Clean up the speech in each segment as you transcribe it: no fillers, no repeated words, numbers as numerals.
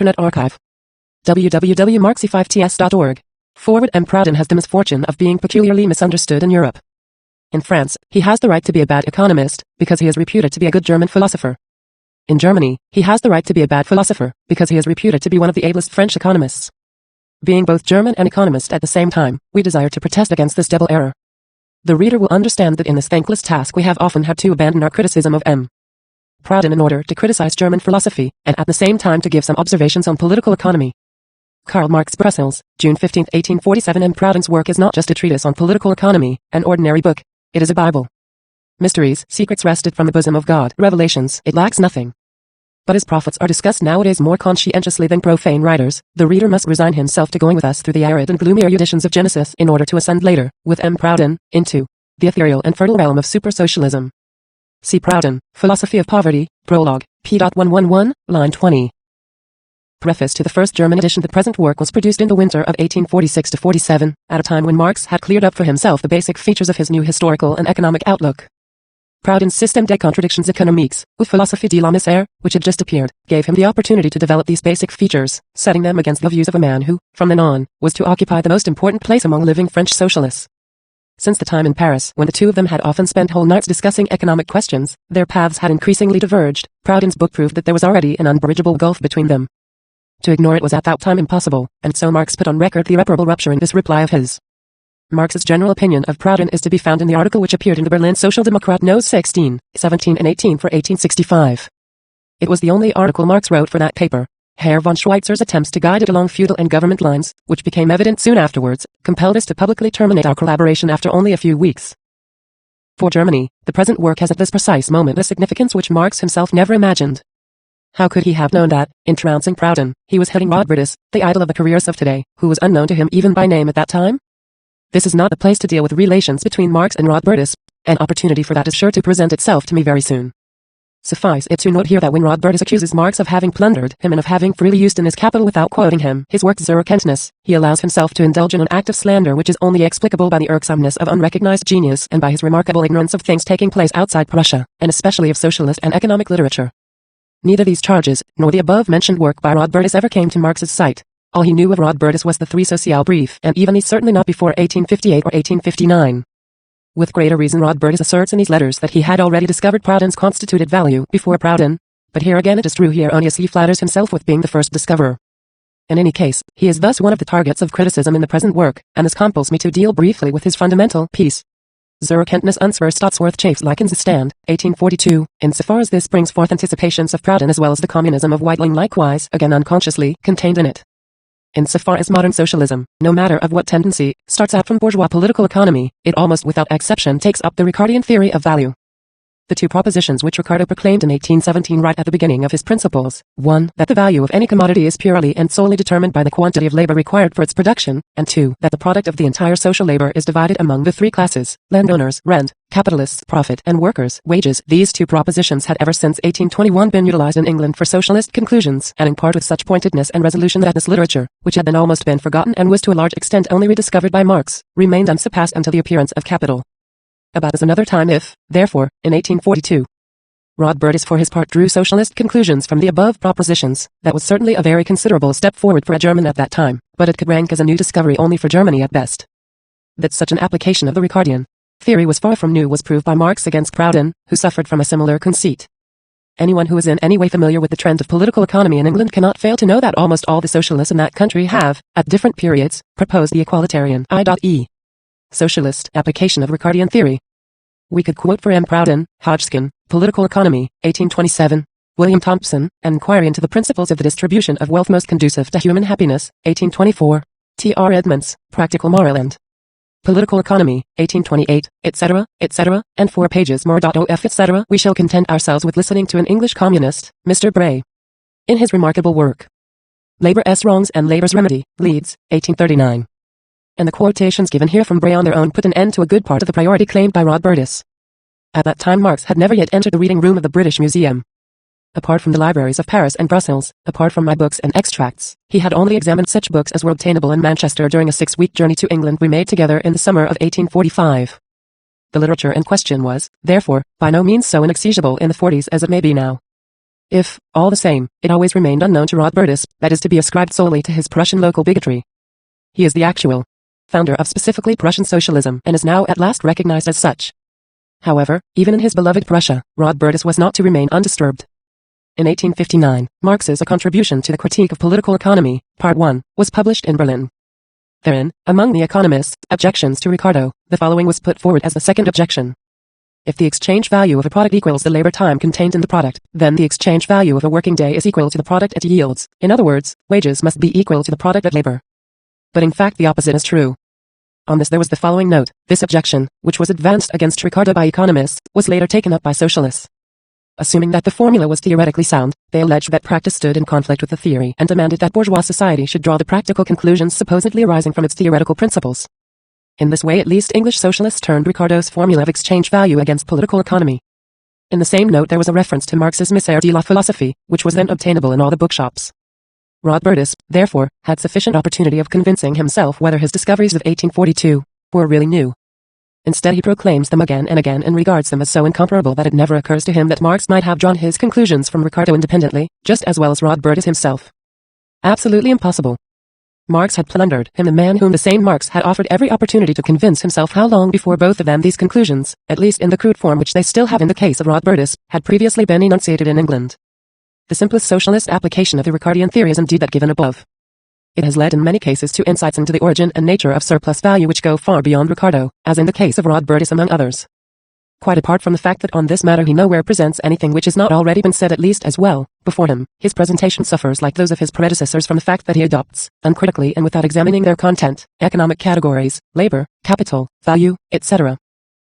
Internet Archive. www.marxy5ts.org. M. Proudhon has the misfortune of being peculiarly misunderstood in Europe. In France, he has the right to be a bad economist, because he is reputed to be a good German philosopher. In Germany, he has the right to be a bad philosopher, because he is reputed to be one of the ablest French economists. Being both German and economist at the same time, we desire to protest against this double error. The reader will understand that in this thankless task we have often had to abandon our criticism of M. Proudhon in order to criticize German philosophy, and at the same time to give some observations on political economy. Karl Marx, Brussels, June 15, 1847. M. Proudhon's work is not just a treatise on political economy, an ordinary book. It is a Bible. Mysteries, secrets wrested from the bosom of God, revelations, it lacks nothing. But as prophets are discussed nowadays more conscientiously than profane writers, the reader must resign himself to going with us through the arid and gloomy eruditions of Genesis in order to ascend later, with M. Proudhon, into the ethereal and fertile realm of super-socialism. C. Proudhon, Philosophy of Poverty, Prologue, p.111, line 20. Preface to the first German edition. The present work was produced in the winter of 1846-47, at a time when Marx had cleared up for himself the basic features of his new historical and economic outlook. Proudhon's Système des contradictions économiques, ou Philosophie de la misère, which had just appeared, gave him the opportunity to develop these basic features, setting them against the views of a man who, from then on, was to occupy the most important place among living French socialists. Since the time in Paris when the two of them had often spent whole nights discussing economic questions, their paths had increasingly diverged. Proudhon's book proved that there was already an unbridgeable gulf between them. To ignore it was at that time impossible, and so Marx put on record the irreparable rupture in this reply of his. Marx's general opinion of Proudhon is to be found in the article which appeared in the Berlin Social Democrat Nos 16, 17 and 18 for 1865. It was the only article Marx wrote for that paper. Herr von Schweitzer's attempts to guide it along feudal and government lines, which became evident soon afterwards, compelled us to publicly terminate our collaboration after only a few weeks. For Germany, the present work has at this precise moment a significance which Marx himself never imagined. How could he have known that, in trouncing Proudhon, he was heading Rodbertus, the idol of the careers of today, who was unknown to him even by name at that time? This is not the place to deal with relations between Marx and Rodbertus. An opportunity for that is sure to present itself to me very soon. Suffice it to note here that when Rodbertus accuses Marx of having plundered him and of having freely used in his capital without quoting him his work Zurerkenntnis, he allows himself to indulge in an act of slander which is only explicable by the irksomeness of unrecognized genius and by his remarkable ignorance of things taking place outside Prussia, and especially of socialist and economic literature. Neither these charges, nor the above-mentioned work by Rodbertus ever came to Marx's sight. All he knew of Rodbertus was the Three Sociale Brief, and even these certainly not before 1858 or 1859. With greater reason Rodbertus asserts in these letters that he had already discovered Proudhon's constituted value before Proudhon. But here again it is true he erroneously flatters himself with being the first discoverer. In any case, he is thus one of the targets of criticism in the present work, and this compels me to deal briefly with his fundamental piece. Zurerkenntnis unserer Staatswirtschaftsleistungsstand, 1842, insofar as this brings forth anticipations of Proudhon as well as the communism of Weitling likewise, again unconsciously, contained in it. Insofar as modern socialism, no matter of what tendency, starts out from bourgeois political economy, it almost without exception takes up the Ricardian theory of value. The two propositions which Ricardo proclaimed in 1817 right at the beginning of his principles, 1. That the value of any commodity is purely and solely determined by the quantity of labor required for its production, and 2. That the product of the entire social labor is divided among the three classes, landowners, rent, capitalists, profit, and workers, wages. These two propositions had ever since 1821 been utilized in England for socialist conclusions, and in part with such pointedness and resolution that this literature, which had then almost been forgotten and was to a large extent only rediscovered by Marx, remained unsurpassed until the appearance of Capital. About as another time if, therefore, in 1842, Rodbertus for his part drew socialist conclusions from the above propositions, that was certainly a very considerable step forward for a German at that time, but it could rank as a new discovery only for Germany at best. That such an application of the Ricardian theory was far from new was proved by Marx against Proudhon, who suffered from a similar conceit. Anyone who is in any way familiar with the trend of political economy in England cannot fail to know that almost all the socialists in that country have, at different periods, proposed the equalitarian I.E. socialist application of Ricardian theory. We could quote for M. Proudhon, Hodgkin, Political Economy, 1827, William Thompson, An Inquiry into the Principles of the Distribution of Wealth Most Conducive to Human Happiness, 1824, T.R. Edmonds, Practical Moral and Political Economy, 1828, etc., etc., and 4 pages more. Of etc. We shall content ourselves with listening to an English communist, Mr. Bray. In his remarkable work, Labor's Wrongs and Labor's Remedy, Leeds, 1839. And the quotations given here from Bray on their own put an end to a good part of the priority claimed by Rodbertus. At that time Marx had never yet entered the reading room of the British Museum. Apart from the libraries of Paris and Brussels, apart from my books and extracts, he had only examined such books as were obtainable in Manchester during a 6-week journey to England we made together in the summer of 1845. The literature in question was, therefore, by no means so inaccessible in the 40s as it may be now. If, all the same, it always remained unknown to Rodbertus, that is to be ascribed solely to his Prussian local bigotry. He is the actual founder of specifically Prussian socialism and is now at last recognized as such. However, even in his beloved Prussia, Rodbertus was not to remain undisturbed. In 1859, Marx's A Contribution to the Critique of Political Economy, Part 1, was published in Berlin. Therein, among the economists' objections to Ricardo, the following was put forward as the second objection. If the exchange value of a product equals the labor time contained in the product, then the exchange value of a working day is equal to the product it yields. In other words, wages must be equal to the product of labor. But in fact the opposite is true. On this there was the following note: this objection, which was advanced against Ricardo by economists, was later taken up by socialists. Assuming that the formula was theoretically sound, they alleged that practice stood in conflict with the theory and demanded that bourgeois society should draw the practical conclusions supposedly arising from its theoretical principles. In this way at least English socialists turned Ricardo's formula of exchange value against political economy. In the same note there was a reference to Marx's Mystère de la Philosophie, which was then obtainable in all the bookshops. Rodbertus, therefore, had sufficient opportunity of convincing himself whether his discoveries of 1842 were really new. Instead he proclaims them again and again and regards them as so incomparable that it never occurs to him that Marx might have drawn his conclusions from Ricardo independently, just as well as Rodbertus himself. Absolutely impossible. Marx had plundered him, the man whom the same Marx had offered every opportunity to convince himself how long before both of them these conclusions, at least in the crude form which they still have in the case of Rodbertus, had previously been enunciated in England. The simplest socialist application of the Ricardian theory is indeed that given above. It has led in many cases to insights into the origin and nature of surplus value which go far beyond Ricardo, as in the case of Rodbertus among others. Quite apart from the fact that on this matter he nowhere presents anything which has not already been said at least as well before him, his presentation suffers like those of his predecessors from the fact that he adopts, uncritically and without examining their content, economic categories, labor, capital, value, etc.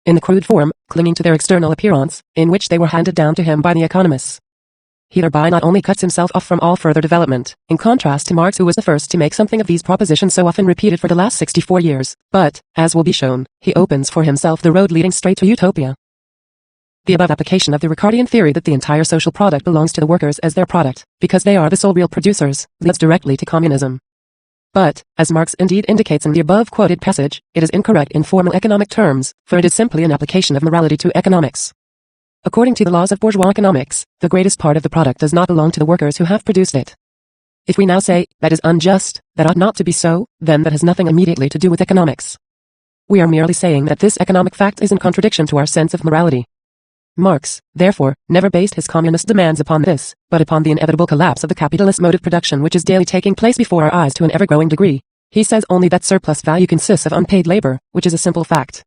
in the crude form, clinging to their external appearance, in which they were handed down to him by the economists. He thereby not only cuts himself off from all further development, in contrast to Marx who was the first to make something of these propositions so often repeated for the last 64 years, but, as will be shown, he opens for himself the road leading straight to utopia. The above application of the Ricardian theory that the entire social product belongs to the workers as their product, because they are the sole real producers, leads directly to communism. But, as Marx indeed indicates in the above quoted passage, it is incorrect in formal economic terms, for it is simply an application of morality to economics. According to the laws of bourgeois economics, the greatest part of the product does not belong to the workers who have produced it. If we now say, that is unjust, that ought not to be so, then that has nothing immediately to do with economics. We are merely saying that this economic fact is in contradiction to our sense of morality. Marx, therefore, never based his communist demands upon this, but upon the inevitable collapse of the capitalist mode of production which is daily taking place before our eyes to an ever-growing degree. He says only that surplus value consists of unpaid labor, which is a simple fact.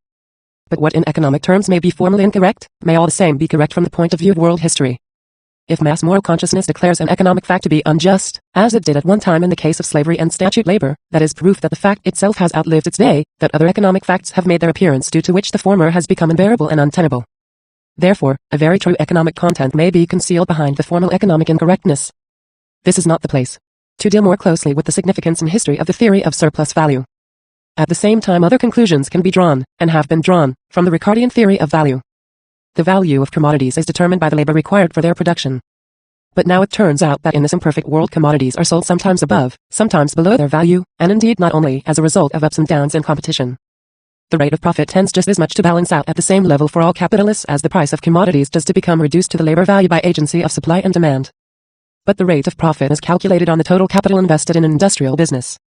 But what in economic terms may be formally incorrect, may all the same be correct from the point of view of world history. If mass moral consciousness declares an economic fact to be unjust, as it did at one time in the case of slavery and statute labor, that is proof that the fact itself has outlived its day, that other economic facts have made their appearance due to which the former has become unbearable and untenable. Therefore, a very true economic content may be concealed behind the formal economic incorrectness. This is not the place to deal more closely with the significance and history of the theory of surplus value. At the same time other conclusions can be drawn, and have been drawn, from the Ricardian theory of value. The value of commodities is determined by the labor required for their production. But now it turns out that in this imperfect world commodities are sold sometimes above, sometimes below their value, and indeed not only as a result of ups and downs in competition. The rate of profit tends just as much to balance out at the same level for all capitalists as the price of commodities does to become reduced to the labor value by agency of supply and demand. But the rate of profit is calculated on the total capital invested in an industrial business.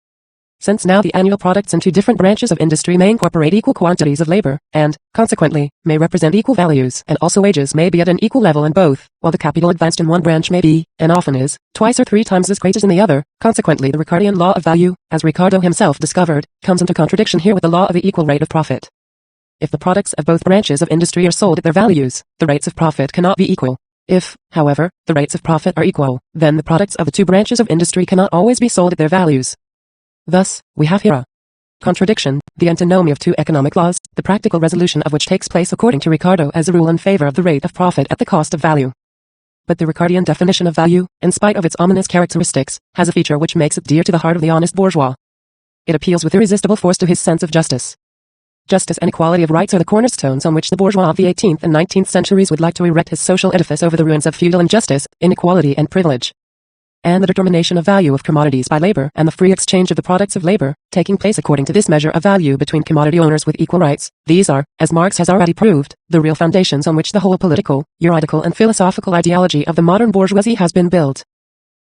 Since now the annual products in two different branches of industry may incorporate equal quantities of labor, and, consequently, may represent equal values, and also wages may be at an equal level in both, while the capital advanced in one branch may be, and often is, twice or three times as great as in the other, consequently the Ricardian law of value, as Ricardo himself discovered, comes into contradiction here with the law of the equal rate of profit. If the products of both branches of industry are sold at their values, the rates of profit cannot be equal. If, however, the rates of profit are equal, then the products of the two branches of industry cannot always be sold at their values. Thus, we have here a contradiction, the antinomy of two economic laws, the practical resolution of which takes place according to Ricardo as a rule in favor of the rate of profit at the cost of value. But the Ricardian definition of value, in spite of its ominous characteristics, has a feature which makes it dear to the heart of the honest bourgeois. It appeals with irresistible force to his sense of justice. Justice and equality of rights are the cornerstones on which the bourgeois of the 18th and 19th centuries would like to erect his social edifice over the ruins of feudal injustice, inequality and privilege. and the determination of value of commodities by labor and the free exchange of the products of labor, taking place according to this measure of value between commodity owners with equal rights. These are, as Marx has already proved, the real foundations on which the whole political, juridical and philosophical ideology of the modern bourgeoisie has been built.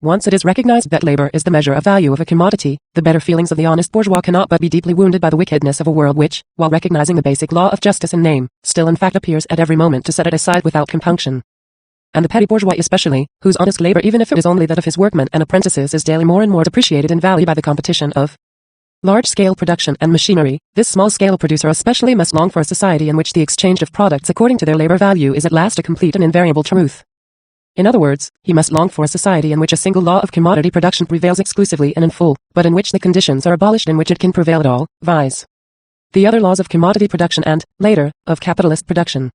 Once it is recognized that labor is the measure of value of a commodity, the better feelings of the honest bourgeois cannot but be deeply wounded by the wickedness of a world which, while recognizing the basic law of justice in name, still in fact appears at every moment to set it aside without compunction. And the petty bourgeois especially, whose honest labor, even if it is only that of his workmen and apprentices, is daily more and more depreciated in value by the competition of large-scale production and machinery, this small-scale producer especially must long for a society in which the exchange of products according to their labor value is at last a complete and invariable truth. In other words, he must long for a society in which a single law of commodity production prevails exclusively and in full, but in which the conditions are abolished in which it can prevail at all, viz. the other laws of commodity production and, later, of capitalist production.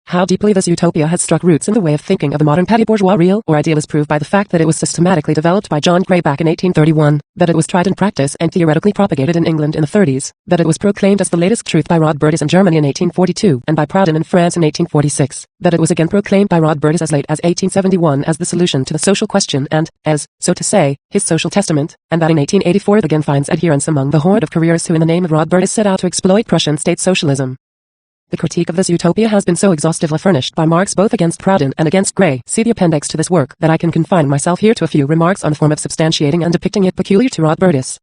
How deeply this utopia has struck roots in the way of thinking of the modern petty bourgeois, real or ideal, is proved by the fact that it was systematically developed by John Gray back in 1831, that it was tried in practice and theoretically propagated in England in the 30s, that it was proclaimed as the latest truth by Rodbertus in Germany in 1842 and by Proudhon in France in 1846, that it was again proclaimed by Rodbertus as late as 1871 as the solution to the social question and, as, so to say, his social testament, and that in 1884 it again finds adherence among the horde of careerists who in the name of Rodbertus set out to exploit Prussian state socialism. The critique of this utopia has been so exhaustively furnished by Marx both against Proudhon and against Gray, see the appendix to this work, that I can confine myself here to a few remarks on the form of substantiating and depicting it peculiar to Rodbertus.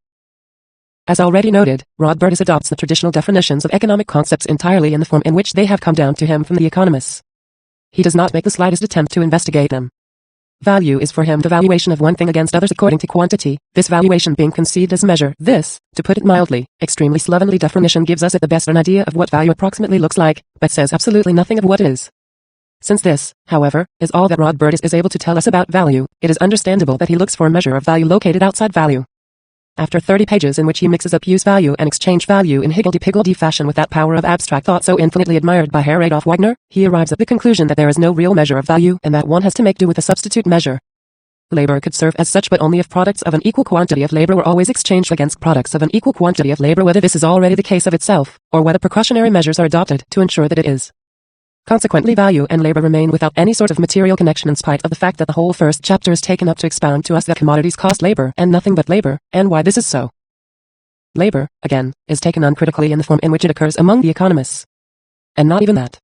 As already noted, Rodbertus adopts the traditional definitions of economic concepts entirely in the form in which they have come down to him from the economists. He does not make the slightest attempt to investigate them. Value is for him the valuation of one thing against others according to quantity, this valuation being conceived as measure. This, to put it mildly, extremely slovenly definition gives us at the best an idea of what value approximately looks like, but says absolutely nothing of what it is. Since this, however, is all that Rodbertus is able to tell us about value, it is understandable that he looks for a measure of value located outside value. After 30 pages in which he mixes up use value and exchange value in higgledy-piggledy fashion with that power of abstract thought so infinitely admired by Herr Adolf Wagner, he arrives at the conclusion that there is no real measure of value and that one has to make do with a substitute measure. Labor could serve as such but only if products of an equal quantity of labor were always exchanged against products of an equal quantity of labor, whether this is already the case of itself, or whether precautionary measures are adopted to ensure that it is. Consequently, value and labor remain without any sort of material connection in spite of the fact that the whole first chapter is taken up to expound to us that commodities cost labor and nothing but labor, and why this is so. Labor, again, is taken uncritically in the form in which it occurs among the economists. And not even that.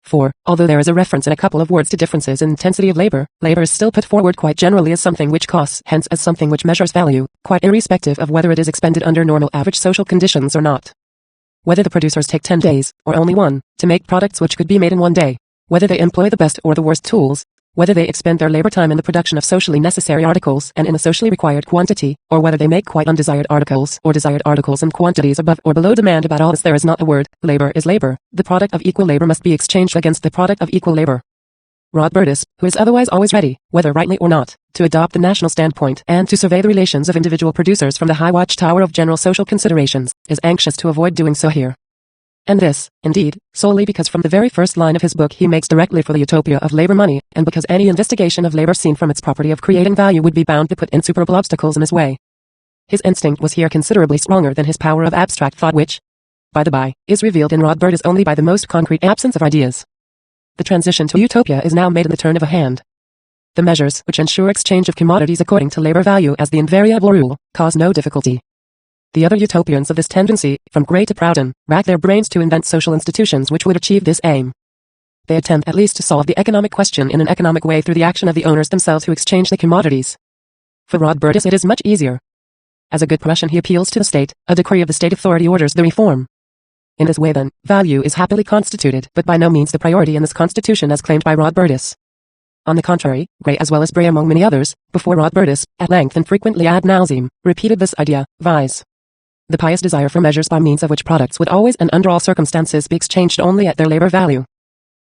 For, although there is a reference in a couple of words to differences in intensity of labor, labor is still put forward quite generally as something which costs, hence as something which measures value, quite irrespective of whether it is expended under normal average social conditions or not. Whether the producers take 10 days, or only one, to make products which could be made in one day, whether they employ the best or the worst tools, whether they expend their labor time in the production of socially necessary articles and in a socially required quantity, or whether they make quite undesired articles or desired articles in quantities above or below demand, about all this there is not a word. Labor is labor. The product of equal labor must be exchanged against the product of equal labor. Rodbertus, who is otherwise always ready, whether rightly or not, to adopt the national standpoint and to survey the relations of individual producers from the high watchtower of general social considerations, is anxious to avoid doing so here. And this, indeed, solely because from the very first line of his book he makes directly for the utopia of labor money, and because any investigation of labor seen from its property of creating value would be bound to put insuperable obstacles in his way. His instinct was here considerably stronger than his power of abstract thought, which, by the by, is revealed in Rodbertus only by the most concrete absence of ideas. The transition to utopia is now made in the turn of a hand. The measures which ensure exchange of commodities according to labor value as the invariable rule cause no difficulty. The other utopians of this tendency, from Gray to Proudhon, rack their brains to invent social institutions which would achieve this aim. They attempt at least to solve the economic question in an economic way through the action of the owners themselves who exchange the commodities. For Rodbertus it is much easier. As a good Prussian he appeals to the state, a decree of the state authority orders the reform. In this way then, value is happily constituted, but by no means the priority in this constitution as claimed by Rodbertus. On the contrary, Gray as well as Bray among many others, before Rodbertus, at length and frequently ad nauseam, repeated this idea, viz. The pious desire for measures by means of which products would always and under all circumstances be exchanged only at their labor value.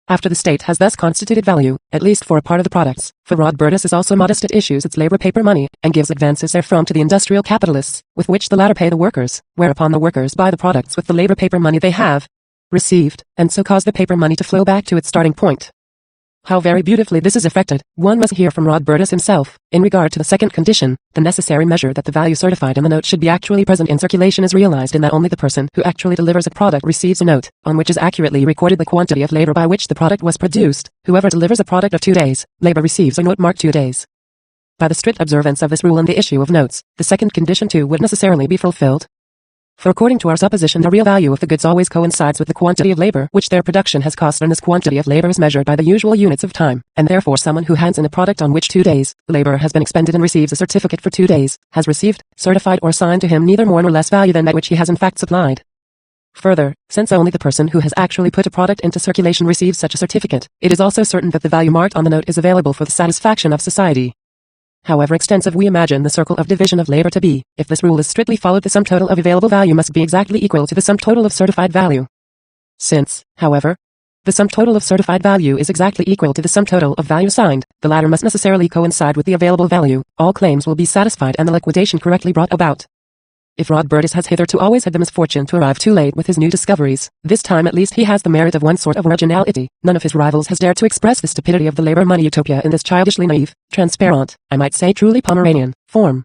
After the state has thus constituted value, at least for a part of the products, for Rodbertus is also modest, it issues its labor paper money, and gives advances therefrom to the industrial capitalists, with which the latter pay the workers, whereupon the workers buy the products with the labor paper money they have received, and so cause the paper money to flow back to its starting point. How very beautifully this is effected, one must hear from Rodbertus himself. In regard to the second condition, the necessary measure that the value certified in the note should be actually present in circulation is realized in that only the person who actually delivers a product receives a note, on which is accurately recorded the quantity of labor by which the product was produced. Whoever delivers a product of 2 days, labor receives a note marked 2 days. by the strict observance of this rule and the issue of notes, the second condition too would necessarily be fulfilled. For according to our supposition, the real value of the goods always coincides with the quantity of labor which their production has cost, and this quantity of labor is measured by the usual units of time, and therefore someone who hands in a product on which 2 days labor has been expended and receives a certificate for 2 days, has received, certified or signed to him neither more nor less value than that which he has in fact supplied. Further, since only the person who has actually put a product into circulation receives such a certificate, it is also certain that the value marked on the note is available for the satisfaction of society. However extensive we imagine the circle of division of labor to be, if this rule is strictly followed, the sum total of available value must be exactly equal to the sum total of certified value. Since, however, the sum total of certified value is exactly equal to the sum total of value assigned, the latter must necessarily coincide with the available value, all claims will be satisfied and the liquidation correctly brought about. If Rodbertus has hitherto always had the misfortune to arrive too late with his new discoveries, this time at least he has the merit of one sort of originality. None of his rivals has dared to express the stupidity of the labor money utopia in this childishly naive, transparent, I might say truly Pomeranian, form.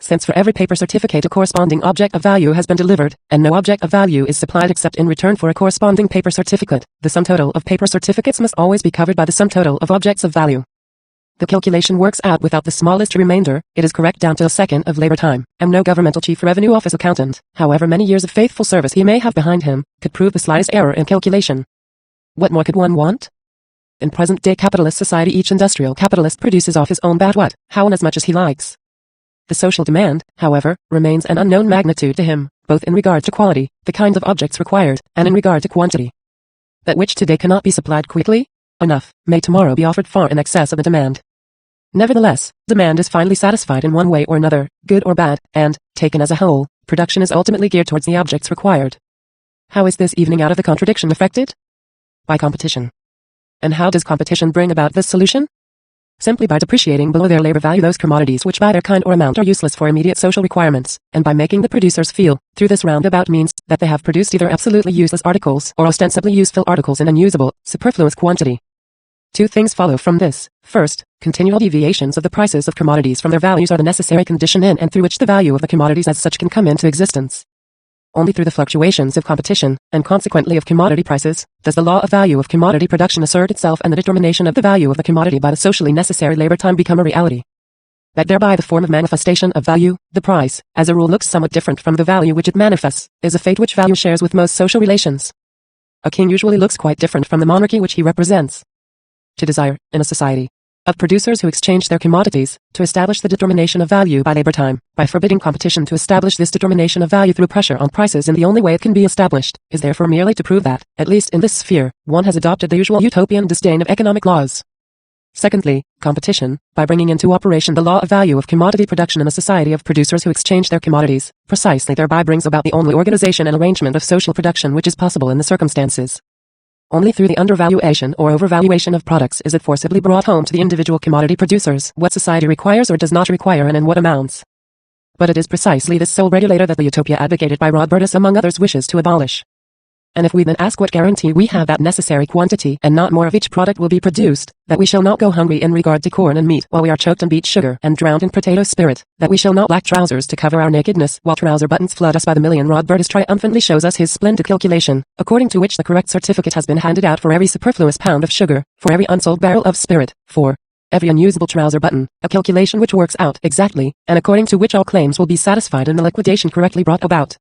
Since for every paper certificate a corresponding object of value has been delivered, and no object of value is supplied except in return for a corresponding paper certificate, the sum total of paper certificates must always be covered by the sum total of objects of value. The calculation works out without the smallest remainder, it is correct down to a second of labor time, and no governmental chief revenue office accountant, however many years of faithful service he may have behind him, could prove the slightest error in calculation. What more could one want? In present-day capitalist society each industrial capitalist produces off his own bat what, how and as much as he likes. The social demand, however, remains an unknown magnitude to him, both in regard to quality, the kinds of objects required, and in regard to quantity. That which today cannot be supplied quickly enough, may tomorrow be offered far in excess of the demand. Nevertheless, demand is finally satisfied in one way or another, good or bad, and, taken as a whole, production is ultimately geared towards the objects required. How is this evening out of the contradiction effected? By competition. And how does competition bring about this solution? Simply by depreciating below their labor value those commodities which by their kind or amount are useless for immediate social requirements, and by making the producers feel, through this roundabout means, that they have produced either absolutely useless articles or ostensibly useful articles in unusable, superfluous quantity. Two things follow from this. First, continual deviations of the prices of commodities from their values are the necessary condition in and through which the value of the commodities as such can come into existence. Only through the fluctuations of competition, and consequently of commodity prices, does the law of value of commodity production assert itself and the determination of the value of the commodity by the socially necessary labor time become a reality. That thereby the form of manifestation of value, the price, as a rule looks somewhat different from the value which it manifests, is a fate which value shares with most social relations. A king usually looks quite different from the monarchy which he represents. To desire, in a society, of producers who exchange their commodities, to establish the determination of value by labor time, by forbidding competition to establish this determination of value through pressure on prices in the only way it can be established, is therefore merely to prove that, at least in this sphere, one has adopted the usual utopian disdain of economic laws. Secondly, competition, by bringing into operation the law of value of commodity production in a society of producers who exchange their commodities, precisely thereby brings about the only organization and arrangement of social production which is possible in the circumstances. Only through the undervaluation or overvaluation of products is it forcibly brought home to the individual commodity producers what society requires or does not require and in what amounts. But it is precisely this sole regulator that the utopia advocated by Rodbertus among others wishes to abolish. And if we then ask what guarantee we have that necessary quantity and not more of each product will be produced, that we shall not go hungry in regard to corn and meat while we are choked in beet sugar and drowned in potato spirit, that we shall not lack trousers to cover our nakedness while trouser buttons flood us by the million, Rodbertus triumphantly shows us his splendid calculation, according to which the correct certificate has been handed out for every superfluous pound of sugar, for every unsold barrel of spirit, for every unusable trouser button, a calculation which works out exactly, and according to which all claims will be satisfied and the liquidation correctly brought about.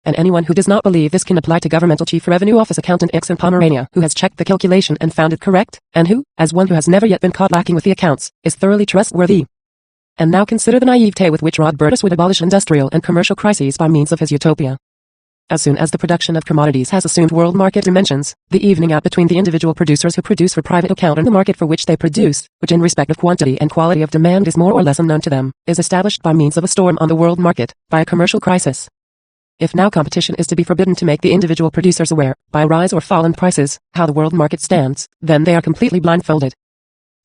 And anyone who does not believe this can apply to governmental chief revenue office accountant X in Pomerania, who has checked the calculation and found it correct, and who, as one who has never yet been caught lacking with the accounts, is thoroughly trustworthy. And now consider the naivete with which Rodbertus would abolish industrial and commercial crises by means of his utopia. As soon as the production of commodities has assumed world market dimensions, the evening out between the individual producers who produce for private account and the market for which they produce, which in respect of quantity and quality of demand is more or less unknown to them, is established by means of a storm on the world market, by a commercial crisis. If now competition is to be forbidden to make the individual producers aware, by rise or fall in prices, how the world market stands, then they are completely blindfolded.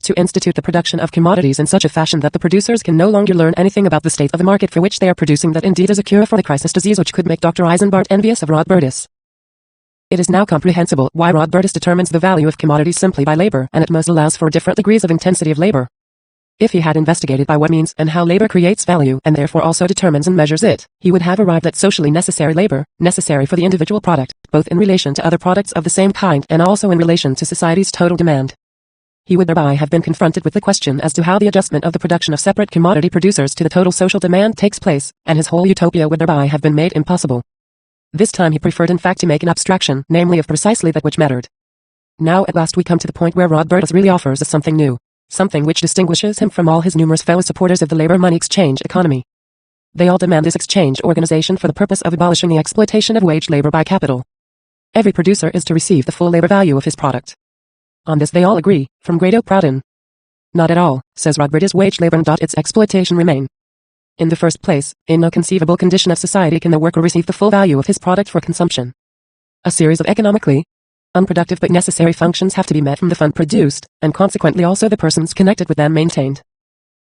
To institute the production of commodities in such a fashion that the producers can no longer learn anything about the state of the market for which they are producing, that indeed is a cure for the crisis disease which could make Dr. Isambard envious of Rodbertus. It is now comprehensible why Rodbertus determines the value of commodities simply by labor, and at most allows for different degrees of intensity of labor. If he had investigated by what means and how labor creates value and therefore also determines and measures it, he would have arrived at socially necessary labor, necessary for the individual product, both in relation to other products of the same kind and also in relation to society's total demand. he would thereby have been confronted with the question as to how the adjustment of the production of separate commodity producers to the total social demand takes place, and his whole utopia would thereby have been made impossible. This time he preferred in fact to make an abstraction, namely of precisely that which mattered. Now at last we come to the point where Rodbertus really offers us something new, something which distinguishes him from all his numerous fellow supporters of the labor money exchange economy. They all demand this exchange organization for the purpose of abolishing the exploitation of wage labor by capital. Every producer is to receive the full labor value of his product. On this they all agree, from Grado Proudhon. Not at all, says Rodbertus, wage labor and its exploitation remain. In the first place, in no conceivable condition of society can the worker receive the full value of his product for consumption. A series of economically unproductive but necessary functions have to be met from the fund produced, and consequently also the persons connected with them maintained.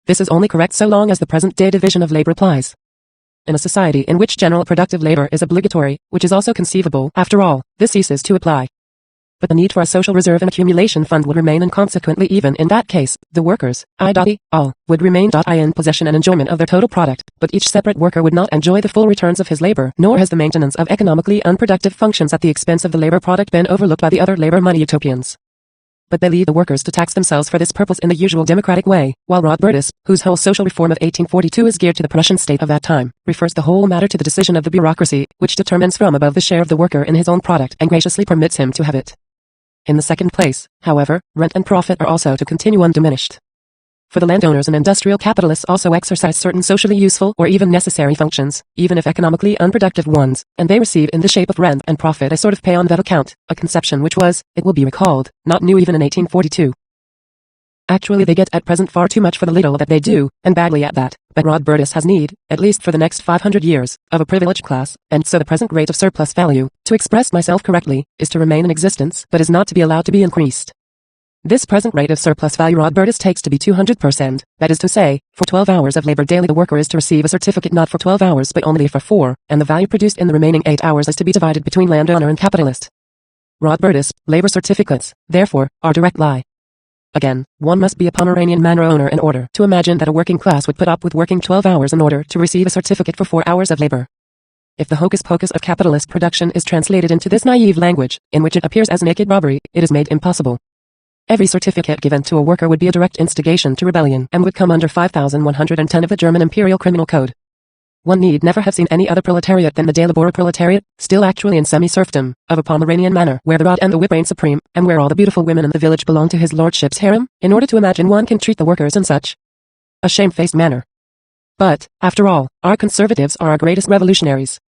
This is only correct so long as the present-day division of labor applies. In a society in which general productive labor is obligatory, which is also conceivable, after all, this ceases to apply. But the need for a social reserve and accumulation fund would remain, and consequently even in that case, the workers, all, would remain in possession and enjoyment of their total product, but each separate worker would not enjoy the full returns of his labor, nor has the maintenance of economically unproductive functions at the expense of the labor product been overlooked by the other labor money utopians. But they leave the workers to tax themselves for this purpose in the usual democratic way, while Rodbertus, whose whole social reform of 1842 is geared to the Prussian state of that time, refers the whole matter to the decision of the bureaucracy, which determines from above the share of the worker in his own product and graciously permits him to have it. In the second place, however, rent and profit are also to continue undiminished. For the landowners and industrial capitalists also exercise certain socially useful or even necessary functions, even if economically unproductive ones, and they receive in the shape of rent and profit a sort of pay on that account, a conception which was, it will be recalled, not new even in 1842. Actually they get at present far too much for the little that they do, and badly at that, but Rodbertus has need, at least for the next 500 years, of a privileged class, and so the present rate of surplus value, to express myself correctly, is to remain in existence, but is not to be allowed to be increased. This present rate of surplus value Rodbertus takes to be 200%, that is to say, for 12 hours of labor daily the worker is to receive a certificate not for 12 hours but only for 4, and the value produced in the remaining 8 hours is to be divided between landowner and capitalist. Rodbertus, labor certificates, therefore, are direct lie. Again, one must be a Pomeranian manor owner in order to imagine that a working class would put up with working 12 hours in order to receive a certificate for 4 hours of labor. If the hocus-pocus of capitalist production is translated into this naive language, in which it appears as naked robbery, it is made impossible. Every certificate given to a worker would be a direct instigation to rebellion and would come under 5110 of the German Imperial Criminal Code. One need never have seen any other proletariat than the de labora proletariat, still actually in semi-serfdom, of a Pomeranian manor where the rod and the whip reign supreme, and where all the beautiful women in the village belong to his lordship's harem, in order to imagine one can treat the workers in such a shamefaced manner. But, after all, our conservatives are our greatest revolutionaries.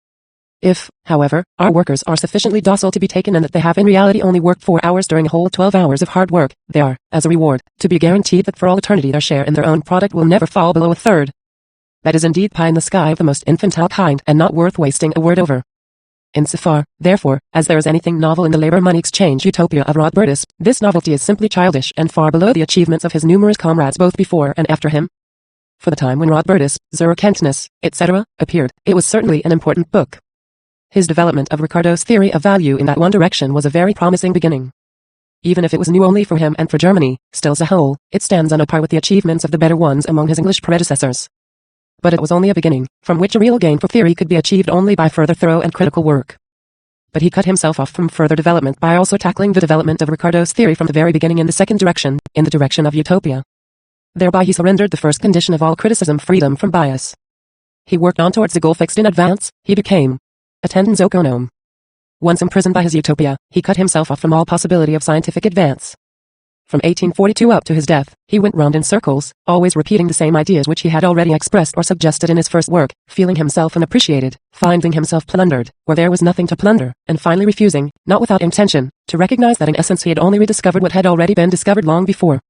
If, however, our workers are sufficiently docile to be taken and that they have in reality only worked 4 hours during a whole 12 hours of hard work, they are, as a reward, to be guaranteed that for all eternity their share in their own product will never fall below a third. That is indeed pie in the sky of the most infantile kind and not worth wasting a word over. Insofar, therefore, as there is anything novel in the labor money exchange utopia of Rodbertus, this novelty is simply childish and far below the achievements of his numerous comrades both before and after him. For the time when Rodbertus, Zurkenntnis, etc., appeared, it was certainly an important book. His development of Ricardo's theory of value in that one direction was a very promising beginning. Even if it was new only for him and for Germany, still as a whole, it stands on a par with the achievements of the better ones among his English predecessors. But it was only a beginning, from which a real gain for theory could be achieved only by further thorough and critical work. But he cut himself off from further development by also tackling the development of Ricardo's theory from the very beginning in the second direction, in the direction of utopia. Thereby he surrendered the first condition of all criticism, freedom from bias. He worked on towards a goal fixed in advance, he became a tendens oikonom. Once imprisoned by his utopia, he cut himself off from all possibility of scientific advance. From 1842 up to his death, he went round in circles, always repeating the same ideas which he had already expressed or suggested in his first work, feeling himself unappreciated, finding himself plundered, where there was nothing to plunder, and finally refusing, not without intention, to recognize that in essence he had only rediscovered what had already been discovered long before.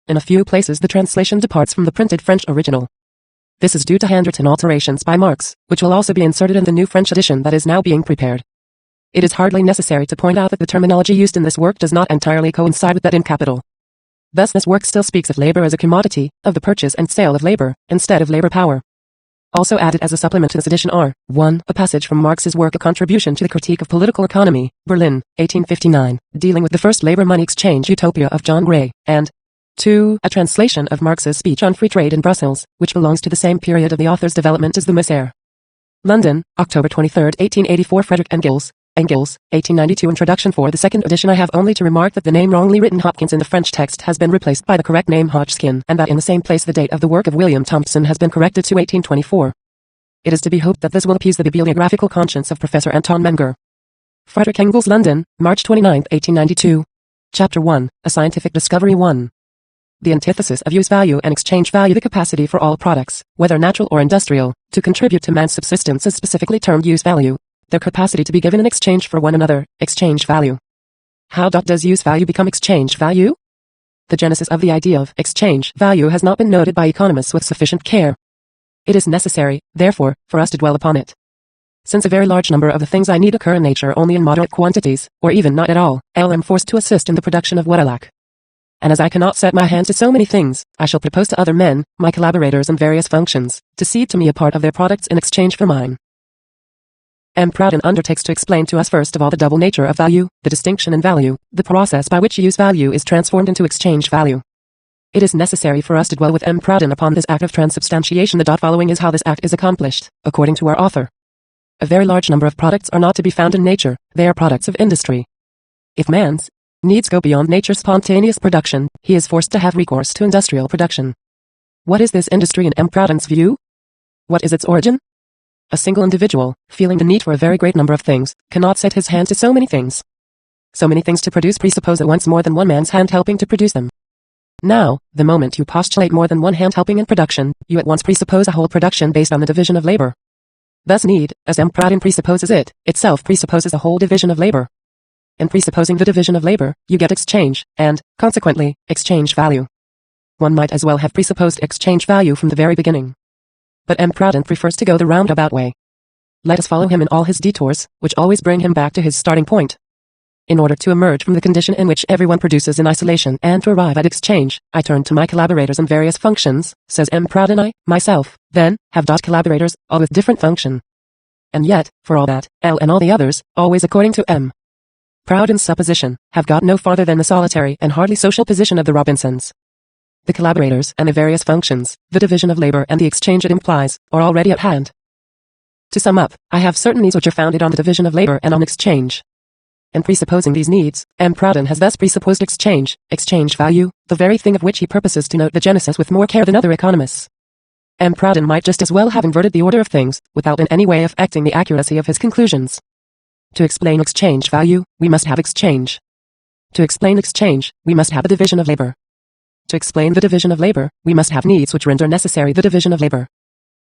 In a few places the translation departs from the printed French original. This is due to handwritten alterations by Marx, which will also be inserted in the new French edition that is now being prepared. It is hardly necessary to point out that the terminology used in this work does not entirely coincide with that in Capital. Thus this work still speaks of labor as a commodity, of the purchase and sale of labor, instead of labor power. Also added as a supplement to this edition are, 1. A passage from Marx's work A Contribution to the Critique of Political Economy, Berlin, 1859, dealing with the first labor money exchange utopia of John Gray, and 2. A translation of Marx's speech on free trade in Brussels, which belongs to the same period of the author's development as the Misere. London, October 23, 1884. Frederick Engels, Engels, 1892 Introduction. For the second edition I have only to remark that the name wrongly written Hopkins in the French text has been replaced by the correct name Hodgkin, and that in the same place the date of the work of William Thompson has been corrected to 1824. It is to be hoped that this will appease the bibliographical conscience of Professor Anton Menger. Frederick Engels, London, March 29, 1892. Chapter 1, A Scientific Discovery. 1. The antithesis of use value and exchange value. The capacity for all products, whether natural or industrial, to contribute to man's subsistence is specifically termed use value. Their capacity to be given in exchange for one another, exchange value. How does use value become exchange value? The genesis of the idea of exchange value has not been noted by economists with sufficient care. It is necessary, therefore, for us to dwell upon it. Since a very large number of the things I need occur in nature only in moderate quantities, or even not at all, I am forced to assist in the production of what I lack. And as I cannot set my hand to so many things, I shall propose to other men, my collaborators in various functions, to cede to me a part of their products in exchange for mine. M. Proudhon undertakes to explain to us first of all the double nature of value, the distinction in value, the process by which use value is transformed into exchange value. It is necessary for us to dwell with M. Proudhon upon this act of transubstantiation. The following is how this act is accomplished, according to our author. A very large number of products are not to be found in nature, they are products of industry. If man's needs go beyond nature's spontaneous production, he is forced to have recourse to industrial production. What is this industry in M. Proudhon's view? What is its origin? A single individual, feeling the need for a very great number of things, cannot set his hand to so many things. So many things to produce presuppose at once more than one man's hand helping to produce them. Now, the moment you postulate more than one hand helping in production, you at once presuppose a whole production based on the division of labor. Thus need, as M. Proudhon presupposes it, itself presupposes a whole division of labor. In presupposing the division of labor, you get exchange, and, consequently, exchange value. One might as well have presupposed exchange value from the very beginning. But M. Proudhon prefers to go the roundabout way. Let us follow him in all his detours, which always bring him back to his starting point. In order to emerge from the condition in which everyone produces in isolation and to arrive at exchange, I turn to my collaborators in various functions, says M. Proudhon. I, myself, then, have collaborators, all with different function. And yet, for all that, L and all the others, always according to M. Proudhon's supposition, have got no farther than the solitary and hardly social position of the Robinsons. The collaborators and the various functions, the division of labor and the exchange it implies, are already at hand. To sum up, I have certain needs which are founded on the division of labor and on exchange. In presupposing these needs, M. Proudhon has thus presupposed exchange value, the very thing of which he purposes to note the genesis with more care than other economists. M. Proudhon might just as well have inverted the order of things, without in any way affecting the accuracy of his conclusions. To explain exchange value, we must have exchange. To explain exchange, we must have a division of labor. To explain the division of labor, we must have needs which render necessary the division of labor.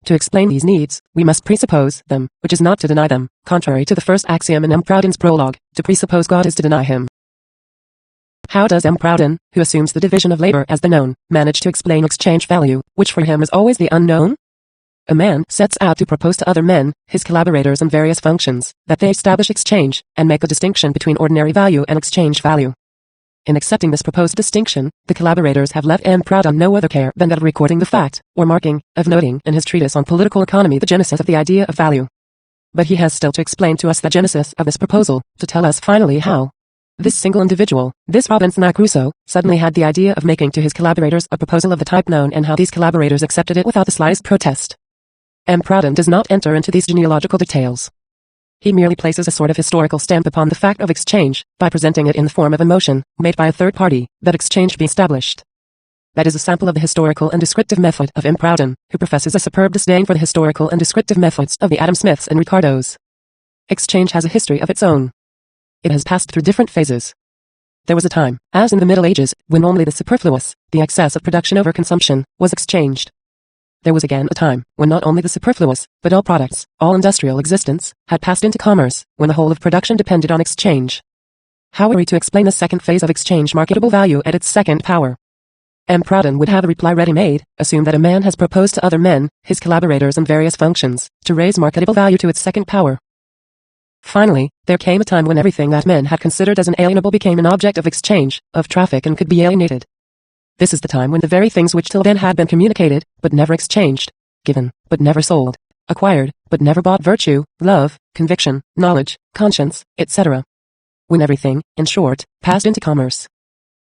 To explain these needs, we must presuppose them, which is not to deny them, contrary to the first axiom in M. Proudhon's prologue, to presuppose God is to deny him. How does M. Proudhon, who assumes the division of labor as the known, manage to explain exchange value, which for him is always the unknown? A man sets out to propose to other men, his collaborators in various functions, that they establish exchange, and make a distinction between ordinary value and exchange value. In accepting this proposed distinction, the collaborators have left M. Proudhon no other care than that of recording the fact, or marking, of noting in his treatise on political economy the genesis of the idea of value. But he has still to explain to us the genesis of this proposal, to tell us finally how this single individual, this Robinson Crusoe, suddenly had the idea of making to his collaborators a proposal of the type known and how these collaborators accepted it without the slightest protest. M. Proudhon does not enter into these genealogical details. He merely places a sort of historical stamp upon the fact of exchange, by presenting it in the form of a motion, made by a third party, that exchange be established. That is a sample of the historical and descriptive method of M. Proudhon, who professes a superb disdain for the historical and descriptive methods of the Adam Smiths and Ricardos. Exchange has a history of its own. It has passed through different phases. There was a time, as in the Middle Ages, when only the superfluous, the excess of production over consumption, was exchanged. There was again a time, when not only the superfluous, but all products, all industrial existence, had passed into commerce, when the whole of production depended on exchange. How are we to explain the second phase of exchange marketable value at its second power? M. Proudhon would have a reply ready-made, assume that a man has proposed to other men, his collaborators in various functions, to raise marketable value to its second power. Finally, there came a time when everything that men had considered as inalienable became an object of exchange, of traffic and could be alienated. This is the time when the very things which till then had been communicated, but never exchanged, given, but never sold, acquired, but never bought virtue, love, conviction, knowledge, conscience, etc. When everything, in short, passed into commerce.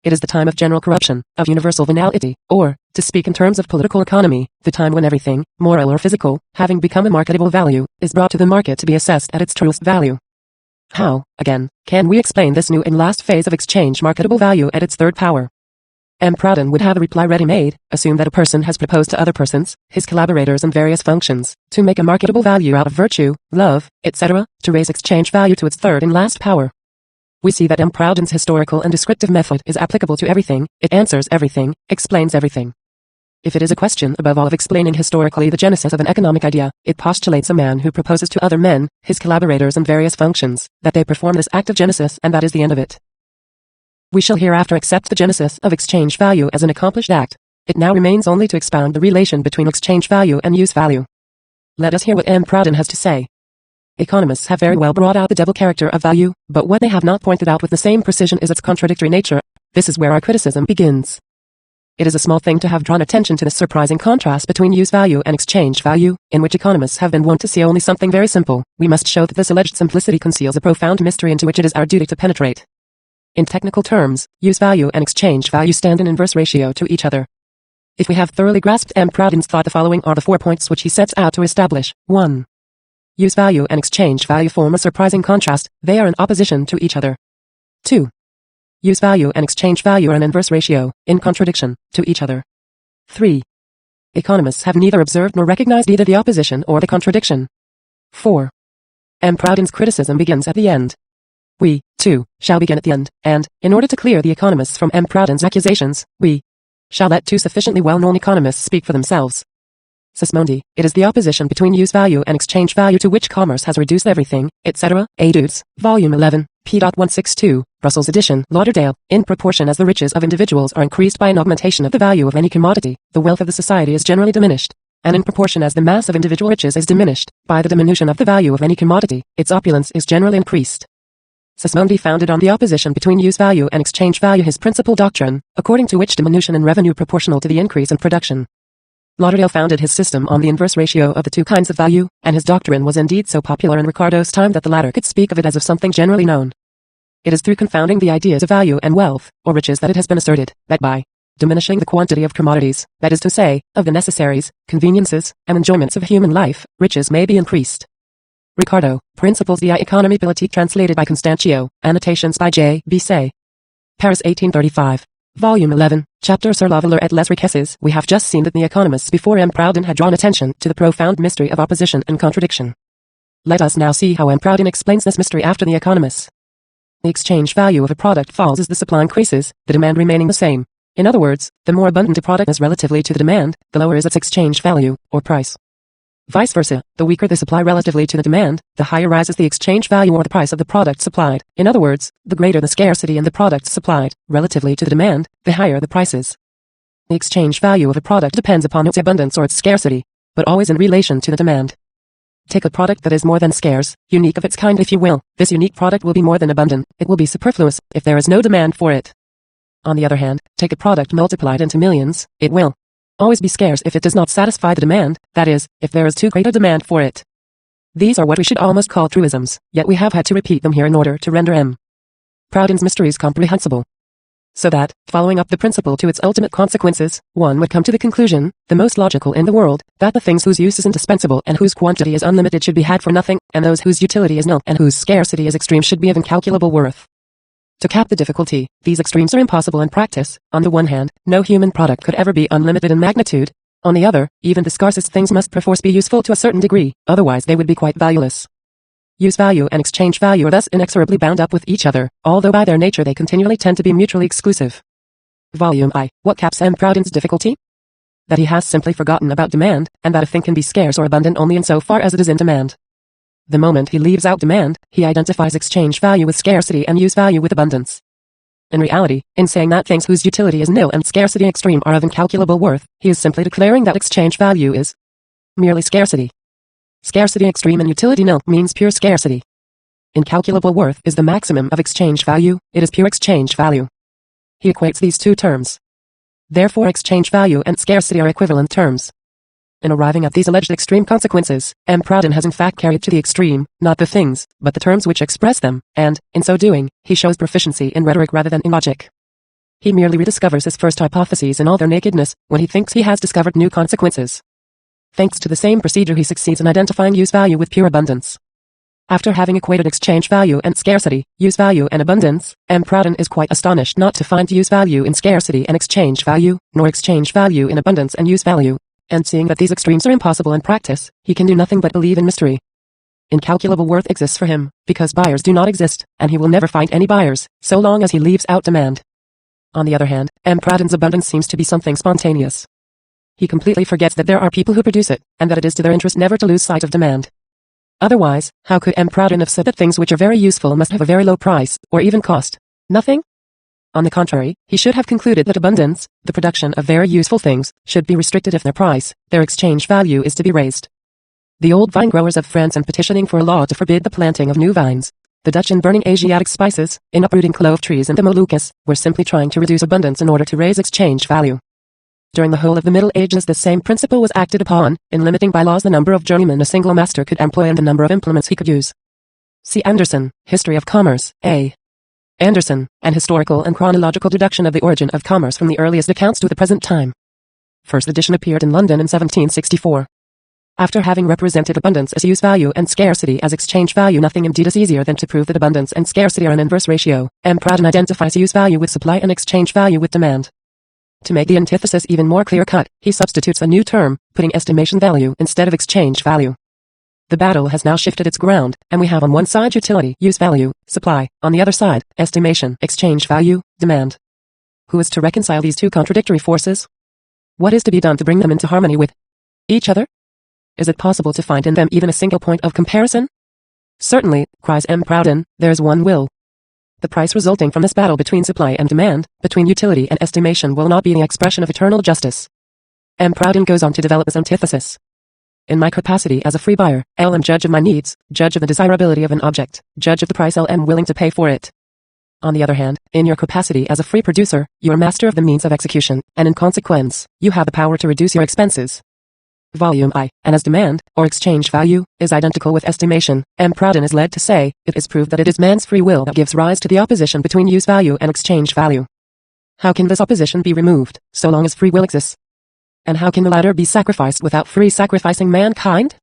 It is the time of general corruption, of universal venality, or, to speak in terms of political economy, the time when everything, moral or physical, having become a marketable value, is brought to the market to be assessed at its truest value. How, again, can we explain this new and last phase of exchange marketable value at its third power? M. Proudhon would have a reply ready-made. Assume that a person has proposed to other persons, his collaborators and various functions, to make a marketable value out of virtue, love, etc., to raise exchange value to its third and last power. We see that M. Proudhon's historical and descriptive method is applicable to everything, it answers everything, explains everything. If it is a question above all of explaining historically the genesis of an economic idea, it postulates a man who proposes to other men, his collaborators and various functions, that they perform this act of genesis and that is the end of it. We shall hereafter accept the genesis of exchange value as an accomplished act. It now remains only to expound the relation between exchange value and use value. Let us hear what M. Proudhon has to say. Economists have very well brought out the double character of value, but what they have not pointed out with the same precision is its contradictory nature. This is where our criticism begins. It is a small thing to have drawn attention to the surprising contrast between use value and exchange value, in which economists have been wont to see only something very simple. We must show that this alleged simplicity conceals a profound mystery into which it is our duty to penetrate. In technical terms, use value and exchange value stand in inverse ratio to each other. If we have thoroughly grasped M. Proudhon's thought, the following are the 4 points which he sets out to establish. 1. Use value and exchange value form a surprising contrast, they are in opposition to each other. 2. Use value and exchange value are in inverse ratio, in contradiction, to each other. 3. Economists have neither observed nor recognized either the opposition or the contradiction. 4. M. Proudhon's criticism begins at the end. We, too, shall begin at the end, and, in order to clear the economists from M. Proudhon's accusations, we shall let 2 sufficiently well-known economists speak for themselves. Sismondi, it is the opposition between use value and exchange value to which commerce has reduced everything, etc. Audiobooks, Volume 11, p.162, Russell's edition, Lauderdale. In proportion as the riches of individuals are increased by an augmentation of the value of any commodity, the wealth of the society is generally diminished. And in proportion as the mass of individual riches is diminished, by the diminution of the value of any commodity, its opulence is generally increased. Sismondi founded on the opposition between use value and exchange value his principal doctrine, according to which diminution in revenue proportional to the increase in production. Lauderdale founded his system on the inverse ratio of the 2 kinds of value, and his doctrine was indeed so popular in Ricardo's time that the latter could speak of it as of something generally known. It is through confounding the ideas of value and wealth, or riches, that it has been asserted, that by diminishing the quantity of commodities, that is to say, of the necessaries, conveniences, and enjoyments of human life, riches may be increased. Ricardo, Principles de l'Économie Politique, translated by Constantio, annotations by J. B. Say. Paris 1835. Volume 11, Chapter sur la valeur et les richesses. We have just seen that the economists before M. Proudhon had drawn attention to the profound mystery of opposition and contradiction. Let us now see how M. Proudhon explains this mystery after the economists. The exchange value of a product falls as the supply increases, the demand remaining the same. In other words, the more abundant a product is relatively to the demand, the lower is its exchange value, or price. Vice versa, the weaker the supply relatively to the demand, the higher rises the exchange value or the price of the product supplied. In other words, the greater the scarcity in the product supplied, relatively to the demand, the higher the prices. The exchange value of a product depends upon its abundance or its scarcity, but always in relation to the demand. Take a product that is more than scarce, unique of its kind if you will. This unique product will be more than abundant. It will be superfluous if there is no demand for it. On the other hand, take a product multiplied into millions, it will always be scarce if it does not satisfy the demand, that is, if there is too great a demand for it. These are what we should almost call truisms, yet we have had to repeat them here in order to render M. Proudhon's mysteries comprehensible. So that, following up the principle to its ultimate consequences, one would come to the conclusion, the most logical in the world, that the things whose use is indispensable and whose quantity is unlimited should be had for nothing, and those whose utility is nil and whose scarcity is extreme should be of incalculable worth. To cap the difficulty, these extremes are impossible in practice. On the one hand, no human product could ever be unlimited in magnitude. On the other, even the scarcest things must perforce be useful to a certain degree, otherwise they would be quite valueless. Use value and exchange value are thus inexorably bound up with each other, although by their nature they continually tend to be mutually exclusive. Volume I. What caps M. Proudhon's difficulty? That he has simply forgotten about demand, and that a thing can be scarce or abundant only in so far as it is in demand. The moment he leaves out demand, he identifies exchange value with scarcity and use value with abundance. In reality, in saying that things whose utility is nil and scarcity extreme are of incalculable worth, he is simply declaring that exchange value is merely scarcity. Scarcity extreme and utility nil means pure scarcity. Incalculable worth is the maximum of exchange value, it is pure exchange value. He equates these two terms. Therefore exchange value and scarcity are equivalent terms. In arriving at these alleged extreme consequences, M. Proudhon has in fact carried to the extreme, not the things, but the terms which express them, and, in so doing, he shows proficiency in rhetoric rather than in logic. He merely rediscovers his first hypotheses in all their nakedness, when he thinks he has discovered new consequences. Thanks to the same procedure he succeeds in identifying use value with pure abundance. After having equated exchange value and scarcity, use value and abundance, M. Proudhon is quite astonished not to find use value in scarcity and exchange value, nor exchange value in abundance and use value. And seeing that these extremes are impossible in practice, he can do nothing but believe in mystery. Incalculable worth exists for him, because buyers do not exist, and he will never find any buyers, so long as he leaves out demand. On the other hand, M. Proudhon's abundance seems to be something spontaneous. He completely forgets that there are people who produce it, and that it is to their interest never to lose sight of demand. Otherwise, how could M. Proudhon have said that things which are very useful must have a very low price, or even cost nothing? On the contrary, he should have concluded that abundance, the production of very useful things, should be restricted if their price, their exchange value, is to be raised. The old vine growers of France, in petitioning for a law to forbid the planting of new vines, the Dutch in burning Asiatic spices, in uprooting clove trees in the Moluccas, were simply trying to reduce abundance in order to raise exchange value. During the whole of the Middle Ages the same principle was acted upon, in limiting by laws the number of journeymen a single master could employ and the number of implements he could use. See Anderson, History of Commerce, A. Anderson, An Historical and Chronological Deduction of the Origin of Commerce from the Earliest Accounts to the Present Time. First edition appeared in London in 1764. After having represented abundance as use value and scarcity as exchange value, nothing indeed is easier than to prove that abundance and scarcity are an inverse ratio. M. Proudhon identifies use value with supply and exchange value with demand. To make the antithesis even more clear-cut, he substitutes a new term, putting estimation value instead of exchange value. The battle has now shifted its ground, and we have on one side utility, use value, supply, on the other side, estimation, exchange value, demand. Who is to reconcile these two contradictory forces? What is to be done to bring them into harmony with each other? Is it possible to find in them even a single point of comparison? Certainly, cries M. Proudhon, there is one will. The price resulting from this battle between supply and demand, between utility and estimation, will not be the expression of eternal justice. M. Proudhon goes on to develop this antithesis. In my capacity as a free buyer, L am judge of my needs, judge of the desirability of an object, judge of the price L am willing to pay for it. On the other hand, in your capacity as a free producer, you are master of the means of execution, and in consequence, you have the power to reduce your expenses. Volume I, and as demand, or exchange value, is identical with estimation, M. Proudhon is led to say, it is proved that it is man's free will that gives rise to the opposition between use value and exchange value. How can this opposition be removed, so long as free will exists? And how can the latter be sacrificed without free sacrificing mankind?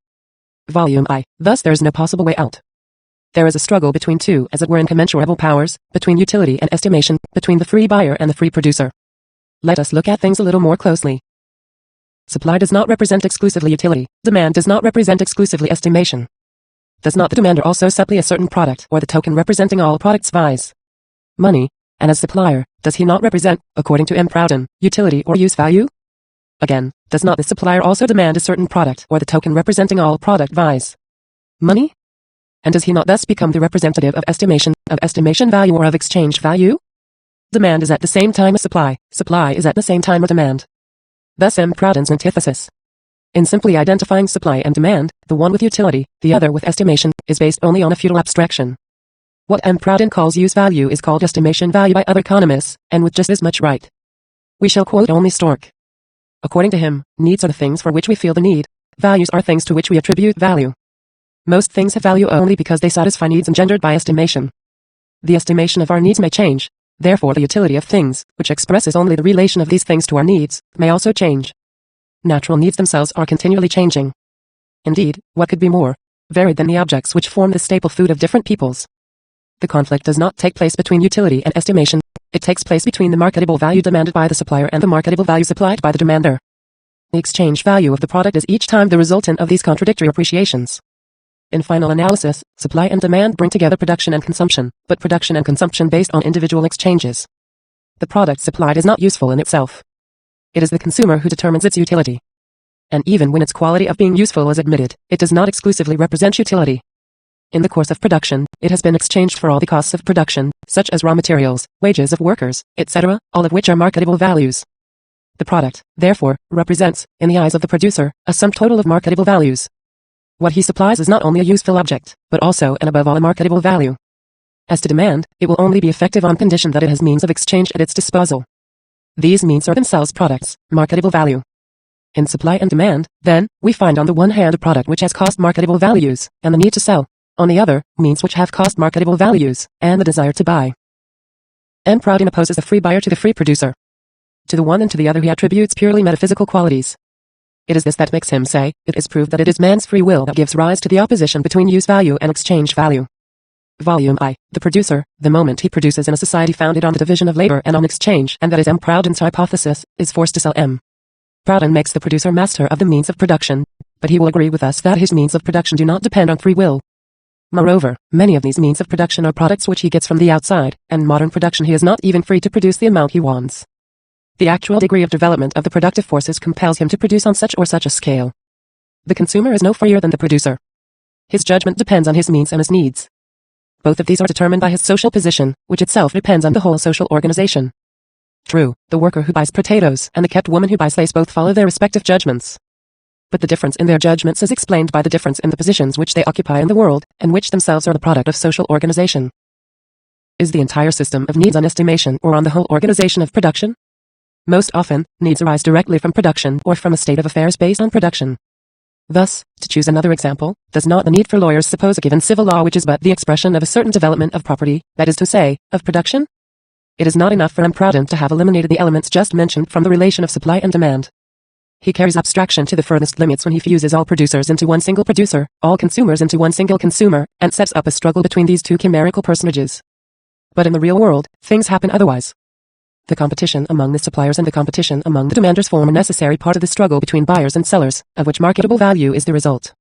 Volume I, thus there is no possible way out. There is a struggle between two, as it were, incommensurable powers, between utility and estimation, between the free buyer and the free producer. Let us look at things a little more closely. Supply does not represent exclusively utility. Demand does not represent exclusively estimation. Does not the demander also supply a certain product, or the token representing all products viz. money, and as supplier, does he not represent, according to M. Proudhon, utility or use value? Again, does not the supplier also demand a certain product, or the token representing all product viz. money? And does he not thus become the representative of estimation value, or of exchange value? Demand is at the same time a supply is at the same time a demand. Thus M. Proudhon's antithesis. In simply identifying supply and demand, the one with utility, the other with estimation, is based only on a futile abstraction. What M. Proudhon calls use value is called estimation value by other economists, and with just as much right. We shall quote only Stork. According to him, needs are the things for which we feel the need, values are things to which we attribute value. Most things have value only because they satisfy needs engendered by estimation. The estimation of our needs may change. Therefore the utility of things, which expresses only the relation of these things to our needs, may also change. Natural needs themselves are continually changing. Indeed, what could be more varied than the objects which form the staple food of different peoples? The conflict does not take place between utility and estimation, it takes place between the marketable value demanded by the supplier and the marketable value supplied by the demander. The exchange value of the product is each time the resultant of these contradictory appreciations. In final analysis, supply and demand bring together production and consumption, but production and consumption based on individual exchanges. The product supplied is not useful in itself. It is the consumer who determines its utility. And even when its quality of being useful is admitted, it does not exclusively represent utility. In the course of production, it has been exchanged for all the costs of production, such as raw materials, wages of workers, etc., all of which are marketable values. The product, therefore, represents, in the eyes of the producer, a sum total of marketable values. What he supplies is not only a useful object, but also and above all a marketable value. As to demand, it will only be effective on condition that it has means of exchange at its disposal. These means are themselves products, marketable value. In supply and demand, then, we find on the one hand a product which has cost marketable values, and the need to sell; on the other, means which have cost marketable values, and the desire to buy. M. Proudhon opposes the free buyer to the free producer. To the one and to the other he attributes purely metaphysical qualities. It is this that makes him say, it is proved that it is man's free will that gives rise to the opposition between use value and exchange value. Volume I. The producer, the moment he produces in a society founded on the division of labor and on exchange, and that is M. Proudhon's hypothesis, is forced to sell M. Proudhon makes the producer master of the means of production, but he will agree with us that his means of production do not depend on free will. Moreover, many of these means of production are products which he gets from the outside, and in modern production he is not even free to produce the amount he wants. The actual degree of development of the productive forces compels him to produce on such or such a scale. The consumer is no freer than the producer. His judgment depends on his means and his needs. Both of these are determined by his social position, which itself depends on the whole social organization. True, the worker who buys potatoes and the kept woman who buys lace both follow their respective judgments. But the difference in their judgments is explained by the difference in the positions which they occupy in the world, and which themselves are the product of social organization. Is the entire system of needs on estimation or on the whole organization of production? Most often, needs arise directly from production or from a state of affairs based on production. Thus, to choose another example, does not the need for lawyers suppose a given civil law which is but the expression of a certain development of property, that is to say, of production? It is not enough for M. Proudhon to have eliminated the elements just mentioned from the relation of supply and demand. He carries abstraction to the furthest limits when he fuses all producers into one single producer, all consumers into one single consumer, and sets up a struggle between these two chimerical personages. But in the real world, things happen otherwise. The competition among the suppliers and the competition among the demanders form a necessary part of the struggle between buyers and sellers, of which marketable value is the result.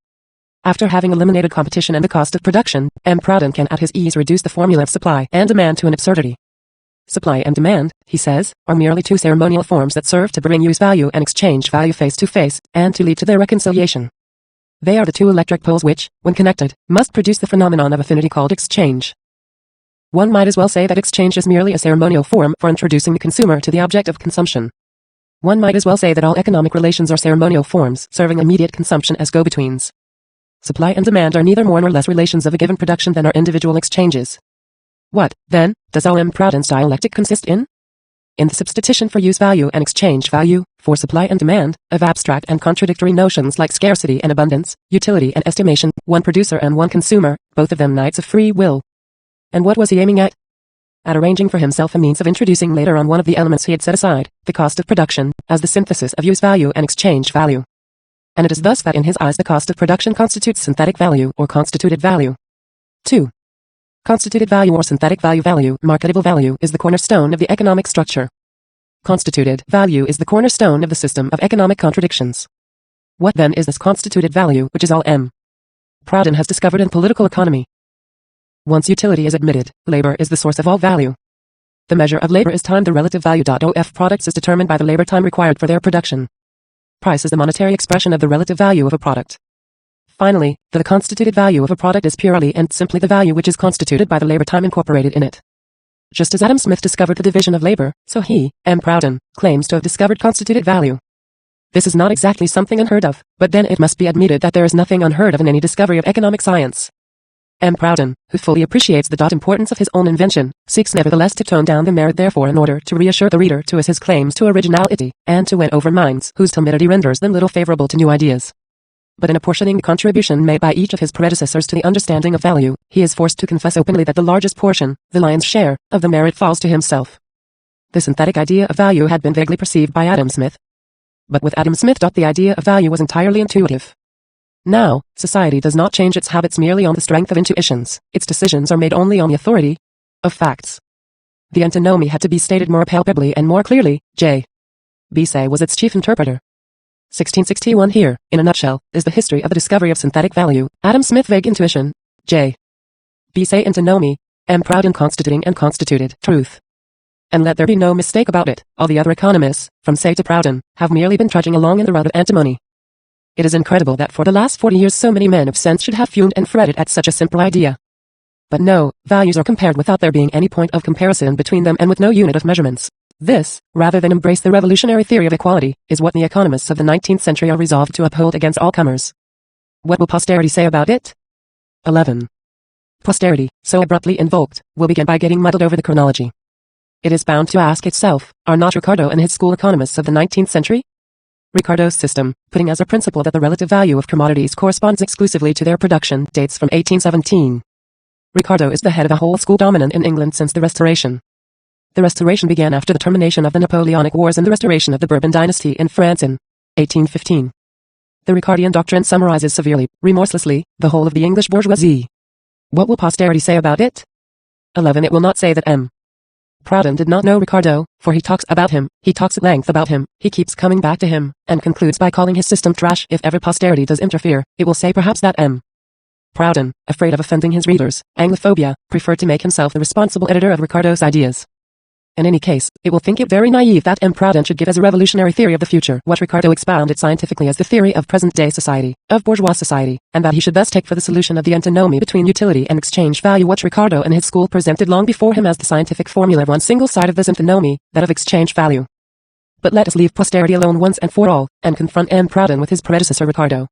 After having eliminated competition and the cost of production, M. Proudhon can at his ease reduce the formula of supply and demand to an absurdity. Supply and demand, he says, are merely two ceremonial forms that serve to bring use value and exchange value face to face, and to lead to their reconciliation. They are the two electric poles which, when connected, must produce the phenomenon of affinity called exchange. One might as well say that exchange is merely a ceremonial form for introducing the consumer to the object of consumption. One might as well say that all economic relations are ceremonial forms serving immediate consumption as go-betweens. Supply and demand are neither more nor less relations of a given production than are individual exchanges. What, then, does all M. Proudhon's dialectic consist in? In the substitution for use value and exchange value, for supply and demand, of abstract and contradictory notions like scarcity and abundance, utility and estimation, one producer and one consumer, both of them knights of free will. And what was he aiming at? At arranging for himself a means of introducing later on one of the elements he had set aside, the cost of production, as the synthesis of use value and exchange value. And it is thus that in his eyes the cost of production constitutes synthetic value or constituted value. 2. Constituted value or synthetic value, marketable value, is the cornerstone of the economic structure. Constituted value is the cornerstone of the system of economic contradictions. What then is this constituted value which is all M. Proudhon has discovered in political economy? Once utility is admitted, labor is the source of all value. The measure of labor is time. The relative value of products is determined by the labor time required for their production. Price is the monetary expression of the relative value of a product. Finally, the constituted value of a product is purely and simply the value which is constituted by the labor time incorporated in it. Just as Adam Smith discovered the division of labor, so he, M. Proudhon, claims to have discovered constituted value. This is not exactly something unheard of, but then it must be admitted that there is nothing unheard of in any discovery of economic science. M. Proudhon, who fully appreciates the importance of his own invention, seeks nevertheless to tone down the merit therefore in order to reassure the reader to his claims to originality, and to win over minds whose timidity renders them little favorable to new ideas. But in apportioning the contribution made by each of his predecessors to the understanding of value, he is forced to confess openly that the largest portion, the lion's share, of the merit falls to himself. The synthetic idea of value had been vaguely perceived by Adam Smith. But with Adam Smith, the idea of value was entirely intuitive. Now, society does not change its habits merely on the strength of intuitions. Its decisions are made only on the authority of facts. The antinomy had to be stated more palpably and more clearly. J. B. Say was its chief interpreter. 1661 here, in a nutshell, is the history of the discovery of synthetic value. Adam Smith vague intuition. J. B. Say antinomy. M. Proudhon constituting and constituted truth. And let there be no mistake about it, all the other economists, from Say to Proudhon, have merely been trudging along in the rut of antimony. It is incredible that for the last 40 years so many men of sense should have fumed and fretted at such a simple idea. But no, values are compared without there being any point of comparison between them and with no unit of measurements. This, rather than embrace the revolutionary theory of equality, is what the economists of the 19th century are resolved to uphold against all comers. What will posterity say about it? 11. Posterity, so abruptly invoked, will begin by getting muddled over the chronology. It is bound to ask itself, are not Ricardo and his school economists of the 19th century? Ricardo's system, putting as a principle that the relative value of commodities corresponds exclusively to their production, dates from 1817. Ricardo is the head of a whole school dominant in England since the Restoration. The Restoration began after the termination of the Napoleonic Wars and the restoration of the Bourbon dynasty in France in 1815. The Ricardian doctrine summarizes severely, remorselessly, the whole of the English bourgeoisie. What will posterity say about it? 11. It will not say that M. Proudhon did not know Ricardo, for he talks about him, he talks at length about him, he keeps coming back to him, and concludes by calling his system trash. If ever posterity does interfere, it will say perhaps that M. Proudhon, afraid of offending his readers, Anglophobia, preferred to make himself the responsible editor of Ricardo's ideas. In any case, it will think it very naive that M. Proudhon should give as a revolutionary theory of the future what Ricardo expounded scientifically as the theory of present-day society, of bourgeois society, and that he should thus take for the solution of the antinomy between utility and exchange value what Ricardo and his school presented long before him as the scientific formula of one single side of this antinomy, that of exchange value. But let us leave posterity alone once and for all, and confront M. Proudhon with his predecessor Ricardo.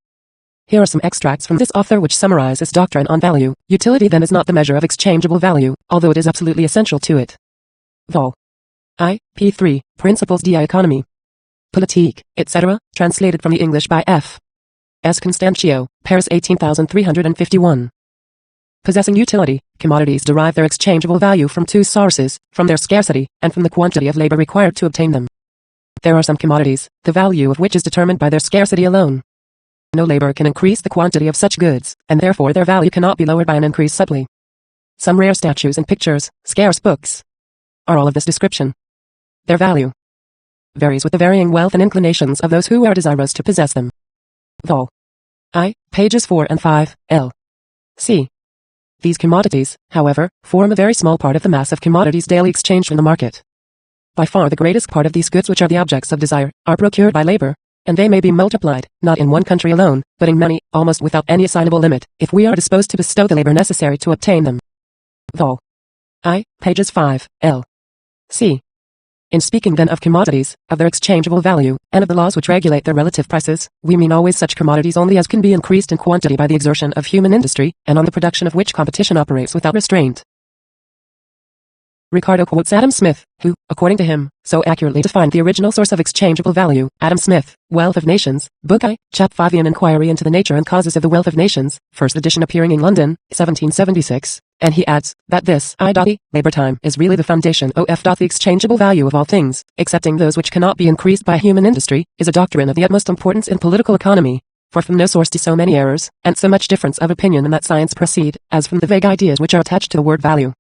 Here are some extracts from this author which summarize his doctrine on value. Utility then is not the measure of exchangeable value, although it is absolutely essential to it. Vol. I. P. 3, Principles d'Economie. Politique, etc., translated from the English by F. S. Constantio, Paris 18351. Possessing utility, commodities derive their exchangeable value from two sources, from their scarcity, and from the quantity of labor required to obtain them. There are some commodities, the value of which is determined by their scarcity alone. No labor can increase the quantity of such goods, and therefore their value cannot be lowered by an increase subtly. Some rare statues and pictures, scarce books, are all of this description. Their value varies with the varying wealth and inclinations of those who are desirous to possess them. Vol. I, pages 4 and 5, L. C. These commodities, however, form a very small part of the mass of commodities daily exchanged in the market. By far the greatest part of these goods which are the objects of desire, are procured by labor, and they may be multiplied, not in one country alone, but in many, almost without any assignable limit, if we are disposed to bestow the labor necessary to obtain them. Vol. I, pages 5, L. C. In speaking then of commodities, of their exchangeable value, and of the laws which regulate their relative prices, we mean always such commodities only as can be increased in quantity by the exertion of human industry, and on the production of which competition operates without restraint. Ricardo quotes Adam Smith, who, according to him, so accurately defined the original source of exchangeable value. Adam Smith, Wealth of Nations, Book I, Chap 5, An Inquiry into the Nature and Causes of the Wealth of Nations, first edition appearing in London, 1776, and he adds, that this, labor time, is really the foundation of the exchangeable value of all things, excepting those which cannot be increased by human industry, is a doctrine of the utmost importance in political economy. For from no source do so many errors, and so much difference of opinion in that science proceed, as from the vague ideas which are attached to the word value.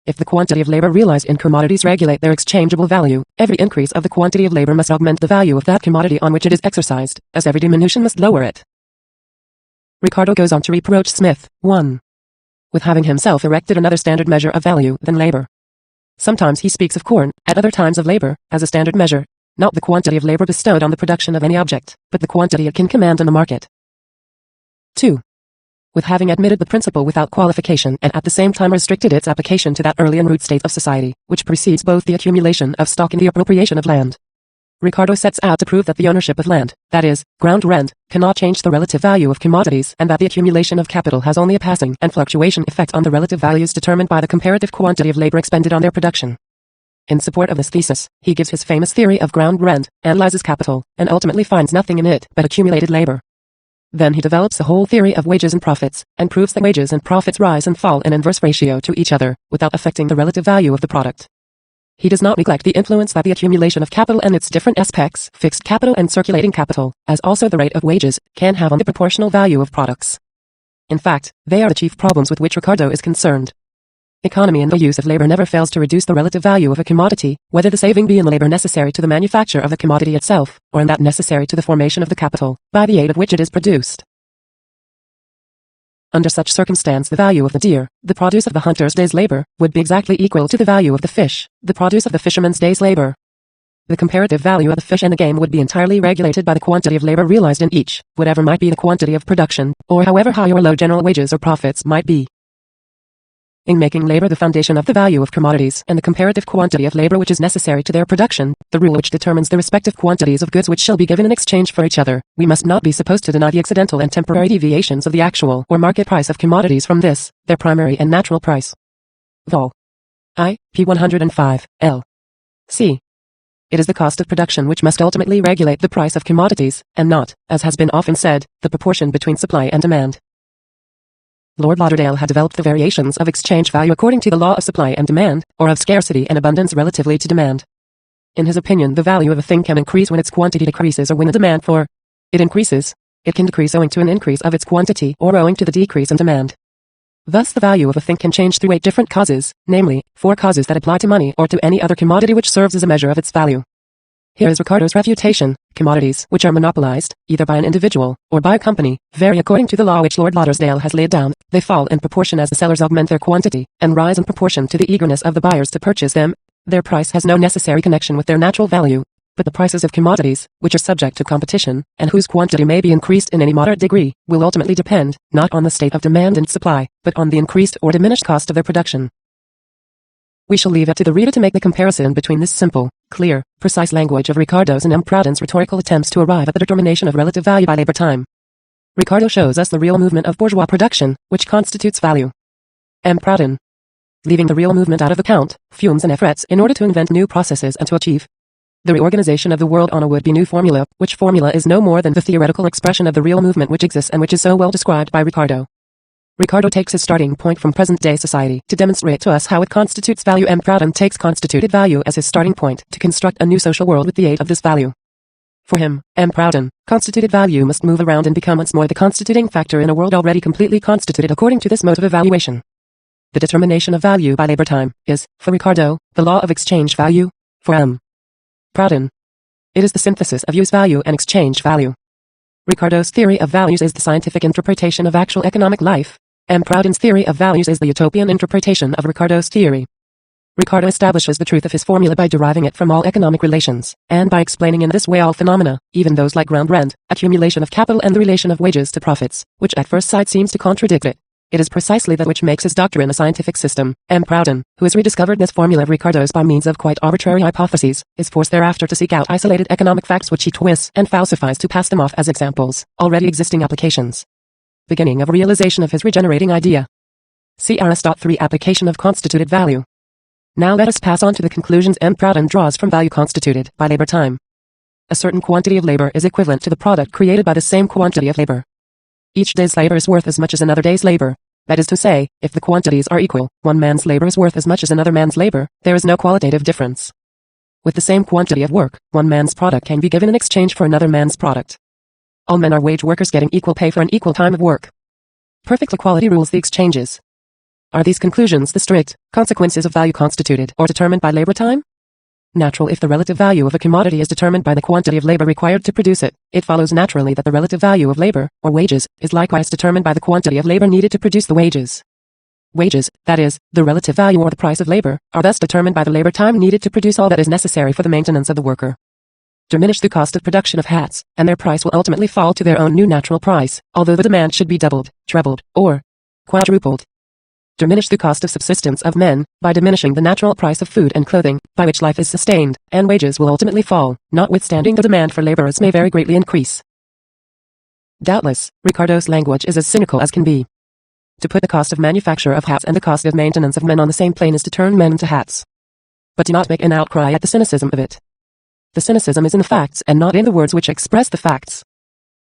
If the quantity of labor realized in commodities regulate their exchangeable value, every increase of the quantity of labor must augment the value of that commodity on which it is exercised, as every diminution must lower it. Ricardo goes on to reproach Smith, 1. with having himself erected another standard measure of value than labor. Sometimes he speaks of corn, at other times of labor, as a standard measure, not the quantity of labor bestowed on the production of any object, but the quantity it can command in the market. 2. with having admitted the principle without qualification and at the same time restricted its application to that early and rude state of society, which precedes both the accumulation of stock and the appropriation of land. Ricardo sets out to prove that the ownership of land, that is, ground rent, cannot change the relative value of commodities and that the accumulation of capital has only a passing and fluctuation effect on the relative values determined by the comparative quantity of labor expended on their production. In support of this thesis, he gives his famous theory of ground rent, analyzes capital, and ultimately finds nothing in it but accumulated labor. Then he develops a whole theory of wages and profits, and proves that wages and profits rise and fall in inverse ratio to each other, without affecting the relative value of the product. He does not neglect the influence that the accumulation of capital and its different aspects, fixed capital and circulating capital, as also the rate of wages, can have on the proportional value of products. In fact, they are the chief problems with which Ricardo is concerned. Economy in the use of labor never fails to reduce the relative value of a commodity, whether the saving be in the labor necessary to the manufacture of the commodity itself, or in that necessary to the formation of the capital, by the aid of which it is produced. Under such circumstance the value of the deer, the produce of the hunter's day's labor, would be exactly equal to the value of the fish, the produce of the fisherman's day's labor. The comparative value of the fish and the game would be entirely regulated by the quantity of labor realized in each, whatever might be the quantity of production, or however high or low general wages or profits might be. In making labor the foundation of the value of commodities and the comparative quantity of labor which is necessary to their production, the rule which determines the respective quantities of goods which shall be given in exchange for each other, we must not be supposed to deny the accidental and temporary deviations of the actual or market price of commodities from this, their primary and natural price. Vol. I, p. 105, L. C. It is the cost of production which must ultimately regulate the price of commodities, and not, as has been often said, the proportion between supply and demand. Lord Lauderdale had developed the variations of exchange value according to the law of supply and demand, or of scarcity and abundance relatively to demand. In his opinion, the value of a thing can increase when its quantity decreases or when the demand for it increases. It can decrease owing to an increase of its quantity or owing to the decrease in demand. Thus the value of a thing can change through 8 different causes, namely, 4 causes that apply to money or to any other commodity which serves as a measure of its value. Here is Ricardo's refutation. Commodities, which are monopolized, either by an individual or by a company, vary according to the law which Lord Lauderdale has laid down. They fall in proportion as the sellers augment their quantity, and rise in proportion to the eagerness of the buyers to purchase them. Their price has no necessary connection with their natural value, but the prices of commodities, which are subject to competition, and whose quantity may be increased in any moderate degree, will ultimately depend, not on the state of demand and supply, but on the increased or diminished cost of their production. We shall leave it to the reader to make the comparison between this simple, clear, precise language of Ricardo's and M. Proudhon's rhetorical attempts to arrive at the determination of relative value by labor time. Ricardo shows us the real movement of bourgeois production, which constitutes value. M. Proudhon, leaving the real movement out of account, fumes and efforts in order to invent new processes and to achieve the reorganization of the world on a would-be new formula, which formula is no more than the theoretical expression of the real movement which exists and which is so well described by Ricardo. Ricardo takes his starting point from present-day society to demonstrate to us how it constitutes value. M. Proudhon takes constituted value as his starting point to construct a new social world with the aid of this value. For him, M. Proudhon, constituted value must move around and become once more the constituting factor in a world already completely constituted according to this mode of evaluation. The determination of value by labor time is, for Ricardo, the law of exchange value. For M. Proudhon, it is the synthesis of use value and exchange value. Ricardo's theory of values is the scientific interpretation of actual economic life. M. Proudhon's theory of values is the utopian interpretation of Ricardo's theory. Ricardo establishes the truth of his formula by deriving it from all economic relations, and by explaining in this way all phenomena, even those like ground rent, accumulation of capital and the relation of wages to profits, which at first sight seems to contradict it. It is precisely that which makes his doctrine a scientific system. M. Proudhon, who has rediscovered this formula of Ricardo's by means of quite arbitrary hypotheses, is forced thereafter to seek out isolated economic facts which he twists and falsifies to pass them off as examples, already existing applications. Beginning of realization of his regenerating idea. See Aristotle 3 Application of constituted value. Now let us pass on to the conclusions M. Proudhon draws from value constituted by labor time. A certain quantity of labor is equivalent to the product created by the same quantity of labor. Each day's labor is worth as much as another day's labor. That is to say, if the quantities are equal, one man's labor is worth as much as another man's labor, there is no qualitative difference. With the same quantity of work, one man's product can be given in exchange for another man's product. All men are wage workers getting equal pay for an equal time of work. Perfect equality rules the exchanges. Are these conclusions the strict consequences of value constituted or determined by labor time? Natural. If the relative value of a commodity is determined by the quantity of labor required to produce it, it follows naturally that the relative value of labor, or wages, is likewise determined by the quantity of labor needed to produce the wages. Wages, that is, the relative value or the price of labor, are thus determined by the labor time needed to produce all that is necessary for the maintenance of the worker. Diminish the cost of production of hats, and their price will ultimately fall to their own new natural price, although the demand should be doubled, trebled, or quadrupled. Diminish the cost of subsistence of men, by diminishing the natural price of food and clothing, by which life is sustained, and wages will ultimately fall, notwithstanding the demand for laborers may very greatly increase. Doubtless, Ricardo's language is as cynical as can be. To put the cost of manufacture of hats and the cost of maintenance of men on the same plane is to turn men into hats. But do not make an outcry at the cynicism of it. The cynicism is in the facts and not in the words which express the facts.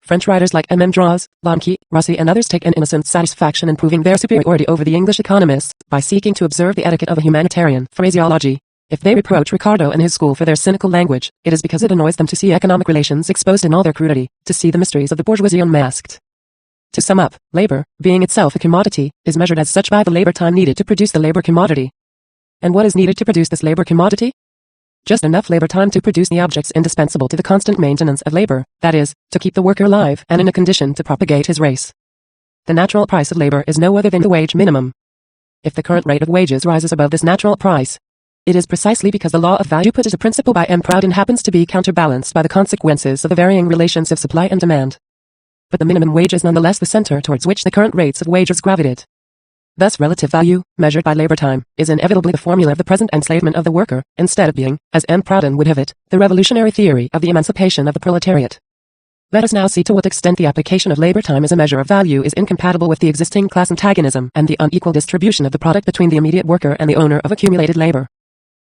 French writers like M. Draws, Blanqui, Rossi and others take an innocent satisfaction in proving their superiority over the English economists by seeking to observe the etiquette of a humanitarian phraseology. If they reproach Ricardo and his school for their cynical language, it is because it annoys them to see economic relations exposed in all their crudity, to see the mysteries of the bourgeoisie unmasked. To sum up, labor, being itself a commodity, is measured as such by the labor time needed to produce the labor commodity. And what is needed to produce this labor commodity? Just enough labor time to produce the objects indispensable to the constant maintenance of labor, that is, to keep the worker alive and in a condition to propagate his race. The natural price of labor is no other than the wage minimum. If the current rate of wages rises above this natural price, it is precisely because the law of value put as a principle by M. Proudhon happens to be counterbalanced by the consequences of the varying relations of supply and demand. But the minimum wage is nonetheless the center towards which the current rates of wages gravitate. Thus relative value, measured by labor time, is inevitably the formula of the present enslavement of the worker, instead of being, as M. Proudhon would have it, the revolutionary theory of the emancipation of the proletariat. Let us now see to what extent the application of labor time as a measure of value is incompatible with the existing class antagonism and the unequal distribution of the product between the immediate worker and the owner of accumulated labor.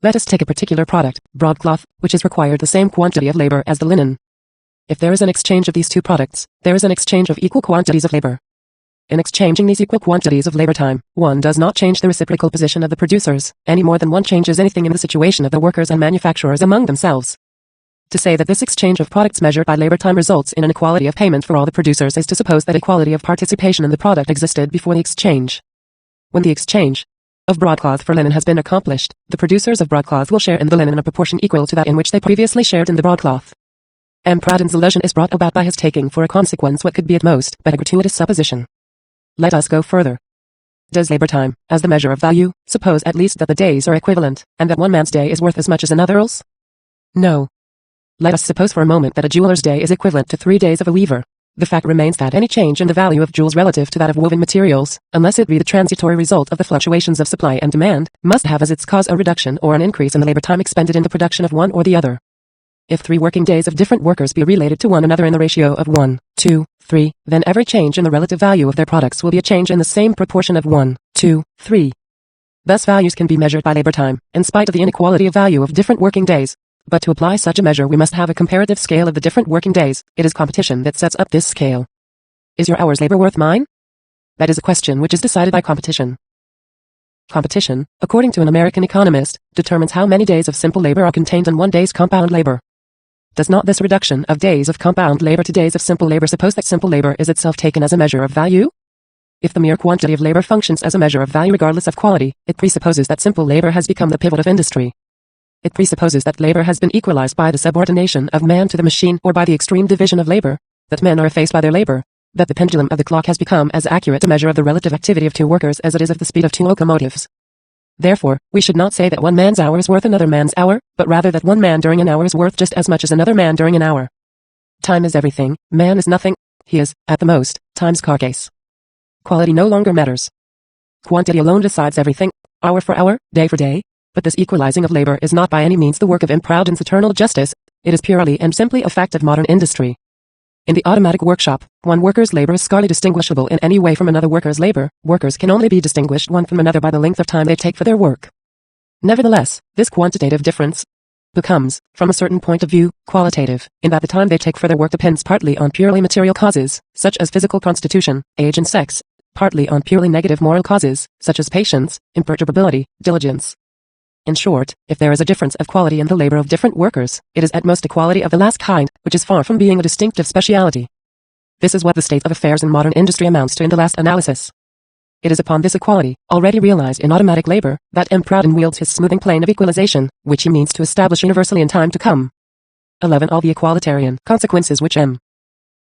Let us take a particular product, broadcloth, which has required the same quantity of labor as the linen. If there is an exchange of these two products, there is an exchange of equal quantities of labor. In exchanging these equal quantities of labor time, one does not change the reciprocal position of the producers, any more than one changes anything in the situation of the workers and manufacturers among themselves. To say that this exchange of products measured by labor time results in an equality of payment for all the producers is to suppose that equality of participation in the product existed before the exchange. When the exchange of broadcloth for linen has been accomplished, the producers of broadcloth will share in the linen in a proportion equal to that in which they previously shared in the broadcloth. M. Pradhan's illusion is brought about by his taking for a consequence what could be at most but a gratuitous supposition. Let us go further. Does labor time, as the measure of value, suppose at least that the days are equivalent, and that one man's day is worth as much as another's? No. Let us suppose for a moment that a jeweler's day is equivalent to 3 days of a weaver. The fact remains that any change in the value of jewels relative to that of woven materials, unless it be the transitory result of the fluctuations of supply and demand, must have as its cause a reduction or an increase in the labor time expended in the production of one or the other. If 3 working days of different workers be related to one another in the ratio of 1, 2, 3, then every change in the relative value of their products will be a change in the same proportion of 1, 2, 3. Thus values can be measured by labor time, in spite of the inequality of value of different working days. But to apply such a measure we must have a comparative scale of the different working days. It is competition that sets up this scale. Is your hour's labor worth mine? That is a question which is decided by competition. Competition, according to an American economist, determines how many days of simple labor are contained in one day's compound labor. Does not this reduction of days of compound labor to days of simple labor suppose that simple labor is itself taken as a measure of value? If the mere quantity of labor functions as a measure of value regardless of quality, it presupposes that simple labor has become the pivot of industry. It presupposes that labor has been equalized by the subordination of man to the machine or by the extreme division of labor, that men are effaced by their labor, that the pendulum of the clock has become as accurate a measure of the relative activity of 2 workers as it is of the speed of 2 locomotives. Therefore, we should not say that one man's hour is worth another man's hour, but rather that one man during an hour is worth just as much as another man during an hour. Time is everything, man is nothing, he is, at the most, time's carcase. Quality no longer matters. Quantity alone decides everything, hour for hour, day for day. But this equalizing of labor is not by any means the work of M. Pradhan's eternal justice, it is purely and simply a fact of modern industry. In the automatic workshop, one worker's labor is scarcely distinguishable in any way from another worker's labor. Workers can only be distinguished one from another by the length of time they take for their work. Nevertheless, this quantitative difference becomes, from a certain point of view, qualitative, in that the time they take for their work depends partly on purely material causes, such as physical constitution, age and sex, partly on purely negative moral causes, such as patience, imperturbability, diligence. In short, if there is a difference of quality in the labor of different workers, it is at most a quality of the last kind, which is far from being a distinctive speciality. This is what the state of affairs in modern industry amounts to in the last analysis. It is upon this equality, already realized in automatic labor, that M. Pradhan wields his smoothing plane of equalization, which he means to establish universally in time to come. 11. All the equalitarian consequences which M.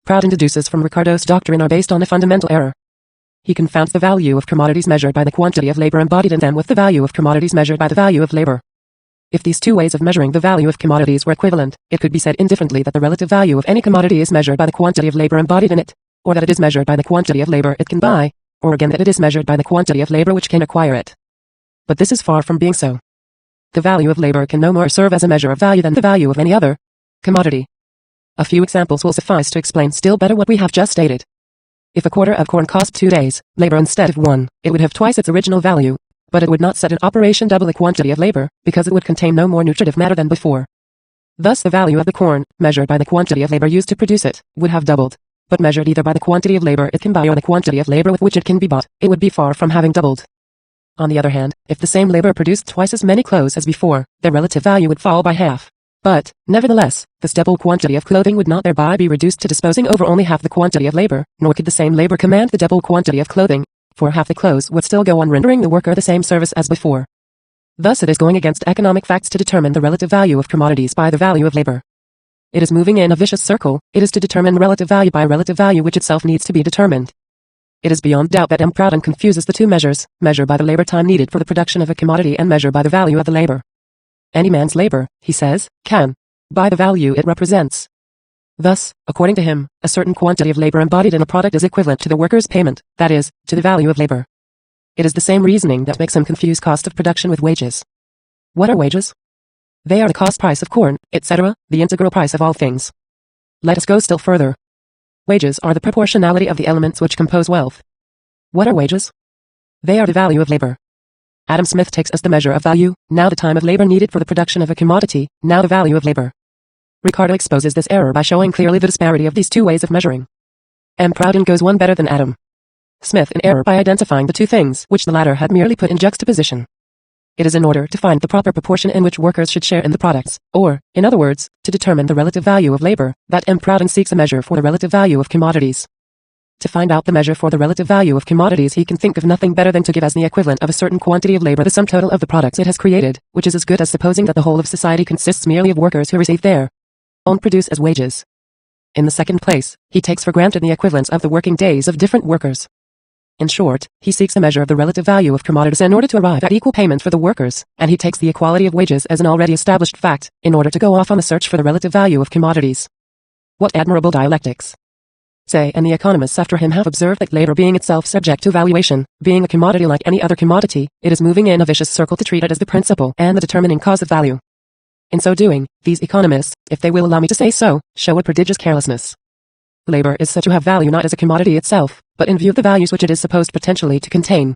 Pradhan deduces from Ricardo's doctrine are based on a fundamental error. He confounds the value of commodities measured by the quantity of labor embodied in them with the value of commodities measured by the value of labor. If these 2 ways of measuring the value of commodities were equivalent, it could be said indifferently that the relative value of any commodity is measured by the quantity of labor embodied in it, or that it is measured by the quantity of labor it can buy, or again that it is measured by the quantity of labor which can acquire it. But this is far from being so. The value of labor can no more serve as a measure of value than the value of any other commodity. A few examples will suffice to explain still better what we have just stated. If a quarter of corn cost 2 days' labor instead of 1, it would have twice its original value, but it would not set in operation double the quantity of labor, because it would contain no more nutritive matter than before. Thus the value of the corn, measured by the quantity of labor used to produce it, would have doubled, but measured either by the quantity of labor it can buy or the quantity of labor with which it can be bought, it would be far from having doubled. On the other hand, if the same labor produced twice as many clothes as before, their relative value would fall by half. But, nevertheless, this double quantity of clothing would not thereby be reduced to disposing over only half the quantity of labor, nor could the same labor command the double quantity of clothing, for half the clothes would still go on rendering the worker the same service as before. Thus it is going against economic facts to determine the relative value of commodities by the value of labor. It is moving in a vicious circle. It is to determine relative value by relative value which itself needs to be determined. It is beyond doubt that M. Pradhan confuses the 2 measures, measure by the labor time needed for the production of a commodity and measure by the value of the labor. Any man's labor, he says, can buy the value it represents. Thus, according to him, a certain quantity of labor embodied in a product is equivalent to the worker's payment, that is, to the value of labor. It is the same reasoning that makes him confuse cost of production with wages. What are wages? They are the cost price of corn, etc., the integral price of all things. Let us go still further. Wages are the proportionality of the elements which compose wealth. What are wages? They are the value of labor. Adam Smith takes as the measure of value, now the time of labor needed for the production of a commodity, now the value of labor. Ricardo exposes this error by showing clearly the disparity of these 2 ways of measuring. M. Pradhan goes one better than Adam Smith in error by identifying the 2 things which the latter had merely put in juxtaposition. It is in order to find the proper proportion in which workers should share in the products, or, in other words, to determine the relative value of labor, that M. Proudhon seeks a measure for the relative value of commodities. To find out the measure for the relative value of commodities, he can think of nothing better than to give as the equivalent of a certain quantity of labor the sum total of the products it has created, which is as good as supposing that the whole of society consists merely of workers who receive their own produce as wages. In the second place, he takes for granted the equivalence of the working days of different workers. In short, he seeks a measure of the relative value of commodities in order to arrive at equal payment for the workers, and he takes the equality of wages as an already established fact, in order to go off on the search for the relative value of commodities. What admirable dialectics! Say, and the economists after him have observed that labor being itself subject to valuation, being a commodity like any other commodity, it is moving in a vicious circle to treat it as the principal and the determining cause of value. In so doing, these economists, if they will allow me to say so, show a prodigious carelessness. Labor is said to have value not as a commodity itself, but in view of the values which it is supposed potentially to contain.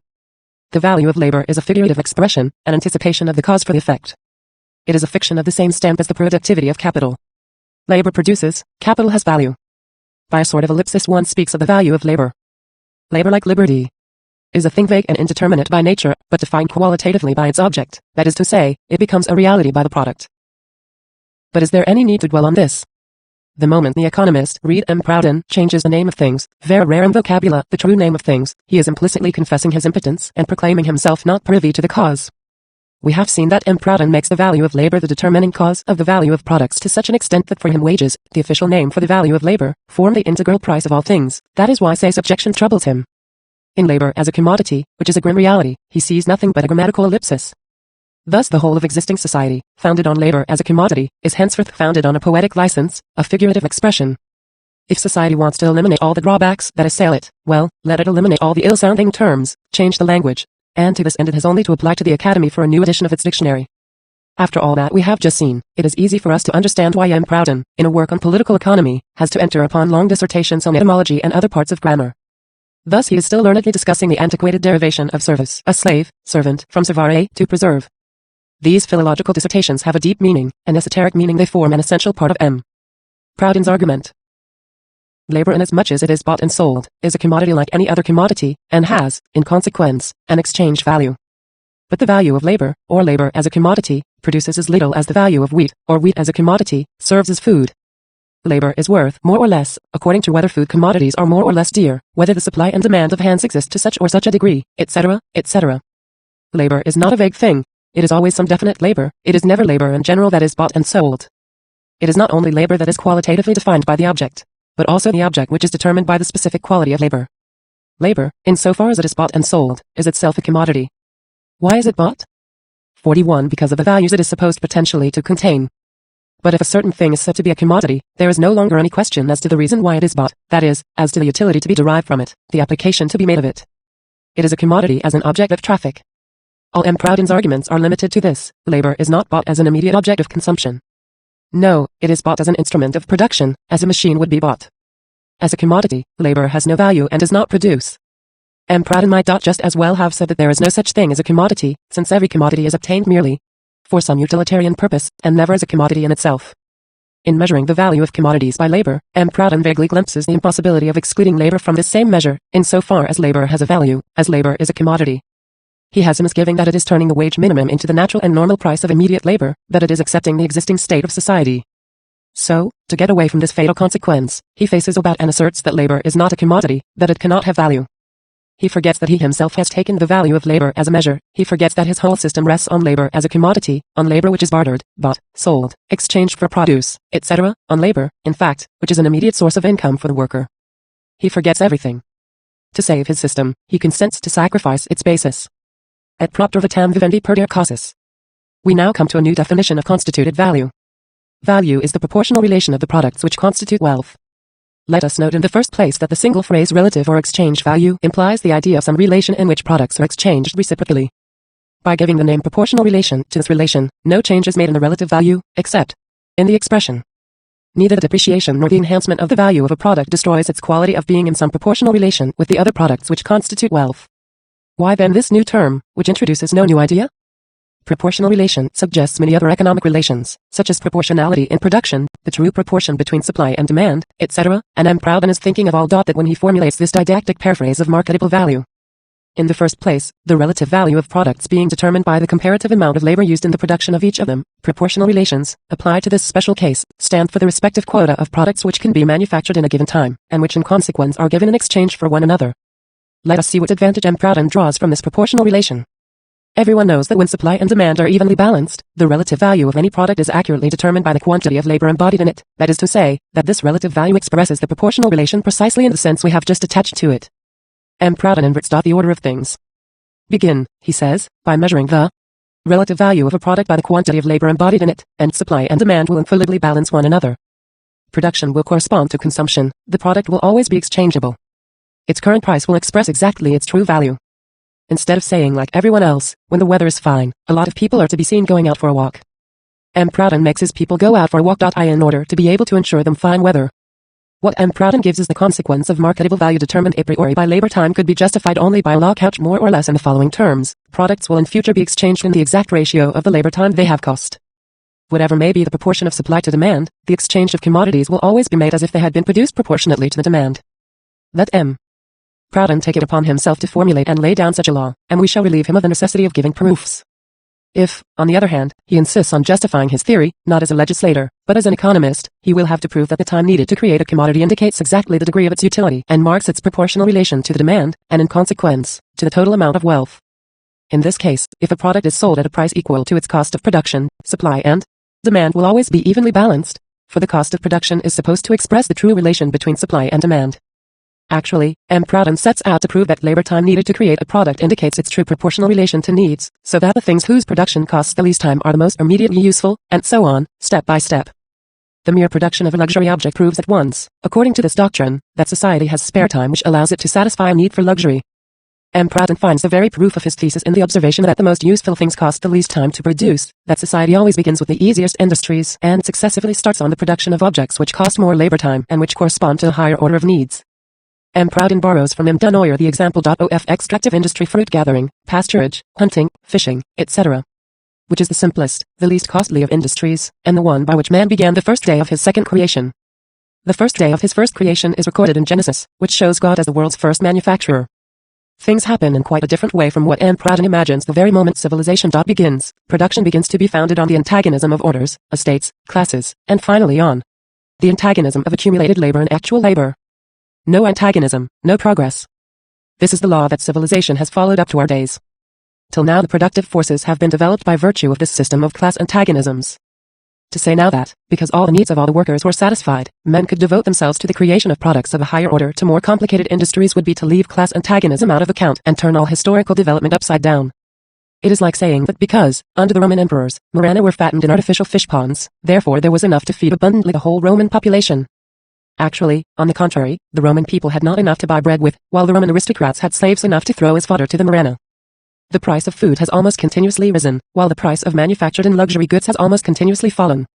The value of labor is a figurative expression, an anticipation of the cause for the effect. It is a fiction of the same stamp as the productivity of capital. Labor produces, capital has value. By a sort of ellipsis one speaks of the value of labor. Labor, like liberty, is a thing vague and indeterminate by nature, but defined qualitatively by its object, that is to say, it becomes a reality by the product. But is there any need to dwell on this? The moment the economist, read M. Proudhon, changes the name of things, vera rerum vocabula, the true name of things, he is implicitly confessing his impotence and proclaiming himself not privy to the cause. We have seen that M. Proudhon makes the value of labor the determining cause of the value of products to such an extent that for him wages, the official name for the value of labor, form the integral price of all things. That is why say subjection troubles him. In labor as a commodity, which is a grim reality, he sees nothing but a grammatical ellipsis. Thus the whole of existing society, founded on labor as a commodity, is henceforth founded on a poetic license, a figurative expression. If society wants to eliminate all the drawbacks that assail it, well, let it eliminate all the ill-sounding terms, change the language, and to this end it has only to apply to the Academy for a new edition of its dictionary. After all that we have just seen, it is easy for us to understand why M. Proudhon, in a work on political economy, has to enter upon long dissertations on etymology and other parts of grammar. Thus he is still learnedly discussing the antiquated derivation of service, a slave, servant, from servare, to preserve. These philological dissertations have a deep meaning, an esoteric meaning. They form an essential part of M. Proudhon's argument. Labor, inasmuch as it is bought and sold, is a commodity like any other commodity, and has, in consequence, an exchange value. But the value of labor, or labor as a commodity, produces as little as the value of wheat, or wheat as a commodity, serves as food. Labor is worth more or less, according to whether food commodities are more or less dear, whether the supply and demand of hands exist to such or such a degree, etc., etc. Labor is not a vague thing. It is always some definite labor. It is never labor in general that is bought and sold. It is not only labor that is qualitatively defined by the object, but also the object which is determined by the specific quality of labor. Labor, in so far as it is bought and sold, is itself a commodity. Why is it bought? 41. Because of the values it is supposed potentially to contain. But if a certain thing is said to be a commodity, there is no longer any question as to the reason why it is bought, that is, as to the utility to be derived from it, the application to be made of it. It is a commodity as an object of traffic. All M. Proudhon's arguments are limited to this: labor is not bought as an immediate object of consumption. No, it is bought as an instrument of production, as a machine would be bought. As a commodity, labor has no value and does not produce. M. Proudhon might just as well have said that there is no such thing as a commodity, since every commodity is obtained merely for some utilitarian purpose, and never as a commodity in itself. In measuring the value of commodities by labor, M. Proudhon vaguely glimpses the impossibility of excluding labor from this same measure, in so far as labor has a value, as labor is a commodity. He has a misgiving that it is turning the wage minimum into the natural and normal price of immediate labor, that it is accepting the existing state of society. So, to get away from this fatal consequence, he faces about and asserts that labor is not a commodity, that it cannot have value. He forgets that he himself has taken the value of labor as a measure. He forgets that his whole system rests on labor as a commodity, on labor which is bartered, bought, sold, exchanged for produce, etc., on labor, in fact, which is an immediate source of income for the worker. He forgets everything. To save his system, he consents to sacrifice its basis. Et propter vitam vivendi perder causis. We now come to a new definition of constituted value. Value is the proportional relation of the products which constitute wealth. Let us note in the first place that the single phrase relative or exchange value implies the idea of some relation in which products are exchanged reciprocally. By giving the name proportional relation to this relation, no change is made in the relative value, except in the expression. Neither the depreciation nor the enhancement of the value of a product destroys its quality of being in some proportional relation with the other products which constitute wealth. Why then this new term, which introduces no new idea? Proportional relation suggests many other economic relations, such as proportionality in production, the true proportion between supply and demand, etc., and M. Proudhon is thinking of all that when he formulates this didactic paraphrase of marketable value. In the first place, the relative value of products being determined by the comparative amount of labor used in the production of each of them, proportional relations, applied to this special case, stand for the respective quota of products which can be manufactured in a given time, and which in consequence are given in exchange for one another. Let us see what advantage M. Proudhon draws from this proportional relation. Everyone knows that when supply and demand are evenly balanced, the relative value of any product is accurately determined by the quantity of labor embodied in it. That is to say, that this relative value expresses the proportional relation precisely in the sense we have just attached to it. M. Proudhon inverts the order of things. Begin, he says, by measuring the relative value of a product by the quantity of labor embodied in it, and supply and demand will infallibly balance one another. Production will correspond to consumption. The product will always be exchangeable. Its current price will express exactly its true value. Instead of saying like everyone else, when the weather is fine, a lot of people are to be seen going out for a walk. M. Proudhon makes his people go out for a walk. In order to be able to ensure them fine weather. What M. Proudhon gives is the consequence of marketable value determined a priori by labor time could be justified only by a law couched more or less in the following terms. Products will in future be exchanged in the exact ratio of the labor time they have cost. Whatever may be the proportion of supply to demand, the exchange of commodities will always be made as if they had been produced proportionately to the demand. Let M. Proudhon take it upon himself to formulate and lay down such a law, and we shall relieve him of the necessity of giving proofs. If, on the other hand, he insists on justifying his theory, not as a legislator, but as an economist, he will have to prove that the time needed to create a commodity indicates exactly the degree of its utility and marks its proportional relation to the demand, and in consequence, to the total amount of wealth. In this case, if a product is sold at a price equal to its cost of production, supply and demand will always be evenly balanced, for the cost of production is supposed to express the true relation between supply and demand. Actually, M. Proudhon sets out to prove that labor time needed to create a product indicates its true proportional relation to needs, so that the things whose production costs the least time are the most immediately useful, and so on, step by step. The mere production of a luxury object proves at once, according to this doctrine, that society has spare time which allows it to satisfy a need for luxury. M. Proudhon finds the very proof of his thesis in the observation that the most useful things cost the least time to produce, that society always begins with the easiest industries and successively starts on the production of objects which cost more labor time and which correspond to a higher order of needs. M. Proudhon borrows from M. Dunoyer the example of extractive industry, fruit gathering, pasturage, hunting, fishing, etc., which is the simplest, the least costly of industries, and the one by which man began the first day of his second creation. The first day of his first creation is recorded in Genesis, which shows God as the world's first manufacturer. Things happen in quite a different way from what M. Proudhon imagines the very moment civilization begins. Production begins to be founded on the antagonism of orders, estates, classes, and finally on the antagonism of accumulated labor and actual labor. No antagonism, no progress. This is the law that civilization has followed up to our days. Till now the productive forces have been developed by virtue of this system of class antagonisms. To say now that, because all the needs of all the workers were satisfied, men could devote themselves to the creation of products of a higher order to more complicated industries would be to leave class antagonism out of account and turn all historical development upside down. It is like saying that because, under the Roman emperors, marana were fattened in artificial fish ponds, therefore there was enough to feed abundantly the whole Roman population. Actually, on the contrary, the Roman people had not enough to buy bread with, while the Roman aristocrats had slaves enough to throw as fodder to the marana. The price of food has almost continuously risen, while the price of manufactured and luxury goods has almost continuously fallen.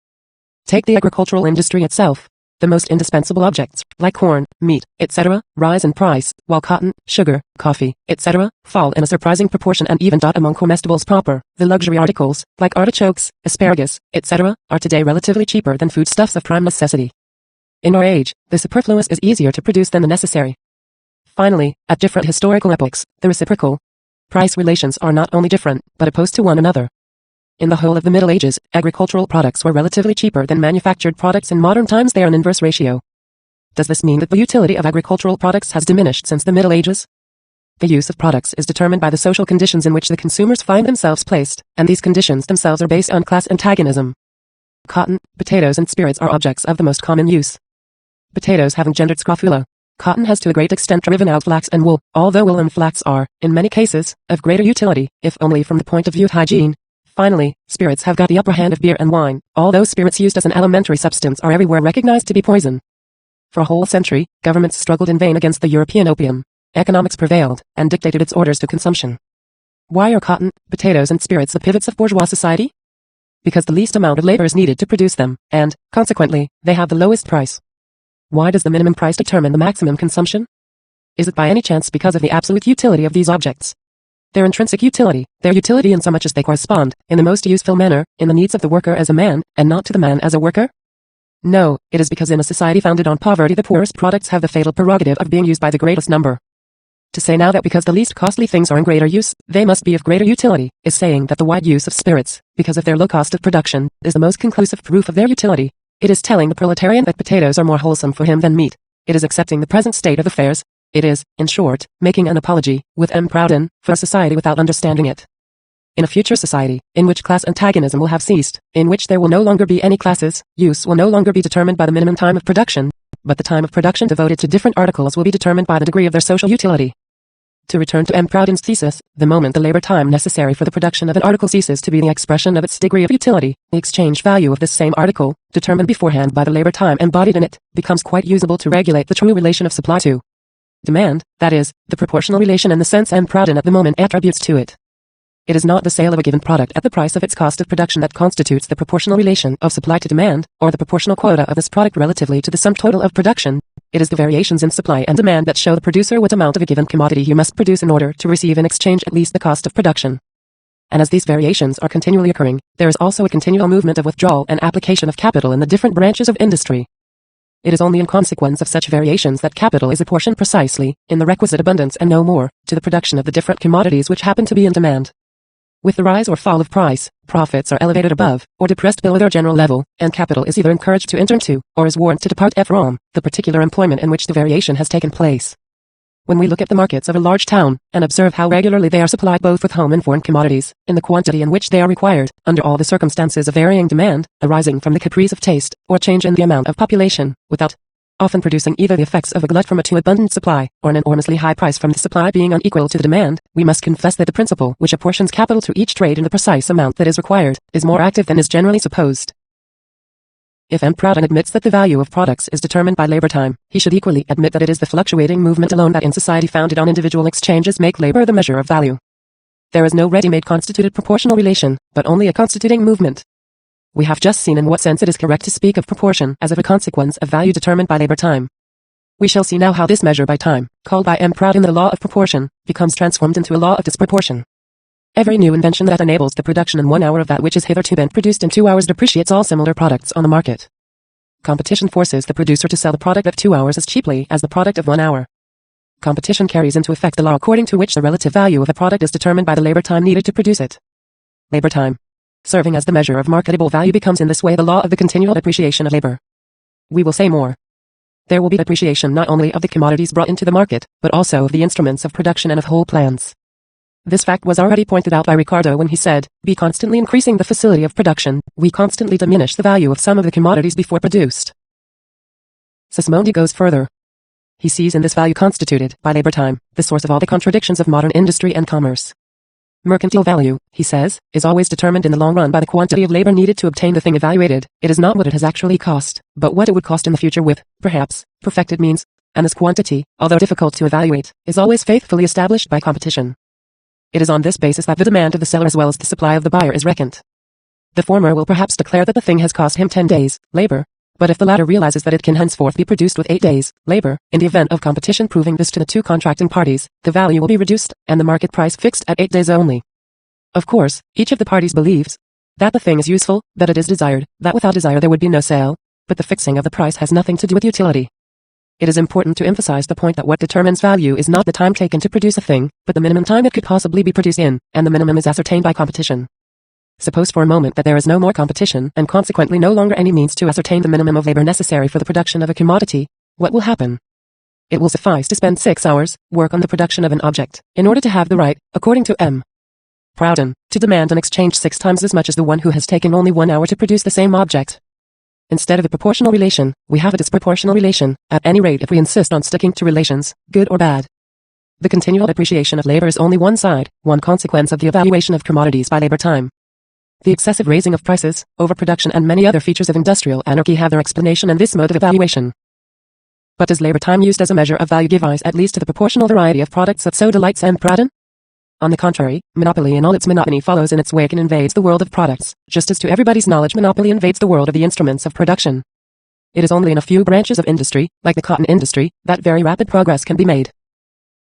Take the agricultural industry itself. The most indispensable objects, like corn, meat, etc., rise in price, while cotton, sugar, coffee, etc., fall in a surprising proportion, and even among comestibles proper, the luxury articles, like artichokes, asparagus, etc., are today relatively cheaper than foodstuffs of prime necessity. In our age, the superfluous is easier to produce than the necessary. Finally, at different historical epochs, the reciprocal price relations are not only different, but opposed to one another. In the whole of the Middle Ages, agricultural products were relatively cheaper than manufactured products. In modern times they are an inverse ratio. Does this mean that the utility of agricultural products has diminished since the Middle Ages? The use of products is determined by the social conditions in which the consumers find themselves placed, and these conditions themselves are based on class antagonism. Cotton, potatoes and spirits are objects of the most common use. Potatoes have engendered scrofula. Cotton has to a great extent driven out flax and wool, although wool and flax are, in many cases, of greater utility, if only from the point of view of hygiene. Finally, spirits have got the upper hand of beer and wine, although spirits used as an alimentary substance are everywhere recognized to be poison. For a whole century, governments struggled in vain against the European opium. Economics prevailed, and dictated its orders to consumption. Why are cotton, potatoes and spirits the pivots of bourgeois society? Because the least amount of labor is needed to produce them, and, consequently, they have the lowest price. Why does the minimum price determine the maximum consumption? Is it by any chance because of the absolute utility of these objects? Their intrinsic utility, their utility in so much as they correspond, in the most useful manner, in the needs of the worker as a man, and not to the man as a worker? No, it is because in a society founded on poverty the poorest products have the fatal prerogative of being used by the greatest number. To say now that because the least costly things are in greater use, they must be of greater utility, is saying that the wide use of spirits, because of their low cost of production, is the most conclusive proof of their utility. It is telling the proletarian that potatoes are more wholesome for him than meat. It is accepting the present state of affairs. It is, in short, making an apology, with M. Proudhon, for a society without understanding it. In a future society, in which class antagonism will have ceased, in which there will no longer be any classes, use will no longer be determined by the minimum time of production, but the time of production devoted to different articles will be determined by the degree of their social utility. To return to M. Proudhon's thesis, the moment the labor time necessary for the production of an article ceases to be the expression of its degree of utility, the exchange value of this same article, determined beforehand by the labor time embodied in it, becomes quite usable to regulate the true relation of supply to demand, that is, the proportional relation in the sense M. Proudhon at the moment attributes to it. It is not the sale of a given product at the price of its cost of production that constitutes the proportional relation of supply to demand, or the proportional quota of this product relatively to the sum total of production. It is the variations in supply and demand that show the producer what amount of a given commodity he must produce in order to receive in exchange at least the cost of production. And as these variations are continually occurring, there is also a continual movement of withdrawal and application of capital in the different branches of industry. It is only in consequence of such variations that capital is apportioned precisely, in the requisite abundance and no more, to the production of the different commodities which happen to be in demand. With the rise or fall of price, profits are elevated above, or depressed below their general level, and capital is either encouraged to enter into, or is warned to depart from, the particular employment in which the variation has taken place. When we look at the markets of a large town, and observe how regularly they are supplied both with home and foreign commodities, in the quantity in which they are required, under all the circumstances of varying demand, arising from the caprice of taste, or change in the amount of population, without often producing either the effects of a glut from a too abundant supply, or an enormously high price from the supply being unequal to the demand, we must confess that the principle which apportions capital to each trade in the precise amount that is required, is more active than is generally supposed. If M. Proudhon admits that the value of products is determined by labor time, he should equally admit that it is the fluctuating movement alone that in society founded on individual exchanges make labor the measure of value. There is no ready-made constituted proportional relation, but only a constituting movement. We have just seen in what sense it is correct to speak of proportion as of a consequence of value determined by labor time. We shall see now how this measure by time, called by M. Proudhon the law of proportion, becomes transformed into a law of disproportion. Every new invention that enables the production in 1 hour of that which has hitherto been produced in 2 hours depreciates all similar products on the market. Competition forces the producer to sell the product of 2 hours as cheaply as the product of 1 hour. Competition carries into effect the law according to which the relative value of a product is determined by the labor time needed to produce it. Labor time, serving as the measure of marketable value, becomes in this way the law of the continual appreciation of labor. We will say more. There will be appreciation not only of the commodities brought into the market, but also of the instruments of production and of whole plans. This fact was already pointed out by Ricardo when he said, "By constantly increasing the facility of production, we constantly diminish the value of some of the commodities before produced." Sismondi goes further. He sees in this value constituted by labor time the source of all the contradictions of modern industry and commerce. Mercantile value, he says, is always determined in the long run by the quantity of labor needed to obtain the thing evaluated. It is not what it has actually cost, but what it would cost in the future with, perhaps, perfected means, and this quantity, although difficult to evaluate, is always faithfully established by competition. It is on this basis that the demand of the seller as well as the supply of the buyer is reckoned. The former will perhaps declare that the thing has cost him 10 days, labor, but if the latter realizes that it can henceforth be produced with 8 days, labor, in the event of competition proving this to the two contracting parties, the value will be reduced, and the market price fixed at 8 days only. Of course, each of the parties believes that the thing is useful, that it is desired, that without desire there would be no sale, but the fixing of the price has nothing to do with utility. It is important to emphasize the point that what determines value is not the time taken to produce a thing, but the minimum time it could possibly be produced in, and the minimum is ascertained by competition. Suppose for a moment that there is no more competition, and consequently no longer any means to ascertain the minimum of labor necessary for the production of a commodity. What will happen? It will suffice to spend 6 hours, work on the production of an object, in order to have the right, according to M. Proudhon, to demand an exchange 6 times as much as the one who has taken only 1 hour to produce the same object. Instead of a proportional relation, we have a disproportional relation, at any rate if we insist on sticking to relations, good or bad. The continual appreciation of labor is only one side, one consequence of the evaluation of commodities by labor time. The excessive raising of prices, overproduction and many other features of industrial anarchy have their explanation in this mode of evaluation. But does labor time used as a measure of value give rise at least to the proportional variety of products that so delights M. Proudhon? On the contrary, monopoly in all its monotony follows in its wake and invades the world of products, just as to everybody's knowledge monopoly invades the world of the instruments of production. It is only in a few branches of industry, like the cotton industry, that very rapid progress can be made.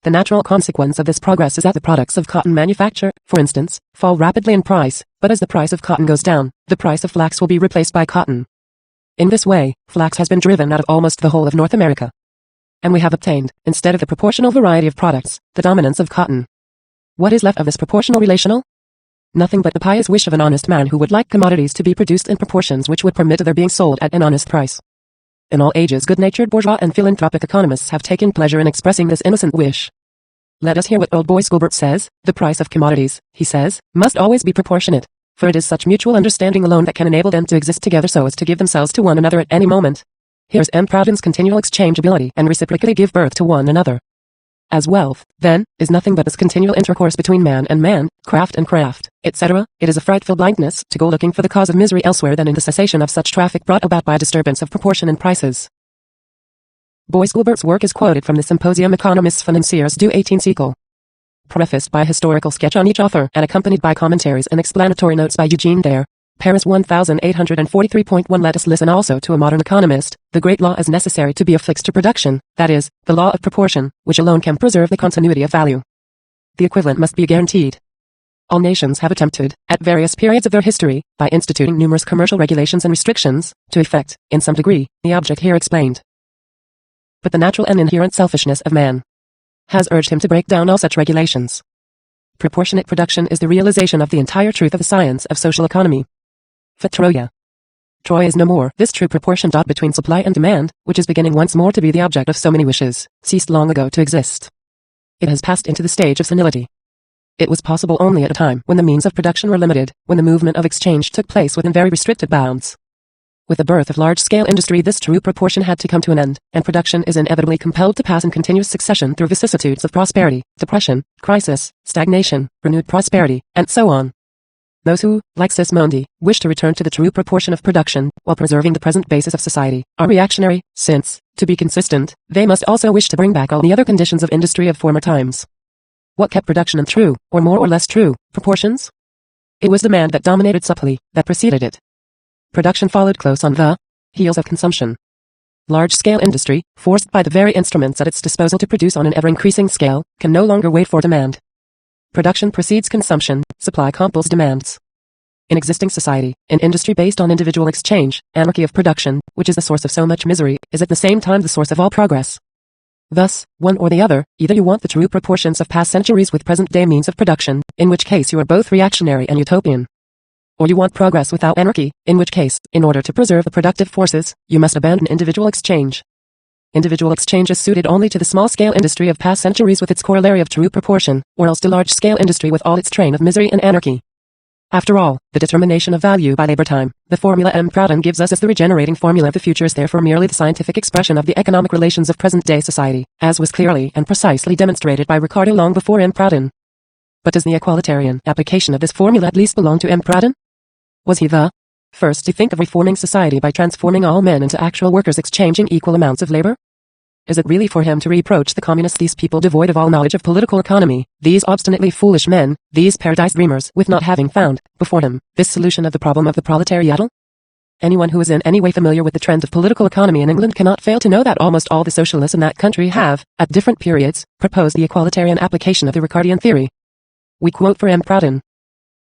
The natural consequence of this progress is that the products of cotton manufacture, for instance, fall rapidly in price, but as the price of cotton goes down, the price of flax will be replaced by cotton. In this way, flax has been driven out of almost the whole of North America. and we have obtained, instead of the proportional variety of products, the dominance of cotton. What is left of this proportional relational? Nothing but the pious wish of an honest man who would like commodities to be produced in proportions which would permit their being sold at an honest price. In all ages, good-natured bourgeois and philanthropic economists have taken pleasure in expressing this innocent wish. Let us hear what old boy Schoolbert says. The price of commodities, he says, must always be proportionate, for it is such mutual understanding alone that can enable them to exist together so as to give themselves to one another at any moment. Here's M. Proudhon's continual exchangeability and reciprocally give birth to one another. As wealth, then, is nothing but this continual intercourse between man and man, craft and craft, etc., it is a frightful blindness to go looking for the cause of misery elsewhere than in the cessation of such traffic brought about by a disturbance of proportion in prices. Boy Schoolbert's work is quoted from the Symposium Economistes Financiers du 18 siècle. Prefaced by a historical sketch on each author and accompanied by commentaries and explanatory notes by Eugene Dare. Paris 1843.1. Let us listen also to a modern economist. The great law is necessary to be affixed to production, that is, the law of proportion, which alone can preserve the continuity of value. The equivalent must be guaranteed. All nations have attempted, at various periods of their history, by instituting numerous commercial regulations and restrictions, to effect, in some degree, the object here explained. But the natural and inherent selfishness of man has urged him to break down all such regulations. Proportionate production is the realization of the entire truth of the science of social economy. For Troya. Troy is no more. This true proportion between supply and demand, which is beginning once more to be the object of so many wishes, ceased long ago to exist. It has passed into the stage of senility. It was possible only at a time when the means of production were limited, when the movement of exchange took place within very restricted bounds. With the birth of large-scale industry, this true proportion had to come to an end, and production is inevitably compelled to pass in continuous succession through vicissitudes of prosperity, depression, crisis, stagnation, renewed prosperity, and so on. Those who, like Sismondi, wish to return to the true proportion of production, while preserving the present basis of society, are reactionary, since, to be consistent, they must also wish to bring back all the other conditions of industry of former times. What kept production in true, or more or less true, proportions? It was demand that dominated supply, that preceded it. Production followed close on the heels of consumption. Large-scale industry, forced by the very instruments at its disposal to produce on an ever-increasing scale, can no longer wait for demand. Production precedes consumption, supply compels demands. In existing society, in industry based on individual exchange, anarchy of production, which is the source of so much misery, is at the same time the source of all progress. Thus, one or the other, either you want the true proportions of past centuries with present-day means of production, in which case you are both reactionary and utopian. Or you want progress without anarchy, in which case, in order to preserve the productive forces, you must abandon individual exchange. Individual exchange is suited only to the small-scale industry of past centuries with its corollary of true proportion, or else to large-scale industry with all its train of misery and anarchy. After all, the determination of value by labor time, the formula M. Proudhon gives us as the regenerating formula of the future is therefore merely the scientific expression of the economic relations of present-day society, as was clearly and precisely demonstrated by Ricardo long before M. Proudhon. But does the equalitarian application of this formula at least belong to M. Proudhon? Was he the first to think of reforming society by transforming all men into actual workers exchanging equal amounts of labor? Is it really for him to reproach the communists, these people devoid of all knowledge of political economy, these obstinately foolish men, these paradise dreamers, with not having found, before him, this solution of the problem of the proletariat? Anyone who is in any way familiar with the trend of political economy in England cannot fail to know that almost all the socialists in that country have, at different periods, proposed the equalitarian application of the Ricardian theory. We quote for M. Proudhon.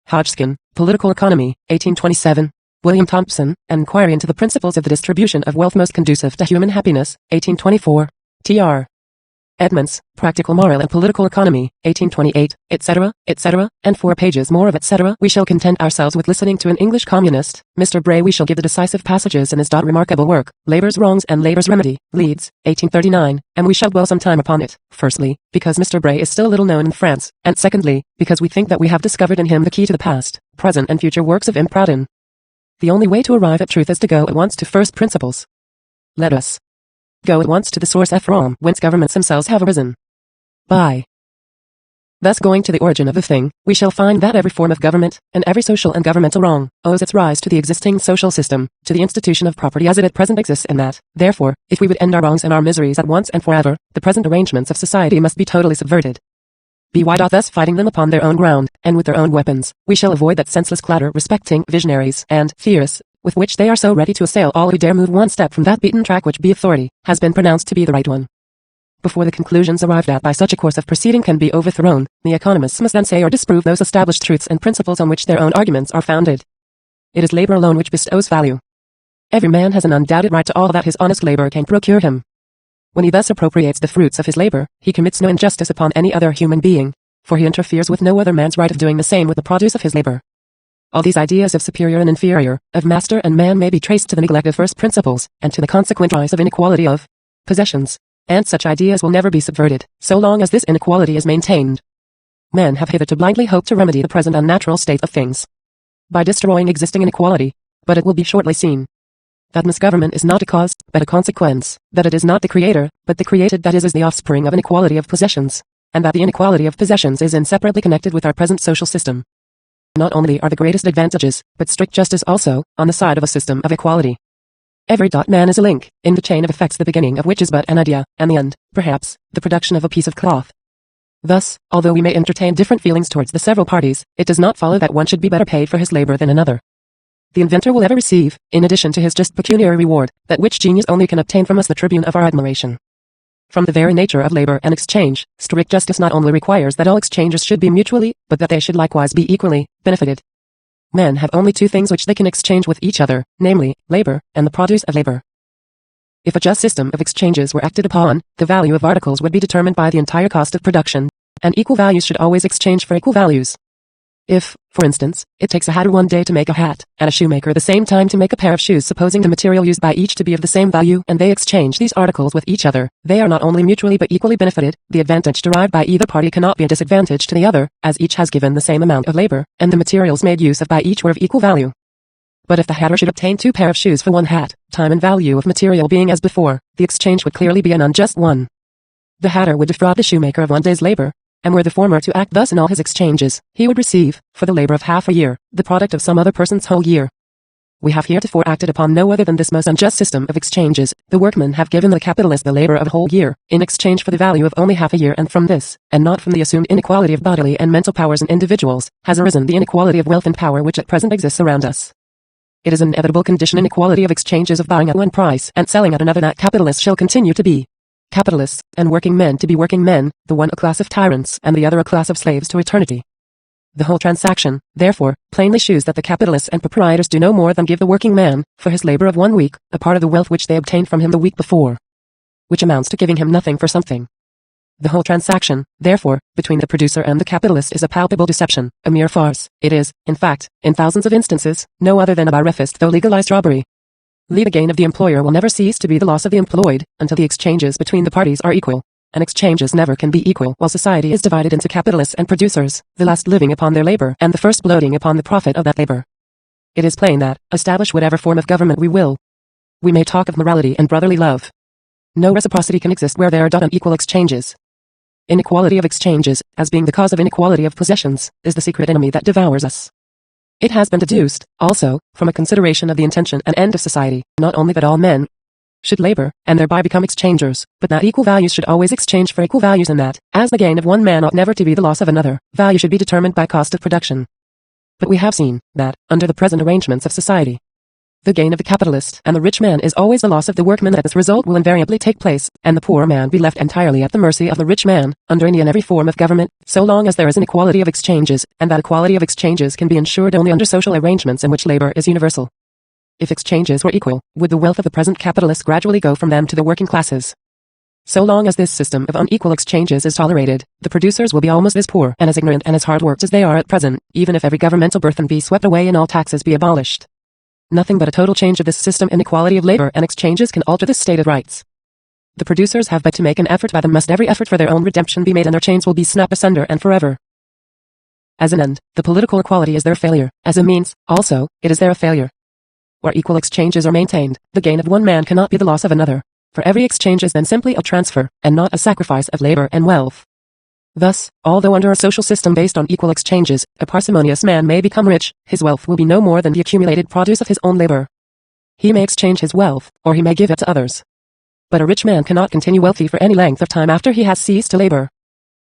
Hodgkin, Political Economy, 1827. William Thompson, An Inquiry into the Principles of the Distribution of Wealth Most Conducive to Human Happiness, 1824. Tr. Edmonds, Practical Moral and Political Economy, 1828, etc., etc., and 4 pages more of etc. We shall content ourselves with listening to an English communist, Mr. Bray. We shall give the decisive passages in his remarkable work, Labor's Wrongs and Labor's Remedy, Leeds, 1839, and we shall dwell some time upon it, firstly, because Mr. Bray is still little known in France, and secondly, because we think that we have discovered in him the key to the past, present and future works of M. Proudhon. The only way to arrive at truth is to go at once to first principles. Let us go at once to the source from whence governments themselves have arisen. Thus going to the origin of the thing, we shall find that every form of government, and every social and governmental wrong, owes its rise to the existing social system, to the institution of property as it at present exists, and that, therefore, if we would end our wrongs and our miseries at once and forever, the present arrangements of society must be totally subverted. Thus fighting them upon their own ground, and with their own weapons, we shall avoid that senseless clatter respecting visionaries and theorists, with which they are so ready to assail all who dare move one step from that beaten track which by authority has been pronounced to be the right one. Before the conclusions arrived at by such a course of proceeding can be overthrown, the economists must then say or disprove those established truths and principles on which their own arguments are founded. It is labor alone which bestows value. Every man has an undoubted right to all that his honest labor can procure him. When he thus appropriates the fruits of his labor, he commits no injustice upon any other human being, for he interferes with no other man's right of doing the same with the produce of his labor. All these ideas of superior and inferior, of master and man may be traced to the neglect of first principles, and to the consequent rise of inequality of possessions, and such ideas will never be subverted, so long as this inequality is maintained. Men have hitherto blindly hoped to remedy the present unnatural state of things by destroying existing inequality, but it will be shortly seen that misgovernment is not a cause, but a consequence, that it is not the creator, but the created that is the offspring of inequality of possessions, and that the inequality of possessions is inseparably connected with our present social system. Not only are the greatest advantages, but strict justice also, on the side of a system of equality. Every man is a link, in the chain of effects the beginning of which is but an idea, and the end, perhaps, the production of a piece of cloth. Thus, although we may entertain different feelings towards the several parties, it does not follow that one should be better paid for his labor than another. The inventor will ever receive, in addition to his just pecuniary reward, that which genius only can obtain from us, the tribune of our admiration. From the very nature of labor and exchange, strict justice not only requires that all exchanges should be mutually, but that they should likewise be equally benefited. Men have only two things which they can exchange with each other, namely, labor, and the produce of labor. If a just system of exchanges were acted upon, the value of articles would be determined by the entire cost of production, and equal values should always exchange for equal values. If, for instance, it takes a hatter one day to make a hat, and a shoemaker the same time to make a pair of shoes, supposing the material used by each to be of the same value, and they exchange these articles with each other, they are not only mutually but equally benefited. The advantage derived by either party cannot be a disadvantage to the other, as each has given the same amount of labor, and the materials made use of by each were of equal value. But if the hatter should obtain 2 pair of shoes for 1 hat, time and value of material being as before, the exchange would clearly be an unjust one. The hatter would defraud the shoemaker of 1 day's labor, and were the former to act thus in all his exchanges, he would receive, for the labor of half a year, the product of some other person's whole year. We have heretofore acted upon no other than this most unjust system of exchanges. The workmen have given the capitalist the labor of a whole year, in exchange for the value of only half a year, and from this, and not from the assumed inequality of bodily and mental powers in individuals, has arisen the inequality of wealth and power which at present exists around us. It is an inevitable condition inequality of exchanges of buying at one price and selling at another that capitalists shall continue to be capitalists, and working men to be working men, the one a class of tyrants and the other a class of slaves to eternity. The whole transaction, therefore, plainly shews that the capitalists and proprietors do no more than give the working man, for his labor of 1 week, a part of the wealth which they obtained from him the week before, which amounts to giving him nothing for something. The whole transaction, therefore, between the producer and the capitalist is a palpable deception, a mere farce. It is, in fact, in thousands of instances, no other than a barefaced though legalized robbery. The gain of the employer will never cease to be the loss of the employed, until the exchanges between the parties are equal. And exchanges never can be equal while society is divided into capitalists and producers, the last living upon their labor and the first bloating upon the profit of that labor. It is plain that, establish whatever form of government we will, we may talk of morality and brotherly love, no reciprocity can exist where there are unequal exchanges. Inequality of exchanges, as being the cause of inequality of possessions, is the secret enemy that devours us. It has been deduced, also, from a consideration of the intention and end of society, not only that all men should labor, and thereby become exchangers, but that equal values should always exchange for equal values, and that, as the gain of one man ought never to be the loss of another, value should be determined by cost of production. But we have seen, that, under the present arrangements of society, the gain of the capitalist and the rich man is always the loss of the workman, that this result will invariably take place, and the poor man be left entirely at the mercy of the rich man, under any and every form of government, so long as there is an equality of exchanges, and that equality of exchanges can be ensured only under social arrangements in which labor is universal. If exchanges were equal, would the wealth of the present capitalists gradually go from them to the working classes? So long as this system of unequal exchanges is tolerated, the producers will be almost as poor and as ignorant and as hard-worked as they are at present, even if every governmental burthen be swept away and all taxes be abolished. Nothing but a total change of this system and equality of labor and exchanges can alter this state of rights. The producers have but to make an effort, by them must every effort for their own redemption be made, and their chains will be snapped asunder and forever. As an end, the political equality is their failure. As a means, also, it is their failure. Where equal exchanges are maintained, the gain of one man cannot be the loss of another, for every exchange is then simply a transfer, and not a sacrifice of labor and wealth. Thus, although under a social system based on equal exchanges, a parsimonious man may become rich, his wealth will be no more than the accumulated produce of his own labor. He may exchange his wealth, or he may give it to others. But a rich man cannot continue wealthy for any length of time after he has ceased to labor.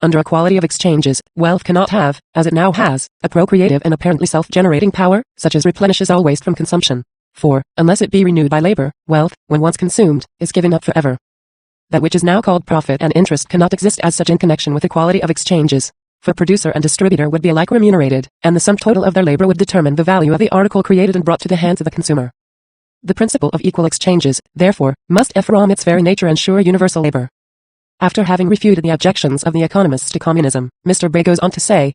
Under equality of exchanges, wealth cannot have, as it now has, a procreative and apparently self-generating power, such as replenishes all waste from consumption. For, unless it be renewed by labor, wealth, when once consumed, is given up forever. That which is now called profit and interest cannot exist as such in connection with equality of exchanges, for producer and distributor would be alike remunerated, and the sum total of their labor would determine the value of the article created and brought to the hands of the consumer. The principle of equal exchanges, therefore, must from its very nature ensure universal labor. After having refuted the objections of the economists to communism, Mr. Bray goes on to say,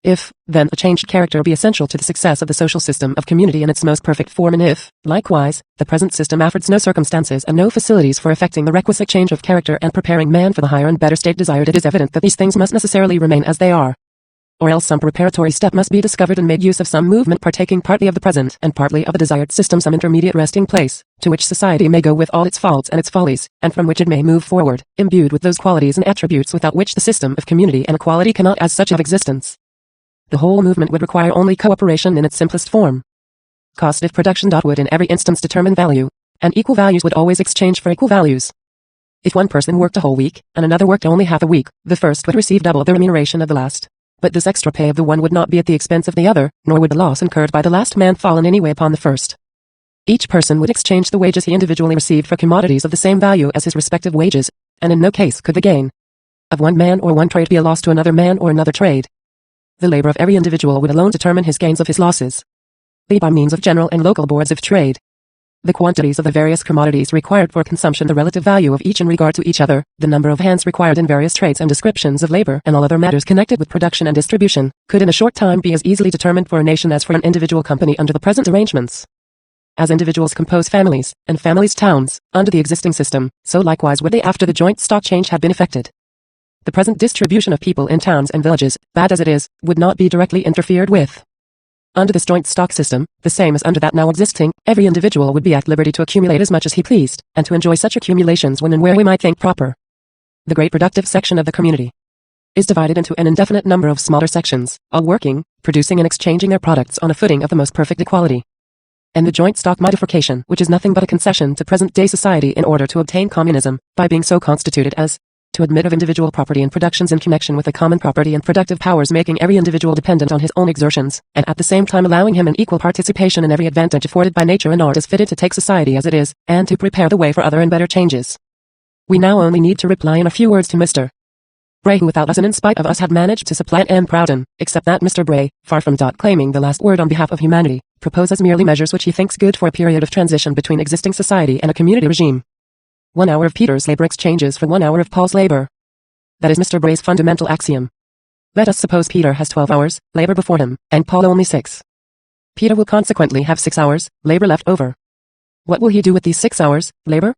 if, then, a changed character be essential to the success of the social system of community in its most perfect form, and if, likewise, the present system affords no circumstances and no facilities for effecting the requisite change of character and preparing man for the higher and better state desired, it is evident that these things must necessarily remain as they are. Or else some preparatory step must be discovered and made use of some movement partaking partly of the present and partly of the desired system, some intermediate resting place, to which society may go with all its faults and its follies, and from which it may move forward, imbued with those qualities and attributes without which the system of community and equality cannot as such have existence. The whole movement would require only cooperation in its simplest form. Cost of production would in every instance determine value, and equal values would always exchange for equal values. If one person worked a whole week, and another worked only half a week, the first would receive double the remuneration of the last. But this extra pay of the one would not be at the expense of the other, nor would the loss incurred by the last man fall in any way upon the first. Each person would exchange the wages he individually received for commodities of the same value as his respective wages, and in no case could the gain of one man or one trade be a loss to another man or another trade. The labor of every individual would alone determine his gains of his losses, by means of general and local boards of trade. The quantities of the various commodities required for consumption, the relative value of each in regard to each other, the number of hands required in various trades and descriptions of labor, and all other matters connected with production and distribution, could in a short time be as easily determined for a nation as for an individual company under the present arrangements. As individuals compose families, and families towns, under the existing system, so likewise would they after the joint stock change had been effected. The present distribution of people in towns and villages, bad as it is, would not be directly interfered with. Under this joint stock system, the same as under that now existing, every individual would be at liberty to accumulate as much as he pleased, and to enjoy such accumulations when and where we might think proper. The great productive section of the community is divided into an indefinite number of smaller sections, all working, producing and exchanging their products on a footing of the most perfect equality. And the joint stock modification, which is nothing but a concession to present-day society in order to obtain communism, by being so constituted as to admit of individual property and productions in connection with the common property and productive powers, making every individual dependent on his own exertions, and at the same time allowing him an equal participation in every advantage afforded by nature and art, is fitted to take society as it is, and to prepare the way for other and better changes. We now only need to reply in a few words to Mr. Bray, who without us and in spite of us had managed to supplant M. Proudhon, except that Mr. Bray, far from claiming the last word on behalf of humanity, proposes merely measures which he thinks good for a period of transition between existing society and a community regime. 1 hour of Peter's labor exchanges for 1 hour of Paul's labor. That is Mr. Bray's fundamental axiom. Let us suppose Peter has 12 hours, labor before him, and Paul only 6. Peter will consequently have 6 hours, labor left over. What will he do with these 6 hours, labor?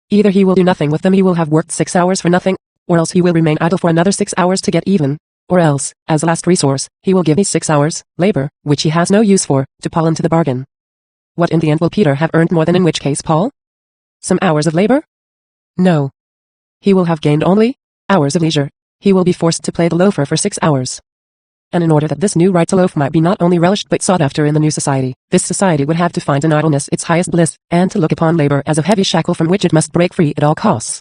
Either he will do nothing with them, he will have worked 6 hours for nothing, or else he will remain idle for another 6 hours to get even, or else, as a last resource, he will give these 6 hours, labor, which he has no use for, to Paul into the bargain. What in the end will Peter have earned more than in which case Paul? Some hours of labor? No. He will have gained only hours of leisure. He will be forced to play the loafer for 6 hours. And in order that this new right to loaf might be not only relished but sought after in the new society, this society would have to find in idleness its highest bliss, and to look upon labor as a heavy shackle from which it must break free at all costs.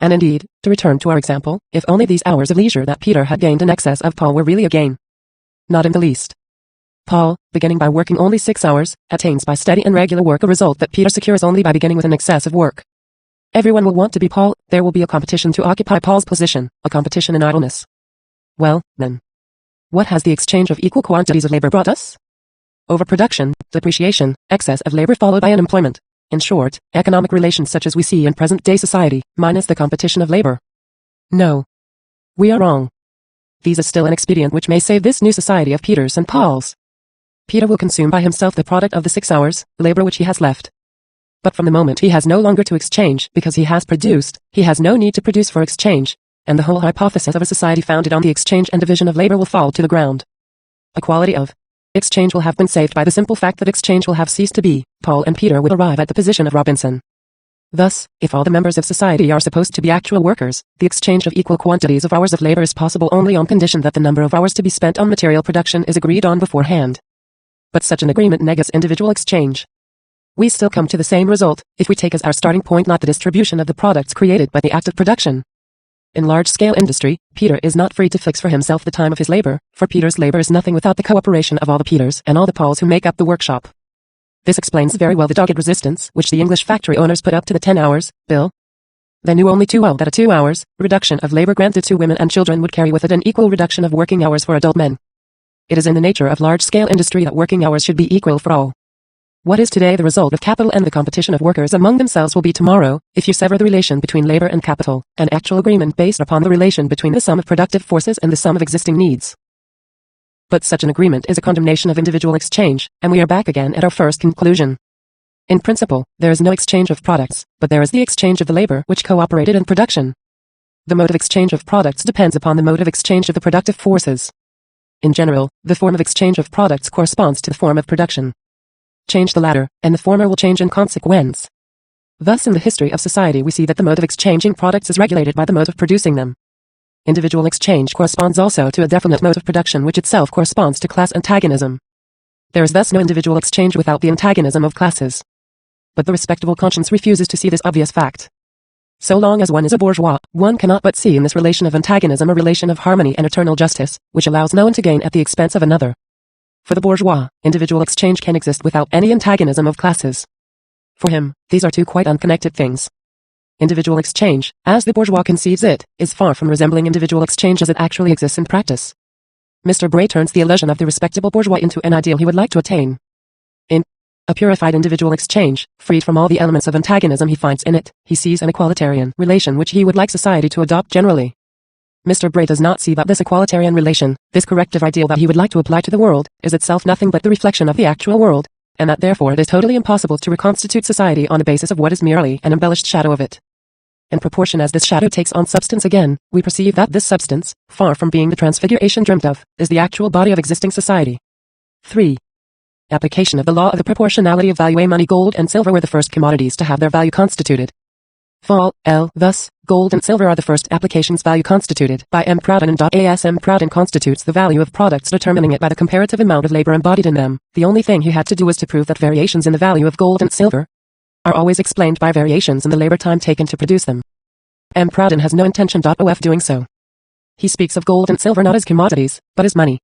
And indeed, to return to our example, if only these hours of leisure that Peter had gained in excess of Paul were really a gain. Not in the least. Paul, beginning by working only 6 hours, attains by steady and regular work a result that Peter secures only by beginning with an excess of work. Everyone will want to be Paul, there will be a competition to occupy Paul's position, a competition in idleness. Well, then, what has the exchange of equal quantities of labor brought us? Overproduction, depreciation, excess of labor followed by unemployment. In short, economic relations such as we see in present-day society, minus the competition of labor. No. We are wrong. These is still an expedient which may save this new society of Peter's and Paul's. Peter will consume by himself the product of the 6 hours, labor which he has left. But from the moment he has no longer to exchange because he has produced, he has no need to produce for exchange, and the whole hypothesis of a society founded on the exchange and division of labor will fall to the ground. Equality of exchange will have been saved by the simple fact that exchange will have ceased to be. Paul and Peter will arrive at the position of Robinson. Thus, if all the members of society are supposed to be actual workers, the exchange of equal quantities of hours of labor is possible only on condition that the number of hours to be spent on material production is agreed on beforehand. But such an agreement negates individual exchange. We still come to the same result, if we take as our starting point not the distribution of the products created by the act of production. In large-scale industry, Peter is not free to fix for himself the time of his labor, for Peter's labor is nothing without the cooperation of all the Peters and all the Pauls who make up the workshop. This explains very well the dogged resistance which the English factory owners put up to the 10 hours bill. They knew only too well that a 2 hours reduction of labor granted to women and children would carry with it an equal reduction of working hours for adult men. It is in the nature of large-scale industry that working hours should be equal for all. What is today the result of capital and the competition of workers among themselves will be tomorrow, if you sever the relation between labor and capital, an actual agreement based upon the relation between the sum of productive forces and the sum of existing needs. But such an agreement is a condemnation of individual exchange, and we are back again at our first conclusion. In principle, there is no exchange of products, but there is the exchange of the labor which cooperated in production. The mode of exchange of products depends upon the mode of exchange of the productive forces. In general, the form of exchange of products corresponds to the form of production. Change the latter, and the former will change in consequence. Thus in the history of society we see that the mode of exchanging products is regulated by the mode of producing them. Individual exchange corresponds also to a definite mode of production which itself corresponds to class antagonism. There is thus no individual exchange without the antagonism of classes. But the respectable conscience refuses to see this obvious fact. So long as one is a bourgeois, one cannot but see in this relation of antagonism a relation of harmony and eternal justice, which allows no one to gain at the expense of another. For the bourgeois, individual exchange can exist without any antagonism of classes. For him, these are two quite unconnected things. Individual exchange, as the bourgeois conceives it, is far from resembling individual exchange as it actually exists in practice. Mr. Bray turns the illusion of the respectable bourgeois into an ideal he would like to attain. In a purified individual exchange, freed from all the elements of antagonism he finds in it, he sees an equalitarian relation which he would like society to adopt generally. Mr. Bray does not see that this equalitarian relation, this corrective ideal that he would like to apply to the world, is itself nothing but the reflection of the actual world, and that therefore it is totally impossible to reconstitute society on the basis of what is merely an embellished shadow of it. In proportion as this shadow takes on substance again, we perceive that this substance, far from being the transfiguration dreamt of, is the actual body of existing society. 3. Application of the law of the proportionality of value. Money, gold, and silver were the first commodities to have their value constituted. Fall, L. Thus, gold and silver are the first applications value constituted by M. Proudhon and A.S. M. Proudhon constitutes the value of products, determining it by the comparative amount of labor embodied in them. The only thing he had to do was to prove that variations in the value of gold and silver are always explained by variations in the labor time taken to produce them. M. Proudhon has no intention of doing so. He speaks of gold and silver not as commodities, but as money.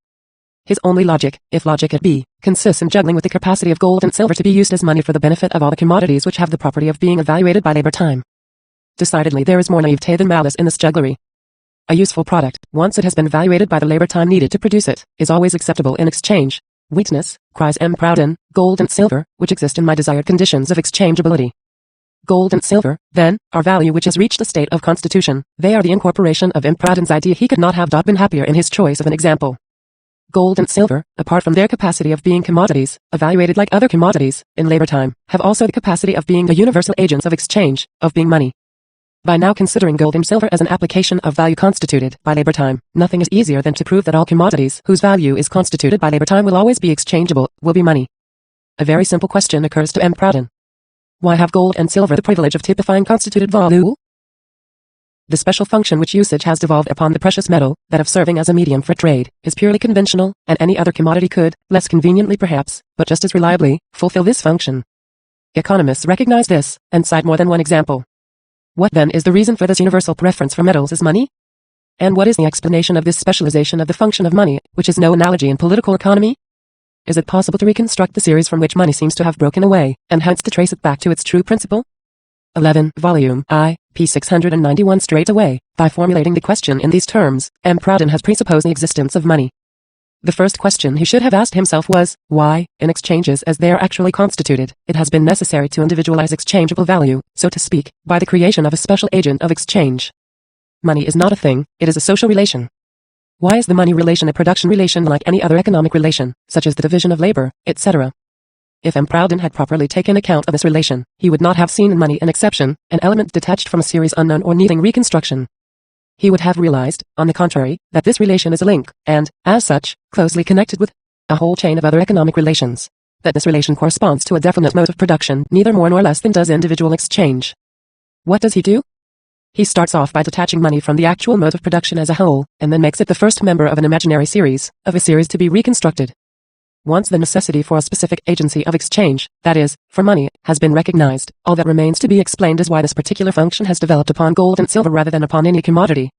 His only logic, if logic it be, consists in juggling with the capacity of gold and silver to be used as money for the benefit of all the commodities which have the property of being evaluated by labor time. Decidedly there is more naivete than malice in this jugglery. A useful product, once it has been evaluated by the labor time needed to produce it, is always acceptable in exchange. Weakness, cries M. Proudhon, gold and silver, which exist in my desired conditions of exchangeability. Gold and silver, then, are value which has reached a state of constitution. They are the incorporation of M. Proudhon's idea. He could not have been happier in his choice of an example. Gold and silver, apart from their capacity of being commodities, evaluated like other commodities, in labor time, have also the capacity of being the universal agents of exchange, of being money. By now considering gold and silver as an application of value constituted by labor time, nothing is easier than to prove that all commodities whose value is constituted by labor time will always be exchangeable, will be money. A very simple question occurs to M. Proudhon. Why have gold and silver the privilege of typifying constituted value? The special function which usage has devolved upon the precious metal, that of serving as a medium for trade, is purely conventional, and any other commodity could, less conveniently perhaps, but just as reliably, fulfill this function. Economists recognize this, and cite more than one example. What then is the reason for this universal preference for metals as money? And what is the explanation of this specialization of the function of money, which is no analogy in political economy? Is it possible to reconstruct the series from which money seems to have broken away, and hence to trace it back to its true principle? 11. Volume I, p. 691. Straight away, by formulating the question in these terms, M. Proudhon has presupposed the existence of money. The first question he should have asked himself was, why, in exchanges as they are actually constituted, it has been necessary to individualize exchangeable value, so to speak, by the creation of a special agent of exchange. Money is not a thing, it is a social relation. Why is the money relation a production relation like any other economic relation, such as the division of labor, etc.? If M. Proudhon had properly taken account of this relation, he would not have seen in money an exception, an element detached from a series unknown or needing reconstruction. He would have realized, on the contrary, that this relation is a link, and, as such, closely connected with a whole chain of other economic relations. That this relation corresponds to a definite mode of production, neither more nor less than does individual exchange. What does he do? He starts off by detaching money from the actual mode of production as a whole, and then makes it the first member of an imaginary series, of a series to be reconstructed. Once the necessity for a specific agency of exchange, that is, for money, has been recognized, all that remains to be explained is why this particular function has developed upon gold and silver rather than upon any commodity.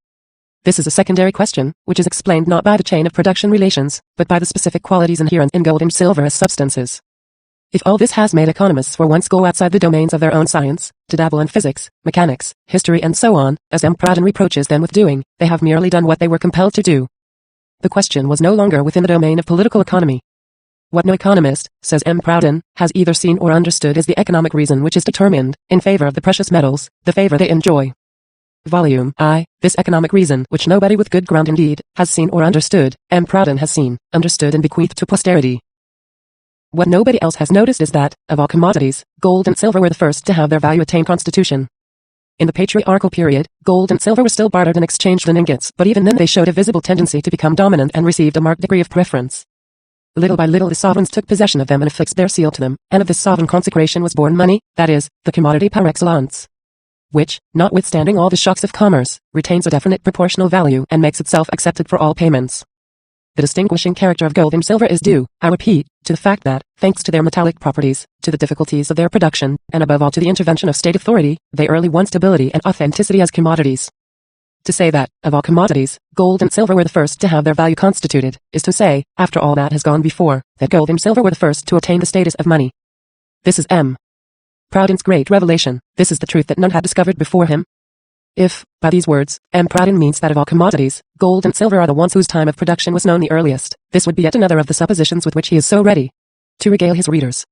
This is a secondary question, which is explained not by the chain of production relations, but by the specific qualities inherent in gold and silver as substances. If all this has made economists for once go outside the domains of their own science, to dabble in physics, mechanics, history and so on, as M. Proudhon reproaches them with doing, they have merely done what they were compelled to do. The question was no longer within the domain of political economy. What no economist, says M. Proudhon, has either seen or understood is the economic reason which is determined, in favor of the precious metals, the favor they enjoy. Volume I. This economic reason, which nobody with good ground indeed, has seen or understood, M. Proudhon has seen, understood and bequeathed to posterity. What nobody else has noticed is that, of all commodities, gold and silver were the first to have their value attain constitution. In the patriarchal period, gold and silver were still bartered and exchanged in ingots, but even then they showed a visible tendency to become dominant and received a marked degree of preference. Little by little the sovereigns took possession of them and affixed their seal to them, and of this sovereign consecration was born money, that is, the commodity par excellence, which, notwithstanding all the shocks of commerce, retains a definite proportional value and makes itself accepted for all payments. The distinguishing character of gold and silver is due, I repeat, to the fact that, thanks to their metallic properties, to the difficulties of their production, and above all to the intervention of state authority, they early won stability and authenticity as commodities. To say that, of all commodities, gold and silver were the first to have their value constituted, is to say, after all that has gone before, that gold and silver were the first to attain the status of money. This is M. Proudhon's great revelation. This is the truth that none had discovered before him. If, by these words, M. Proudhon means that of all commodities, gold and silver are the ones whose time of production was known the earliest, this would be yet another of the suppositions with which he is so ready to regale his readers.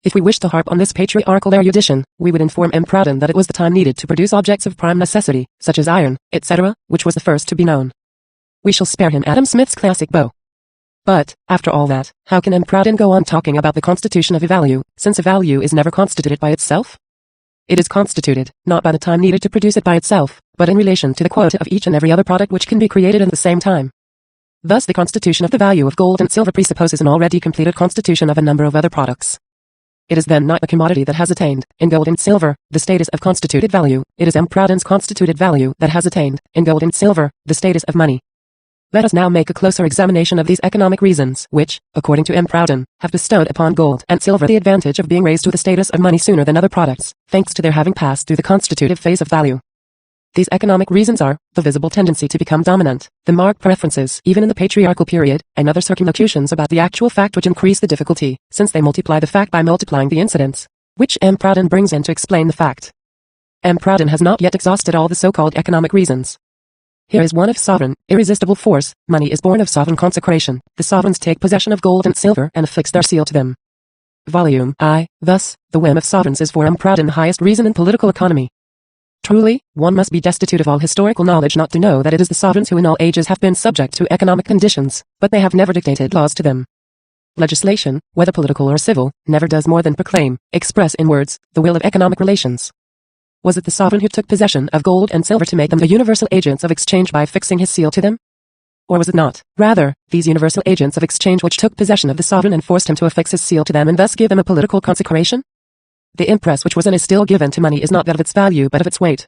If we wish to harp on this patriarchal erudition, we would inform M. Proudhon that it was the time needed to produce objects of prime necessity, such as iron, etc., which was the first to be known. We shall spare him Adam Smith's classic bow. But, after all that, how can M. Proudhon go on talking about the constitution of a value, since a value is never constituted by itself? It is constituted, not by the time needed to produce it by itself, but in relation to the quota of each and every other product which can be created at the same time. Thus the constitution of the value of gold and silver presupposes an already completed constitution of a number of other products. It is then not the commodity that has attained, in gold and silver, the status of constituted value, it is M. Proudhon's constituted value that has attained, in gold and silver, the status of money. Let us now make a closer examination of these economic reasons, which, according to M. Proudhon, have bestowed upon gold and silver the advantage of being raised to the status of money sooner than other products, thanks to their having passed through the constitutive phase of value. These economic reasons are, the visible tendency to become dominant, the marked preferences, even in the patriarchal period, and other circumlocutions about the actual fact which increase the difficulty, since they multiply the fact by multiplying the incidents, which M. Proudhon brings in to explain the fact. M. Proudhon has not yet exhausted all the so-called economic reasons. Here is one of sovereign, irresistible force. Money is born of sovereign consecration. The sovereigns take possession of gold and silver and affix their seal to them. Volume I. Thus, the whim of sovereigns is for M. Proudhon the highest reason in political economy. Truly, one must be destitute of all historical knowledge not to know that it is the sovereigns who in all ages have been subject to economic conditions, but they have never dictated laws to them. Legislation, whether political or civil, never does more than proclaim, express in words, the will of economic relations. Was it the sovereign who took possession of gold and silver to make them the universal agents of exchange by fixing his seal to them? Or was it not, rather, these universal agents of exchange which took possession of the sovereign and forced him to affix his seal to them and thus give them a political consecration? The impress which was and is still given to money is not that of its value but of its weight.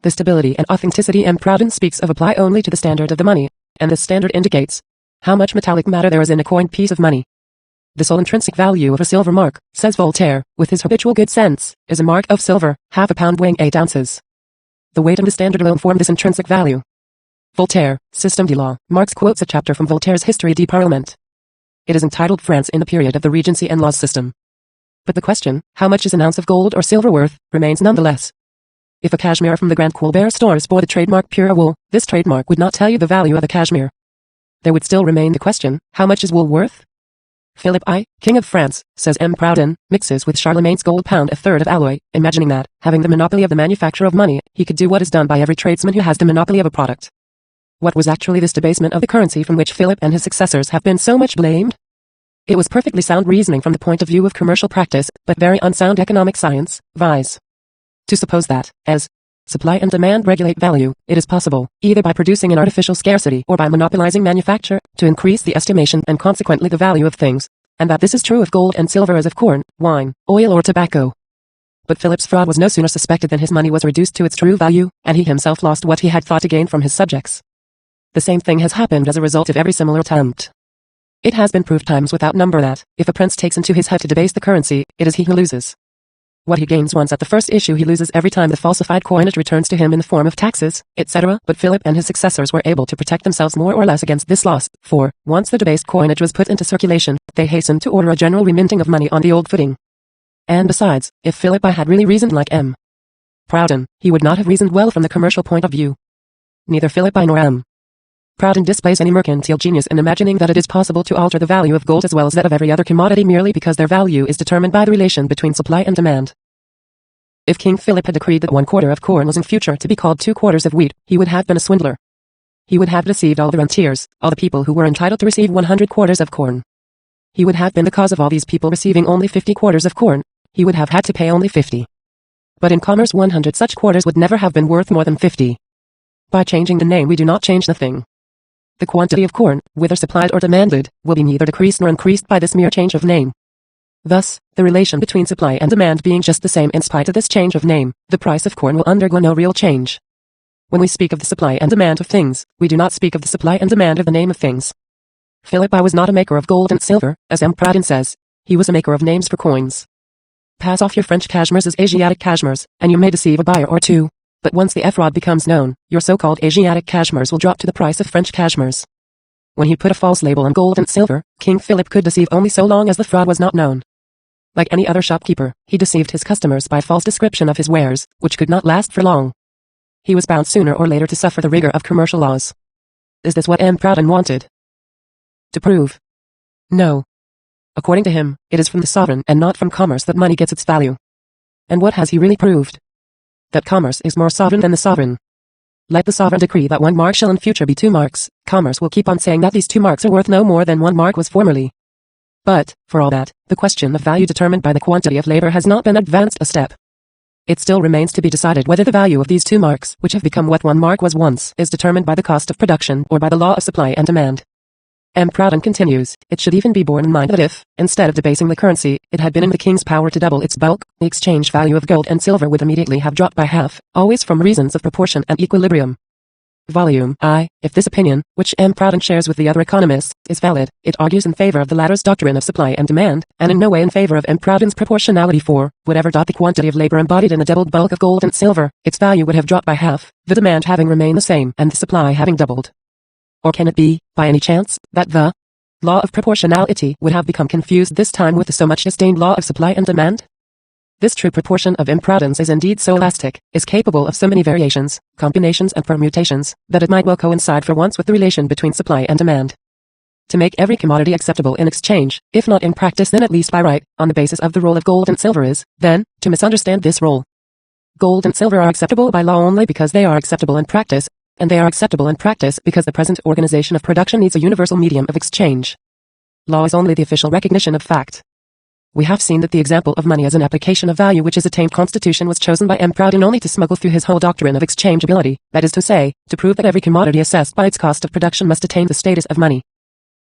The stability and authenticity M. Proudhon speaks of apply only to the standard of the money, and this standard indicates how much metallic matter there is in a coined piece of money. The sole intrinsic value of a silver mark, says Voltaire, with his habitual good sense, is a mark of silver, half a pound weighing 8 ounces. The weight and the standard alone form this intrinsic value. Voltaire, Système de Law. Marx quotes a chapter from Voltaire's History du Parlement. It is entitled France in the period of the Regency and Laws system. But the question, how much is an ounce of gold or silver worth, remains nonetheless. If a cashmere from the Grand Colbert stores bore the trademark pure wool, this trademark would not tell you the value of the cashmere. There would still remain the question, how much is wool worth? Philip I, King of France, says M. Proudhon, mixes with Charlemagne's gold pound a third of alloy, imagining that, having the monopoly of the manufacture of money, he could do what is done by every tradesman who has the monopoly of a product. What was actually this debasement of the currency from which Philip and his successors have been so much blamed? It was perfectly sound reasoning from the point of view of commercial practice, but very unsound economic science, viz. To suppose that, as supply and demand regulate value, it is possible, either by producing an artificial scarcity or by monopolizing manufacture, to increase the estimation and consequently the value of things, and that this is true of gold and silver as of corn, wine, oil or tobacco. But Philip's fraud was no sooner suspected than his money was reduced to its true value, and he himself lost what he had thought to gain from his subjects. The same thing has happened as a result of every similar attempt. It has been proved times without number that, if a prince takes into his head to debase the currency, it is he who loses. What he gains once at the first issue he loses every time the falsified coinage returns to him in the form of taxes, etc. But Philip and his successors were able to protect themselves more or less against this loss, for, once the debased coinage was put into circulation, they hastened to order a general reminting of money on the old footing. And besides, if Philip I had really reasoned like M. Proudhon, he would not have reasoned well from the commercial point of view. Neither Philip I nor M. Proudhon displays any mercantile genius in imagining that it is possible to alter the value of gold as well as that of every other commodity merely because their value is determined by the relation between supply and demand. If King Philip had decreed that 1/4 of corn was in future to be called 2/4 of wheat, he would have been a swindler. He would have deceived all the rentiers, all the people who were entitled to receive 100 quarters of corn. He would have been the cause of all these people receiving only 50 quarters of corn. He would have had to pay only 50. But in commerce 100 such quarters would never have been worth more than 50. By changing the name we do not change the thing. The quantity of corn, whether supplied or demanded, will be neither decreased nor increased by this mere change of name. Thus, the relation between supply and demand being just the same in spite of this change of name, the price of corn will undergo no real change. When we speak of the supply and demand of things, we do not speak of the supply and demand of the name of things. Philip I was not a maker of gold and silver, as M. Proudhon says. He was a maker of names for coins. Pass off your French cashmeres as Asiatic cashmeres, and you may deceive a buyer or two. But once the fraud becomes known, your so-called Asiatic cashmeres will drop to the price of French cashmeres. When he put a false label on gold and silver, King Philip could deceive only so long as the fraud was not known. Like any other shopkeeper, he deceived his customers by a false description of his wares, which could not last for long. He was bound sooner or later to suffer the rigor of commercial laws. Is this what M. Proudhon wanted to prove? No. According to him, it is from the sovereign and not from commerce that money gets its value. And what has he really proved? That commerce is more sovereign than the sovereign. Let the sovereign decree that 1 mark shall in future be 2 marks, commerce will keep on saying that these 2 marks are worth no more than 1 mark was formerly. But, for all that, the question of value determined by the quantity of labor has not been advanced a step. It still remains to be decided whether the value of these 2 marks, which have become what 1 mark was once, is determined by the cost of production or by the law of supply and demand. M. Proudhon continues, it should even be borne in mind that if, instead of debasing the currency, it had been in the king's power to double its bulk, the exchange value of gold and silver would immediately have dropped by half, always from reasons of proportion and equilibrium. Volume I. If this opinion, which M. Proudhon shares with the other economists, is valid, it argues in favor of the latter's doctrine of supply and demand, and in no way in favor of M. Proudhon's proportionality for, whatever the quantity of labor embodied in the doubled bulk of gold and silver, its value would have dropped by half, the demand having remained the same and the supply having doubled. Or can it be, by any chance, that the law of proportionality would have become confused this time with the so much disdained law of supply and demand? This true proportion of M. Proudhon's is indeed so elastic, is capable of so many variations, combinations and permutations, that it might well coincide for once with the relation between supply and demand. To make every commodity acceptable in exchange, if not in practice then at least by right, on the basis of the role of gold and silver is, then, to misunderstand this role. Gold and silver are acceptable by law only because they are acceptable in practice, and they are acceptable in practice because the present organization of production needs a universal medium of exchange. Law is only the official recognition of fact. We have seen that the example of money as an application of value which is attained constitution was chosen by M. Proudhon only to smuggle through his whole doctrine of exchangeability, that is to say, to prove that every commodity assessed by its cost of production must attain the status of money.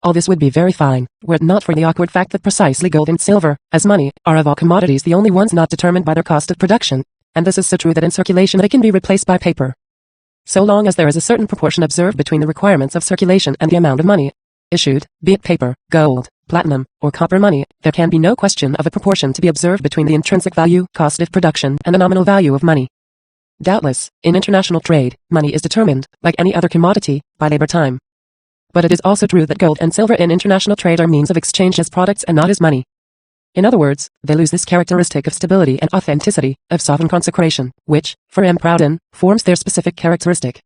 All this would be very fine, were it not for the awkward fact that precisely gold and silver, as money, are of all commodities the only ones not determined by their cost of production, and this is so true that in circulation they can be replaced by paper. So long as there is a certain proportion observed between the requirements of circulation and the amount of money issued, be it paper, gold, platinum, or copper money, there can be no question of a proportion to be observed between the intrinsic value, cost of production, and the nominal value of money. Doubtless, in international trade, money is determined, like any other commodity, by labor time. But it is also true that gold and silver in international trade are means of exchange as products and not as money. In other words, they lose this characteristic of stability and authenticity, of sovereign consecration, which, for M. Proudhon, forms their specific characteristic.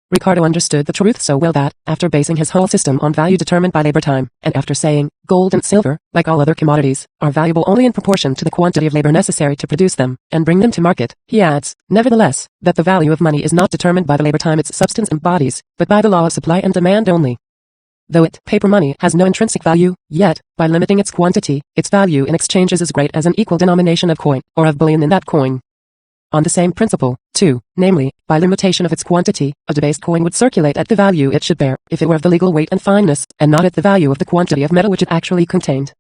Ricardo understood the truth so well that, after basing his whole system on value determined by labor time, and after saying, gold and silver, like all other commodities, are valuable only in proportion to the quantity of labor necessary to produce them, and bring them to market, he adds, nevertheless, that the value of money is not determined by the labor time its substance embodies, but by the law of supply and demand only. Though paper money has no intrinsic value, yet, by limiting its quantity, its value in exchange is as great as an equal denomination of coin, or of bullion in that coin. On the same principle, too, namely, by limitation of its quantity, a debased coin would circulate at the value it should bear, if it were of the legal weight and fineness, and not at the value of the quantity of metal which it actually contained.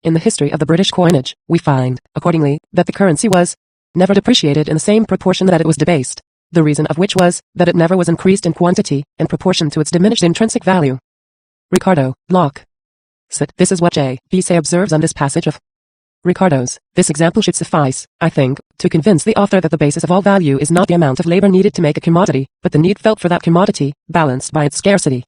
In the history of the British coinage, we find, accordingly, that the currency was never depreciated in the same proportion that it was debased, the reason of which was, that it never was increased in quantity, in proportion to its diminished intrinsic value. Ricardo, Locke. This is what J. B. Say observes on this passage of Ricardo's. This example should suffice, I think, to convince the author that the basis of all value is not the amount of labor needed to make a commodity, but the need felt for that commodity, balanced by its scarcity.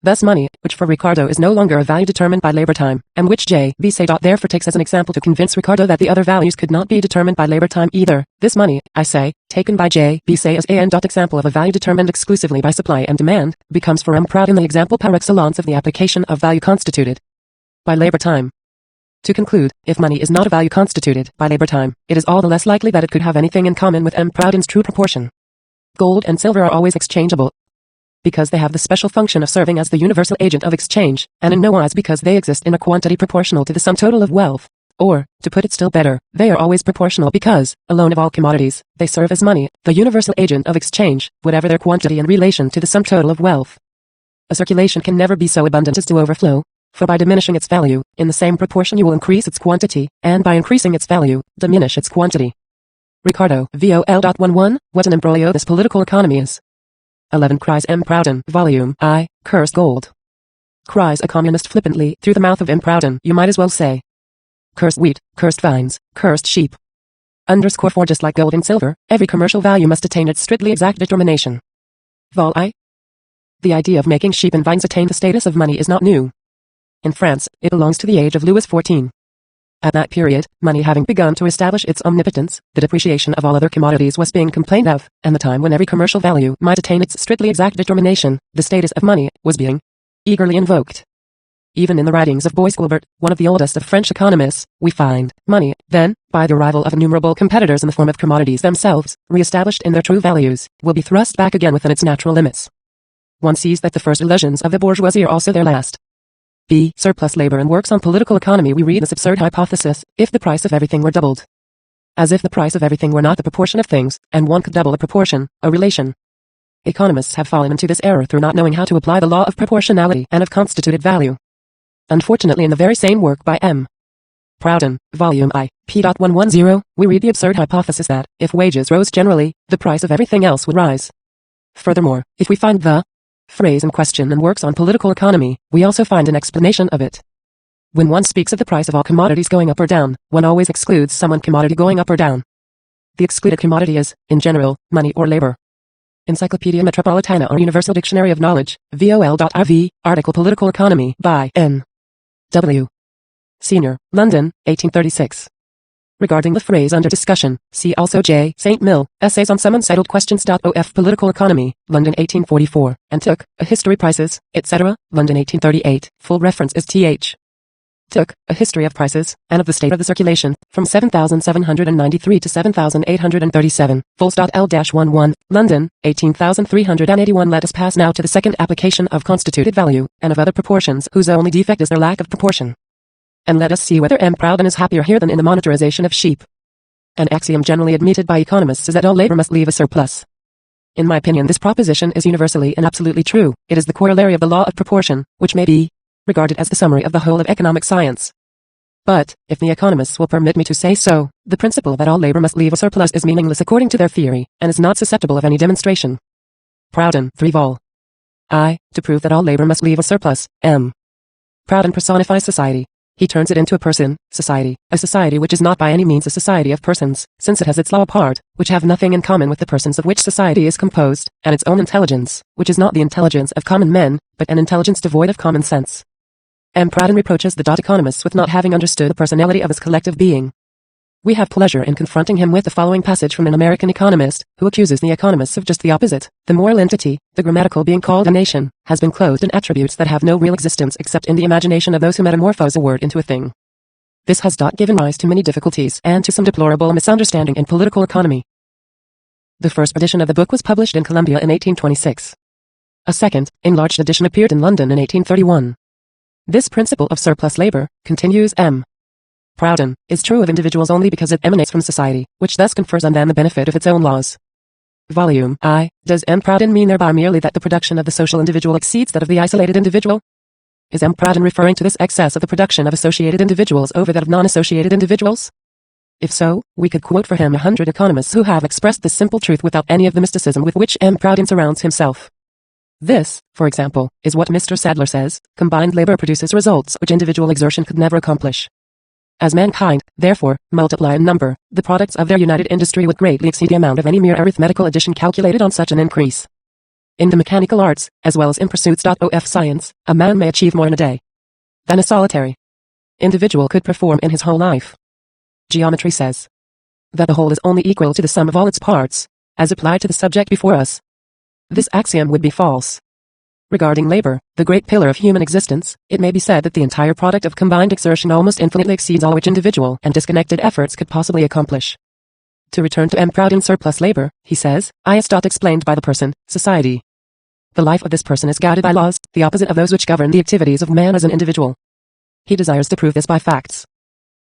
Thus money, which for Ricardo is no longer a value determined by labor time, and which J. B. Say therefore takes as an example to convince Ricardo that the other values could not be determined by labor time either. This money, I say, taken by J. B. Say as an example of a value determined exclusively by supply and demand, becomes for M. Proudhon the example par excellence of the application of value constituted by labor time. To conclude, if money is not a value constituted by labor time, it is all the less likely that it could have anything in common with M. Proudhon's true proportion. Gold and silver are always exchangeable, because they have the special function of serving as the universal agent of exchange, and in no wise because they exist in a quantity proportional to the sum total of wealth. Or, to put it still better, they are always proportional because, alone of all commodities, they serve as money, the universal agent of exchange, whatever their quantity in relation to the sum total of wealth. A circulation can never be so abundant as to overflow, for by diminishing its value, in the same proportion you will increase its quantity, and by increasing its value, diminish its quantity. Ricardo, vol.11, what an imbroglio this political economy is. 11 cries M. Proudhon, Volume I, Cursed Gold. Cries a communist flippantly through the mouth of M. Proudhon, you might as well say. Cursed wheat, cursed vines, cursed sheep. Underscore for just like gold and silver, every commercial value must attain its strictly exact determination. Vol I. The idea of making sheep and vines attain the status of money is not new. In France, it belongs to the age of Louis XIV. At that period, money having begun to establish its omnipotence, the depreciation of all other commodities was being complained of, and the time when every commercial value might attain its strictly exact determination, the status of money, was being eagerly invoked. Even in the writings of Boisguilbert, one of the oldest of French economists, we find money, then, by the arrival of innumerable competitors in the form of commodities themselves, re-established in their true values, will be thrust back again within its natural limits. One sees that the first illusions of the bourgeoisie are also their last. B. Surplus labor and works on political economy. We read this absurd hypothesis, if the price of everything were doubled. As if the price of everything were not the proportion of things, and one could double a proportion, a relation. Economists have fallen into this error through not knowing how to apply the law of proportionality and of constituted value. Unfortunately, in the very same work by M. Proudhon, Volume I, p.110, we read the absurd hypothesis that, if wages rose generally, the price of everything else would rise. Furthermore, if we find the phrase in question and works on political economy, we also find an explanation of it. When one speaks of the price of all commodities going up or down, one always excludes some one commodity going up or down. The excluded commodity is, in general, money or labor. Encyclopedia Metropolitana or Universal Dictionary of Knowledge, vol.iv, article Political Economy by N. W. Senior, London, 1836. Regarding the phrase under discussion, see also J. St. Mill, Essays on Some Unsettled Questions. Of Political Economy, London 1844, and Took, A History Prices, etc., London 1838, full reference is Th. Took, A History of Prices, and of the State of the Circulation, from 7793 to 7837, full stop L-11, London, 18381. Let us pass now to the second application of constituted value, and of other proportions whose only defect is their lack of proportion. And let us see whether M. Proudhon is happier here than in the monetarization of sheep. An axiom generally admitted by economists is that all labor must leave a surplus. In my opinion, this proposition is universally and absolutely true. It is the corollary of the law of proportion, which may be regarded as the summary of the whole of economic science. But, if the economists will permit me to say so, the principle that all labor must leave a surplus is meaningless according to their theory, and is not susceptible of any demonstration. Proudhon, 3 vol. I, to prove that all labor must leave a surplus, M. Proudhon personifies society. He turns it into a person, society, a society which is not by any means a society of persons, since it has its law apart, which have nothing in common with the persons of which society is composed, and its own intelligence, which is not the intelligence of common men, but an intelligence devoid of common sense. M. Proudhon reproaches the economists with not having understood the personality of his collective being. We have pleasure in confronting him with the following passage from an American economist, who accuses the economists of just the opposite. The moral entity, the grammatical being called a nation, has been clothed in attributes that have no real existence except in the imagination of those who metamorphose a word into a thing. This has given rise to many difficulties and to some deplorable misunderstanding in political economy. The first edition of the book was published in Columbia in 1826. A second, enlarged edition appeared in London in 1831. This principle of surplus labor, continues M. Proudhon, is true of individuals only because it emanates from society, which thus confers on them the benefit of its own laws. Volume I. Does M. Proudhon mean thereby merely that the production of the social individual exceeds that of the isolated individual? Is M. Proudhon referring to this excess of the production of associated individuals over that of non-associated individuals? If so, we could quote for him 100 economists who have expressed this simple truth without any of the mysticism with which M. Proudhon surrounds himself. This, for example, is what Mr. Sadler says: combined labor produces results which individual exertion could never accomplish. As mankind, therefore, multiply in number, the products of their united industry would greatly exceed the amount of any mere arithmetical addition calculated on such an increase. In the mechanical arts, as well as in pursuits of science, a man may achieve more in a day than a solitary individual could perform in his whole life. Geometry says that the whole is only equal to the sum of all its parts, as applied to the subject before us. This axiom would be false. Regarding labor, the great pillar of human existence, it may be said that the entire product of combined exertion almost infinitely exceeds all which individual and disconnected efforts could possibly accomplish. To return to M. Proudhon, surplus labor, he says, is explained by the person, society. The life of this person is guided by laws, the opposite of those which govern the activities of man as an individual. He desires to prove this by facts.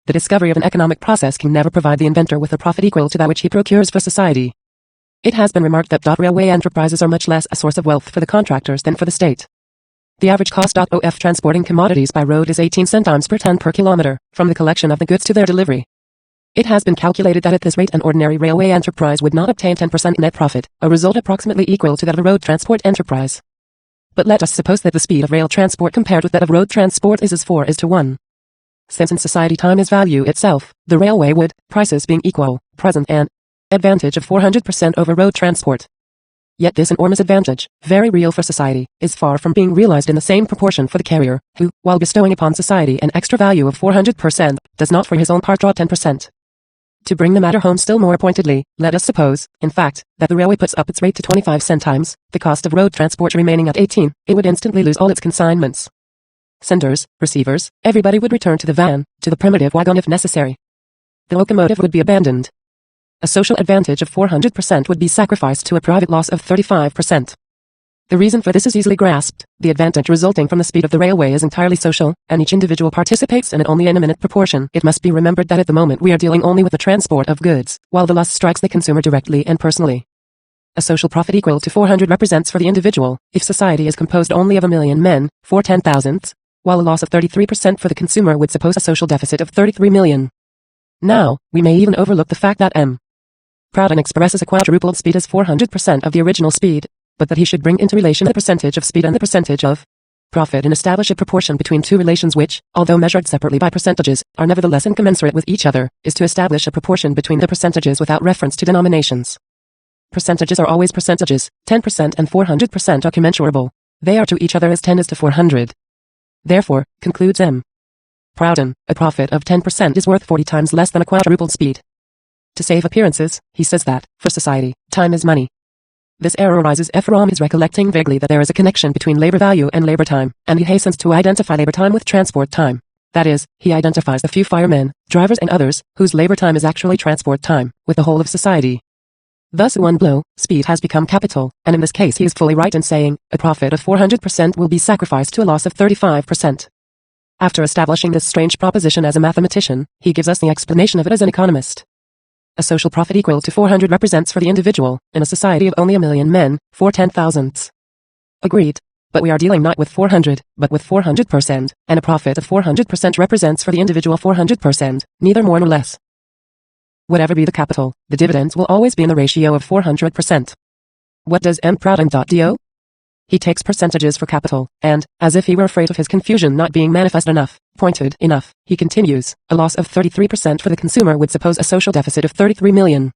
The discovery of an economic process can never provide the inventor with a profit equal to that which he procures for society. It has been remarked that railway enterprises are much less a source of wealth for the contractors than for the state. The average cost of transporting commodities by road is 18 centimes per ton per kilometer, from the collection of the goods to their delivery. It has been calculated that at this rate an ordinary railway enterprise would not obtain 10% net profit, a result approximately equal to that of a road transport enterprise. But let us suppose that the speed of rail transport compared with that of road transport is as 4:1. Since in society time is value itself, the railway would, prices being equal, present an advantage of 400% over road transport. Yet this enormous advantage, very real for society, is far from being realized in the same proportion for the carrier, who, while bestowing upon society an extra value of 400%, does not for his own part draw 10%. To bring the matter home still more pointedly, let us suppose, in fact, that the railway puts up its rate to 25 centimes, the cost of road transport remaining at 18, it would instantly lose all its consignments. Senders, receivers, everybody would return to the van, to the primitive wagon if necessary. The locomotive would be abandoned. A social advantage of 400% would be sacrificed to a private loss of 35%. The reason for this is easily grasped. The advantage resulting from the speed of the railway is entirely social, and each individual participates in it only in a minute proportion. It must be remembered that at the moment we are dealing only with the transport of goods, while the loss strikes the consumer directly and personally. A social profit equal to 400 represents for the individual, if society is composed only of 1,000,000 men, 4 10,000ths, while a loss of 33% for the consumer would suppose a social deficit of 33 million. Now, we may even overlook the fact that M. Proudhon expresses a quadrupled speed as 400% of the original speed, but that he should bring into relation the percentage of speed and the percentage of profit and establish a proportion between two relations which, although measured separately by percentages, are nevertheless incommensurate with each other, is to establish a proportion between the percentages without reference to denominations. Percentages are always percentages, 10% and 400% are commensurable. They are to each other as 10 is to 400. Therefore, concludes M. Proudhon, a profit of 10% is worth 40 times less than a quadrupled speed. To save appearances, he says that, for society, time is money. This error arises from his recollecting vaguely that there is a connection between labor value and labor time, and he hastens to identify labor time with transport time. That is, he identifies the few firemen, drivers and others, whose labor time is actually transport time, with the whole of society. Thus in one blow, speed has become capital, and in this case he is fully right in saying, a profit of 400% will be sacrificed to a loss of 35%. After establishing this strange proposition as a mathematician, he gives us the explanation of it as an economist. A social profit equal to 400 represents for the individual, in a society of only 1,000,000 men, 4 10,000ths. Agreed. But we are dealing not with 400, but with 400%, and a profit of 400% represents for the individual 400%, neither more nor less. Whatever be the capital, the dividends will always be in the ratio of 400%. What does M. Proudhon do? He takes percentages for capital, and, as if he were afraid of his confusion not being manifest enough, pointed enough, he continues, a loss of 33% for the consumer would suppose a social deficit of 33 million.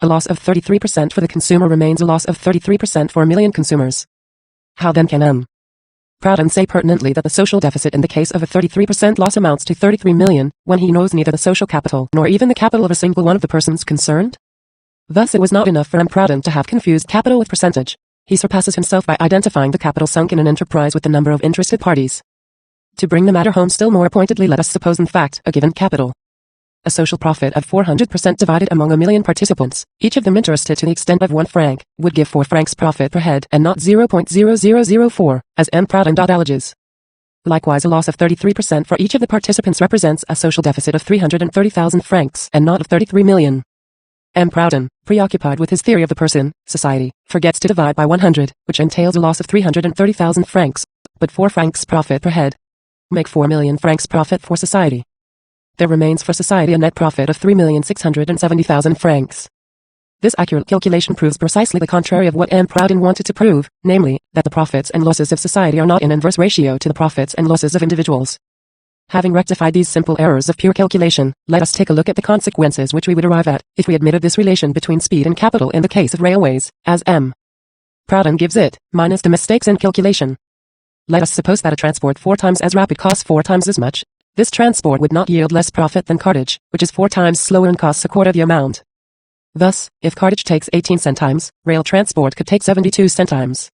A loss of 33% for the consumer remains a loss of 33% for 1,000,000 consumers. How then can M. Proudhon say pertinently that the social deficit in the case of a 33% loss amounts to 33 million, when he knows neither the social capital nor even the capital of a single one of the persons concerned? Thus it was not enough for M. Proudhon to have confused capital with percentage. He surpasses himself by identifying the capital sunk in an enterprise with the number of interested parties. To bring the matter home still more pointedly, let us suppose in fact a given capital. A social profit of 400% divided among 1,000,000 participants, each of them interested to the extent of 1 franc, would give 4 francs profit per head and not 0.0004, as M. Proudhon alleges. Likewise a loss of 33% for each of the participants represents a social deficit of 330,000 francs and not of 33 million. M. Proudhon, preoccupied with his theory of the person, society, forgets to divide by 100, which entails a loss of 330,000 francs, but 4 francs profit per head. Make 4 million francs profit for society. There remains for society a net profit of 3,670,000 francs. This accurate calculation proves precisely the contrary of what M. Proudhon wanted to prove, namely, that the profits and losses of society are not in inverse ratio to the profits and losses of individuals. Having rectified these simple errors of pure calculation, let us take a look at the consequences which we would arrive at if we admitted this relation between speed and capital in the case of railways, as M. Proudhon gives it, minus the mistakes in calculation. Let us suppose that a transport 4 times as rapid costs 4 times as much. This transport would not yield less profit than cartage, which is 4 times slower and costs a quarter the amount. Thus, if cartage takes 18 centimes, rail transport could take 72 centimes.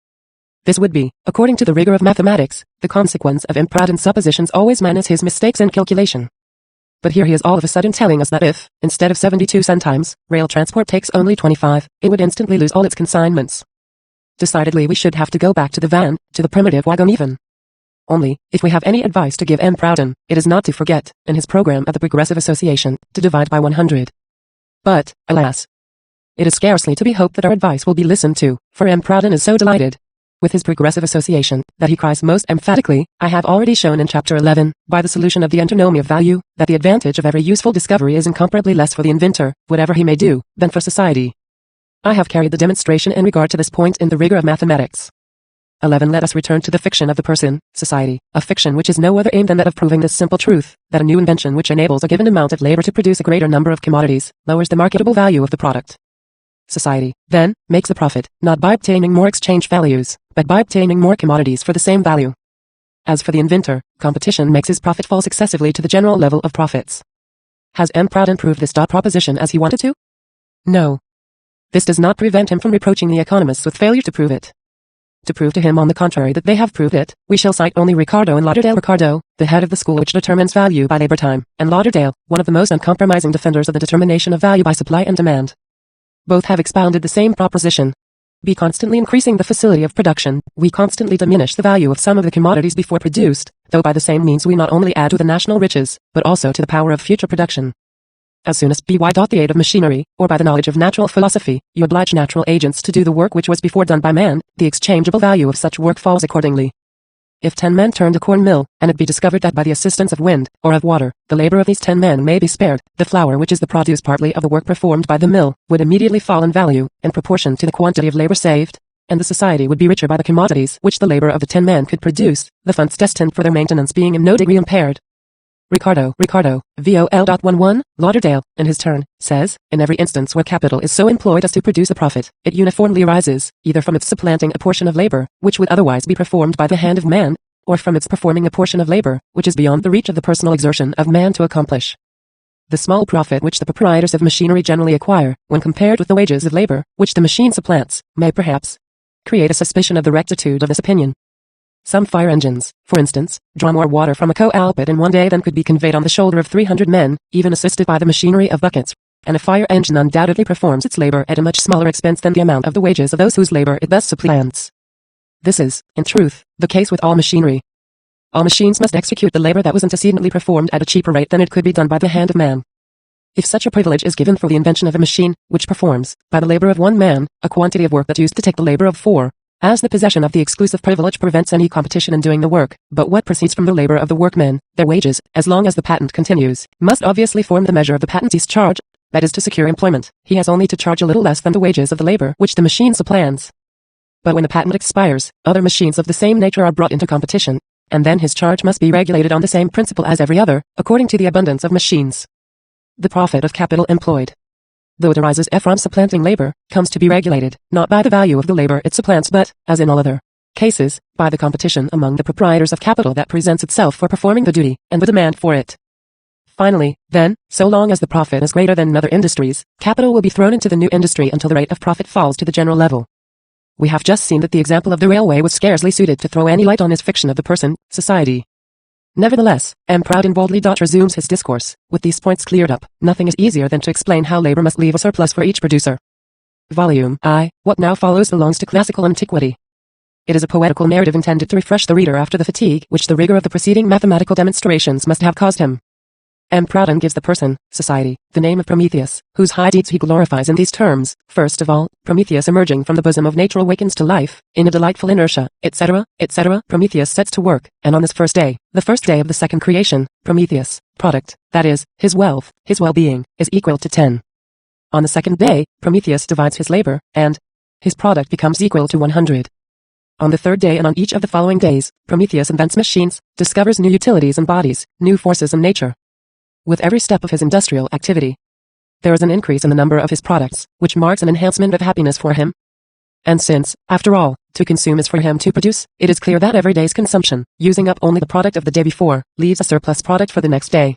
This would be, according to the rigor of mathematics, the consequence of Proudhon's suppositions always minus his mistakes in calculation. But here he is all of a sudden telling us that if, instead of 72 centimes, rail transport takes only 25, it would instantly lose all its consignments. Decidedly we should have to go back to the van, to the primitive wagon even. Only, if we have any advice to give Proudhon, it is not to forget, in his program of the Progressive Association, to divide by 100. But, alas, it is scarcely to be hoped that our advice will be listened to, for Proudhon is so delighted with his Progressive Association, that he cries most emphatically, I have already shown in Chapter 11, by the solution of the antinomy of value, that the advantage of every useful discovery is incomparably less for the inventor, whatever he may do, than for society. I have carried the demonstration in regard to this point in the rigor of mathematics. 11. Let us return to the fiction of the person, society, a fiction which is no other aim than that of proving this simple truth, that a new invention which enables a given amount of labor to produce a greater number of commodities, lowers the marketable value of the product. Society, then, makes a profit, not by obtaining more exchange values, but by obtaining more commodities for the same value. As for the inventor, competition makes his profit fall successively to the general level of profits. Has Proudhon proved this proposition as he wanted to? No. This does not prevent him from reproaching the economists with failure to prove it. To prove to him on the contrary that they have proved it, we shall cite only Ricardo and Lauderdale. Ricardo, the head of the school which determines value by labor time, and Lauderdale, one of the most uncompromising defenders of the determination of value by supply and demand. Both have expounded the same proposition. By constantly increasing the facility of production, we constantly diminish the value of some of the commodities before produced, though by the same means we not only add to the national riches, but also to the power of future production. As soon as by the aid of machinery, or by the knowledge of natural philosophy, you oblige natural agents to do the work which was before done by man, the exchangeable value of such work falls accordingly. If 10 men turned a corn mill, and it be discovered that by the assistance of wind, or of water, the labor of these 10 men may be spared, the flour which is the produce partly of the work performed by the mill, would immediately fall in value, in proportion to the quantity of labor saved, and the society would be richer by the commodities which the labor of the 10 men could produce, the funds destined for their maintenance being in no degree impaired. Ricardo, vol.11, Lauderdale, in his turn, says, in every instance where capital is so employed as to produce a profit, it uniformly arises, either from its supplanting a portion of labor, which would otherwise be performed by the hand of man, or from its performing a portion of labor, which is beyond the reach of the personal exertion of man to accomplish. The small profit which the proprietors of machinery generally acquire, when compared with the wages of labor, which the machine supplants, may perhaps create a suspicion of the rectitude of this opinion. Some fire engines, for instance, draw more water from a coal-pit in one day than could be conveyed on the shoulder of 300 men, even assisted by the machinery of buckets, and a fire engine undoubtedly performs its labor at a much smaller expense than the amount of the wages of those whose labor it thus supplants. This is, in truth, the case with all machinery. All machines must execute the labor that was antecedently performed at a cheaper rate than it could be done by the hand of man. If such a privilege is given for the invention of a machine, which performs, by the labor of one man, a quantity of work that used to take the labor of 4, as the possession of the exclusive privilege prevents any competition in doing the work, but what proceeds from the labor of the workmen, their wages, as long as the patent continues, must obviously form the measure of the patentee's charge, that is to secure employment. He has only to charge a little less than the wages of the labor which the machine supplants. But when the patent expires, other machines of the same nature are brought into competition, and then his charge must be regulated on the same principle as every other, according to the abundance of machines. The profit of capital employed, though it arises from supplanting labor, comes to be regulated, not by the value of the labor it supplants but, as in all other cases, by the competition among the proprietors of capital that presents itself for performing the duty, and the demand for it. Finally, then, so long as the profit is greater than in other industries, capital will be thrown into the new industry until the rate of profit falls to the general level. We have just seen that the example of the railway was scarcely suited to throw any light on his fiction of the person, society. Nevertheless, Proudhon boldly resumes his discourse. With these points cleared up, nothing is easier than to explain how labor must leave a surplus for each producer. Volume I. What now follows belongs to classical antiquity. It is a poetical narrative intended to refresh the reader after the fatigue which the rigor of the preceding mathematical demonstrations must have caused him. Proudhon gives the person, society, the name of Prometheus, whose high deeds he glorifies in these terms. First of all, Prometheus emerging from the bosom of nature awakens to life, in a delightful inertia, etc., etc. Prometheus sets to work, and on this first day, the first day of the second creation, Prometheus, product, that is, his wealth, his well-being, is equal to 10. On the second day, Prometheus divides his labor, and his product becomes equal to 100. On the third day and on each of the following days, Prometheus invents machines, discovers new utilities and bodies, new forces in nature. With every step of his industrial activity, there is an increase in the number of his products, which marks an enhancement of happiness for him. And since, after all, to consume is for him to produce, it is clear that every day's consumption, using up only the product of the day before, leaves a surplus product for the next day.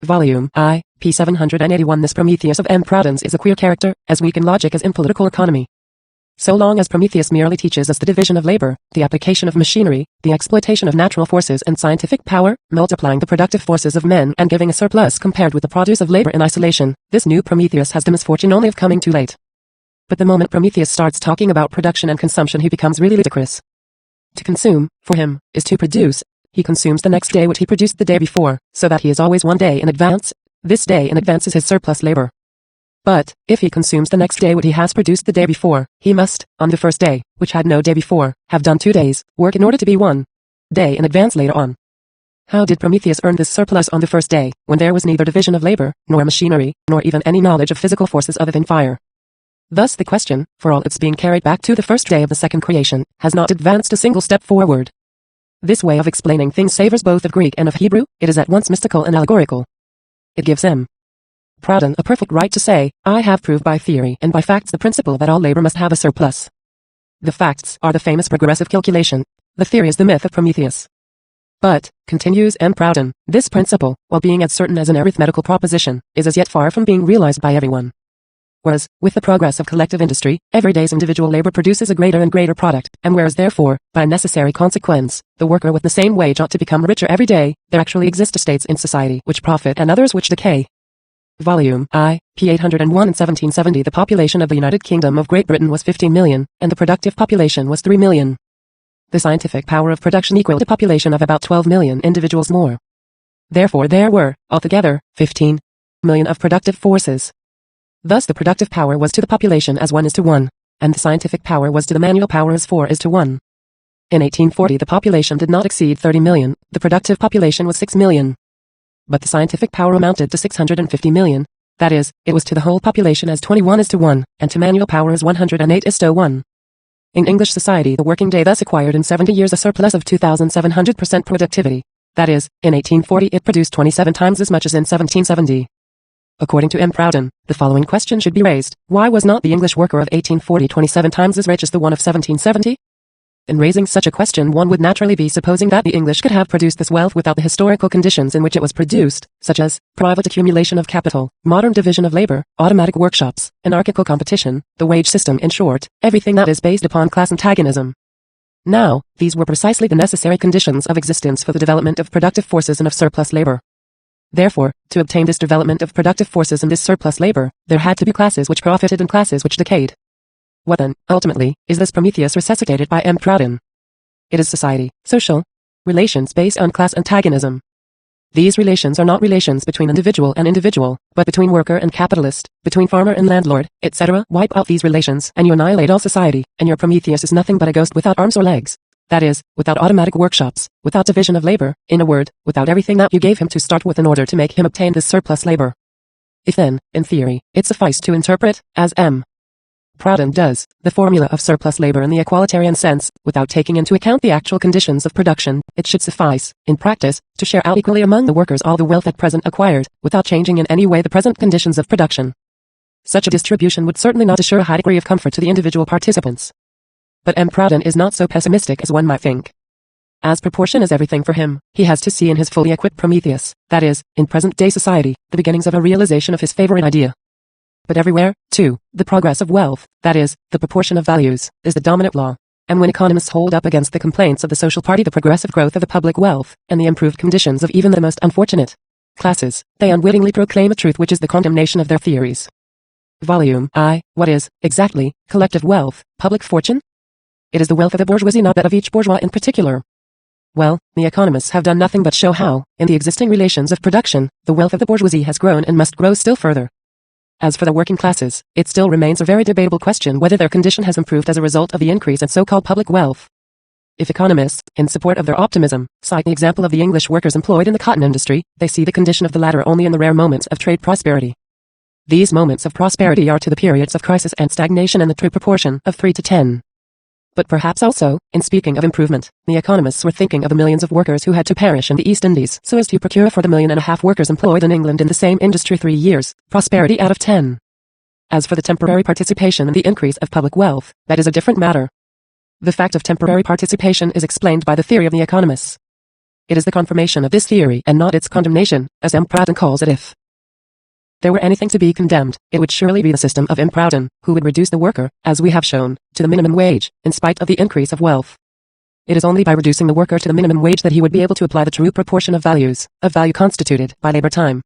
Volume I, p. 781. This Prometheus of M. Proudhon's is a queer character, as weak in logic as in political economy. So long as Prometheus merely teaches us the division of labor, the application of machinery, the exploitation of natural forces and scientific power, multiplying the productive forces of men and giving a surplus compared with the produce of labor in isolation, this new Prometheus has the misfortune only of coming too late. But the moment Prometheus starts talking about production and consumption, he becomes really ludicrous. To consume, for him, is to produce. He consumes the next day what he produced the day before, so that he is always one day in advance. This day in advance is his surplus labor. But, if he consumes the next day what he has produced the day before, he must, on the first day, which had no day before, have done 2 days' work in order to be one day in advance later on. How did Prometheus earn this surplus on the first day, when there was neither division of labor, nor machinery, nor even any knowledge of physical forces other than fire? Thus the question, for all its being carried back to the first day of the second creation, has not advanced a single step forward. This way of explaining things savors both of Greek and of Hebrew. It is at once mystical and allegorical. It gives M. Proudhon a perfect right to say, I have proved by theory and by facts the principle that all labor must have a surplus. The facts are the famous progressive calculation. The theory is the myth of Prometheus. But, continues M. Proudhon, this principle, while being as certain as an arithmetical proposition, is as yet far from being realized by everyone. Whereas, with the progress of collective industry, every day's individual labor produces a greater and greater product, and whereas therefore, by necessary consequence, the worker with the same wage ought to become richer every day, there actually exist states in society which profit and others which decay. Volume I, p. 801. In 1770 the population of the United Kingdom of Great Britain was 15 million, and the productive population was 3 million. The scientific power of production equaled a population of about 12 million individuals more. Therefore there were, altogether, 15 million of productive forces. Thus the productive power was to the population as 1 is to 1, and the scientific power was to the manual power as 4 is to 1. In 1840 the population did not exceed 30 million, the productive population was 6 million. But the scientific power amounted to 650 million, that is, it was to the whole population as 21 is to 1, and to manual power as 108 is to 1. In English society the working day thus acquired in 70 years a surplus of 2,700% productivity, that is, in 1840 it produced 27 times as much as in 1770. According to M. Proudhon, the following question should be raised. Why was not the English worker of 1840 27 times as rich as the one of 1770? In raising such a question one would naturally be supposing that the English could have produced this wealth without the historical conditions in which it was produced, such as private accumulation of capital, modern division of labor, automatic workshops, anarchical competition, the wage system, in short, everything that is based upon class antagonism. Now, these were precisely the necessary conditions of existence for the development of productive forces and of surplus labor. Therefore, to obtain this development of productive forces and this surplus labor, there had to be classes which profited and classes which decayed. What then, ultimately, is this Prometheus resuscitated by M. Proudhon? It is society, social relations based on class antagonism. These relations are not relations between individual and individual, but between worker and capitalist, between farmer and landlord, etc. Wipe out these relations and you annihilate all society, and your Prometheus is nothing but a ghost without arms or legs. That is, without automatic workshops, without division of labor, in a word, without everything that you gave him to start with in order to make him obtain this surplus labor. If then, in theory, it sufficed to interpret, as M. Proudhon does, the formula of surplus labor in the equalitarian sense, without taking into account the actual conditions of production, it should suffice, in practice, to share out equally among the workers all the wealth at present acquired, without changing in any way the present conditions of production. Such a distribution would certainly not assure a high degree of comfort to the individual participants. But M. Proudhon is not so pessimistic as one might think. As proportion is everything for him, he has to see in his fully equipped Prometheus, that is, in present-day society, the beginnings of a realization of his favorite idea. But everywhere, too, the progress of wealth, that is, the proportion of values, is the dominant law. And when economists hold up against the complaints of the social party the progressive growth of the public wealth, and the improved conditions of even the most unfortunate classes, they unwittingly proclaim a truth which is the condemnation of their theories. Volume I. What is, exactly, collective wealth, public fortune? It is the wealth of the bourgeoisie, not that of each bourgeois in particular. Well, the economists have done nothing but show how, in the existing relations of production, the wealth of the bourgeoisie has grown and must grow still further. As for the working classes, it still remains a very debatable question whether their condition has improved as a result of the increase in so-called public wealth. If economists, in support of their optimism, cite the example of the English workers employed in the cotton industry, they see the condition of the latter only in the rare moments of trade prosperity. These moments of prosperity are to the periods of crisis and stagnation in the true proportion of 3 to 10. But perhaps also, in speaking of improvement, the economists were thinking of the millions of workers who had to perish in the East Indies so as to procure for the 1.5 million workers employed in England in the same industry 3 years, prosperity out of 10. As for the temporary participation in the increase of public wealth, that is a different matter. The fact of temporary participation is explained by the theory of the economists. It is the confirmation of this theory and not its condemnation, as M. Proudhon calls it. If there were anything to be condemned, it would surely be the system of M. Proudhon, who would reduce the worker, as we have shown, to the minimum wage, in spite of the increase of wealth. It is only by reducing the worker to the minimum wage that he would be able to apply the true proportion of value constituted by labor time.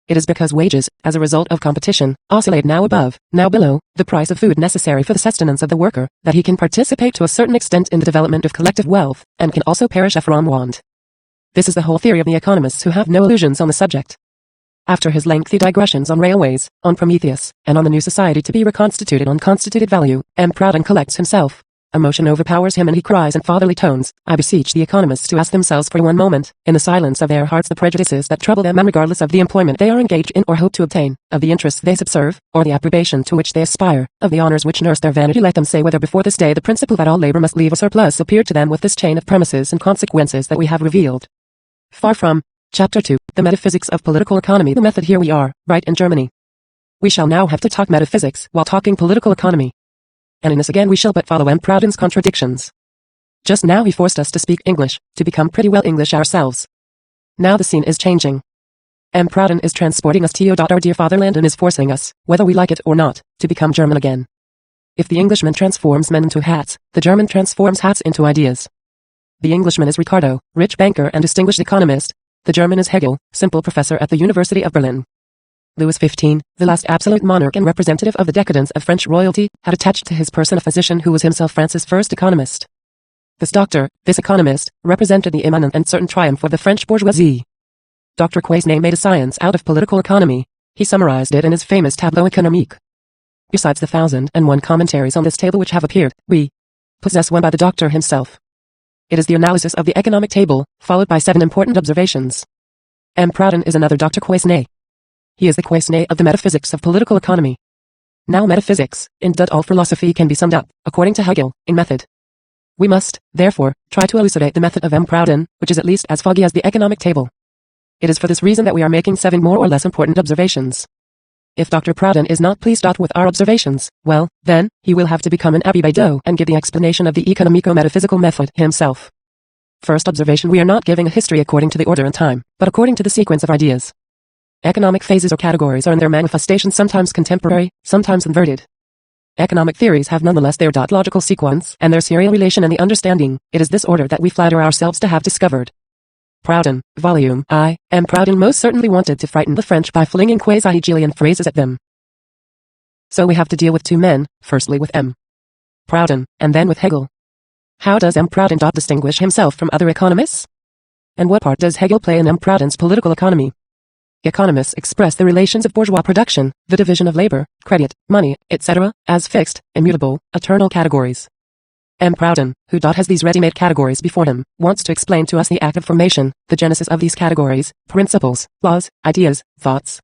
It is because wages, as a result of competition, oscillate now above, now below, the price of food necessary for the sustenance of the worker, that he can participate to a certain extent in the development of collective wealth, and can also perish from want. This is the whole theory of the economists who have no illusions on the subject. After his lengthy digressions on railways, on Prometheus, and on the new society to be reconstituted on constituted value, M. Proudhon collects himself. Emotion overpowers him and he cries in fatherly tones, I beseech the economists to ask themselves for one moment, in the silence of their hearts, the prejudices that trouble them, and regardless of the employment they are engaged in or hope to obtain, of the interests they subserve, or the approbation to which they aspire, of the honors which nurse their vanity, let them say whether before this day the principle that all labor must leave a surplus appeared to them with this chain of premises and consequences that we have revealed. Far from. Chapter 2, The Metaphysics of Political Economy. The method. Here we are, right in Germany. We shall now have to talk metaphysics while talking political economy. And in this again we shall but follow M. Proudhon's contradictions. Just now he forced us to speak English, to become pretty well English ourselves. Now the scene is changing. M. Proudhon is transporting us to our dear fatherland and is forcing us, whether we like it or not, to become German again. If the Englishman transforms men into hats, the German transforms hats into ideas. The Englishman is Ricardo, rich banker and distinguished economist. The German is Hegel, simple professor at the University of Berlin. Louis XV, the last absolute monarch and representative of the decadence of French royalty, had attached to his person a physician who was himself France's first economist. This doctor, this economist, represented the imminent and certain triumph of the French bourgeoisie. Dr. Quesnay made a science out of political economy. He summarized it in his famous Tableau économique. Besides the 1,001 commentaries on this table which have appeared, we possess one by the doctor himself. It is the analysis of the economic table, followed by 7 important observations. M. Proudhon is another Dr. Quesnay. He is the Quesnay of the metaphysics of political economy. Now metaphysics, in all philosophy, can be summed up, according to Hegel, in method. We must, therefore, try to elucidate the method of M. Proudhon, which is at least as foggy as the economic table. It is for this reason that we are making 7 more or less important observations. If Dr. Proudhon is not pleased with our observations, well, then, he will have to become an Abbé Baudot and give the explanation of the economico-metaphysical method himself. First observation: we are not giving a history according to the order and time, but according to the sequence of ideas. Economic phases or categories are in their manifestation sometimes contemporary, sometimes inverted. Economic theories have nonetheless their logical sequence and their serial relation in the understanding. It is this order that we flatter ourselves to have discovered. Proudhon, Volume I. M. Proudhon most certainly wanted to frighten the French by flinging quasi-Hegelian phrases at them. So we have to deal with 2 men, firstly with M. Proudhon, and then with Hegel. How does M. Proudhon distinguish himself from other economists? And what part does Hegel play in M. Proudhon's political economy? Economists express the relations of bourgeois production, the division of labor, credit, money, etc., as fixed, immutable, eternal categories. M. Proudhon, who has these ready-made categories before him, wants to explain to us the act of formation, the genesis of these categories, principles, laws, ideas, thoughts.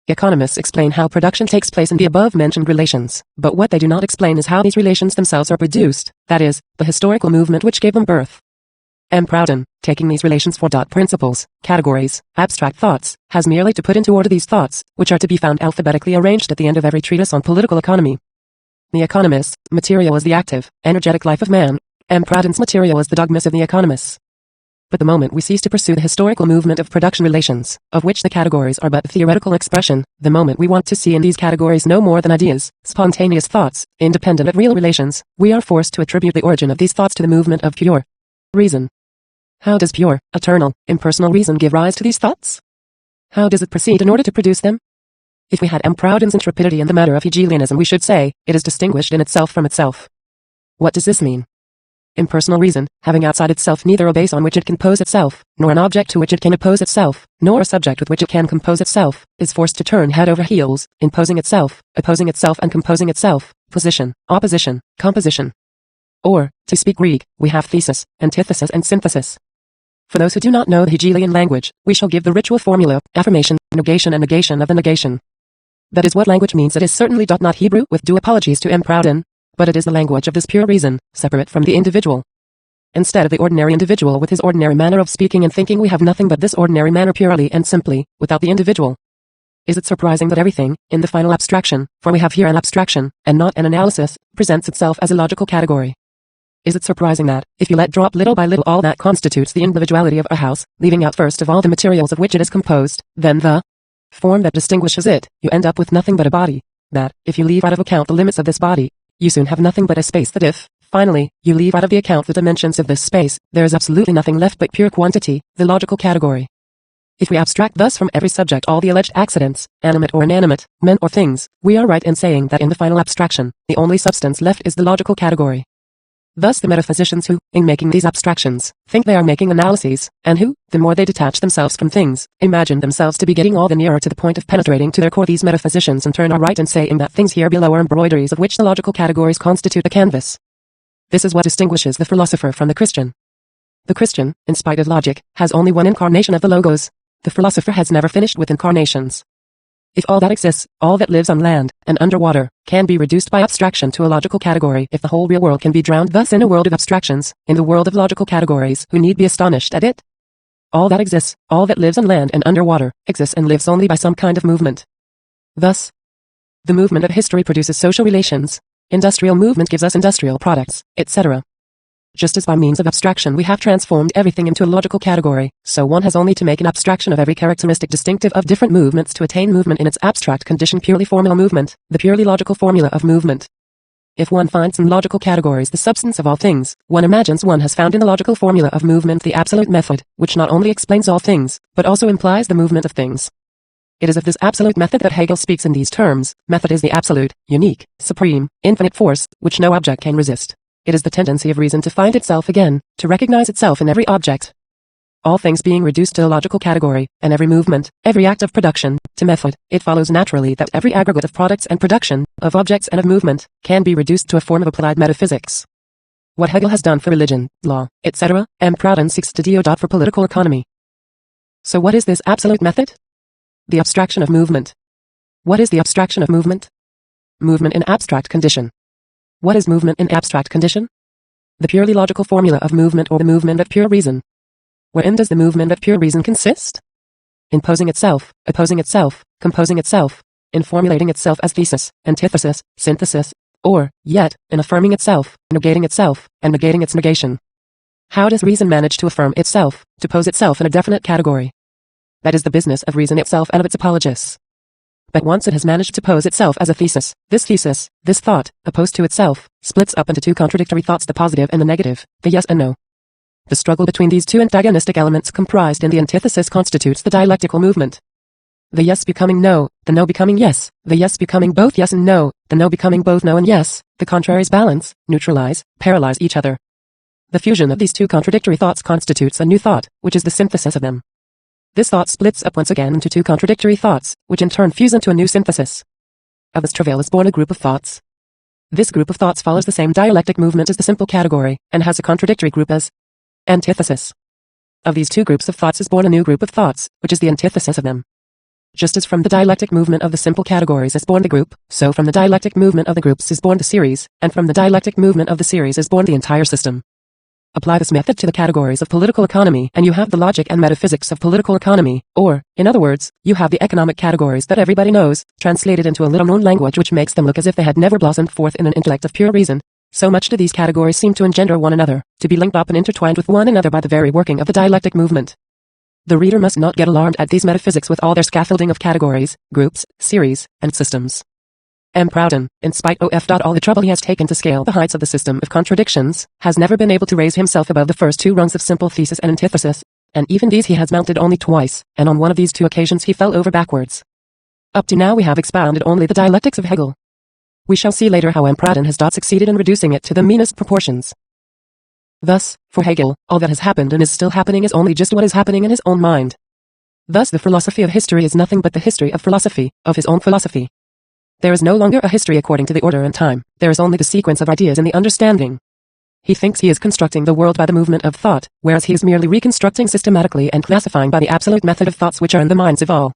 Economists explain how production takes place in the above-mentioned relations, but what they do not explain is how these relations themselves are produced, that is, the historical movement which gave them birth. M. Proudhon, taking these relations for principles, categories, abstract thoughts, has merely to put into order these thoughts, which are to be found alphabetically arranged at the end of every treatise on political economy. The economists' material is the active, energetic life of man. M. Proudhon's material is the dogmas of the economists. But the moment we cease to pursue the historical movement of production relations, of which the categories are but a theoretical expression, the moment we want to see in these categories no more than ideas, spontaneous thoughts, independent of real relations, we are forced to attribute the origin of these thoughts to the movement of pure reason. How does pure, eternal, impersonal reason give rise to these thoughts? How does it proceed in order to produce them? If we had M. Proudhon's intrepidity in the matter of Hegelianism, we should say, it is distinguished in itself from itself. What does this mean? Impersonal reason, having outside itself neither a base on which it can pose itself, nor an object to which it can oppose itself, nor a subject with which it can compose itself, is forced to turn head over heels, imposing itself, opposing itself and composing itself, position, opposition, composition. Or, to speak Greek, we have thesis, antithesis and synthesis. For those who do not know the Hegelian language, we shall give the ritual formula, affirmation, negation and negation of the negation. That is what language means. It is certainly not Hebrew, with due apologies to M. Proudhon, but it is the language of this pure reason, separate from the individual. Instead of the ordinary individual with his ordinary manner of speaking and thinking, we have nothing but this ordinary manner purely and simply, without the individual. Is it surprising that everything, in the final abstraction, for we have here an abstraction, and not an analysis, presents itself as a logical category? Is it surprising that, if you let drop little by little all that constitutes the individuality of a house, leaving out first of all the materials of which it is composed, then the form that distinguishes it, you end up with nothing but a body, that, if you leave out of account the limits of this body, you soon have nothing but a space that if, finally, you leave out of the account the dimensions of this space, there is absolutely nothing left but pure quantity, the logical category. If we abstract thus from every subject all the alleged accidents, animate or inanimate, men or things, we are right in saying that in the final abstraction, the only substance left is the logical category. Thus the metaphysicians who, in making these abstractions, think they are making analyses, and who, the more they detach themselves from things, imagine themselves to be getting all the nearer to the point of penetrating to their core, these metaphysicians in turn are right in saying that things here below are embroideries of which the logical categories constitute the canvas. This is what distinguishes the philosopher from the Christian. The Christian, in spite of logic, has only one incarnation of the logos. The philosopher has never finished with incarnations. If all that exists, all that lives on land and underwater, can be reduced by abstraction to a logical category, if the whole real world can be drowned thus in a world of abstractions, in the world of logical categories, who need be astonished at it? All that exists, all that lives on land and underwater, exists and lives only by some kind of movement. Thus, the movement of history produces social relations, industrial movement gives us industrial products, etc. Just as by means of abstraction we have transformed everything into a logical category, so one has only to make an abstraction of every characteristic distinctive of different movements to attain movement in its abstract condition, purely formula movement, the purely logical formula of movement. If one finds in logical categories the substance of all things, one imagines one has found in the logical formula of movement the absolute method, which not only explains all things, but also implies the movement of things. It is of this absolute method that Hegel speaks in these terms. Method is the absolute, unique, supreme, infinite force, which no object can resist. It is the tendency of reason to find itself again, to recognize itself in every object. All things being reduced to a logical category, and every movement, every act of production, to method, it follows naturally that every aggregate of products and production, of objects and of movement, can be reduced to a form of applied metaphysics. What Hegel has done for religion, law, etc., M. Proudhon seeks to do for political economy. So what is this absolute method? The abstraction of movement. What is the abstraction of movement? Movement in abstract condition. What is movement in abstract condition? The purely logical formula of movement, or the movement of pure reason. Wherein does the movement of pure reason consist? In posing itself, opposing itself, composing itself, in formulating itself as thesis, antithesis, synthesis, or, yet, in affirming itself, negating itself, and negating its negation. How does reason manage to affirm itself, to pose itself in a definite category? That is the business of reason itself and of its apologists. But once it has managed to pose itself as a thesis, this thought, opposed to itself, splits up into two contradictory thoughts, the positive and the negative, the yes and no. The struggle between these two antagonistic elements comprised in the antithesis constitutes the dialectical movement. The yes becoming no, the no becoming yes, the yes becoming both yes and no, the no becoming both no and yes, the contraries balance, neutralize, paralyze each other. The fusion of these two contradictory thoughts constitutes a new thought, which is the synthesis of them. This thought splits up once again into two contradictory thoughts, which in turn fuse into a new synthesis. Of this travail is born a group of thoughts. This group of thoughts follows the same dialectic movement as the simple category, and has a contradictory group as antithesis. Of these two groups of thoughts is born a new group of thoughts, which is the antithesis of them. Just as from the dialectic movement of the simple categories is born the group, so from the dialectic movement of the groups is born the series, and from the dialectic movement of the series is born the entire system. Apply this method to the categories of political economy and you have the logic and metaphysics of political economy, or, in other words, you have the economic categories that everybody knows, translated into a little-known language which makes them look as if they had never blossomed forth in an intellect of pure reason. So much do these categories seem to engender one another, to be linked up and intertwined with one another by the very working of the dialectic movement. The reader must not get alarmed at these metaphysics with all their scaffolding of categories, groups, series, and systems. M. Proudhon, in spite of all the trouble he has taken to scale the heights of the system of contradictions, has never been able to raise himself above the first two rungs of simple thesis and antithesis, and even these he has mounted only twice, and on one of these two occasions he fell over backwards. Up to now we have expounded only the dialectics of Hegel. We shall see later how M. Proudhon has succeeded in reducing it to the meanest proportions. Thus, for Hegel, all that has happened and is still happening is only just what is happening in his own mind. Thus the philosophy of history is nothing but the history of philosophy, of his own philosophy. There is no longer a history according to the order and time, there is only the sequence of ideas in the understanding. He thinks he is constructing the world by the movement of thought, whereas he is merely reconstructing systematically and classifying by the absolute method of thoughts which are in the minds of all.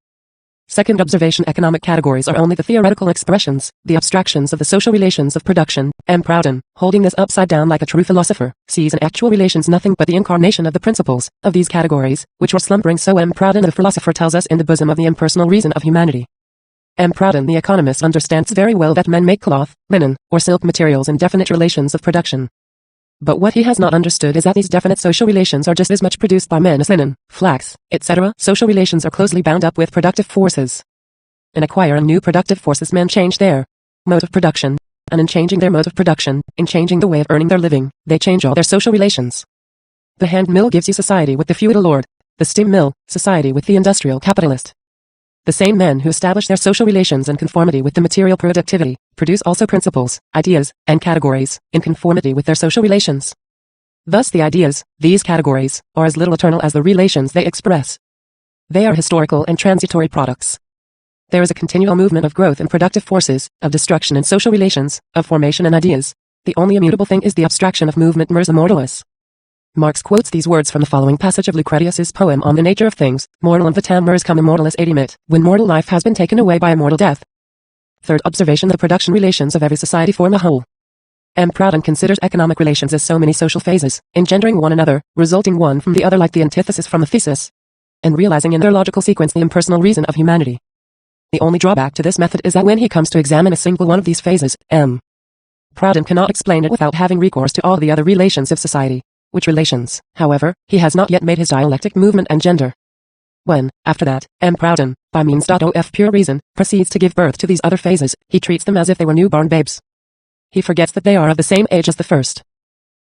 Second observation: economic categories are only the theoretical expressions, the abstractions of the social relations of production. M. Proudhon, holding this upside down like a true philosopher, sees in actual relations nothing but the incarnation of the principles of these categories, which were slumbering. So M. Proudhon the philosopher tells us in the bosom of the impersonal reason of humanity. M. Proudhon the economist understands very well that men make cloth, linen, or silk materials in definite relations of production. But what he has not understood is that these definite social relations are just as much produced by men as linen, flax, etc. Social relations are closely bound up with productive forces. In acquiring new productive forces, men change their mode of production, and in changing their mode of production, in changing the way of earning their living, they change all their social relations. The hand mill gives you society with the feudal lord, the steam mill, society with the industrial capitalist. The same men who establish their social relations in conformity with the material productivity, produce also principles, ideas, and categories, in conformity with their social relations. Thus the ideas, these categories, are as little eternal as the relations they express. They are historical and transitory products. There is a continual movement of growth in productive forces, of destruction in social relations, of formation in ideas. The only immutable thing is the abstraction of movement mers immortalis. Marx quotes these words from the following passage of Lucretius's poem on the nature of things, mortal vitam mers cum immortalis adimit, when mortal life has been taken away by immortal death. Third observation: the production relations of every society form a whole. M. Proudhon considers economic relations as so many social phases, engendering one another, resulting one from the other like the antithesis from the thesis, and realizing in their logical sequence the impersonal reason of humanity. The only drawback to this method is that when he comes to examine a single one of these phases, M. Proudhon cannot explain it without having recourse to all the other relations of society, which relations, however, he has not yet made his dialectic movement engender. When, after that, M. Proudhon, by means of pure reason, proceeds to give birth to these other phases, he treats them as if they were newborn babes. He forgets that they are of the same age as the first.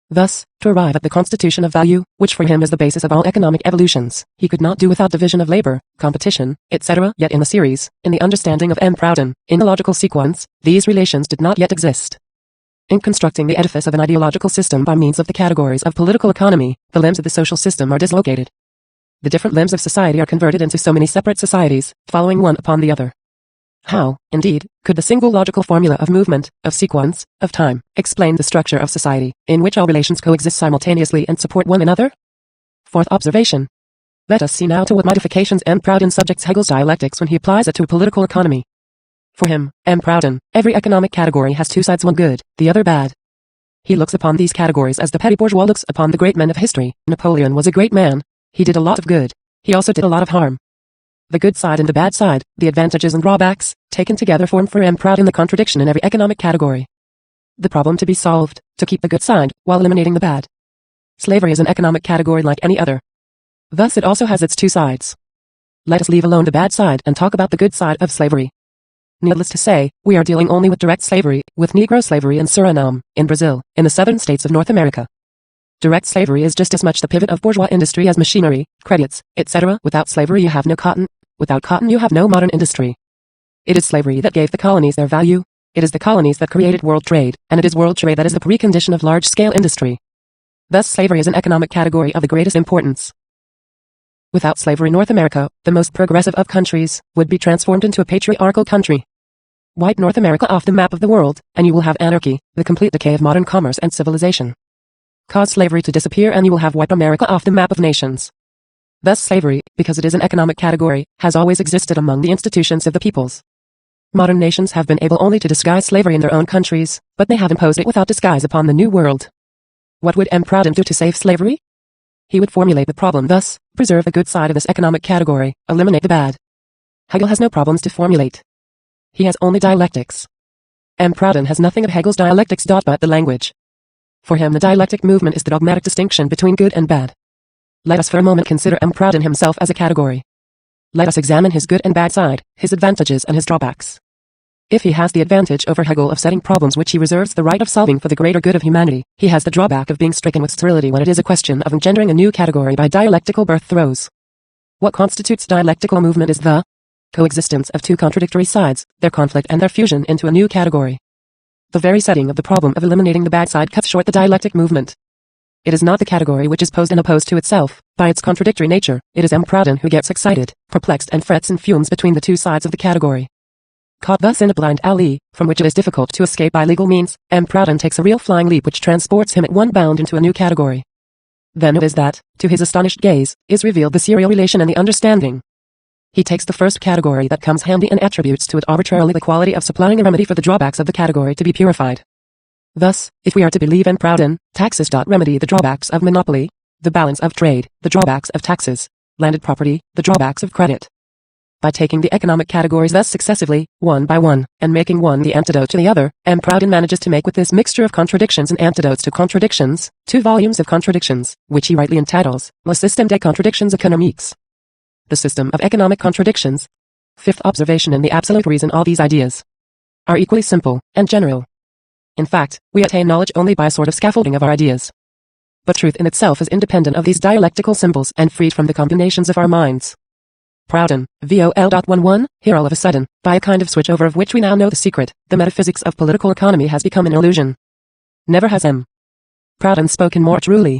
Thus, to arrive at the constitution of value, which for him is the basis of all economic evolutions, he could not do without division of labor, competition, etc. Yet in the series, in the understanding of M. Proudhon, in the logical sequence, these relations did not yet exist. In constructing the edifice of an ideological system by means of the categories of political economy, the limbs of the social system are dislocated. The different limbs of society are converted into so many separate societies, following one upon the other. How, indeed, could the single logical formula of movement, of sequence, of time, explain the structure of society, in which all relations coexist simultaneously and support one another? Fourth observation. Let us see now to what modifications M. Proudhon subjects Hegel's dialectics when he applies it to political economy. For him, M. Proudhon, every economic category has two sides, one good, the other bad. He looks upon these categories as the petty bourgeois looks upon the great men of history. Napoleon was a great man. He did a lot of good. He also did a lot of harm. The good side and the bad side, the advantages and drawbacks, taken together form for M. Proudhon the contradiction in every economic category. The problem to be solved, to keep the good side, while eliminating the bad. Slavery is an economic category like any other. Thus it also has its two sides. Let us leave alone the bad side and talk about the good side of slavery. Needless to say, we are dealing only with direct slavery, with Negro slavery in Suriname, in Brazil, in the southern states of North America. Direct slavery is just as much the pivot of bourgeois industry as machinery, credits, etc. Without slavery you have no cotton. Without cotton you have no modern industry. It is slavery that gave the colonies their value. It is the colonies that created world trade, and it is world trade that is the precondition of large-scale industry. Thus slavery is an economic category of the greatest importance. Without slavery North America, the most progressive of countries, would be transformed into a patriarchal country. Wipe North America off the map of the world, and you will have anarchy, the complete decay of modern commerce and civilization. Cause slavery to disappear and you will have wiped America off the map of nations. Thus slavery, because it is an economic category, has always existed among the institutions of the peoples. Modern nations have been able only to disguise slavery in their own countries, but they have imposed it without disguise upon the New World. What would M. Proudhon do to save slavery? He would formulate the problem thus: preserve the good side of this economic category, eliminate the bad. Hegel has no problems to formulate. He has only dialectics. M. Proudhon has nothing of Hegel's dialectics but the language. For him the dialectic movement is the dogmatic distinction between good and bad. Let us for a moment consider M. Proudhon himself as a category. Let us examine his good and bad side, his advantages and his drawbacks. If he has the advantage over Hegel of setting problems which he reserves the right of solving for the greater good of humanity, he has the drawback of being stricken with sterility when it is a question of engendering a new category by dialectical birth throes. What constitutes dialectical movement is the coexistence of two contradictory sides, their conflict and their fusion into a new category. The very setting of the problem of eliminating the bad side cuts short the dialectic movement. It is not the category which is posed and opposed to itself, by its contradictory nature. It is M. Proudhon who gets excited, perplexed and frets and fumes between the two sides of the category. Caught thus in a blind alley, from which it is difficult to escape by legal means, M. Proudhon takes a real flying leap which transports him at one bound into a new category. Then it is that, to his astonished gaze, is revealed the serial relation and the understanding. He takes the first category that comes handy and attributes to it arbitrarily the quality of supplying a remedy for the drawbacks of the category to be purified. Thus, if we are to believe M. Proudhon, taxes remedy the drawbacks of monopoly, the balance of trade, the drawbacks of taxes, landed property, the drawbacks of credit. By taking the economic categories thus successively, one by one, and making one the antidote to the other, M. Proudhon manages to make with this mixture of contradictions and antidotes to contradictions, 2 volumes of contradictions, which he rightly entitles, Le Système des contradictions économiques. The system of economic contradictions. Fifth observation: in the absolute reason all these ideas are equally simple and general. In fact, we attain knowledge only by a sort of scaffolding of our ideas. But truth in itself is independent of these dialectical symbols and freed from the combinations of our minds. Proudhon, VOL.11, here all of a sudden, by a kind of switchover of which we now know the secret, the metaphysics of political economy has become an illusion. Never has M. Proudhon spoken more truly.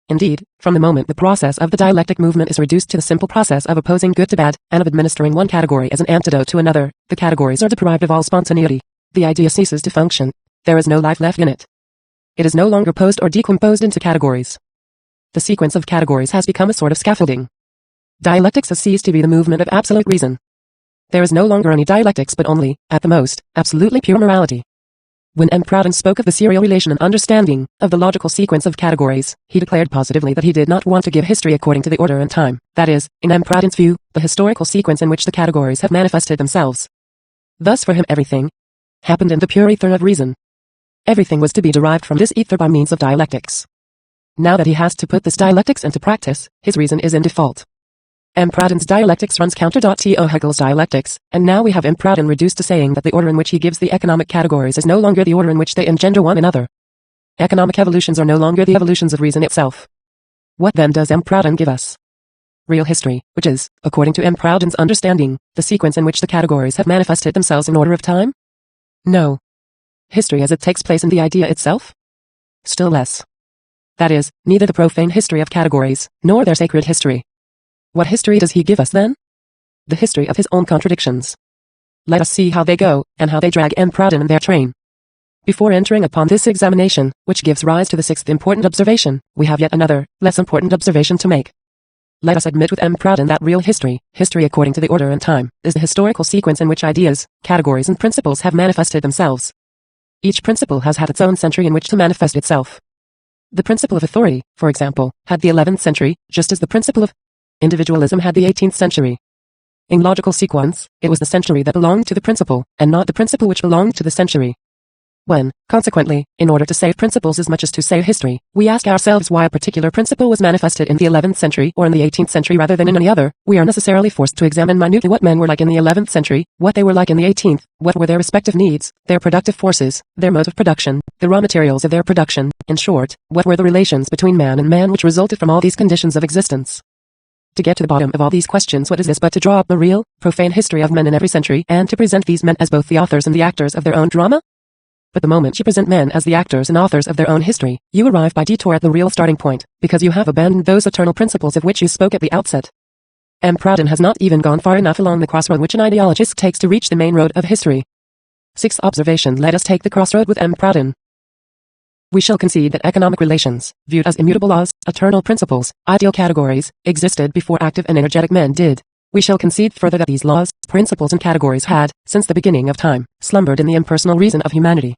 Indeed, from the moment the process of the dialectic movement is reduced to the simple process of opposing good to bad, and of administering one category as an antidote to another, the categories are deprived of all spontaneity. The idea ceases to function. There is no life left in it. It is no longer posed or decomposed into categories. The sequence of categories has become a sort of scaffolding. Dialectics has ceased to be the movement of absolute reason. There is no longer any dialectics but only, at the most, absolutely pure morality. When M. Proudhon spoke of the serial relation and understanding of the logical sequence of categories, he declared positively that he did not want to give history according to the order and time, that is, in M. Proudhon's view, the historical sequence in which the categories have manifested themselves. Thus for him everything happened in the pure ether of reason. Everything was to be derived from this ether by means of dialectics. Now that he has to put this dialectics into practice, his reason is in default. M. Proudhon's dialectics runs counter to Hegel's dialectics, and now we have M. Proudhon reduced to saying that the order in which he gives the economic categories is no longer the order in which they engender one another. Economic evolutions are no longer the evolutions of reason itself. What then does M. Proudhon give us? Real history, which is, according to M. Proudhon's understanding, the sequence in which the categories have manifested themselves in order of time? No. History as it takes place in the idea itself? Still less. That is, neither the profane history of categories, nor their sacred history. What history does he give us then? The history of his own contradictions. Let us see how they go, and how they drag M. Proudhon in their train. Before entering upon this examination, which gives rise to the sixth important observation, we have yet another, less important observation to make. Let us admit with M. Proudhon that real history, history according to the order and time, is the historical sequence in which ideas, categories and principles have manifested themselves. Each principle has had its own century in which to manifest itself. The principle of authority, for example, had the 11th century, just as the principle of individualism had the 18th century. In logical sequence, it was the century that belonged to the principle, and not the principle which belonged to the century. When, consequently, in order to save principles as much as to save history, we ask ourselves why a particular principle was manifested in the 11th century or in the 18th century rather than in any other, we are necessarily forced to examine minutely what men were like in the 11th century, what they were like in the 18th, what were their respective needs, their productive forces, their mode of production, the raw materials of their production, in short, what were the relations between man and man which resulted from all these conditions of existence. To get to the bottom of all these questions, what is this but to draw up the real, profane history of men in every century and to present these men as both the authors and the actors of their own drama? But the moment you present men as the actors and authors of their own history, you arrive by detour at the real starting point, because you have abandoned those eternal principles of which you spoke at the outset. M. Proudhon has not even gone far enough along the crossroad which an ideologist takes to reach the main road of history. Sixth observation: let us take the crossroad with M. Proudhon. We shall concede that economic relations, viewed as immutable laws, eternal principles, ideal categories, existed before active and energetic men did. We shall concede further that these laws, principles and categories had, since the beginning of time, slumbered in the impersonal reason of humanity.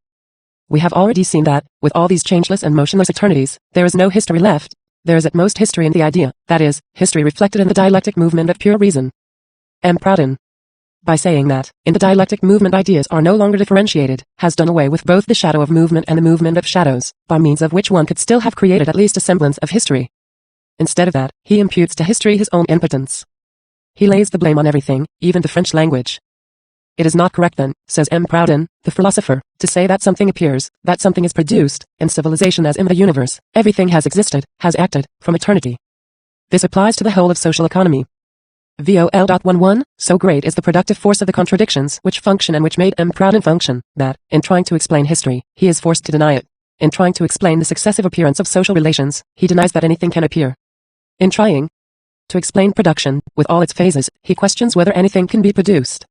We have already seen that, with all these changeless and motionless eternities, there is no history left. There is at most history in the idea, that is, history reflected in the dialectic movement of pure reason. M. Proudhon, by saying that, in the dialectic movement ideas are no longer differentiated, has done away with both the shadow of movement and the movement of shadows, by means of which one could still have created at least a semblance of history. Instead of that, he imputes to history his own impotence. He lays the blame on everything, even the French language. It is not correct then, says M. Proudhon, the philosopher, to say that something appears, that something is produced, in civilization as in the universe, everything has existed, has acted, from eternity. This applies to the whole of social economy. VOL.11, so great is the productive force of the contradictions which function and which made M. Proudhon function, that, in trying to explain history, he is forced to deny it. In trying to explain the successive appearance of social relations, he denies that anything can appear. In trying to explain production, with all its phases, he questions whether anything can be produced.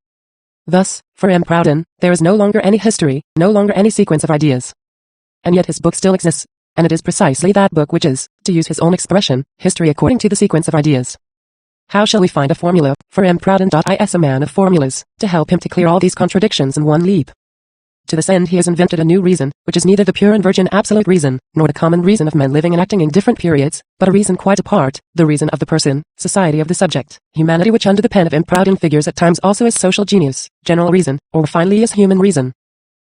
Thus, for M. Proudhon, there is no longer any history, no longer any sequence of ideas. And yet his book still exists, and it is precisely that book which is, to use his own expression, history according to the sequence of ideas. How shall we find a formula for M. Proudhon? Is a man of formulas, to help him to clear all these contradictions in one leap. To this end he has invented a new reason, which is neither the pure and virgin absolute reason, nor the common reason of men living and acting in different periods, but a reason quite apart, the reason of the person, society of the subject, humanity, which under the pen of M. Proudhon figures at times also as social genius, general reason, or finally as human reason.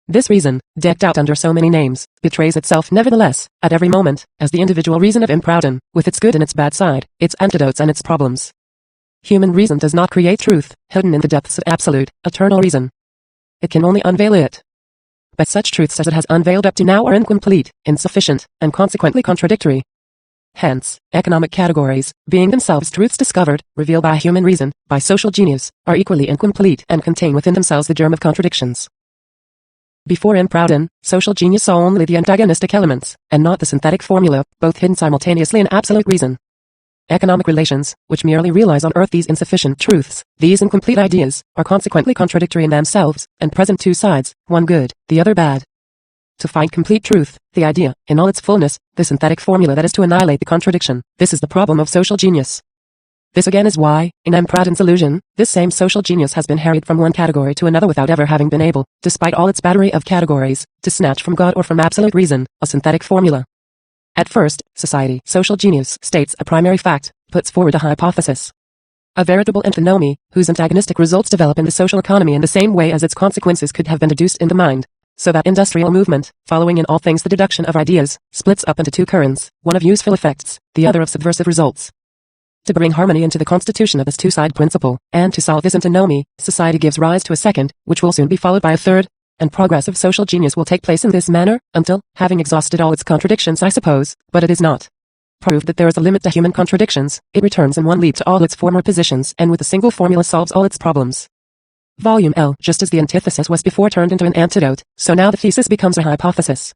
This reason, decked out under so many names, betrays itself nevertheless, at every moment, as the individual reason of M. Proudhon, with its good and its bad side, its antidotes and its problems. Human reason does not create truth, hidden in the depths of absolute, eternal reason. It can only unveil it. But such truths as it has unveiled up to now are incomplete, insufficient, and consequently contradictory. Hence, economic categories, being themselves truths discovered, revealed by human reason, by social genius, are equally incomplete and contain within themselves the germ of contradictions. Before M. Proudhon, social genius saw only the antagonistic elements, and not the synthetic formula, both hidden simultaneously in absolute reason. Economic relations, which merely realize on earth these insufficient truths, these incomplete ideas, are consequently contradictory in themselves, and present two sides, one good, the other bad. To find complete truth, the idea, in all its fullness, the synthetic formula that is to annihilate the contradiction, this is the problem of social genius. This again is why, in M. Proudhon's illusion, this same social genius has been harried from one category to another without ever having been able, despite all its battery of categories, to snatch from God or from absolute reason, a synthetic formula. At first, society, social genius, states a primary fact, puts forward a hypothesis. A veritable antinomy, whose antagonistic results develop in the social economy in the same way as its consequences could have been deduced in the mind. So that industrial movement, following in all things the deduction of ideas, splits up into two currents, one of useful effects, the other of subversive results. To bring harmony into the constitution of this two-side principle, and to solve this antinomy, society gives rise to a second, which will soon be followed by a third, and progress of social genius will take place in this manner, until, having exhausted all its contradictions I suppose, but it is not proved that there is a limit to human contradictions, it returns in one leap to all its former positions and with a single formula solves all its problems. Volume L. Just as the antithesis was before turned into an antidote, so now the thesis becomes a hypothesis.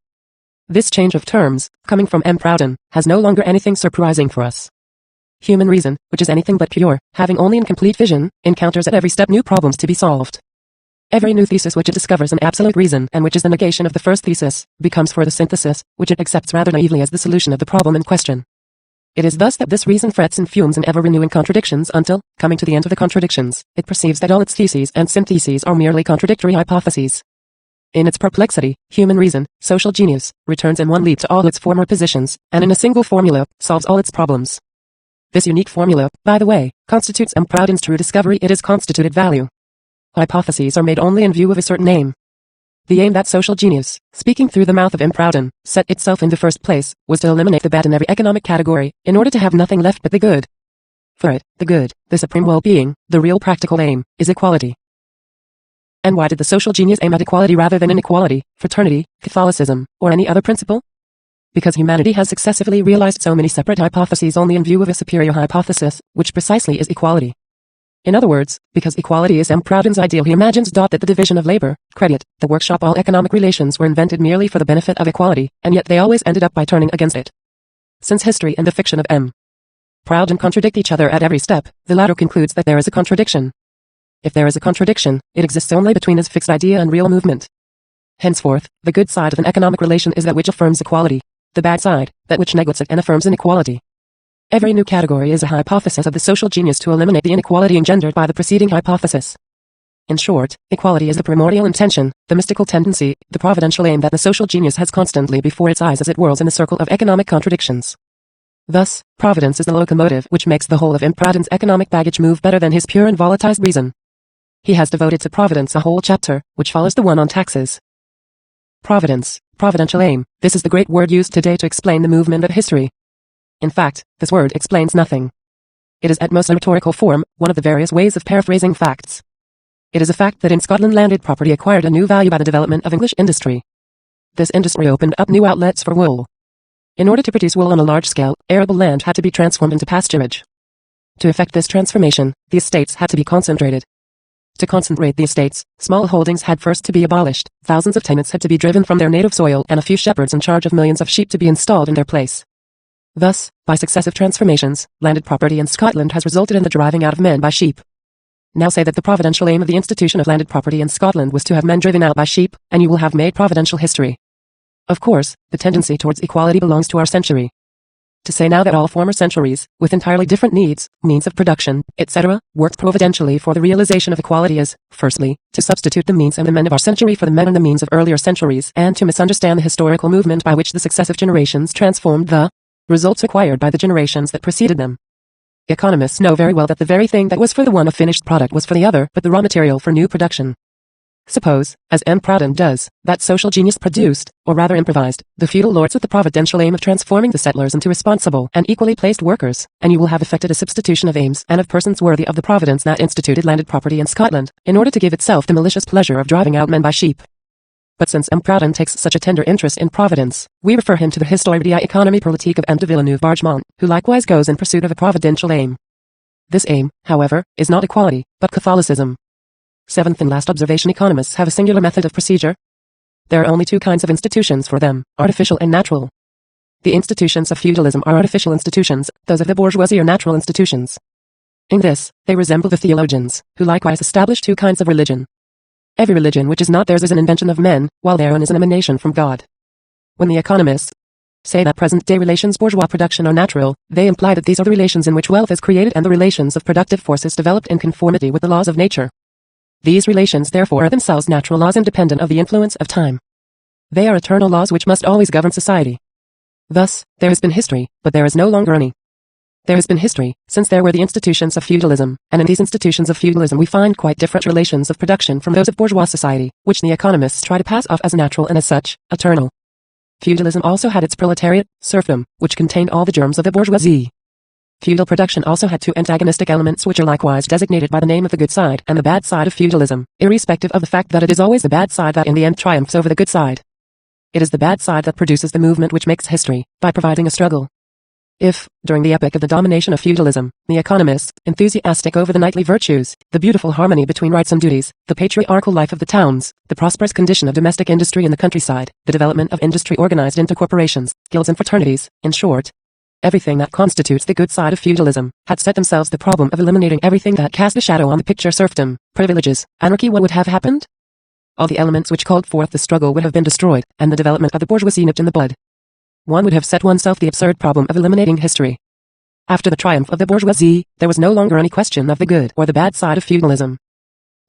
This change of terms, coming from M. Proudhon, has no longer anything surprising for us. Human reason, which is anything but pure, having only incomplete vision, encounters at every step new problems to be solved. Every new thesis which it discovers an absolute reason and which is the negation of the first thesis, becomes for the synthesis, which it accepts rather naively as the solution of the problem in question. It is thus that this reason frets and fumes in ever-renewing contradictions until, coming to the end of the contradictions, it perceives that all its theses and syntheses are merely contradictory hypotheses. In its perplexity, human reason, social genius, returns in one leap to all its former positions, and in a single formula, solves all its problems. This unique formula, by the way, constitutes M. Proudhon's true discovery. It is constituted value. Hypotheses are made only in view of a certain aim. The aim that social genius, speaking through the mouth of M. Proudhon, set itself in the first place, was to eliminate the bad in every economic category, in order to have nothing left but the good. For it, the good, the supreme well-being, the real practical aim, is equality. And why did the social genius aim at equality rather than inequality, fraternity, Catholicism, or any other principle? Because humanity has successively realized so many separate hypotheses only in view of a superior hypothesis, which precisely is equality. In other words, because equality is M. Proudhon's ideal, he imagines that the division of labor, credit, the workshop, all economic relations were invented merely for the benefit of equality, and yet they always ended up by turning against it. Since history and the fiction of M. Proudhon contradict each other at every step, the latter concludes that there is a contradiction. If there is a contradiction, it exists only between his fixed idea and real movement. Henceforth, the good side of an economic relation is that which affirms equality, the bad side, that which neglects it and affirms inequality. Every new category is a hypothesis of the social genius to eliminate the inequality engendered by the preceding hypothesis. In short, equality is the primordial intention, the mystical tendency, the providential aim that the social genius has constantly before its eyes as it whirls in the circle of economic contradictions. Thus, providence is the locomotive which makes the whole of M. Proudhon's economic baggage move better than his pure and volatilized reason. He has devoted to providence a whole chapter, which follows the one on taxes. Providence, providential aim, this is the great word used today to explain the movement of history. In fact, this word explains nothing. It is at most a rhetorical form, one of the various ways of paraphrasing facts. It is a fact that in Scotland landed property acquired a new value by the development of English industry. This industry opened up new outlets for wool. In order to produce wool on a large scale, arable land had to be transformed into pasturage. To effect this transformation, the estates had to be concentrated. To concentrate the estates, small holdings had first to be abolished, thousands of tenants had to be driven from their native soil, and a few shepherds in charge of millions of sheep to be installed in their place. Thus, by successive transformations, landed property in Scotland has resulted in the driving out of men by sheep. Now say that the providential aim of the institution of landed property in Scotland was to have men driven out by sheep, and you will have made providential history. Of course, the tendency towards equality belongs to our century. to say now that all former centuries, with entirely different needs, means of production, etc., worked providentially for the realization of equality is, firstly, to substitute the means and the men of our century for the men and the means of earlier centuries, and to misunderstand the historical movement by which the successive generations transformed the results acquired by the generations that preceded them. Economists know very well that the very thing that was for the one a finished product was for the other but the raw material for new production. Suppose, as M. Proudhon does, that social genius produced, or rather improvised, the feudal lords with the providential aim of transforming the settlers into responsible and equally placed workers, and you will have effected a substitution of aims and of persons worthy of the providence that instituted landed property in Scotland, in order to give itself the malicious pleasure of driving out men by sheep. But since M. Proudhon takes such a tender interest in providence, we refer him to the Histoire de l'économie politique of M. de Villeneuve-Bargemont, who likewise goes in pursuit of a providential aim. This aim, however, is not equality, but Catholicism. Seventh and last observation: economists have a singular method of procedure. There are only two kinds of institutions for them, artificial and natural. The institutions of feudalism are artificial institutions, those of the bourgeoisie are natural institutions. In this, they resemble the theologians, who likewise establish two kinds of religion. Every religion which is not theirs is an invention of men, while their own is an emanation from God. When the economists say that present-day relations bourgeois production are natural, they imply that these are the relations in which wealth is created and the relations of productive forces developed in conformity with the laws of nature. These relations therefore are themselves natural laws independent of the influence of time. They are eternal laws which must always govern society. Thus, there has been history, but there is no longer any. There has been history, since there were the institutions of feudalism, and in these institutions of feudalism we find quite different relations of production from those of bourgeois society, which the economists try to pass off as natural and as such, eternal. Feudalism also had its proletariat, serfdom, which contained all the germs of the bourgeoisie. Feudal production also had two antagonistic elements which are likewise designated by the name of the good side and the bad side of feudalism, irrespective of the fact that it is always the bad side that in the end triumphs over the good side. It is the bad side that produces the movement which makes history, by providing a struggle. If, during the epoch of the domination of feudalism, the economists, enthusiastic over the knightly virtues, the beautiful harmony between rights and duties, the patriarchal life of the towns, the prosperous condition of domestic industry in the countryside, the development of industry organized into corporations, guilds and fraternities, in short, everything that constitutes the good side of feudalism, had set themselves the problem of eliminating everything that cast a shadow on the picture: serfdom, privileges, anarchy. What would have happened? All the elements which called forth the struggle would have been destroyed, and the development of the bourgeoisie nipped in the bud. One would have set oneself the absurd problem of eliminating history. After the triumph of the bourgeoisie, there was no longer any question of the good or the bad side of feudalism.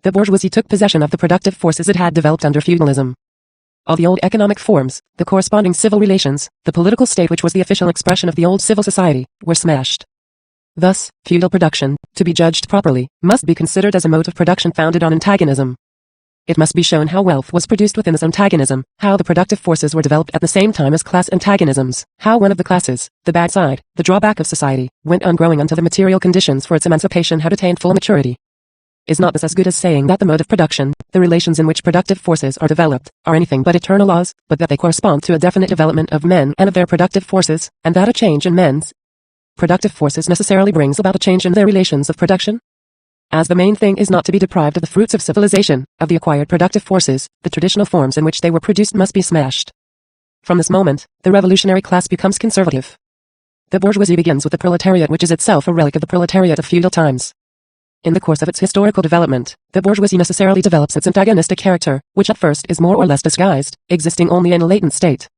The bourgeoisie took possession of the productive forces it had developed under feudalism. All the old economic forms, the corresponding civil relations, the political state which was the official expression of the old civil society, were smashed. Thus, feudal production, to be judged properly, must be considered as a mode of production founded on antagonism. It must be shown how wealth was produced within this antagonism, how the productive forces were developed at the same time as class antagonisms, how one of the classes, the bad side, the drawback of society, went on growing until the material conditions for its emancipation had attained full maturity. Is not this as good as saying that the mode of production, the relations in which productive forces are developed, are anything but eternal laws, but that they correspond to a definite development of men and of their productive forces, and that a change in men's productive forces necessarily brings about a change in their relations of production? As the main thing is not to be deprived of the fruits of civilization, of the acquired productive forces, the traditional forms in which they were produced must be smashed. From this moment, the revolutionary class becomes conservative. The bourgeoisie begins with the proletariat, which is itself a relic of the proletariat of feudal times. In the course of its historical development, the bourgeoisie necessarily develops its antagonistic character, which at first is more or less disguised, existing only in a latent state.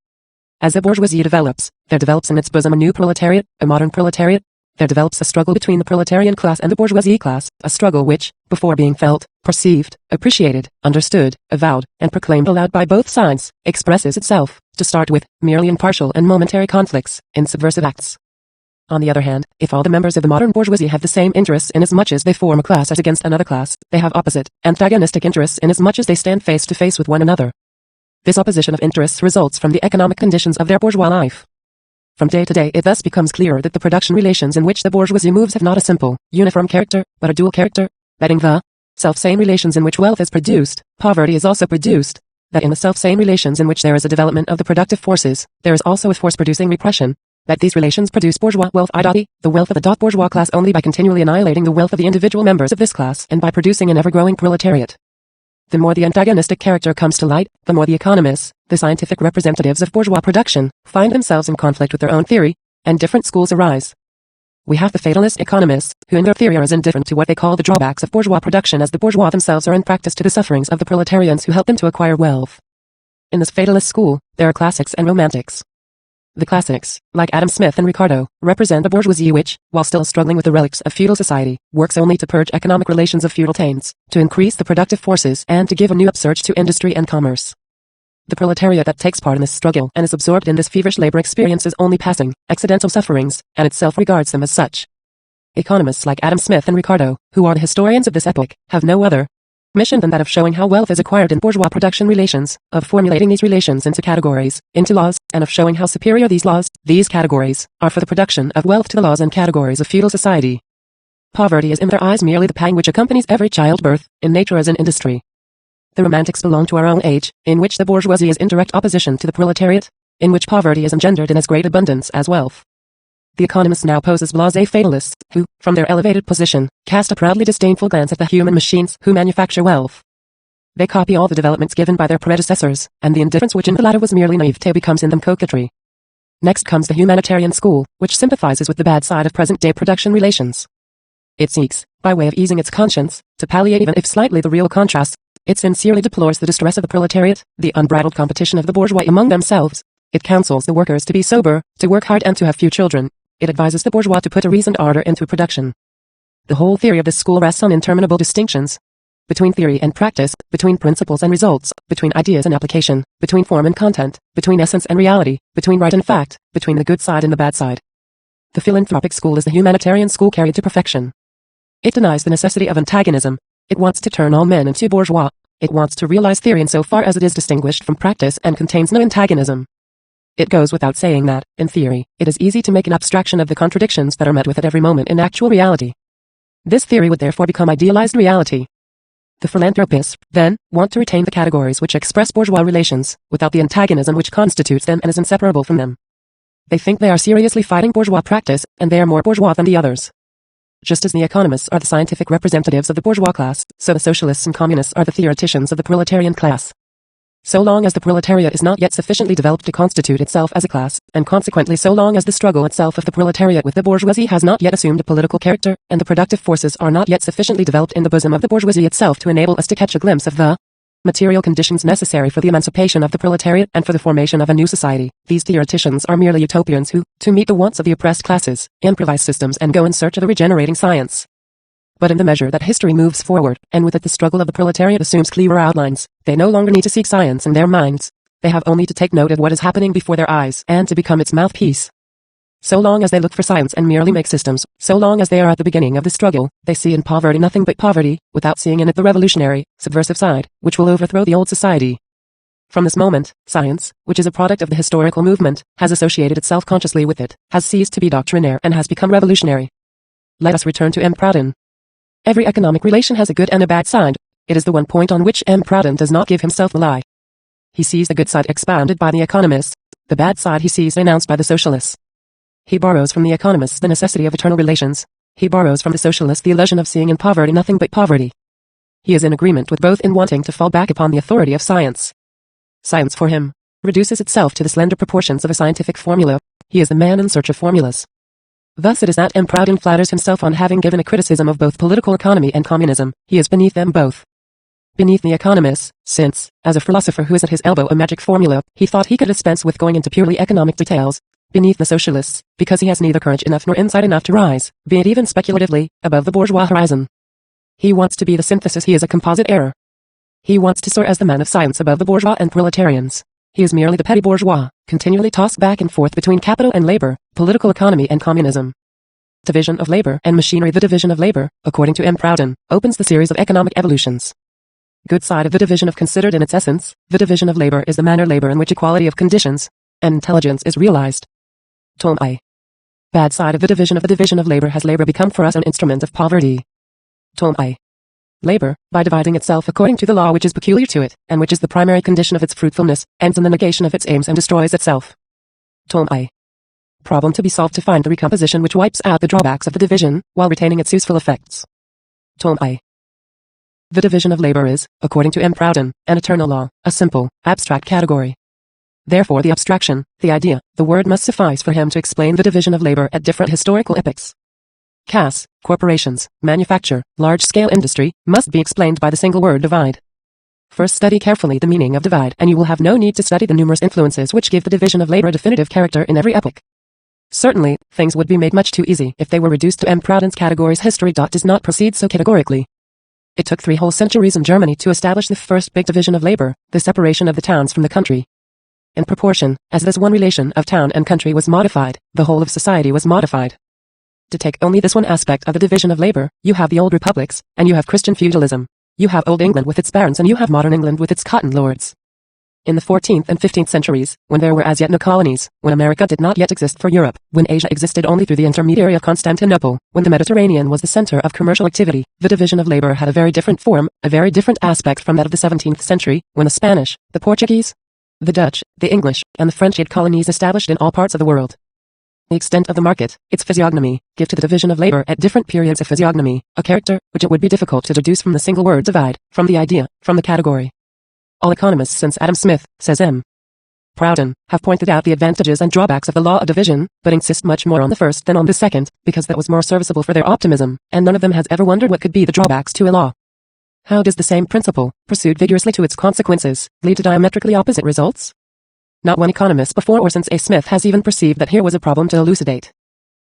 As the bourgeoisie develops, there develops in its bosom a new proletariat, a modern proletariat. There develops a struggle between the proletarian class and the bourgeoisie class, a struggle which, before being felt, perceived, appreciated, understood, avowed, and proclaimed aloud by both sides, expresses itself, to start with, merely in partial and momentary conflicts, in subversive acts. On the other hand, if all the members of the modern bourgeoisie have the same interests inasmuch as they form a class as against another class, they have opposite, antagonistic interests inasmuch as they stand face to face with one another. This opposition of interests results from the economic conditions of their bourgeois life. From day to day it thus becomes clearer that the production relations in which the bourgeoisie moves have not a simple, uniform character, but a dual character, that in the self-same relations in which wealth is produced, poverty is also produced, that in the self-same relations in which there is a development of the productive forces, there is also a force producing repression, that these relations produce bourgeois wealth, i.e., the wealth of the bourgeois class only by continually annihilating the wealth of the individual members of this class and by producing an ever-growing proletariat. The more the antagonistic character comes to light, the more the economists, the scientific representatives of bourgeois production, find themselves in conflict with their own theory, and different schools arise. We have the fatalist economists, who in their theory are as indifferent to what they call the drawbacks of bourgeois production as the bourgeois themselves are in practice to the sufferings of the proletarians who help them to acquire wealth. In this fatalist school, there are classics and romantics. The classics, like Adam Smith and Ricardo, represent a bourgeoisie which, while still struggling with the relics of feudal society, works only to purge economic relations of feudal taints, to increase the productive forces and to give a new upsurge to industry and commerce. The proletariat that takes part in this struggle and is absorbed in this feverish labor experiences only passing, accidental sufferings, and itself regards them as such. Economists like Adam Smith and Ricardo, who are the historians of this epoch, have no other mission than that of showing how wealth is acquired in bourgeois production relations, of formulating these relations into categories, into laws, and of showing how superior these laws, these categories, are for the production of wealth to the laws and categories of feudal society. Poverty is in their eyes merely the pang which accompanies every childbirth, in nature as in industry. The Romantics belong to our own age, in which the bourgeoisie is in direct opposition to the proletariat, in which poverty is engendered in as great abundance as wealth. The economists now pose as blasé fatalists, who, from their elevated position, cast a proudly disdainful glance at the human machines who manufacture wealth. They copy all the developments given by their predecessors, and the indifference which in the latter was merely naivete becomes in them coquetry. Next comes the humanitarian school, which sympathizes with the bad side of present-day production relations. It seeks, by way of easing its conscience, to palliate even if slightly the real contrasts. It sincerely deplores the distress of the proletariat, the unbridled competition of the bourgeois among themselves. It counsels the workers to be sober, to work hard and to have few children. It advises the bourgeois to put a reasoned order into production. The whole theory of this school rests on interminable distinctions. Between theory and practice, between principles and results, between ideas and application, between form and content, between essence and reality, between right and fact, between the good side and the bad side. The philanthropic school is the humanitarian school carried to perfection. It denies the necessity of antagonism. It wants to turn all men into bourgeois. It wants to realize theory insofar as it is distinguished from practice and contains no antagonism. It goes without saying that, in theory, it is easy to make an abstraction of the contradictions that are met with at every moment in actual reality. This theory would therefore become idealized reality. The philanthropists, then, want to retain the categories which express bourgeois relations, without the antagonism which constitutes them and is inseparable from them. They think they are seriously fighting bourgeois practice, and they are more bourgeois than the others. Just as the economists are the scientific representatives of the bourgeois class, so the socialists and communists are the theoreticians of the proletarian class. So long as the proletariat is not yet sufficiently developed to constitute itself as a class, and consequently so long as the struggle itself of the proletariat with the bourgeoisie has not yet assumed a political character, and the productive forces are not yet sufficiently developed in the bosom of the bourgeoisie itself to enable us to catch a glimpse of the material conditions necessary for the emancipation of the proletariat and for the formation of a new society, these theoreticians are merely utopians who, to meet the wants of the oppressed classes, improvise systems and go in search of a regenerating science. But in the measure that history moves forward, and with it the struggle of the proletariat assumes clearer outlines, they no longer need to seek science in their minds. They have only to take note of what is happening before their eyes, and to become its mouthpiece. So long as they look for science and merely make systems, so long as they are at the beginning of the struggle, they see in poverty nothing but poverty, without seeing in it the revolutionary, subversive side, which will overthrow the old society. From this moment, science, which is a product of the historical movement, has associated itself consciously with it, has ceased to be doctrinaire and has become revolutionary. Let us return to M. Proudhon. Every economic relation has a good and a bad side. It is the one point on which M. Proudhon does not give himself a lie. He sees the good side expounded by the economists, the bad side he sees announced by the socialists. He borrows from the economists the necessity of eternal relations. He borrows from the socialists the illusion of seeing in poverty nothing but poverty. He is in agreement with both in wanting to fall back upon the authority of science. Science for him reduces itself to the slender proportions of a scientific formula. He is the man in search of formulas. Thus it is that M. Proudhon flatters himself on having given a criticism of both political economy and communism. He is beneath them both. Beneath the economists, since, as a philosopher who is at his elbow a magic formula, he thought he could dispense with going into purely economic details. Beneath the socialists, because he has neither courage enough nor insight enough to rise, be it even speculatively, above the bourgeois horizon. He wants to be the synthesis, he is a composite error. He wants to soar as the man of science above the bourgeois and proletarians. He is merely the petty bourgeois, continually tossed back and forth between capital and labor, political economy and communism. Division of labor and machinery. The division of labor, according to M. Proudhon, opens the series of economic evolutions. Good side of the division of considered in its essence, the division of labor is the manner labor in which equality of conditions and intelligence is realized. Tome I. Bad side of the division of labor. Has labor become for us an instrument of poverty? Tome I. Labor, by dividing itself according to the law which is peculiar to it, and which is the primary condition of its fruitfulness, ends in the negation of its aims and destroys itself. Tome I. Problem to be solved: to find the recomposition which wipes out the drawbacks of the division, while retaining its useful effects. Tome I. The division of labor is, according to M. Proudhon, an eternal law, a simple, abstract category. Therefore the abstraction, the idea, the word must suffice for him to explain the division of labor at different historical epochs. Castes, corporations, manufacture, large-scale industry, must be explained by the single word divide. First study carefully the meaning of divide, and you will have no need to study the numerous influences which give the division of labor a definitive character in every epoch. Certainly, things would be made much too easy if they were reduced to M. Proudhon's categories. History does not proceed so categorically. It took 3 whole centuries in Germany to establish the first big division of labor, the separation of the towns from the country. In proportion, as this one relation of town and country was modified, the whole of society was modified. To take only this one aspect of the division of labor, you have the old republics, and you have Christian feudalism. You have old England with its barons, and you have modern England with its cotton lords. In the 14th and 15th centuries, when there were as yet no colonies, when America did not yet exist for Europe, when Asia existed only through the intermediary of Constantinople, when the Mediterranean was the center of commercial activity, the division of labor had a very different form, a very different aspect from that of the 17th century, when the Spanish, the Portuguese, the Dutch, the English, and the French had colonies established in all parts of the world. The extent of the market, its physiognomy, give to the division of labor at different periods of physiognomy, a character, which it would be difficult to deduce from the single word divide, from the idea, from the category. All economists since Adam Smith, says M. Proudhon, have pointed out the advantages and drawbacks of the law of division, but insist much more on the first than on the second, because that was more serviceable for their optimism, and none of them has ever wondered what could be the drawbacks to a law. How does the same principle, pursued vigorously to its consequences, lead to diametrically opposite results? Not one economist before or since A. Smith has even perceived that here was a problem to elucidate.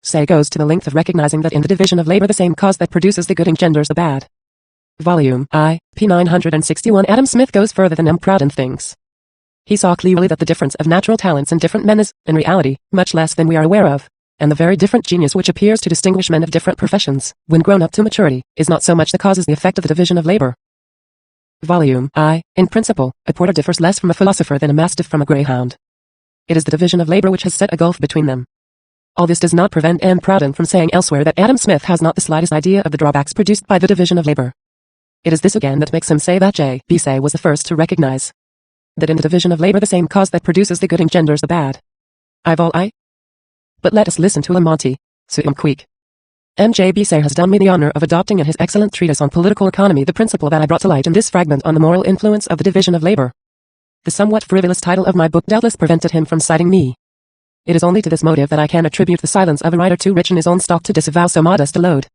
Say goes to the length of recognizing that in the division of labor the same cause that produces the good engenders the bad. Volume I, p. 961. Adam Smith goes further than M. Proudhon thinks. He saw clearly that the difference of natural talents in different men is, in reality, much less than we are aware of, and the very different genius which appears to distinguish men of different professions, when grown up to maturity, is not so much the cause as the effect of the division of labor. Volume I, in principle, a porter differs less from a philosopher than a mastiff from a greyhound. It is the division of labor which has set a gulf between them. All this does not prevent M. Proudhon from saying elsewhere that Adam Smith has not the slightest idea of the drawbacks produced by the division of labor. It is this again that makes him say that J. B. Say was the first to recognize that in the division of labor the same cause that produces the good engenders the bad. But let us listen to Lamonti, suum quique. M.J.B. Say has done me the honor of adopting in his excellent treatise on political economy the principle that I brought to light in this fragment on the moral influence of the division of labor. The somewhat frivolous title of my book doubtless prevented him from citing me. It is only to this motive that I can attribute the silence of a writer too rich in his own stock to disavow so modest a load.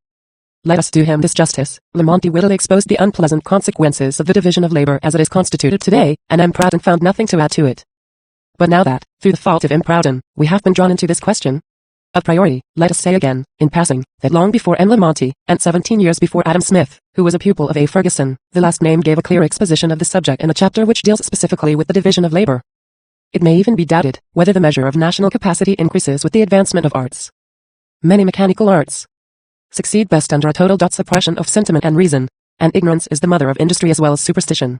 Let us do him this justice. Lamonti wittily exposed the unpleasant consequences of the division of labor as it is constituted today, and M. Proudhon found nothing to add to it. But now that, through the fault of M. Proudhon, we have been drawn into this question, a priori, let us say again, in passing, that long before M. Lamonti, and 17 years before Adam Smith, who was a pupil of A. Ferguson, the last named gave a clear exposition of the subject in a chapter which deals specifically with the division of labor. It may even be doubted whether the measure of national capacity increases with the advancement of arts. Many mechanical arts succeed best under a total suppression of sentiment and reason, and ignorance is the mother of industry as well as superstition.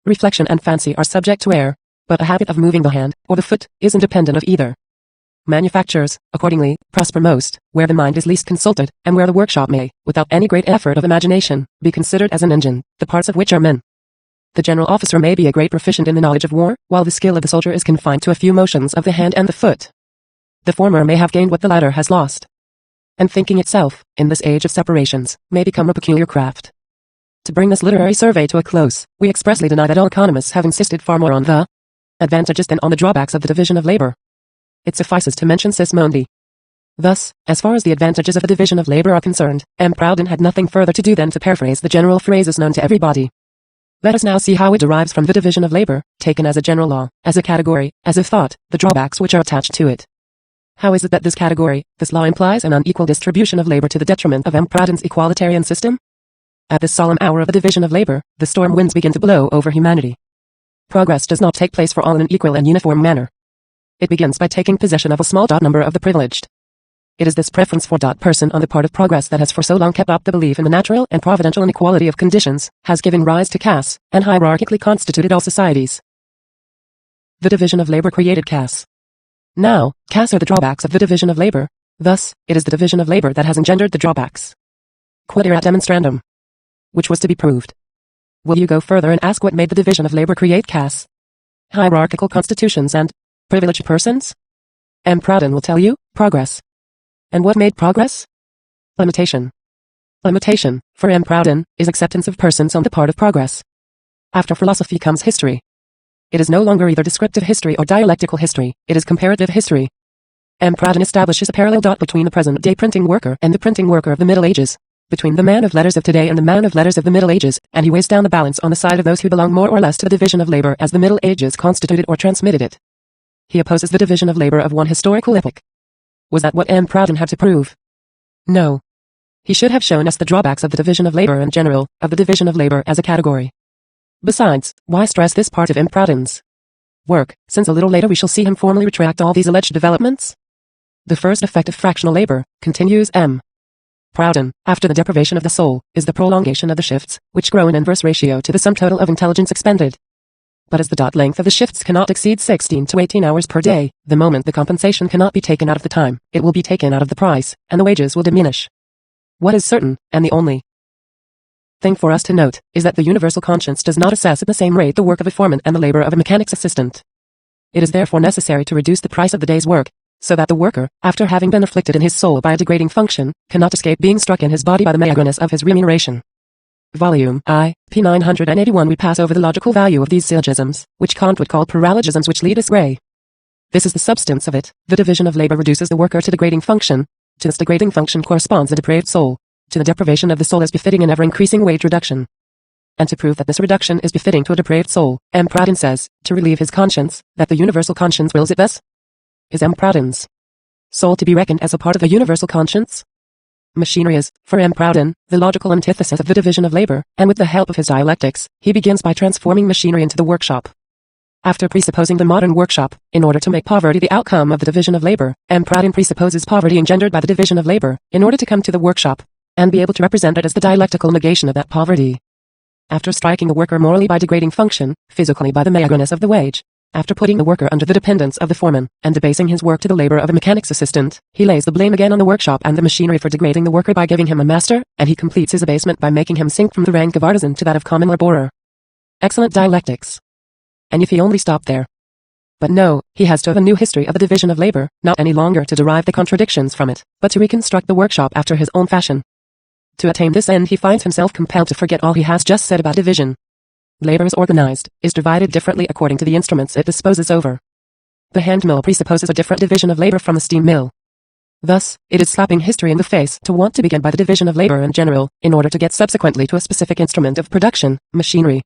Reflection and fancy are subject to error, but a habit of moving the hand, or the foot, is independent of either. Manufactures, accordingly, prosper most, where the mind is least consulted, and where the workshop may, without any great effort of imagination, be considered as an engine, the parts of which are men. The general officer may be a great proficient in the knowledge of war, while the skill of the soldier is confined to a few motions of the hand and the foot. The former may have gained what the latter has lost. And thinking itself, in this age of separations, may become a peculiar craft. To bring this literary survey to a close, we expressly deny that all economists have insisted far more on the advantages than on the drawbacks of the division of labor. It suffices to mention Sismondi. Thus, as far as the advantages of the division of labor are concerned, M. Proudhon had nothing further to do than to paraphrase the general phrases known to everybody. Let us now see how it derives from the division of labor, taken as a general law, as a category, as a thought, the drawbacks which are attached to it. How is it that this category, this law implies an unequal distribution of labor to the detriment of M. Proudhon's equalitarian system? At this solemn hour of the division of labor, the storm winds begin to blow over humanity. Progress does not take place for all in an equal and uniform manner. It begins by taking possession of a small number of the privileged. It is this preference for person on the part of progress that has for so long kept up the belief in the natural and providential inequality of conditions, has given rise to castes, and hierarchically constituted all societies. The division of labor created castes. Now, castes are the drawbacks of the division of labor. Thus, it is the division of labor that has engendered the drawbacks. Quid erat demonstrandum. Which was to be proved. Will you go further and ask what made the division of labor create castes? Hierarchical constitutions and privileged persons? M. Proudhon will tell you, progress. And what made progress? Limitation. Limitation, for M. Proudhon, is acceptance of persons on the part of progress. After philosophy comes history. It is no longer either descriptive history or dialectical history, it is comparative history. M. Proudhon establishes a parallel between the present-day printing worker and the printing worker of the Middle Ages. between the man of letters of today and the man of letters of the Middle Ages, and he weighs down the balance on the side of those who belong more or less to the division of labor as the Middle Ages constituted or transmitted it. He opposes the division of labor of one historical epoch. Was that what M. Proudhon had to prove? No. He should have shown us the drawbacks of the division of labor in general, of the division of labor as a category. Besides, why stress this part of M. Proudhon's work, since a little later we shall see him formally retract all these alleged developments? The first effect of fractional labor, continues M. Proudhon, after the deprivation of the soul, is the prolongation of the shifts, which grow in inverse ratio to the sum total of intelligence expended. But as the dot length of the shifts cannot exceed 16 to 18 hours per day, the moment the compensation cannot be taken out of the time, it will be taken out of the price, and the wages will diminish. What is certain, and the only thing for us to note, is that the universal conscience does not assess at the same rate the work of a foreman and the labor of a mechanic's assistant. It is therefore necessary to reduce the price of the day's work, so that the worker, after having been afflicted in his soul by a degrading function, cannot escape being struck in his body by the meagreness of his remuneration. Volume I, p. 981. We pass over the logical value of these syllogisms, which Kant would call paralogisms which lead astray. This is the substance of it. The division of labor reduces the worker to degrading function. To this degrading function corresponds the depraved soul. To the deprivation of the soul is befitting an ever-increasing wage reduction. And to prove that this reduction is befitting to a depraved soul, M. Proudhon says, to relieve his conscience, that the universal conscience wills it thus. Is M. Proudhon's soul to be reckoned as a part of a universal conscience? Machinery is, for M. Proudhon, the logical antithesis of the division of labor, and with the help of his dialectics, he begins by transforming machinery into the workshop. After presupposing the modern workshop, in order to make poverty the outcome of the division of labor, M. Proudhon presupposes poverty engendered by the division of labor, in order to come to the workshop, and be able to represent it as the dialectical negation of that poverty. After striking the worker morally by degrading function, physically by the meagreness of the wage, after putting the worker under the dependence of the foreman, and debasing his work to the labor of a mechanic's assistant, he lays the blame again on the workshop and the machinery for degrading the worker by giving him a master, and he completes his abasement by making him sink from the rank of artisan to that of common laborer. Excellent dialectics. And if he only stopped there. But no, he has to have a new history of the division of labor, not any longer to derive the contradictions from it, but to reconstruct the workshop after his own fashion. To attain this end he finds himself compelled to forget all he has just said about division. Labor is organized, is divided differently according to the instruments it disposes over. The hand mill presupposes a different division of labor from the steam mill. Thus, it is slapping history in the face to want to begin by the division of labor in general, in order to get subsequently to a specific instrument of production, machinery.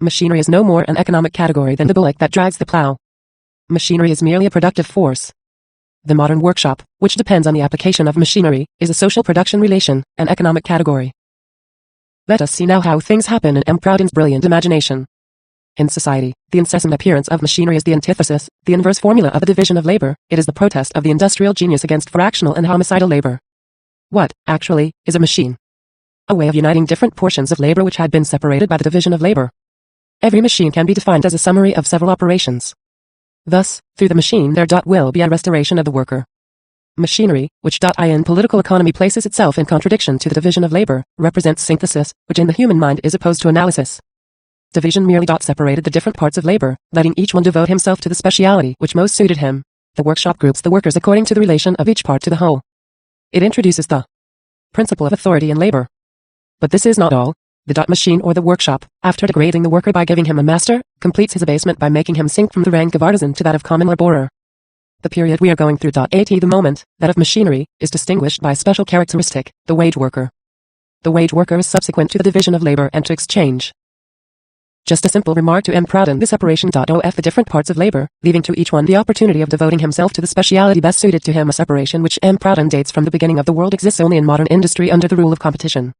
Machinery is no more an economic category than the bullock that drags the plow. Machinery is merely a productive force. The modern workshop, which depends on the application of machinery, is a social production relation, an economic category. Let us see now how things happen in M. Proudhon's brilliant imagination. In society, the incessant appearance of machinery is the antithesis, the inverse formula of the division of labor. It is the protest of the industrial genius against fractional and homicidal labor. What, actually, is a machine? A way of uniting different portions of labor which had been separated by the division of labor. Every machine can be defined as a summary of several operations. Thus, through the machine there will be a restoration of the worker. Machinery, which in political economy places itself in contradiction to the division of labor, represents synthesis, which in the human mind is opposed to analysis. Division merely separated the different parts of labor, letting each one devote himself to the speciality which most suited him. The workshop groups the workers according to the relation of each part to the whole. It introduces the principle of authority in labor. But this is not all. The machine or the workshop, after degrading the worker by giving him a master, completes his abasement by making him sink from the rank of artisan to that of common laborer. The period we are going through the moment, that of machinery, is distinguished by a special characteristic, the wage worker. The wage worker is subsequent to the division of labor and to exchange. Just a simple remark to M. Proudhon: the separation of the different parts of labor, leaving to each one the opportunity of devoting himself to the speciality best suited to him, a separation which M. Proudhon dates from the beginning of the world, exists only in modern industry under the rule of competition.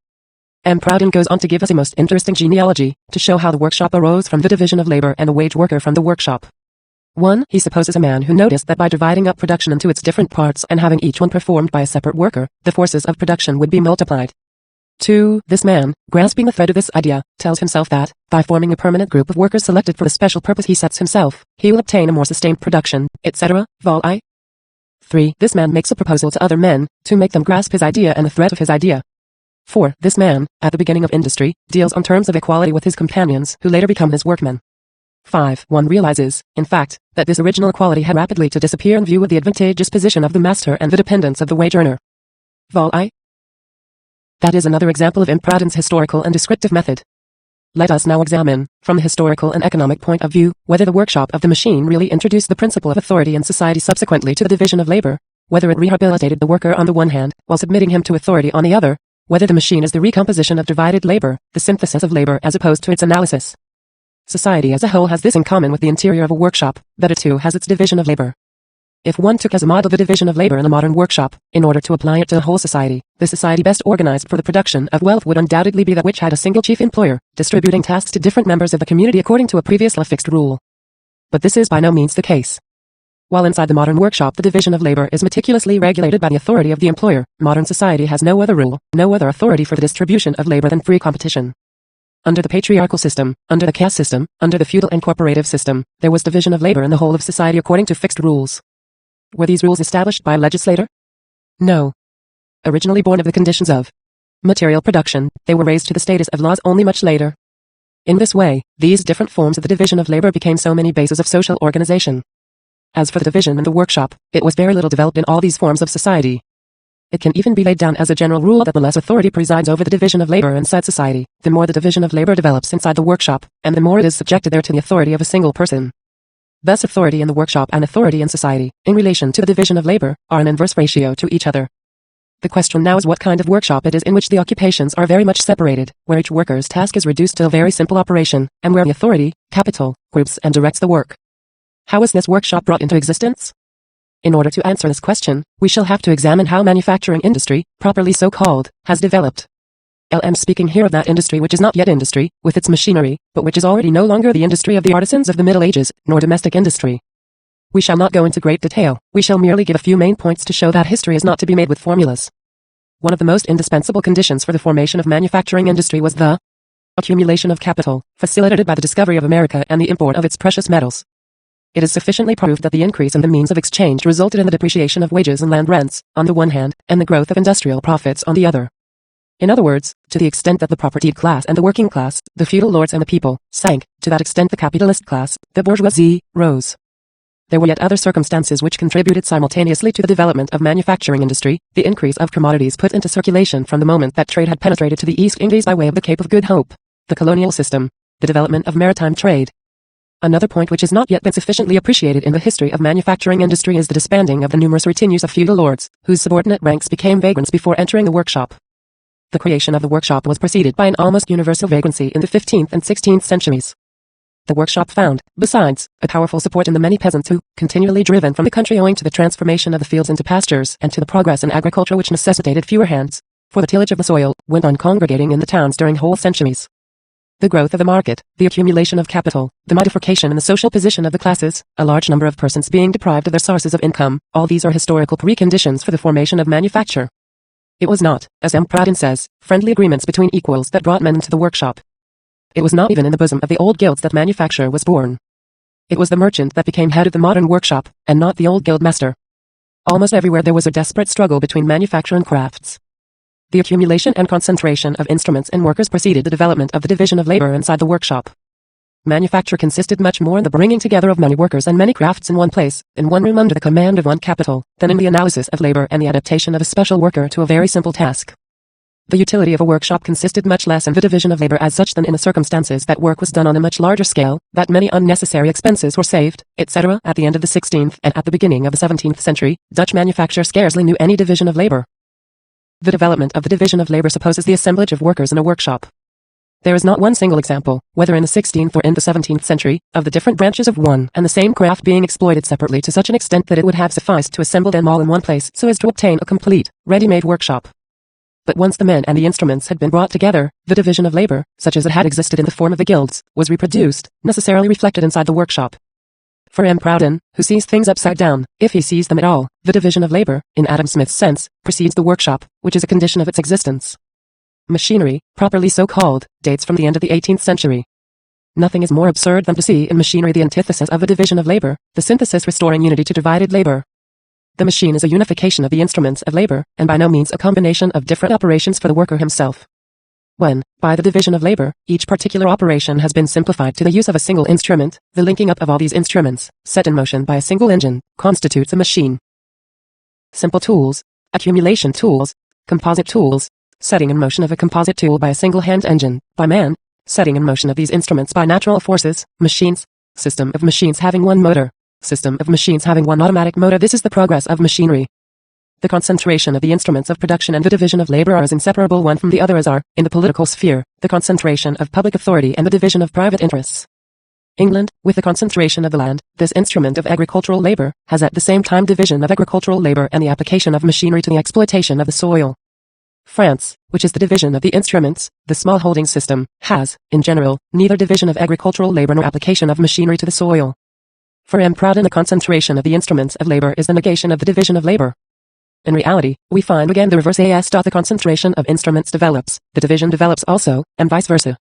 M. Proudhon goes on to give us a most interesting genealogy, to show how the workshop arose from the division of labor and the wage worker from the workshop. 1. He supposes a man who noticed that by dividing up production into its different parts and having each one performed by a separate worker, the forces of production would be multiplied. 2. This man, grasping the thread of this idea, tells himself that, by forming a permanent group of workers selected for the special purpose he sets himself, he will obtain a more sustained production, etc. Vol I. 3. This man makes a proposal to other men, to make them grasp his idea and the thread of his idea. 4. This man, at the beginning of industry, deals on terms of equality with his companions, who later become his workmen. 5. One realizes, in fact, that this original equality had rapidly to disappear in view of the advantageous position of the master and the dependence of the wage earner. Vol I. That is another example of M. Proudhon's historical and descriptive method. Let us now examine, from the historical and economic point of view, whether the workshop of the machine really introduced the principle of authority in society subsequently to the division of labor, whether it rehabilitated the worker on the one hand, while submitting him to authority on the other, whether the machine is the recomposition of divided labor, the synthesis of labor as opposed to its analysis. Society as a whole has this in common with the interior of a workshop, that it too has its division of labor. If one took as a model the division of labor in a modern workshop, in order to apply it to the whole society, the society best organized for the production of wealth would undoubtedly be that which had a single chief employer, distributing tasks to different members of the community according to a previously fixed rule. But this is by no means the case. While inside the modern workshop the division of labor is meticulously regulated by the authority of the employer, modern society has no other rule, no other authority for the distribution of labor than free competition. Under the patriarchal system, under the caste system, under the feudal and corporative system, there was division of labor in the whole of society according to fixed rules. Were these rules established by a legislator? No. Originally born of the conditions of material production, they were raised to the status of laws only much later. In this way, these different forms of the division of labor became so many bases of social organization. As for the division in the workshop, it was very little developed in all these forms of society. It can even be laid down as a general rule that the less authority presides over the division of labor inside society, the more the division of labor develops inside the workshop, and the more it is subjected there to the authority of a single person. Thus authority in the workshop and authority in society, in relation to the division of labor, are an inverse ratio to each other. The question now is what kind of workshop it is in which the occupations are very much separated, where each worker's task is reduced to a very simple operation, and where the authority, capital, groups and directs the work. How is this workshop brought into existence? In order to answer this question, we shall have to examine how manufacturing industry, properly so called, has developed. I'm speaking here of that industry which is not yet industry, with its machinery, but which is already no longer the industry of the artisans of the Middle Ages, nor domestic industry. We shall not go into great detail, we shall merely give a few main points to show that history is not to be made with formulas. One of the most indispensable conditions for the formation of manufacturing industry was the accumulation of capital, facilitated by the discovery of America and the import of its precious metals. It is sufficiently proved that the increase in the means of exchange resulted in the depreciation of wages and land rents, on the one hand, and the growth of industrial profits on the other. In other words, to the extent that the propertied class and the working class, the feudal lords and the people, sank, to that extent the capitalist class, the bourgeoisie, rose. There were yet other circumstances which contributed simultaneously to the development of manufacturing industry, the increase of commodities put into circulation from the moment that trade had penetrated to the East Indies by way of the Cape of Good Hope, the colonial system, the development of maritime trade. Another point which has not yet been sufficiently appreciated in the history of manufacturing industry is the disbanding of the numerous retinues of feudal lords, whose subordinate ranks became vagrants before entering the workshop. The creation of the workshop was preceded by an almost universal vagrancy in the 15th and 16th centuries. The workshop found, besides, a powerful support in the many peasants who, continually driven from the country owing to the transformation of the fields into pastures and to the progress in agriculture which necessitated fewer hands for the tillage of the soil, went on congregating in the towns during whole centuries. The growth of the market, the accumulation of capital, the modification in the social position of the classes, a large number of persons being deprived of their sources of income, all these are historical preconditions for the formation of manufacture. It was not, as M. Pradin says, friendly agreements between equals that brought men into the workshop. It was not even in the bosom of the old guilds that manufacture was born. It was the merchant that became head of the modern workshop, and not the old guild master. Almost everywhere there was a desperate struggle between manufacture and crafts. The accumulation and concentration of instruments and workers preceded the development of the division of labor inside the workshop. Manufacture consisted much more in the bringing together of many workers and many crafts in one place, in one room under the command of one capital, than in the analysis of labor and the adaptation of a special worker to a very simple task. The utility of a workshop consisted much less in the division of labor as such than in the circumstances that work was done on a much larger scale, that many unnecessary expenses were saved, etc. At the end of the 16th and at the beginning of the 17th century, Dutch manufacture scarcely knew any division of labor. The development of the division of labor supposes the assemblage of workers in a workshop. There is not one single example, whether in the 16th or in the 17th century, of the different branches of one and the same craft being exploited separately to such an extent that it would have sufficed to assemble them all in one place so as to obtain a complete, ready-made workshop. But once the men and the instruments had been brought together, the division of labor, such as it had existed in the form of the guilds, was reproduced, necessarily reflected inside the workshop. For M. Pradin, who sees things upside down, if he sees them at all, the division of labor, in Adam Smith's sense, precedes the workshop, which is a condition of its existence. Machinery, properly so called, dates from the end of the 18th century. Nothing is more absurd than to see in machinery the antithesis of a division of labor, the synthesis restoring unity to divided labor. The machine is a unification of the instruments of labor, and by no means a combination of different operations for the worker himself. When, by the division of labor, each particular operation has been simplified to the use of a single instrument, the linking up of all these instruments, set in motion by a single engine, constitutes a machine. Simple tools, accumulation tools, composite tools, setting in motion of a composite tool by a single hand engine, by man, setting in motion of these instruments by natural forces, machines, system of machines having one motor, system of machines having one automatic motor. This is the progress of machinery. The concentration of the instruments of production and the division of labor are as inseparable one from the other as are, in the political sphere, the concentration of public authority and the division of private interests. England, with the concentration of the land, this instrument of agricultural labor, has at the same time division of agricultural labor and the application of machinery to the exploitation of the soil. France, which is the division of the instruments, the smallholding system, has, in general, neither division of agricultural labor nor application of machinery to the soil. For M. Proudhon, the concentration of the instruments of labor is the negation of the division of labor. In reality, we find again the reverse as. The concentration of instruments develops, the division develops also, and vice versa.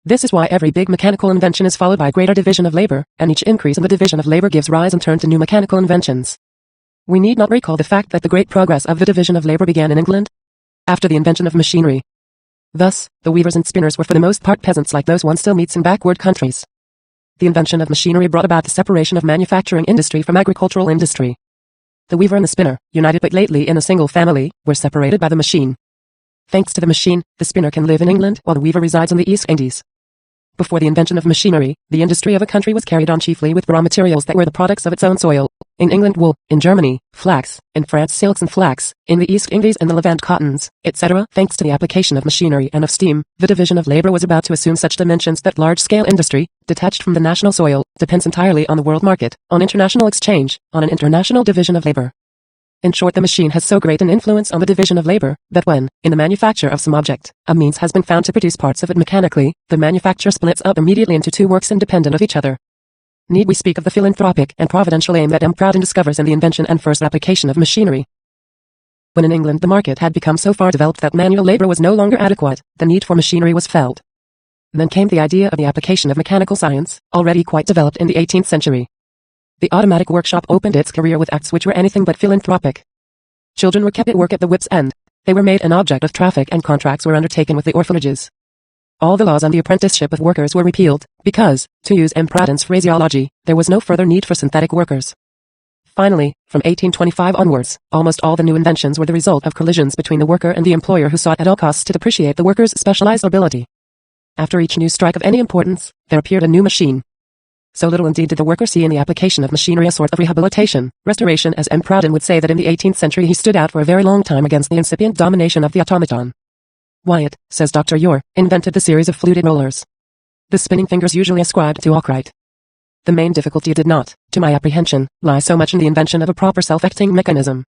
This is why every big mechanical invention is followed by greater division of labor, and each increase in the division of labor gives rise in turn to new mechanical inventions. We need not recall the fact that the great progress of the division of labor began in England after the invention of machinery. Thus, the weavers and spinners were for the most part peasants like those one still meets in backward countries. The invention of machinery brought about the separation of manufacturing industry from agricultural industry. The weaver and the spinner, united but lately in a single family, were separated by the machine. Thanks to the machine, the spinner can live in England while the weaver resides in the East Indies. Before the invention of machinery, the industry of a country was carried on chiefly with raw materials that were the products of its own soil. In England wool, in Germany, flax, in France silks and flax, in the East Indies and the Levant cottons, etc. Thanks to the application of machinery and of steam, the division of labor was about to assume such dimensions that large-scale industry, detached from the national soil, depends entirely on the world market, on international exchange, on an international division of labor. In short, the machine has so great an influence on the division of labor, that when, in the manufacture of some object, a means has been found to produce parts of it mechanically, the manufacture splits up immediately into two works independent of each other. Need we speak of the philanthropic and providential aim that M. Proudhon discovers in the invention and first application of machinery? When in England the market had become so far developed that manual labor was no longer adequate, the need for machinery was felt. Then came the idea of the application of mechanical science, already quite developed in the 18th century. The automatic workshop opened its career with acts which were anything but philanthropic. Children were kept at work at the whip's end. They were made an object of traffic and contracts were undertaken with the orphanages. All the laws on the apprenticeship of workers were repealed, because, to use M. Proudhon's phraseology, there was no further need for synthetic workers. Finally, from 1825 onwards, almost all the new inventions were the result of collisions between the worker and the employer who sought at all costs to depreciate the worker's specialized ability. After each new strike of any importance, there appeared a new machine. So little indeed did the worker see in the application of machinery a sort of rehabilitation, restoration, as M. Proudhon would say that in the 18th century he stood out for a very long time against the incipient domination of the automaton. Wyatt, says Dr. Ure, invented the series of fluted rollers. The spinning fingers usually ascribed to Arkwright. The main difficulty did not, to my apprehension, lie so much in the invention of a proper self-acting mechanism,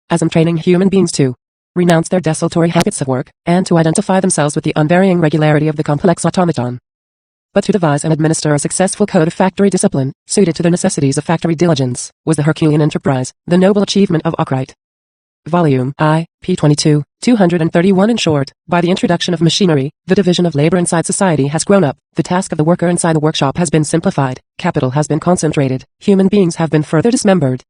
as in training human beings to renounce their desultory habits of work, and to identify themselves with the unvarying regularity of the complex automaton, but to devise and administer a successful code of factory discipline, suited to the necessities of factory diligence, was the Herculean enterprise, the noble achievement of Arkwright. Volume I, p. 22, 231. In short, by the introduction of machinery, the division of labor inside society has grown up, the task of the worker inside the workshop has been simplified, capital has been concentrated, human beings have been further dismembered.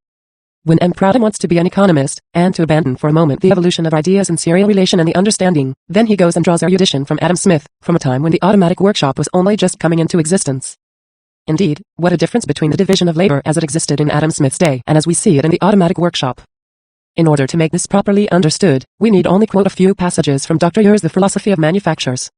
When M. Proudhon wants to be an economist, and to abandon for a moment the evolution of ideas in serial relation and the understanding, then he goes and draws erudition from Adam Smith, from a time when the automatic workshop was only just coming into existence. Indeed, what a difference between the division of labor as it existed in Adam Smith's day and as we see it in the automatic workshop. In order to make this properly understood, we need only quote a few passages from Dr. Ure's The Philosophy of Manufactures.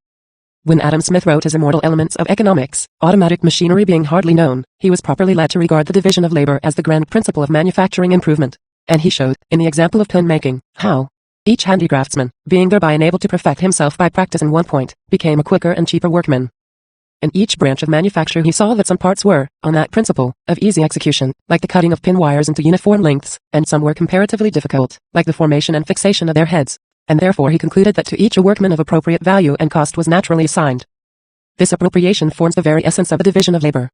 When Adam Smith wrote his immortal Elements of Economics, automatic machinery being hardly known, he was properly led to regard the division of labor as the grand principle of manufacturing improvement. And he showed, in the example of pen making, how each handicraftsman, being thereby enabled to perfect himself by practice in one point, became a quicker and cheaper workman. In each branch of manufacture he saw that some parts were, on that principle, of easy execution, like the cutting of pin wires into uniform lengths, and some were comparatively difficult, like the formation and fixation of their heads. And therefore he concluded that to each a workman of appropriate value and cost was naturally assigned. This appropriation forms the very essence of a division of labor.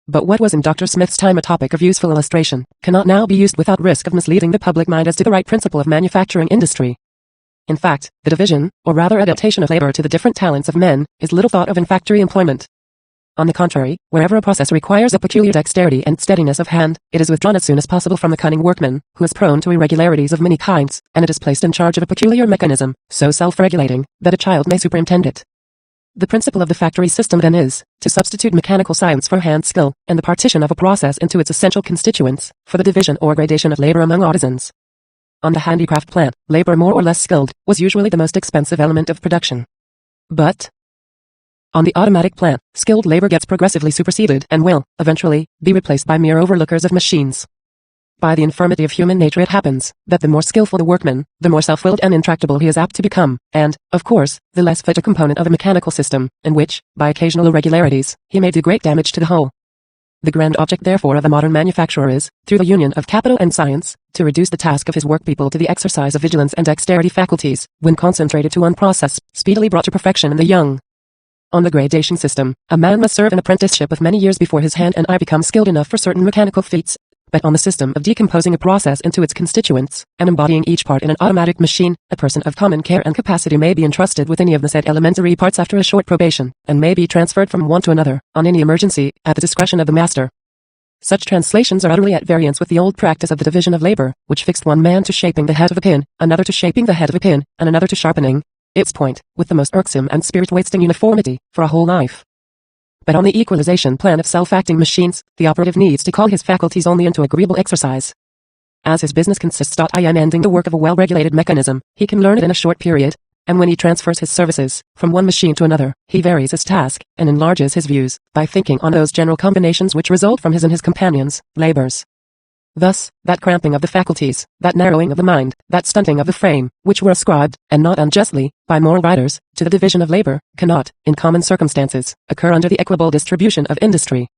But what was in Dr. Smith's time a topic of useful illustration, cannot now be used without risk of misleading the public mind as to the right principle of manufacturing industry. In fact, the division, or rather adaptation of labor to the different talents of men, is little thought of in factory employment. On the contrary, wherever a process requires a peculiar dexterity and steadiness of hand, it is withdrawn as soon as possible from the cunning workman, who is prone to irregularities of many kinds, and it is placed in charge of a peculiar mechanism, so self-regulating, that a child may superintend it. The principle of the factory system then is, to substitute mechanical science for hand skill, and the partition of a process into its essential constituents, for the division or gradation of labor among artisans. On the handicraft plant, labor more or less skilled, was usually the most expensive element of production. But on the automatic plant, skilled labor gets progressively superseded and will, eventually, be replaced by mere overlookers of machines. by the infirmity of human nature it happens, that the more skillful the workman, the more self-willed and intractable he is apt to become, and, of course, the less fit a component of a mechanical system, in which, by occasional irregularities, he may do great damage to the whole. The grand object therefore of a modern manufacturer is, through the union of capital and science, to reduce the task of his workpeople to the exercise of vigilance and dexterity faculties, when concentrated to one process, speedily brought to perfection in the young. On the gradation system, a man must serve an apprenticeship of many years before his hand and eye become skilled enough for certain mechanical feats, but on the system of decomposing a process into its constituents, and embodying each part in an automatic machine, a person of common care and capacity may be entrusted with any of the said elementary parts after a short probation, and may be transferred from one to another, on any emergency, at the discretion of the master. Such translations are utterly at variance with the old practice of the division of labor, which fixed one man to shaping the head of a pin, another to shaping the head of a pin, and another to sharpening its point, with the most irksome and spirit-wasting uniformity, for a whole life. But on the equalization plan of self-acting machines, the operative needs to call his faculties only into agreeable exercise. As his business consists in ending the work of a well-regulated mechanism, he can learn it in a short period, and when he transfers his services from one machine to another, he varies his task and enlarges his views by thinking on those general combinations which result from his and his companions' labors. Thus, that cramping of the faculties, that narrowing of the mind, that stunting of the frame, which were ascribed, and not unjustly, by moral writers, to the division of labor, cannot, in common circumstances, occur under the equitable distribution of industry.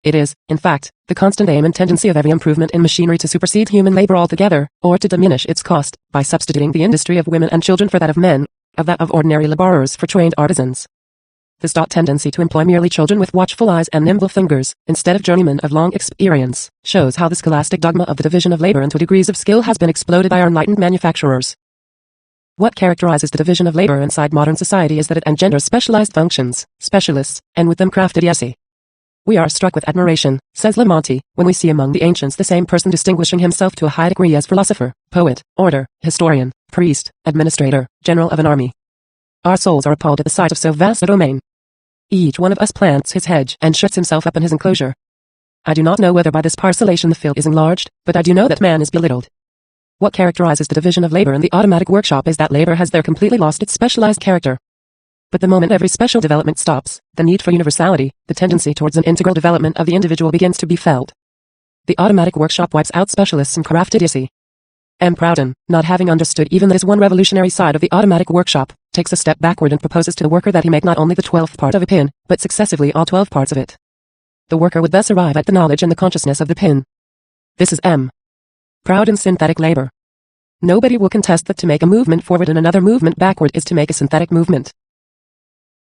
It is, in fact, the constant aim and tendency of every improvement in machinery to supersede human labor altogether, or to diminish its cost, by substituting the industry of women and children for that of men, of that of ordinary laborers for trained artisans. This tendency to employ merely children with watchful eyes and nimble fingers, instead of journeymen of long experience, shows how the scholastic dogma of the division of labor into degrees of skill has been exploded by our enlightened manufacturers. What characterizes the division of labor inside modern society is that it engenders specialized functions, specialists, and with them crafted esse. We are struck with admiration, says Lamonti, when we see among the ancients the same person distinguishing himself to a high degree as philosopher, poet, orator, historian, priest, administrator, general of an army. Our souls are appalled at the sight of so vast a domain. Each one of us plants his hedge and shuts himself up in his enclosure. I do not know whether by this parcellation the field is enlarged, but I do know that man is belittled. What characterizes the division of labor in the automatic workshop is that labor has there completely lost its specialized character. But the moment every special development stops, the need for universality, the tendency towards an integral development of the individual begins to be felt. The automatic workshop wipes out specialists and crafted esse. M. Proudhon, not having understood even this one revolutionary side of the automatic workshop, takes a step backward and proposes to the worker that he make not only the 12th part of a pin, but successively all 12 parts of it. The worker would thus arrive at the knowledge and the consciousness of the pin. This is M. Proudhon's synthetic labor. Nobody will contest that to make a movement forward and another movement backward is to make a synthetic movement.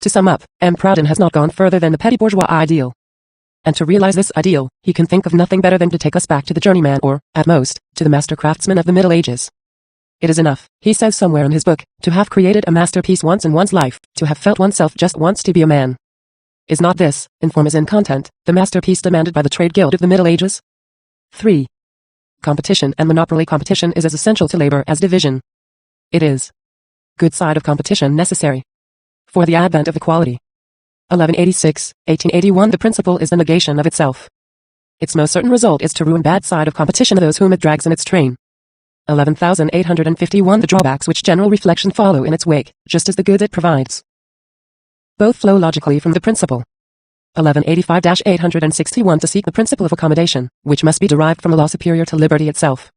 To sum up, M. Proudhon has not gone further than the petty bourgeois ideal. And to realize this ideal, he can think of nothing better than to take us back to the journeyman or, at most, to the master craftsman of the Middle Ages. It is enough, he says somewhere in his book, to have created a masterpiece once in one's life, to have felt oneself just once to be a man. Is not this, in form as in content, the masterpiece demanded by the trade guild of the Middle Ages? 3. Competition and monopoly. Competition is as essential to labor as division. It is. Good side of competition necessary for the advent of equality. 1186, 1881. The principle is the negation of itself. Its most certain result is to ruin bad side of competition of those whom it drags in its train. 11,851. The drawbacks which general reflection follow in its wake, just as the goods it provides. Both flow logically from the principle. 1185-861. To seek the principle of accommodation, which must be derived from a law superior to liberty itself.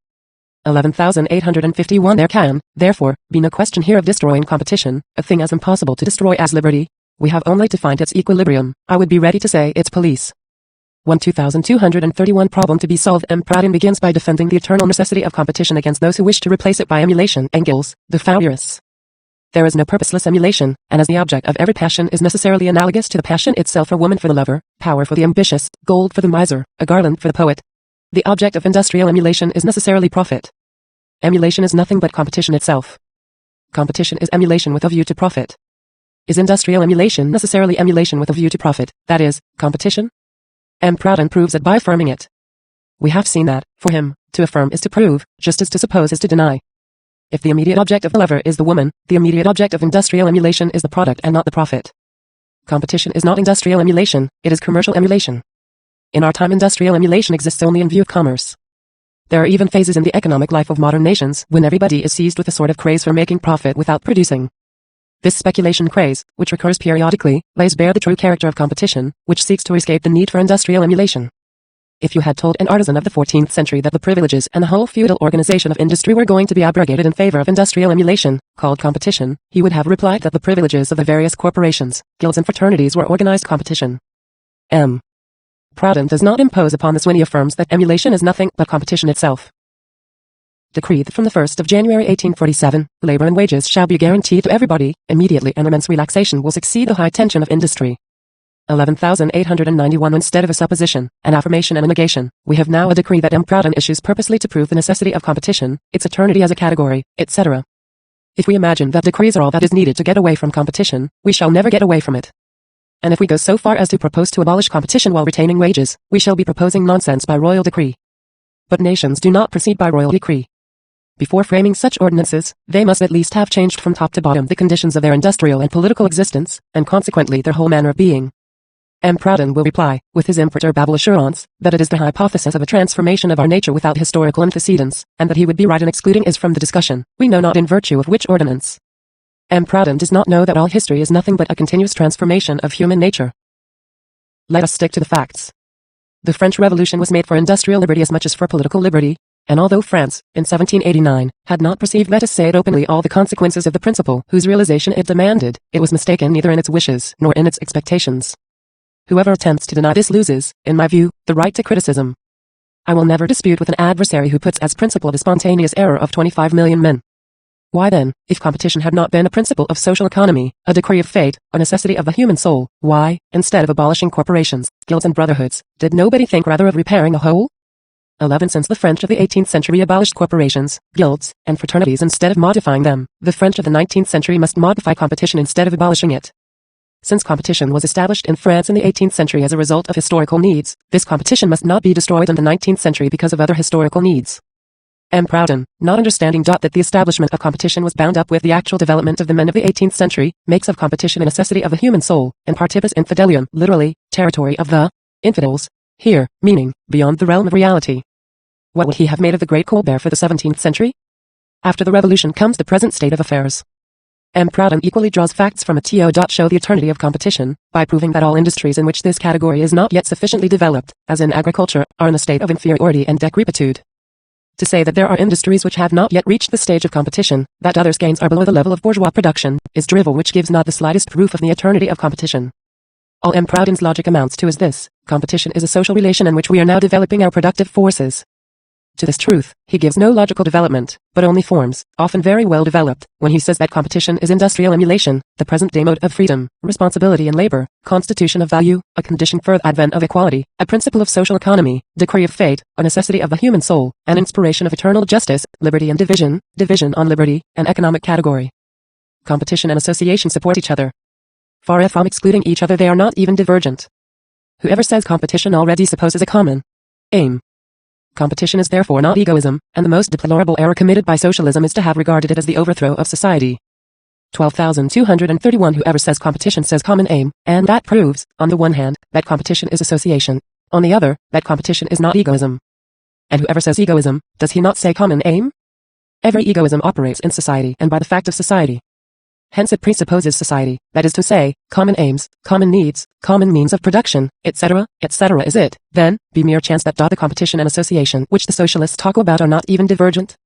11,851. There can, therefore, be no question here of destroying competition, a thing as impossible to destroy as liberty. We have only to find its equilibrium, I would be ready to say its police. 2231. Problem to be solved. M. Proudhon begins by defending the eternal necessity of competition against those who wish to replace it by emulation. Engels, the Fourierists. There is no purposeless emulation, and as the object of every passion is necessarily analogous to the passion itself, for woman for the lover, power for the ambitious, gold for the miser, a garland for the poet, the object of industrial emulation is necessarily profit. Emulation is nothing but competition itself. Competition is emulation with a view to profit. Is industrial emulation necessarily emulation with a view to profit, that is, competition? M. Proudhon proves it by affirming it. We have seen that, for him, to affirm is to prove, just as to suppose is to deny. If the immediate object of the lover is the woman, the immediate object of industrial emulation is the product and not the profit. Competition is not industrial emulation, it is commercial emulation. In our time, industrial emulation exists only in view of commerce. There are even phases in the economic life of modern nations when everybody is seized with a sort of craze for making profit without producing. This speculation craze, which recurs periodically, lays bare the true character of competition, which seeks to escape the need for industrial emulation. if you had told an artisan of the 14th century that the privileges and the whole feudal organization of industry were going to be abrogated in favor of industrial emulation, called competition, he would have replied that the privileges of the various corporations, guilds and fraternities were organized competition. M. Proudhon does not impose upon this when he affirms that emulation is nothing but competition itself. Decree that from the 1st of January 1847, labor and wages shall be guaranteed to everybody, immediately, and immense relaxation will succeed the high tension of industry. 11,891 Instead of a supposition, an affirmation and a negation, we have now a decree that M. Proudhon issues purposely to prove the necessity of competition, its eternity as a category, etc. If we imagine that decrees are all that is needed to get away from competition, we shall never get away from it. And if we go so far as to propose to abolish competition while retaining wages, we shall be proposing nonsense by royal decree. But nations do not proceed by royal decree. Before framing such ordinances, they must at least have changed from top to bottom the conditions of their industrial and political existence, and consequently their whole manner of being. M. Proudhon will reply, with his imperturbable assurance, that it is the hypothesis of a transformation of our nature without historical antecedents, and that he would be right in excluding is from the discussion, we know not in virtue of which ordinance. M. Proudhon does not know that all history is nothing but a continuous transformation of human nature. Let us stick to the facts. The French Revolution was made for industrial liberty as much as for political liberty, and although France, in 1789, had not perceived, let us say it openly, all the consequences of the principle whose realization it demanded, it was mistaken neither in its wishes nor in its expectations. Whoever attempts to deny this loses, in my view, the right to criticism. I will never dispute with an adversary who puts as principle the spontaneous error of 25 million men. Why then, if competition had not been a principle of social economy, a decree of fate, a necessity of the human soul, why, instead of abolishing corporations, guilds and brotherhoods, did nobody think rather of repairing a whole? 11 Since the French of the 18th century abolished corporations, guilds, and fraternities instead of modifying them, the French of the 19th century must modify competition instead of abolishing it. Since competition was established in France in the 18th century as a result of historical needs, this competition must not be destroyed in the 19th century because of other historical needs. M. Proudhon, not understanding that the establishment of competition was bound up with the actual development of the men of the 18th century, makes of competition a necessity of the human soul, and partibus infidelium, literally, territory of the infidels, here, meaning, beyond the realm of reality. What would he have made of the great Colbert for the 17th century? After the Revolution comes the present state of affairs. M. Proudhon equally draws facts from to show the eternity of competition, by proving that all industries in which this category is not yet sufficiently developed, as in agriculture, are in a state of inferiority and decrepitude. To say that there are industries which have not yet reached the stage of competition, that others' gains are below the level of bourgeois production, is drivel which gives not the slightest proof of the eternity of competition. All M. Proudhon's logic amounts to is this: competition is a social relation in which we are now developing our productive forces. To this truth, he gives no logical development, but only forms, often very well developed, when he says that competition is industrial emulation, the present-day mode of freedom, responsibility and labor, constitution of value, a condition for the advent of equality, a principle of social economy, decree of fate, a necessity of the human soul, an inspiration of eternal justice, liberty and division, division on liberty, an economic category. Competition and association support each other. Far from excluding each other, they are not even divergent. Whoever says competition already supposes a common aim. Competition is therefore not egoism, and the most deplorable error committed by socialism is to have regarded it as the overthrow of society. 12,231 Whoever says competition says common aim, and that proves, on the one hand, that competition is association, on the other, that competition is not egoism. And whoever says egoism, does he not say common aim? Every egoism operates in society and by the fact of society. Hence it presupposes society, that is to say, common aims, common needs, common means of production, etc., etc. Is it, then, be mere chance that the competition and association which the socialists talk about are not even divergent?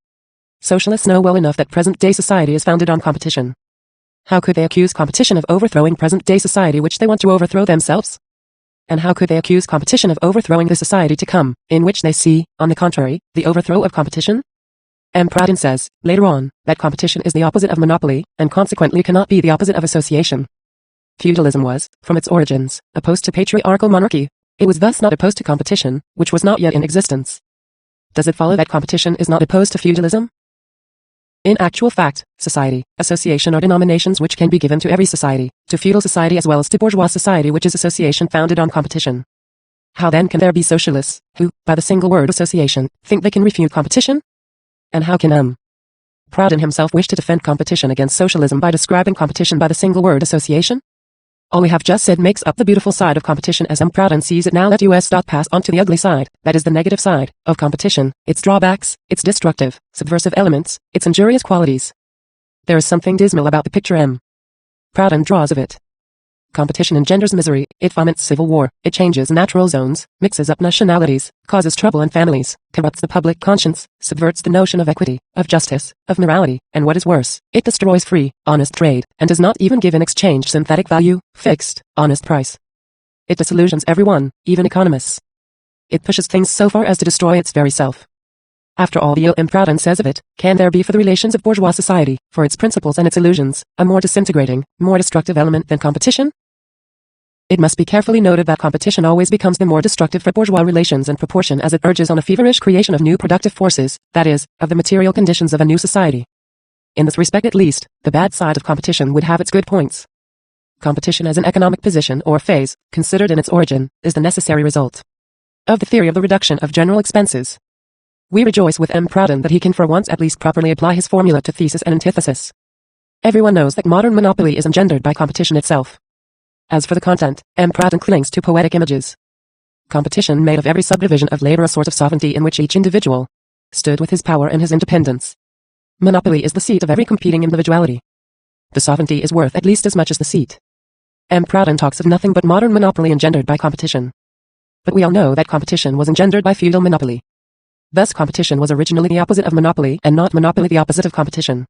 Socialists know well enough that present-day society is founded on competition. How could they accuse competition of overthrowing present-day society which they want to overthrow themselves? And how could they accuse competition of overthrowing the society to come, in which they see, on the contrary, the overthrow of competition? M. Proudhon says, later on, that competition is the opposite of monopoly, and consequently cannot be the opposite of association. Feudalism was, from its origins, opposed to patriarchal monarchy. It was thus not opposed to competition, which was not yet in existence. Does it follow that competition is not opposed to feudalism? In actual fact, society, association are denominations which can be given to every society, to feudal society as well as to bourgeois society, which is association founded on competition. How then can there be socialists, who, by the single word association, think they can refute competition? And how can M. Proudhon himself wish to defend competition against socialism by describing competition by the single word association? All we have just said makes up the beautiful side of competition as M. Proudhon sees it. Now let us pass on to the ugly side, that is the negative side, of competition, its drawbacks, its destructive, subversive elements, its injurious qualities. There is something dismal about the picture M. Proudhon draws of it. Competition engenders misery, it foments civil war, it changes natural zones, mixes up nationalities, causes trouble in families, corrupts the public conscience, subverts the notion of equity, of justice, of morality, and what is worse, it destroys free, honest trade, and does not even give in exchange synthetic value, fixed, honest price. It disillusions everyone, even economists. It pushes things so far as to destroy its very self. After all the M. Proudhon says of it, can there be for the relations of bourgeois society, for its principles and its illusions, a more disintegrating, more destructive element than competition? It must be carefully noted that competition always becomes the more destructive for bourgeois relations in proportion as it urges on a feverish creation of new productive forces, that is, of the material conditions of a new society. In this respect at least, the bad side of competition would have its good points. Competition as an economic position or phase, considered in its origin, is the necessary result of the theory of the reduction of general expenses. We rejoice with M. Proudhon that he can for once at least properly apply his formula to thesis and antithesis. Everyone knows that modern monopoly is engendered by competition itself. As for the content, M. Proudhon clings to poetic images. Competition made of every subdivision of labor a sort of sovereignty in which each individual stood with his power and his independence. Monopoly is the seat of every competing individuality. The sovereignty is worth at least as much as the seat. M. Proudhon talks of nothing but modern monopoly engendered by competition. But we all know that competition was engendered by feudal monopoly. Thus competition was originally the opposite of monopoly and not monopoly the opposite of competition.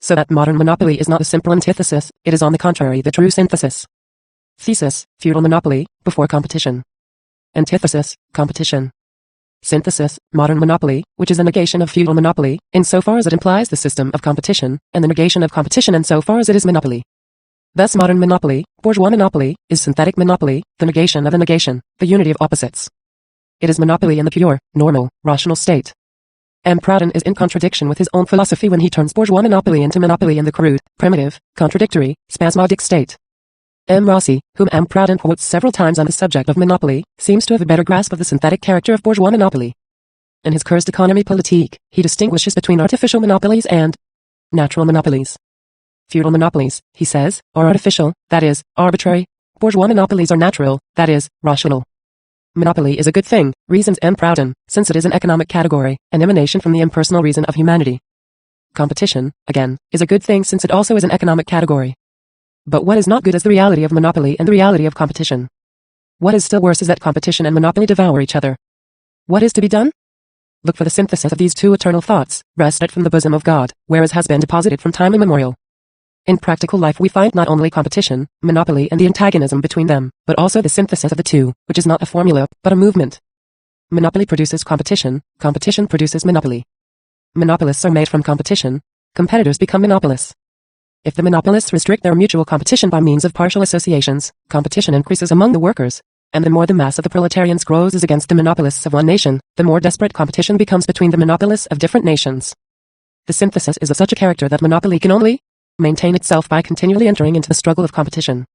So that modern monopoly is not a simple antithesis, it is on the contrary the true synthesis. Thesis, feudal monopoly, before competition. Antithesis, competition. Synthesis, modern monopoly, which is a negation of feudal monopoly, insofar as it implies the system of competition, and the negation of competition insofar as it is monopoly. Thus modern monopoly, bourgeois monopoly, is synthetic monopoly, the negation of the negation, the unity of opposites. It is monopoly in the pure, normal, rational state. M. Proudhon is in contradiction with his own philosophy when he turns bourgeois monopoly into monopoly in the crude, primitive, contradictory, spasmodic state. M. Rossi, whom M. Proudhon quotes several times on the subject of monopoly, seems to have a better grasp of the synthetic character of bourgeois monopoly. In his cursed Economie politique, he distinguishes between artificial monopolies and natural monopolies. Feudal monopolies, he says, are artificial, that is, arbitrary. Bourgeois monopolies are natural, that is, rational. Monopoly is a good thing, reasons M. Proudhon, since it is an economic category, an emanation from the impersonal reason of humanity. Competition, again, is a good thing since it also is an economic category. But what is not good is the reality of monopoly and the reality of competition. What is still worse is that competition and monopoly devour each other. What is to be done? Look for the synthesis of these two eternal thoughts, wrested from the bosom of God, whereas has been deposited from time immemorial. In practical life we find not only competition, monopoly and the antagonism between them, but also the synthesis of the two, which is not a formula, but a movement. Monopoly produces competition, competition produces monopoly. Monopolists are made from competition, competitors become monopolists. If the monopolists restrict their mutual competition by means of partial associations, competition increases among the workers, and the more the mass of the proletarians grows as against the monopolists of one nation, the more desperate competition becomes between the monopolists of different nations. The synthesis is of such a character that monopoly can only maintain itself by continually entering into the struggle of competition.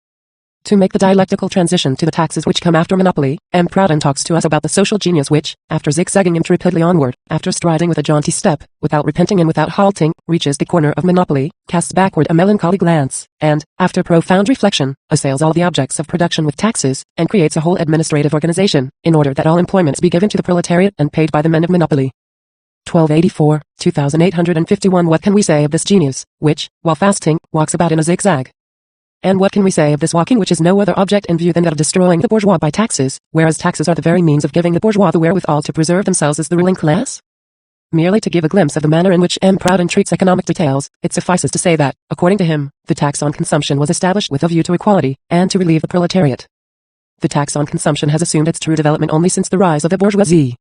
To make the dialectical transition to the taxes which come after monopoly, M. Proudhon talks to us about the social genius which, after zigzagging intrepidly onward, after striding with a jaunty step, without repenting and without halting, reaches the corner of monopoly, casts backward a melancholy glance, and, after profound reflection, assails all the objects of production with taxes, and creates a whole administrative organization, in order that all employments be given to the proletariat and paid by the men of monopoly. 1284, 2851. What can we say of this genius, which, while fasting, walks about in a zigzag? And what can we say of this walking which is no other object in view than that of destroying the bourgeois by taxes, whereas taxes are the very means of giving the bourgeois the wherewithal to preserve themselves as the ruling class? Merely to give a glimpse of the manner in which M. Proudhon treats economic details, it suffices to say that, according to him, the tax on consumption was established with a view to equality, and to relieve the proletariat. The tax on consumption has assumed its true development only since the rise of the bourgeoisie.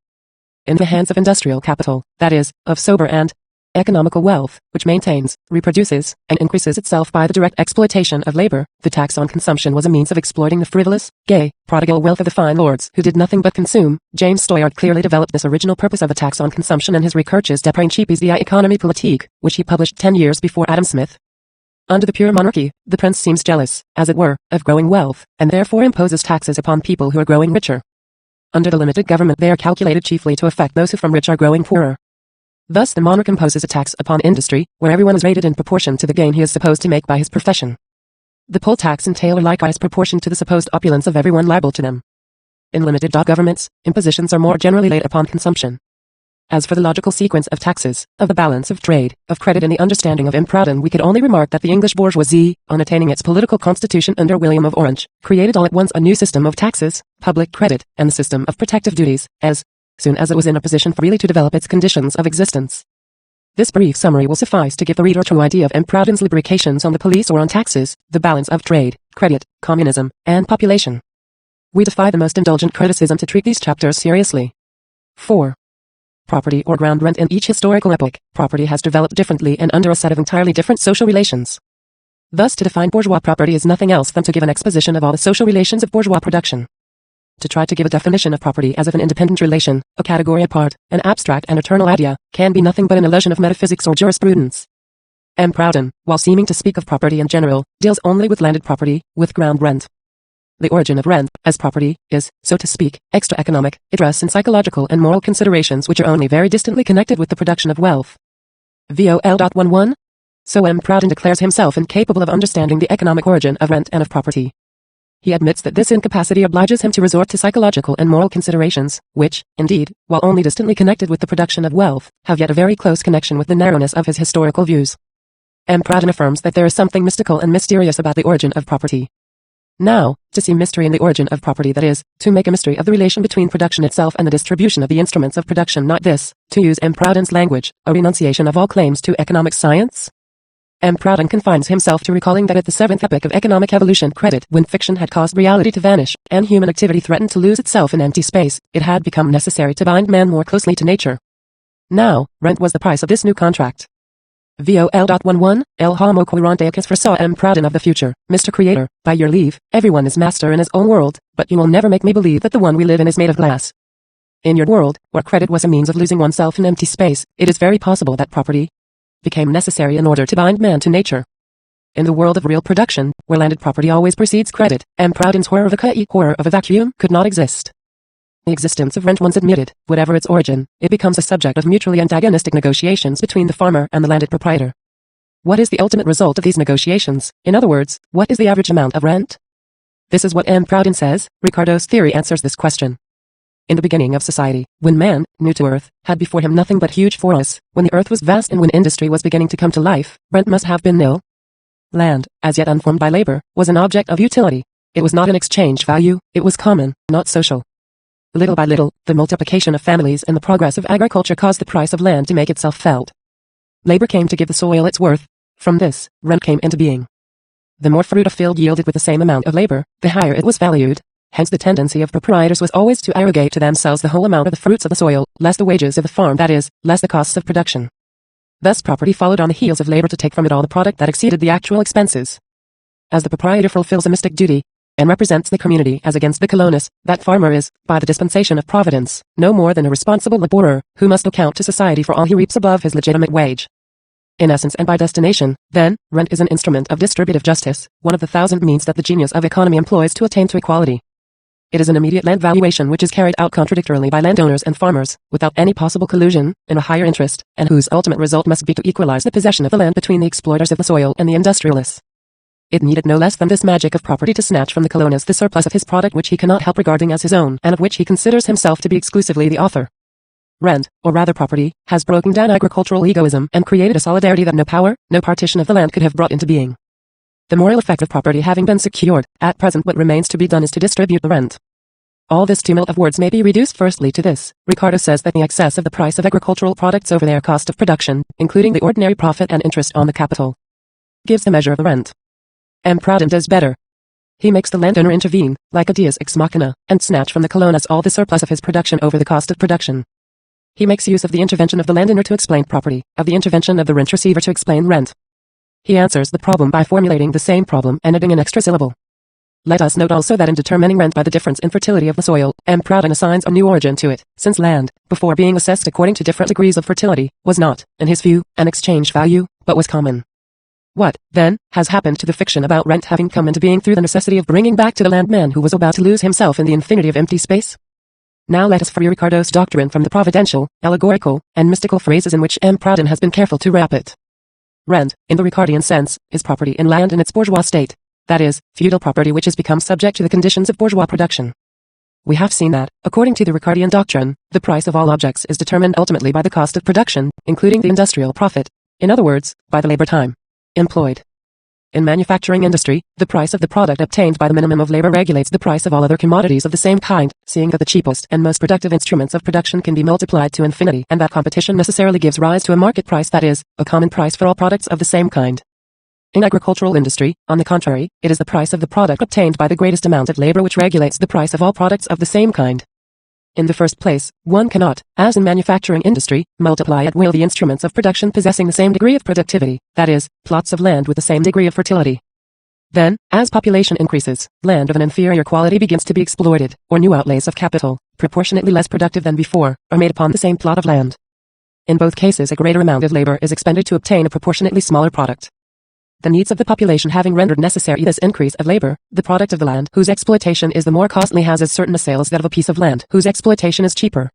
In the hands of industrial capital, that is, of sober and economical wealth, which maintains, reproduces, and increases itself by the direct exploitation of labor, the tax on consumption was a means of exploiting the frivolous, gay, prodigal wealth of the fine lords who did nothing but consume. James Stoyard clearly developed this original purpose of the tax on consumption in his Recherches des Principes de Economie Politique, which he published 10 years before Adam Smith. Under the pure monarchy, the prince seems jealous, as it were, of growing wealth, and therefore imposes taxes upon people who are growing richer. Under the limited government they are calculated chiefly to affect those who from rich are growing poorer. Thus the monarch imposes a tax upon industry, where everyone is rated in proportion to the gain he is supposed to make by his profession. The poll tax and tail are likewise proportioned to the supposed opulence of everyone liable to them. In limited governments, impositions are more generally laid upon consumption. As for the logical sequence of taxes, of the balance of trade, of credit and the understanding of improudent, we could only remark that the English bourgeoisie, on attaining its political constitution under William of Orange, created all at once a new system of taxes, public credit, and the system of protective duties, as soon as it was in a position freely to develop its conditions of existence. This brief summary will suffice to give the reader a true idea of improudent's lubrications on the police or on taxes, the balance of trade, credit, communism, and population. We defy the most indulgent criticism to treat these chapters seriously. 4. Property or ground rent. In each historical epoch, property has developed differently and under a set of entirely different social relations. Thus, to define bourgeois property is nothing else than to give an exposition of all the social relations of bourgeois production. To try to give a definition of property as of an independent relation, a category apart, an abstract and eternal idea, can be nothing but an illusion of metaphysics or jurisprudence. M. Proudhon, while seeming to speak of property in general, deals only with landed property, with ground rent. The origin of rent, as property, is, so to speak, extra-economic. It rests in psychological and moral considerations which are only very distantly connected with the production of wealth. VOL.11. So M. Proudhon declares himself incapable of understanding the economic origin of rent and of property. He admits that this incapacity obliges him to resort to psychological and moral considerations, which, indeed, while only distantly connected with the production of wealth, have yet a very close connection with the narrowness of his historical views. M. Proudhon affirms that there is something mystical and mysterious about the origin of property. Now, to see mystery in the origin of property, that is, to make a mystery of the relation between production itself and the distribution of the instruments of production, not this, to use M. Proudhon's language, a renunciation of all claims to economic science. M. Proudhon confines himself to recalling that at the seventh epoch of economic evolution, credit, when fiction had caused reality to vanish, and human activity threatened to lose itself in empty space, it had become necessary to bind man more closely to nature. Now, rent was the price of this new contract. VOL.11, El Homo Quirantecus foresaw M. Proudhon of the future. Mr. Creator, by your leave, everyone is master in his own world, but you will never make me believe that the one we live in is made of glass. In your world, where credit was a means of losing oneself in empty space, it is very possible that property became necessary in order to bind man to nature. In the world of real production, where landed property always precedes credit, M. Proudhon's horror of a vacuum could not exist. The existence of rent once admitted, whatever its origin, it becomes a subject of mutually antagonistic negotiations between the farmer and the landed proprietor. What is the ultimate result of these negotiations? In other words, what is the average amount of rent? This is what M. Proudhon says. Ricardo's theory answers this question. In the beginning of society, when man, new to earth, had before him nothing but huge forests, when the earth was vast and when industry was beginning to come to life, rent must have been nil. Land, as yet unformed by labor, was an object of utility. It was not an exchange value, it was common, not social. Little by little, the multiplication of families and the progress of agriculture caused the price of land to make itself felt. Labor came to give the soil its worth. From this, rent came into being. The more fruit a field yielded with the same amount of labor, the higher it was valued. Hence the tendency of proprietors was always to arrogate to themselves the whole amount of the fruits of the soil, less the wages of the farm, that is, less the costs of production. Thus property followed on the heels of labor to take from it all the product that exceeded the actual expenses. As the proprietor fulfills a mystic duty, and represents the community as against the colonist, that farmer is, by the dispensation of Providence, no more than a responsible laborer, who must account to society for all he reaps above his legitimate wage. In essence and by destination, then, rent is an instrument of distributive justice, one of the thousand means that the genius of economy employs to attain to equality. It is an immediate land valuation which is carried out contradictorily by landowners and farmers, without any possible collusion, in a higher interest, and whose ultimate result must be to equalize the possession of the land between the exploiters of the soil and the industrialists. It needed no less than this magic of property to snatch from the colonist the surplus of his product which he cannot help regarding as his own, and of which he considers himself to be exclusively the author. Rent, or rather property, has broken down agricultural egoism and created a solidarity that no power, no partition of the land could have brought into being. The moral effect of property having been secured, at present what remains to be done is to distribute the rent. All this tumult of words may be reduced firstly to this. Ricardo says that the excess of the price of agricultural products over their cost of production, including the ordinary profit and interest on the capital, gives the measure of the rent. M. Proudhon does better. He makes the landowner intervene, like a deus ex machina, and snatch from the colonist all the surplus of his production over the cost of production. He makes use of the intervention of the landowner to explain property, of the intervention of the rent receiver to explain rent. He answers the problem by formulating the same problem and adding an extra syllable. Let us note also that in determining rent by the difference in fertility of the soil, M. Proudhon assigns a new origin to it, since land, before being assessed according to different degrees of fertility, was not, in his view, an exchange value, but was common. What, then, has happened to the fiction about rent having come into being through the necessity of bringing back to the landman who was about to lose himself in the infinity of empty space? Now let us free Ricardo's doctrine from the providential, allegorical, and mystical phrases in which M. Proudhon has been careful to wrap it. Rent, in the Ricardian sense, is property in land in its bourgeois state, that is, feudal property which has become subject to the conditions of bourgeois production. We have seen that, according to the Ricardian doctrine, the price of all objects is determined ultimately by the cost of production, including the industrial profit. In other words, by the labor time employed. In manufacturing industry, the price of the product obtained by the minimum of labor regulates the price of all other commodities of the same kind, seeing that the cheapest and most productive instruments of production can be multiplied to infinity, and that competition necessarily gives rise to a market price, that is, a common price for all products of the same kind. In agricultural industry, on the contrary, it is the price of the product obtained by the greatest amount of labor which regulates the price of all products of the same kind. In the first place, one cannot, as in manufacturing industry, multiply at will the instruments of production possessing the same degree of productivity, that is, plots of land with the same degree of fertility. Then, as population increases, land of an inferior quality begins to be exploited, or new outlays of capital, proportionately less productive than before, are made upon the same plot of land. In both cases, a greater amount of labor is expended to obtain a proportionately smaller product. The needs of the population having rendered necessary this increase of labor, the product of the land whose exploitation is the more costly has as certain a sale as that of a piece of land whose exploitation is cheaper.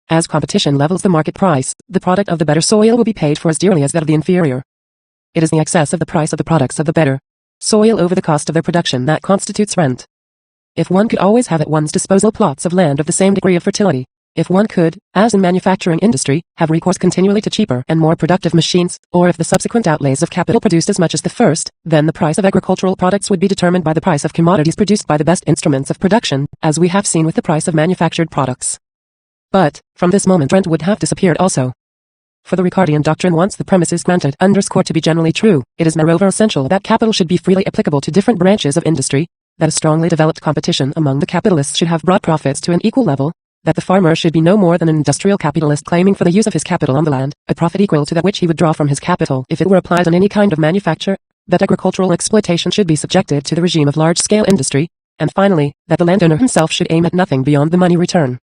As competition levels the market price, the product of the better soil will be paid for as dearly as that of the inferior. It is the excess of the price of the products of the better soil over the cost of their production that constitutes rent. If one could always have at one's disposal plots of land of the same degree of fertility, if one could, as in manufacturing industry, have recourse continually to cheaper and more productive machines, or if the subsequent outlays of capital produced as much as the first, then the price of agricultural products would be determined by the price of commodities produced by the best instruments of production, as we have seen with the price of manufactured products. But, from this moment rent would have disappeared also. For the Ricardian doctrine, once the premise is granted underscored to be generally true, it is moreover essential that capital should be freely applicable to different branches of industry, that a strongly developed competition among the capitalists should have brought profits to an equal level, that the farmer should be no more than an industrial capitalist claiming for the use of his capital on the land, a profit equal to that which he would draw from his capital if it were applied on any kind of manufacture, that agricultural exploitation should be subjected to the regime of large-scale industry, and finally, that the landowner himself should aim at nothing beyond the money return.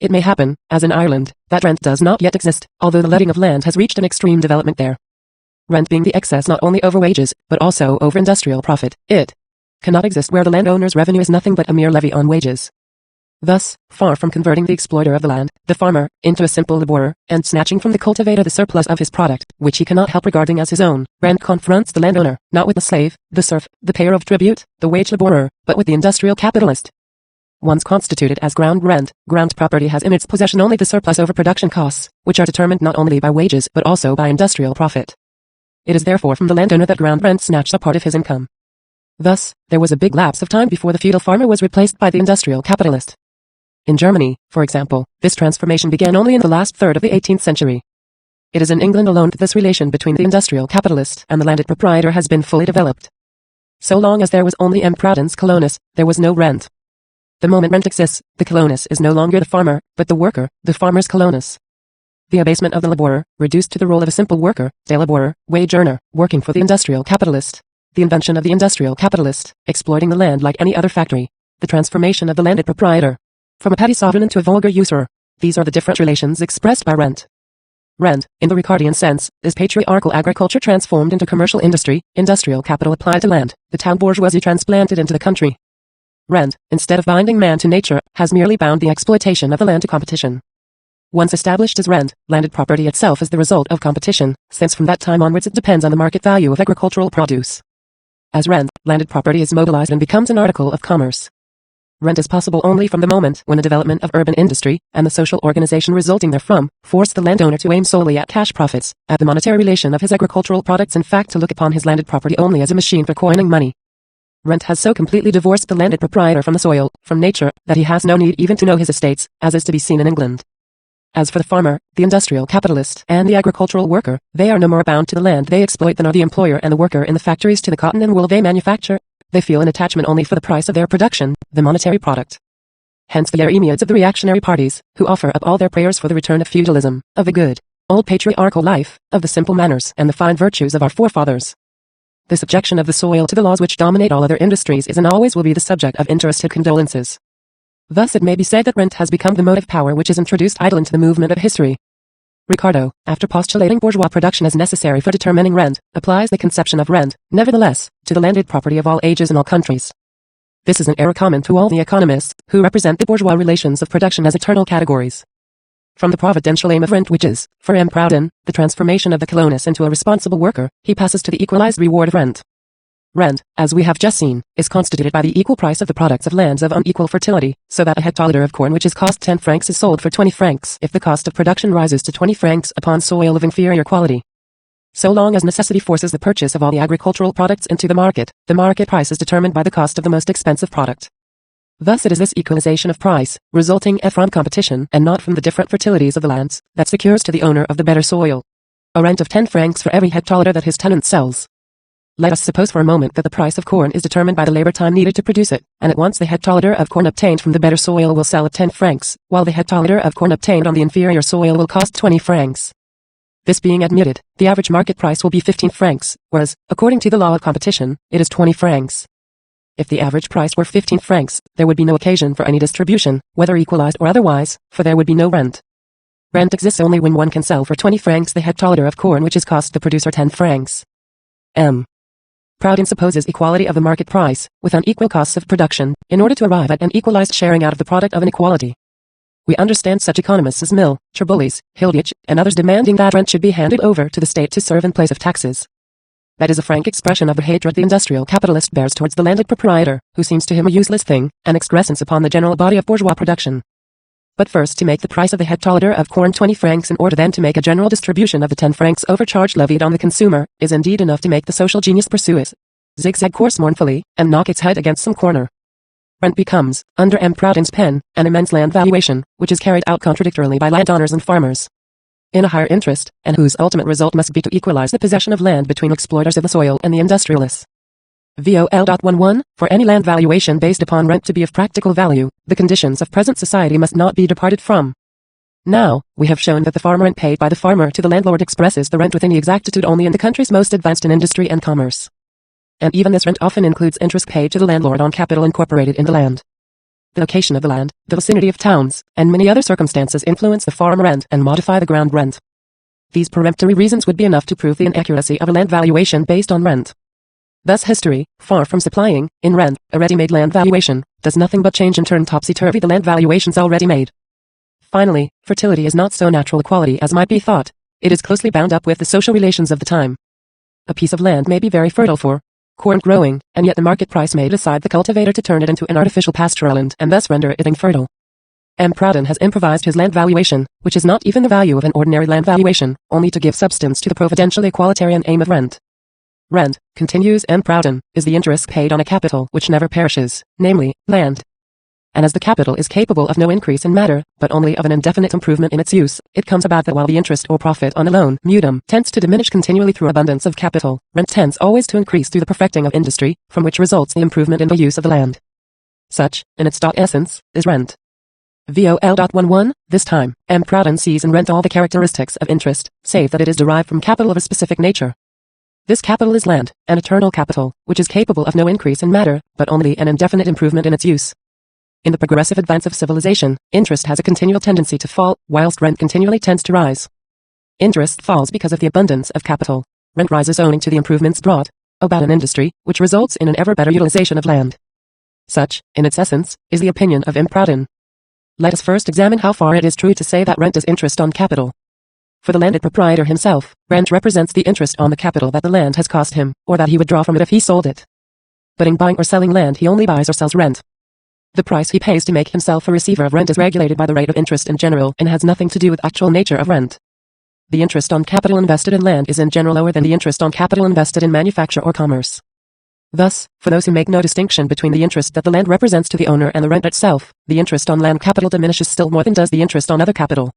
It may happen, as in Ireland, that rent does not yet exist, although the letting of land has reached an extreme development there. Rent being the excess not only over wages, but also over industrial profit, it cannot exist where the landowner's revenue is nothing but a mere levy on wages. Thus, far from converting the exploiter of the land, the farmer, into a simple laborer, and snatching from the cultivator the surplus of his product, which he cannot help regarding as his own, rent confronts the landowner, not with the slave, the serf, the payer of tribute, the wage laborer, but with the industrial capitalist. Once constituted as ground rent, ground property has in its possession only the surplus over production costs, which are determined not only by wages but also by industrial profit. It is therefore from the landowner that ground rent snatches a part of his income. Thus, there was a big lapse of time before the feudal farmer was replaced by the industrial capitalist. In Germany, for example, this transformation began only in the last third of the 18th century. It is in England alone that this relation between the industrial capitalist and the landed proprietor has been fully developed. So long as there was only imprudens colonus, there was no rent. The moment rent exists, the colonus is no longer the farmer, but the worker, the farmer's colonus. The abasement of the laborer, reduced to the role of a simple worker, day laborer, wage earner, working for the industrial capitalist. The invention of the industrial capitalist, exploiting the land like any other factory. The transformation of the landed proprietor from a petty sovereign into a vulgar usurer. These are the different relations expressed by rent. Rent, in the Ricardian sense, is patriarchal agriculture transformed into commercial industry, industrial capital applied to land, the town bourgeoisie transplanted into the country. Rent, instead of binding man to nature, has merely bound the exploitation of the land to competition. Once established as rent, landed property itself is the result of competition, since from that time onwards it depends on the market value of agricultural produce. As rent, landed property is mobilized and becomes an article of commerce. Rent is possible only from the moment when the development of urban industry, and the social organization resulting therefrom, force the landowner to aim solely at cash profits, at the monetary relation of his agricultural products, in fact to look upon his landed property only as a machine for coining money. Rent has so completely divorced the landed proprietor from the soil, from nature, that he has no need even to know his estates, as is to be seen in England. As for the farmer, the industrial capitalist, and the agricultural worker, they are no more bound to the land they exploit than are the employer and the worker in the factories to the cotton and wool they manufacture. They feel an attachment only for the price of their production, the monetary product. Hence the Jeremiads of the reactionary parties, who offer up all their prayers for the return of feudalism, of the good, old patriarchal life, of the simple manners and the fine virtues of our forefathers. The subjection of the soil to the laws which dominate all other industries is and always will be the subject of interested condolences. Thus it may be said that rent has become the motive power which is introduced idle into the movement of history. Ricardo, after postulating bourgeois production as necessary for determining rent, applies the conception of rent, nevertheless, to the landed property of all ages and all countries. This is an error common to all the economists, who represent the bourgeois relations of production as eternal categories. From the providential aim of rent, which is, for M. Proudhon, the transformation of the colonus into a responsible worker, he passes to the equalized reward of rent. Rent, as we have just seen, is constituted by the equal price of the products of lands of unequal fertility, so that a hectoliter of corn which is cost 10 francs is sold for 20 francs if the cost of production rises to 20 francs upon soil of inferior quality. So long as necessity forces the purchase of all the agricultural products into the market price is determined by the cost of the most expensive product. Thus it is this equalization of price, resulting from competition and not from the different fertilities of the lands, that secures to the owner of the better soil a rent of 10 francs for every hectoliter that his tenant sells. Let us suppose for a moment that the price of corn is determined by the labor time needed to produce it, and at once the hectoliter of corn obtained from the better soil will sell at 10 francs, while the hectoliter of corn obtained on the inferior soil will cost 20 francs. This being admitted, the average market price will be 15 francs, whereas, according to the law of competition, it is 20 francs. If the average price were 15 francs, there would be no occasion for any distribution, whether equalized or otherwise, for there would be no rent. Rent exists only when one can sell for 20 francs the hectoliter of corn which has cost the producer 10 francs. M. Proudhon supposes equality of the market price, with unequal costs of production, in order to arrive at an equalized sharing out of the product of inequality. We understand such economists as Mill, Trabulles, Hilditch, and others demanding that rent should be handed over to the state to serve in place of taxes. That is a frank expression of the hatred the industrial capitalist bears towards the landed proprietor, who seems to him a useless thing, an excrescence upon the general body of bourgeois production. But first to make the price of the hectoliter of corn 20 francs in order then to make a general distribution of the 10 francs overcharge levied on the consumer, is indeed enough to make the social genius pursue its zigzag course mournfully, and knock its head against some corner. Rent becomes, under M. Proudhon's pen, an immense land valuation, which is carried out contradictorily by landowners and farmers in a higher interest, and whose ultimate result must be to equalize the possession of land between exploiters of the soil and the industrialists. VOL.11, for any land valuation based upon rent to be of practical value, the conditions of present society must not be departed from. Now, we have shown that the farm rent paid by the farmer to the landlord expresses the rent with any exactitude only in the countries most advanced in industry and commerce. And even this rent often includes interest paid to the landlord on capital incorporated in the land. The location of the land, the vicinity of towns, and many other circumstances influence the farm rent and modify the ground rent. These peremptory reasons would be enough to prove the inaccuracy of a land valuation based on rent. Thus history, far from supplying, in rent, a ready-made land valuation, does nothing but change and turn topsy-turvy the land valuations already made. Finally, fertility is not so natural a quality as might be thought. It is closely bound up with the social relations of the time. A piece of land may be very fertile for corn growing, and yet the market price may decide the cultivator to turn it into an artificial pasture land and thus render it infertile. M. Proudhon has improvised his land valuation, which is not even the value of an ordinary land valuation, only to give substance to the providential equalitarian aim of rent. Rent, continues M. Proudhon, is the interest paid on a capital which never perishes, namely, land. And as the capital is capable of no increase in matter, but only of an indefinite improvement in its use, it comes about that while the interest or profit on a loan, mutum, tends to diminish continually through abundance of capital, rent tends always to increase through the perfecting of industry, from which results the improvement in the use of the land. Such, in its essence, is rent. VOL.11, this time, M. Proudhon sees in rent all the characteristics of interest, save that it is derived from capital of a specific nature. This capital is land, an eternal capital, which is capable of no increase in matter, but only an indefinite improvement in its use. In the progressive advance of civilization, interest has a continual tendency to fall, whilst rent continually tends to rise. Interest falls because of the abundance of capital. Rent rises owing to the improvements brought about an industry, which results in an ever better utilization of land. Such, in its essence, is the opinion of M. Proudhon. Let us first examine how far it is true to say that rent is interest on capital. For the landed proprietor himself, rent represents the interest on the capital that the land has cost him, or that he would draw from it if he sold it. But in buying or selling land he only buys or sells rent. The price he pays to make himself a receiver of rent is regulated by the rate of interest in general and has nothing to do with actual nature of rent. The interest on capital invested in land is in general lower than the interest on capital invested in manufacture or commerce. Thus, for those who make no distinction between the interest that the land represents to the owner and the rent itself, the interest on land capital diminishes still more than does the interest on other capital.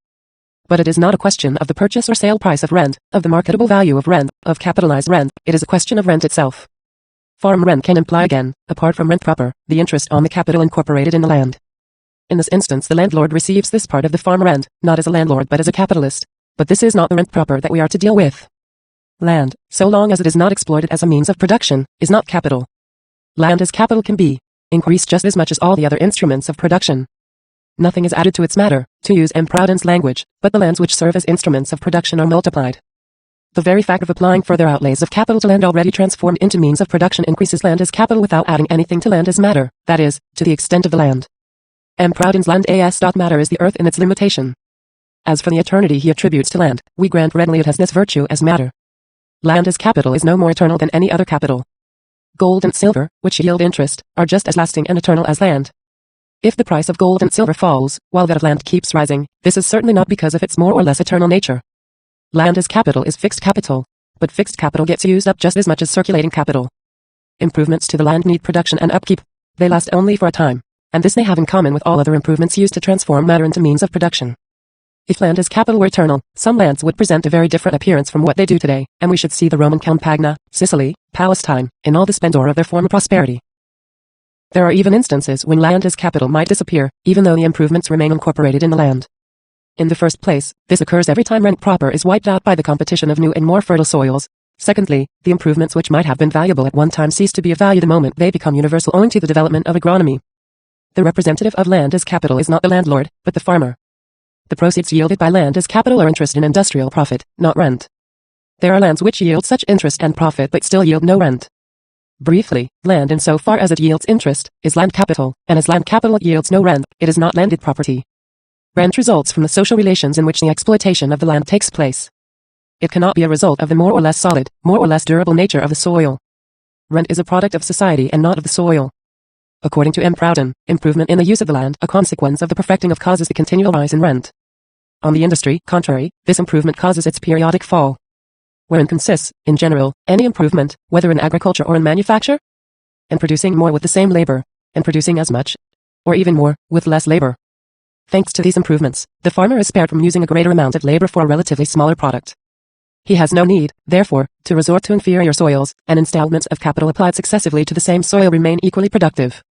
But it is not a question of the purchase or sale price of rent, of the marketable value of rent, of capitalized rent, it is a question of rent itself. Farm rent can imply again, apart from rent proper, the interest on the capital incorporated in the land. In this instance the landlord receives this part of the farm rent, not as a landlord but as a capitalist. But this is not the rent proper that we are to deal with. Land, so long as it is not exploited as a means of production, is not capital. Land as capital can be increased just as much as all the other instruments of production. Nothing is added to its matter, to use M. Proudhon's language, but the lands which serve as instruments of production are multiplied. The very fact of applying further outlays of capital to land already transformed into means of production increases land as capital without adding anything to land as matter, that is, to the extent of the land. M. Proudhon's land as matter is the earth in its limitation. As for the eternity he attributes to land, we grant readily it has this virtue as matter. Land as capital is no more eternal than any other capital. gold and silver, which yield interest, are just as lasting and eternal as land. If the price of gold and silver falls, while that of land keeps rising, this is certainly not because of its more or less eternal nature. Land as capital is fixed capital, but fixed capital gets used up just as much as circulating capital. Improvements to the land need production and upkeep. They last only for a time, and this they have in common with all other improvements used to transform matter into means of production. If land as capital were eternal, some lands would present a very different appearance from what they do today, and we should see the Roman Campagna, Sicily, Palestine, in all the splendor of their former prosperity. There are even instances when land as capital might disappear, even though the improvements remain incorporated in the land. In the first place, this occurs every time rent proper is wiped out by the competition of new and more fertile soils. Secondly, the improvements which might have been valuable at one time cease to be of value the moment they become universal owing to the development of agronomy. The representative of land as capital is not the landlord, but the farmer. The proceeds yielded by land as capital are interest and industrial profit, not rent. There are lands which yield such interest and profit but still yield no rent. Briefly, land insofar as it yields interest, is land capital, and as land capital yields no rent, it is not landed property. Rent results from the social relations in which the exploitation of the land takes place. It cannot be a result of the more or less solid, more or less durable nature of the soil. Rent is a product of society and not of the soil. According to M. Proudhon, improvement in the use of the land, a consequence of the perfecting of causes the continual rise in rent. On the industry, contrary, this improvement causes its periodic fall. Wherein consists, in general, any improvement, whether in agriculture or in manufacture? In producing more with the same labor, in producing as much, or even more, with less labor. Thanks to these improvements, the farmer is spared from using a greater amount of labor for a relatively smaller product. He has no need, therefore, to resort to inferior soils, and installments of capital applied successively to the same soil remain equally productive.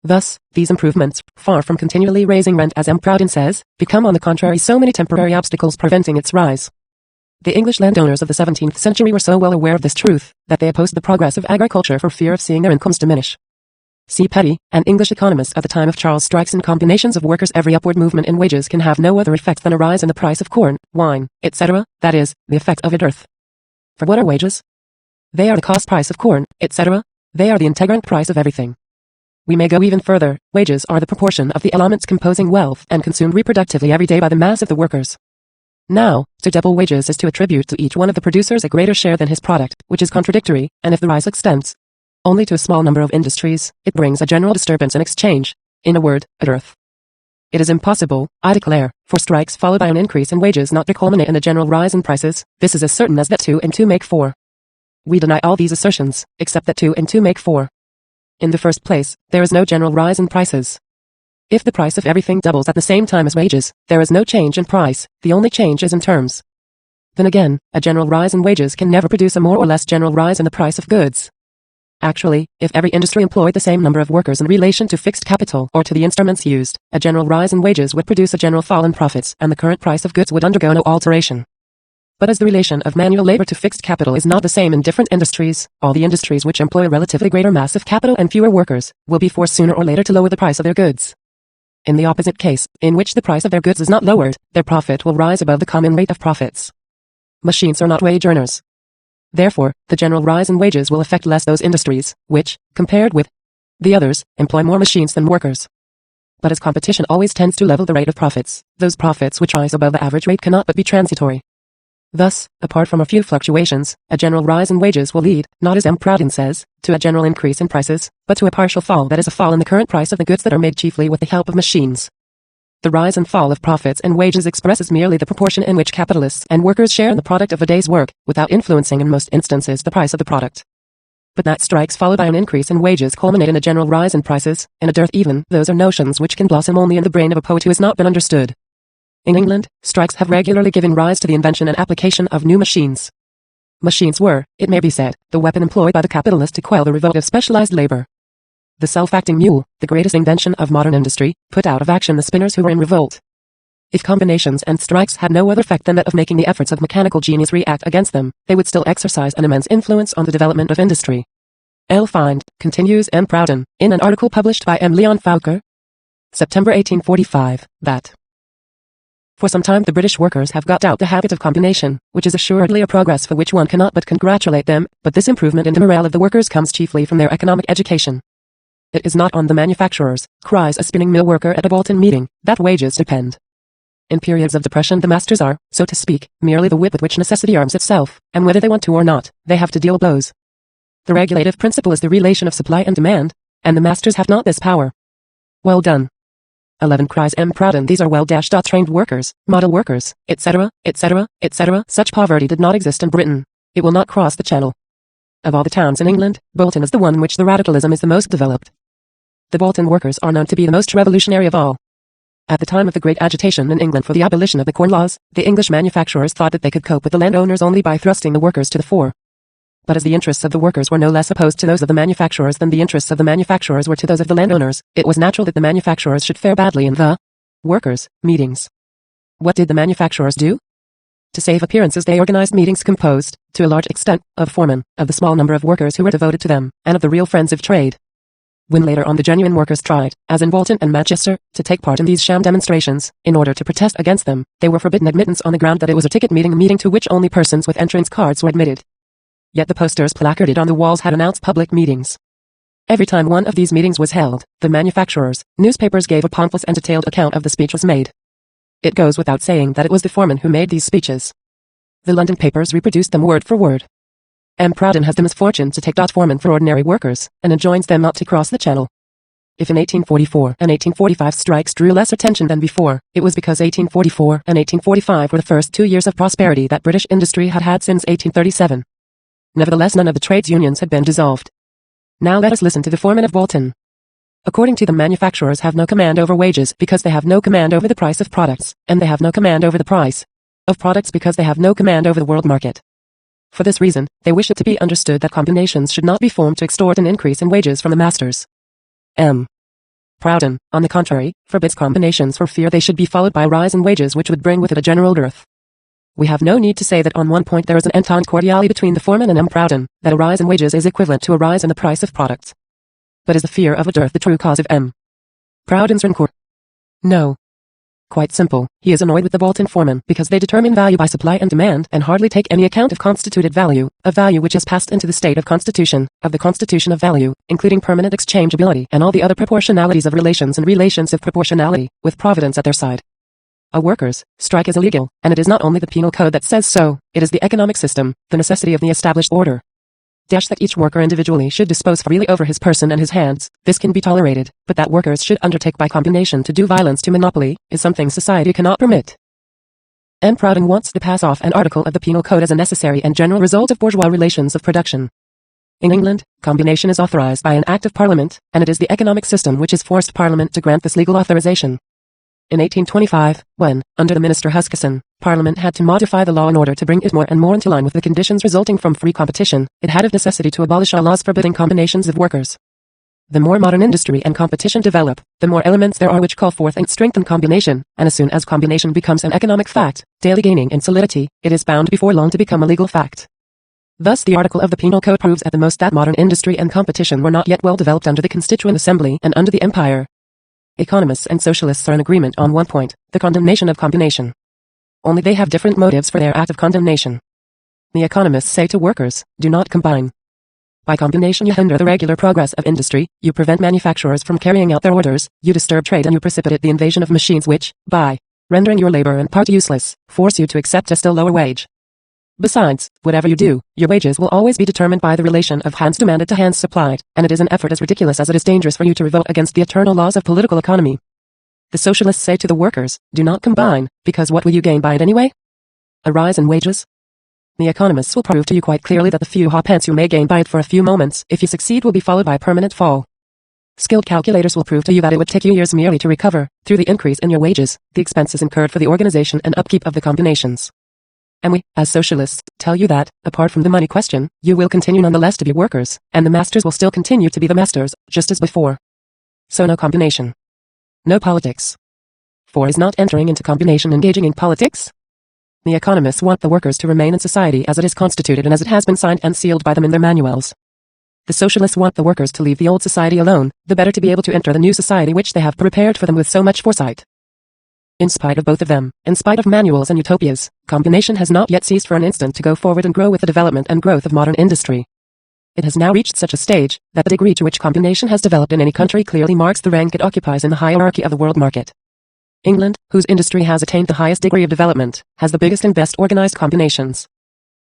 Thus, these improvements, far from continually raising rent as M. Proudhon says, become on the contrary so many temporary obstacles preventing its rise. The English landowners of the 17th century were so well aware of this truth, that they opposed the progress of agriculture for fear of seeing their incomes diminish. C. Petty, an English economist at the time of Charles, strikes in combinations of workers every upward movement in wages can have no other effect than a rise in the price of corn, wine, etc., that is, the effect of it earth. For what are wages? They are the cost price of corn, etc., they are the integrant price of everything. We may go even further, wages are the proportion of the elements composing wealth and consumed reproductively every day by the mass of the workers. Now, to double wages is to attribute to each one of the producers a greater share than his product, which is contradictory, and if the rise extends only to a small number of industries, it brings a general disturbance in exchange, in a word, at earth. It is impossible, I declare, for strikes followed by an increase in wages not to culminate in a general rise in prices. This is as certain as that 2 and 2 make 4. We deny all these assertions, except that 2 and 2 make 4. In the first place, there is no general rise in prices. If the price of everything doubles at the same time as wages, there is no change in price, the only change is in terms. Then again, a general rise in wages can never produce a more or less general rise in the price of goods. Actually, if every industry employed the same number of workers in relation to fixed capital or to the instruments used, a general rise in wages would produce a general fall in profits and the current price of goods would undergo no alteration. But as the relation of manual labor to fixed capital is not the same in different industries, all the industries which employ a relatively greater mass of capital and fewer workers will be forced sooner or later to lower the price of their goods. In the opposite case, in which the price of their goods is not lowered, their profit will rise above the common rate of profits. Machines are not wage earners. Therefore, the general rise in wages will affect less those industries, which, compared with the others, employ more machines than workers. But as competition always tends to level the rate of profits, those profits which rise above the average rate cannot but be transitory. Thus, apart from a few fluctuations, a general rise in wages will lead, not as M. Proudhon says, to a general increase in prices, but to a partial fall, that is a fall in the current price of the goods that are made chiefly with the help of machines. The rise and fall of profits and wages expresses merely the proportion in which capitalists and workers share in the product of a day's work, without influencing in most instances the price of the product. But that strikes followed by an increase in wages culminate in a general rise in prices, in a dearth even, those are notions which can blossom only in the brain of a poet who has not been understood. In England, strikes have regularly given rise to the invention and application of new machines. Machines were, it may be said, the weapon employed by the capitalist to quell the revolt of specialized labor. The self-acting mule, the greatest invention of modern industry, put out of action the spinners who were in revolt. If combinations and strikes had no other effect than that of making the efforts of mechanical genius react against them, they would still exercise an immense influence on the development of industry. L. Find, continues M. Proudhon, in an article published by M. Leon Fowker, September 1845, that for some time the British workers have got out the habit of combination, which is assuredly a progress for which one cannot but congratulate them, but this improvement in the morale of the workers comes chiefly from their economic education. It is not on the manufacturers, cries a spinning mill worker at a Bolton meeting, that wages depend. In periods of depression the masters are, so to speak, merely the whip with which necessity arms itself, and whether they want to or not, they have to deal blows. The regulative principle is the relation of supply and demand, and the masters have not this power. Well done. 11 cries M. Proudhon. These are well-trained workers, model workers, etc., etc., etc. Such poverty did not exist in Britain. It will not cross the Channel. Of all the towns in England, Bolton is the one in which the radicalism is the most developed. The Bolton workers are known to be the most revolutionary of all. At the time of the great agitation in England for the abolition of the Corn Laws, the English manufacturers thought that they could cope with the landowners only by thrusting the workers to the fore. But as the interests of the workers were no less opposed to those of the manufacturers than the interests of the manufacturers were to those of the landowners, it was natural that the manufacturers should fare badly in the workers' meetings. What did the manufacturers do? To save appearances, they organized meetings composed, to a large extent, of foremen, of the small number of workers who were devoted to them, and of the real friends of trade. When later on the genuine workers tried, as in Bolton and Manchester, to take part in these sham demonstrations, in order to protest against them, they were forbidden admittance on the ground that it was a ticket meeting, a meeting to which only persons with entrance cards were admitted. Yet the posters placarded on the walls had announced public meetings. Every time one of these meetings was held, the manufacturers' newspapers gave a pompous and detailed account of the speech was made. It goes without saying that it was the foreman who made these speeches. The London papers reproduced them word for word. M. Proudhon has the misfortune to take foremen for ordinary workers, and enjoins them not to cross the Channel. If in 1844 and 1845 strikes drew less attention than before, it was because 1844 and 1845 were the first 2 years of prosperity that British industry had had since 1837. Nevertheless, none of the trades unions had been dissolved. Now let us listen to the foreman of Bolton. According to them, manufacturers have no command over wages because they have no command over the price of products, and they have no command over the price of products because they have no command over the world market. For this reason, they wish it to be understood that combinations should not be formed to extort an increase in wages from the masters. M. Proudhon, on the contrary, forbids combinations for fear they should be followed by a rise in wages which would bring with it a general dearth. We have no need to say that on one point there is an entente cordiale between the foreman and M. Proudhon, that a rise in wages is equivalent to a rise in the price of products. But is the fear of a dearth the true cause of M. Proudhon's rancor? No. Quite simple, he is annoyed with the Bolton foremen because they determine value by supply and demand and hardly take any account of constituted value, of value which has passed into the state of constitution, of the constitution of value, including permanent exchangeability and all the other proportionalities of relations and relations of proportionality, with providence at their side. A workers' strike is illegal, and it is not only the penal code that says so, it is the economic system, the necessity of the established order. That each worker individually should dispose freely over his person and his hands, this can be tolerated, but that workers should undertake by combination to do violence to monopoly, is something society cannot permit. M. Proudhon wants to pass off an article of the penal code as a necessary and general result of bourgeois relations of production. In England, combination is authorized by an act of Parliament, and it is the economic system which has forced Parliament to grant this legal authorization. In 1825, when, under the Minister Huskisson, Parliament had to modify the law in order to bring it more and more into line with the conditions resulting from free competition, it had of necessity to abolish all laws forbidding combinations of workers. The more modern industry and competition develop, the more elements there are which call forth and strengthen combination, and as soon as combination becomes an economic fact, daily gaining in solidity, it is bound before long to become a legal fact. Thus the article of the Penal Code proves at the most that modern industry and competition were not yet well developed under the Constituent Assembly and under the Empire. Economists and socialists are in agreement on one point, the condemnation of combination. Only they have different motives for their act of condemnation. The economists say to workers, do not combine. By combination you hinder the regular progress of industry, you prevent manufacturers from carrying out their orders, you disturb trade and you precipitate the invasion of machines which, by rendering your labor and part useless, force you to accept a still lower wage. Besides, whatever you do, your wages will always be determined by the relation of hands demanded to hands supplied, and it is an effort as ridiculous as it is dangerous for you to revolt against the eternal laws of political economy. The socialists say to the workers, do not combine, because what will you gain by it anyway? A rise in wages? The economists will prove to you quite clearly that the few halfpence you may gain by it for a few moments, if you succeed, will be followed by a permanent fall. Skilled calculators will prove to you that it would take you years merely to recover, through the increase in your wages, the expenses incurred for the organization and upkeep of the combinations. And we, as socialists, tell you that, apart from the money question, you will continue nonetheless to be workers, and the masters will still continue to be the masters, just as before. So no combination. No politics. For is not entering into combination engaging in politics? The economists want the workers to remain in society as it is constituted and as it has been signed and sealed by them in their manuals. The socialists want the workers to leave the old society alone, the better to be able to enter the new society which they have prepared for them with so much foresight. In spite of both of them, in spite of manuals and utopias, combination has not yet ceased for an instant to go forward and grow with the development and growth of modern industry. It has now reached such a stage that the degree to which combination has developed in any country clearly marks the rank it occupies in the hierarchy of the world market. England, whose industry has attained the highest degree of development, has the biggest and best organized combinations.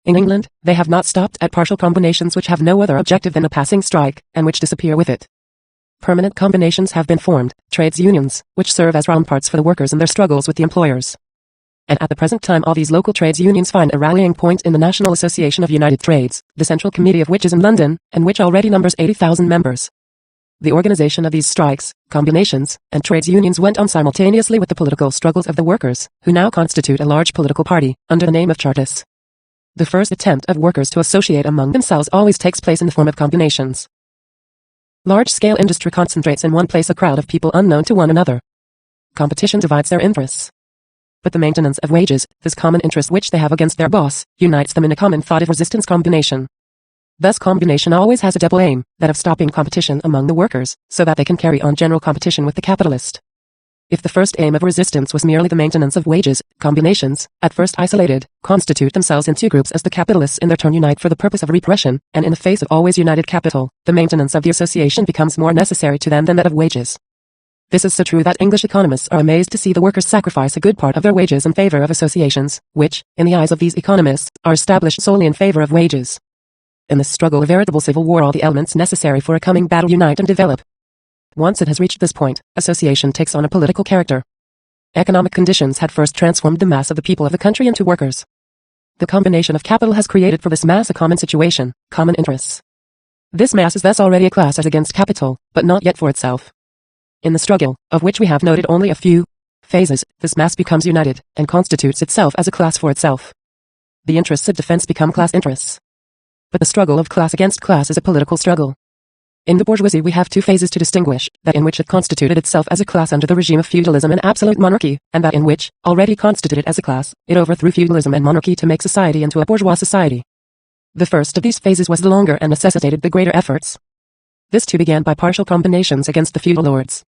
In England, they have not stopped at partial combinations which have no other objective than a passing strike, and which disappear with it. Permanent combinations have been formed, trades unions, which serve as ramparts for the workers in their struggles with the employers. And at the present time all these local trades unions find a rallying point in the National Association of United Trades, the central committee of which is in London, and which already numbers 80,000 members. The organization of these strikes, combinations, and trades unions went on simultaneously with the political struggles of the workers, who now constitute a large political party, under the name of Chartists. The first attempt of workers to associate among themselves always takes place in the form of combinations. Large-scale industry concentrates in one place a crowd of people unknown to one another. Competition divides their interests. But the maintenance of wages, this common interest which they have against their boss, unites them in a common thought of resistance combination. Thus combination always has a double aim, that of stopping competition among the workers, so that they can carry on general competition with the capitalist. If the first aim of resistance was merely the maintenance of wages, combinations, at first isolated, constitute themselves in two groups as the capitalists in their turn unite for the purpose of repression, and in the face of always united capital, the maintenance of the association becomes more necessary to them than that of wages. This is so true that English economists are amazed to see the workers sacrifice a good part of their wages in favor of associations, which, in the eyes of these economists, are established solely in favor of wages. In this struggle a veritable civil war all the elements necessary for a coming battle unite and develop. Once it has reached this point, association takes on a political character. Economic conditions had first transformed the mass of the people of the country into workers. The combination of capital has created for this mass a common situation, common interests. This mass is thus already a class as against capital, but not yet for itself. In the struggle, of which we have noted only a few phases, this mass becomes united, and constitutes itself as a class for itself. The interests of defense become class interests. But the struggle of class against class is a political struggle. In the bourgeoisie we have two phases to distinguish, that in which it constituted itself as a class under the regime of feudalism and absolute monarchy, and that in which, already constituted as a class, it overthrew feudalism and monarchy to make society into a bourgeois society. The first of these phases was the longer and necessitated the greater efforts. This too began by partial combinations against the feudal lords.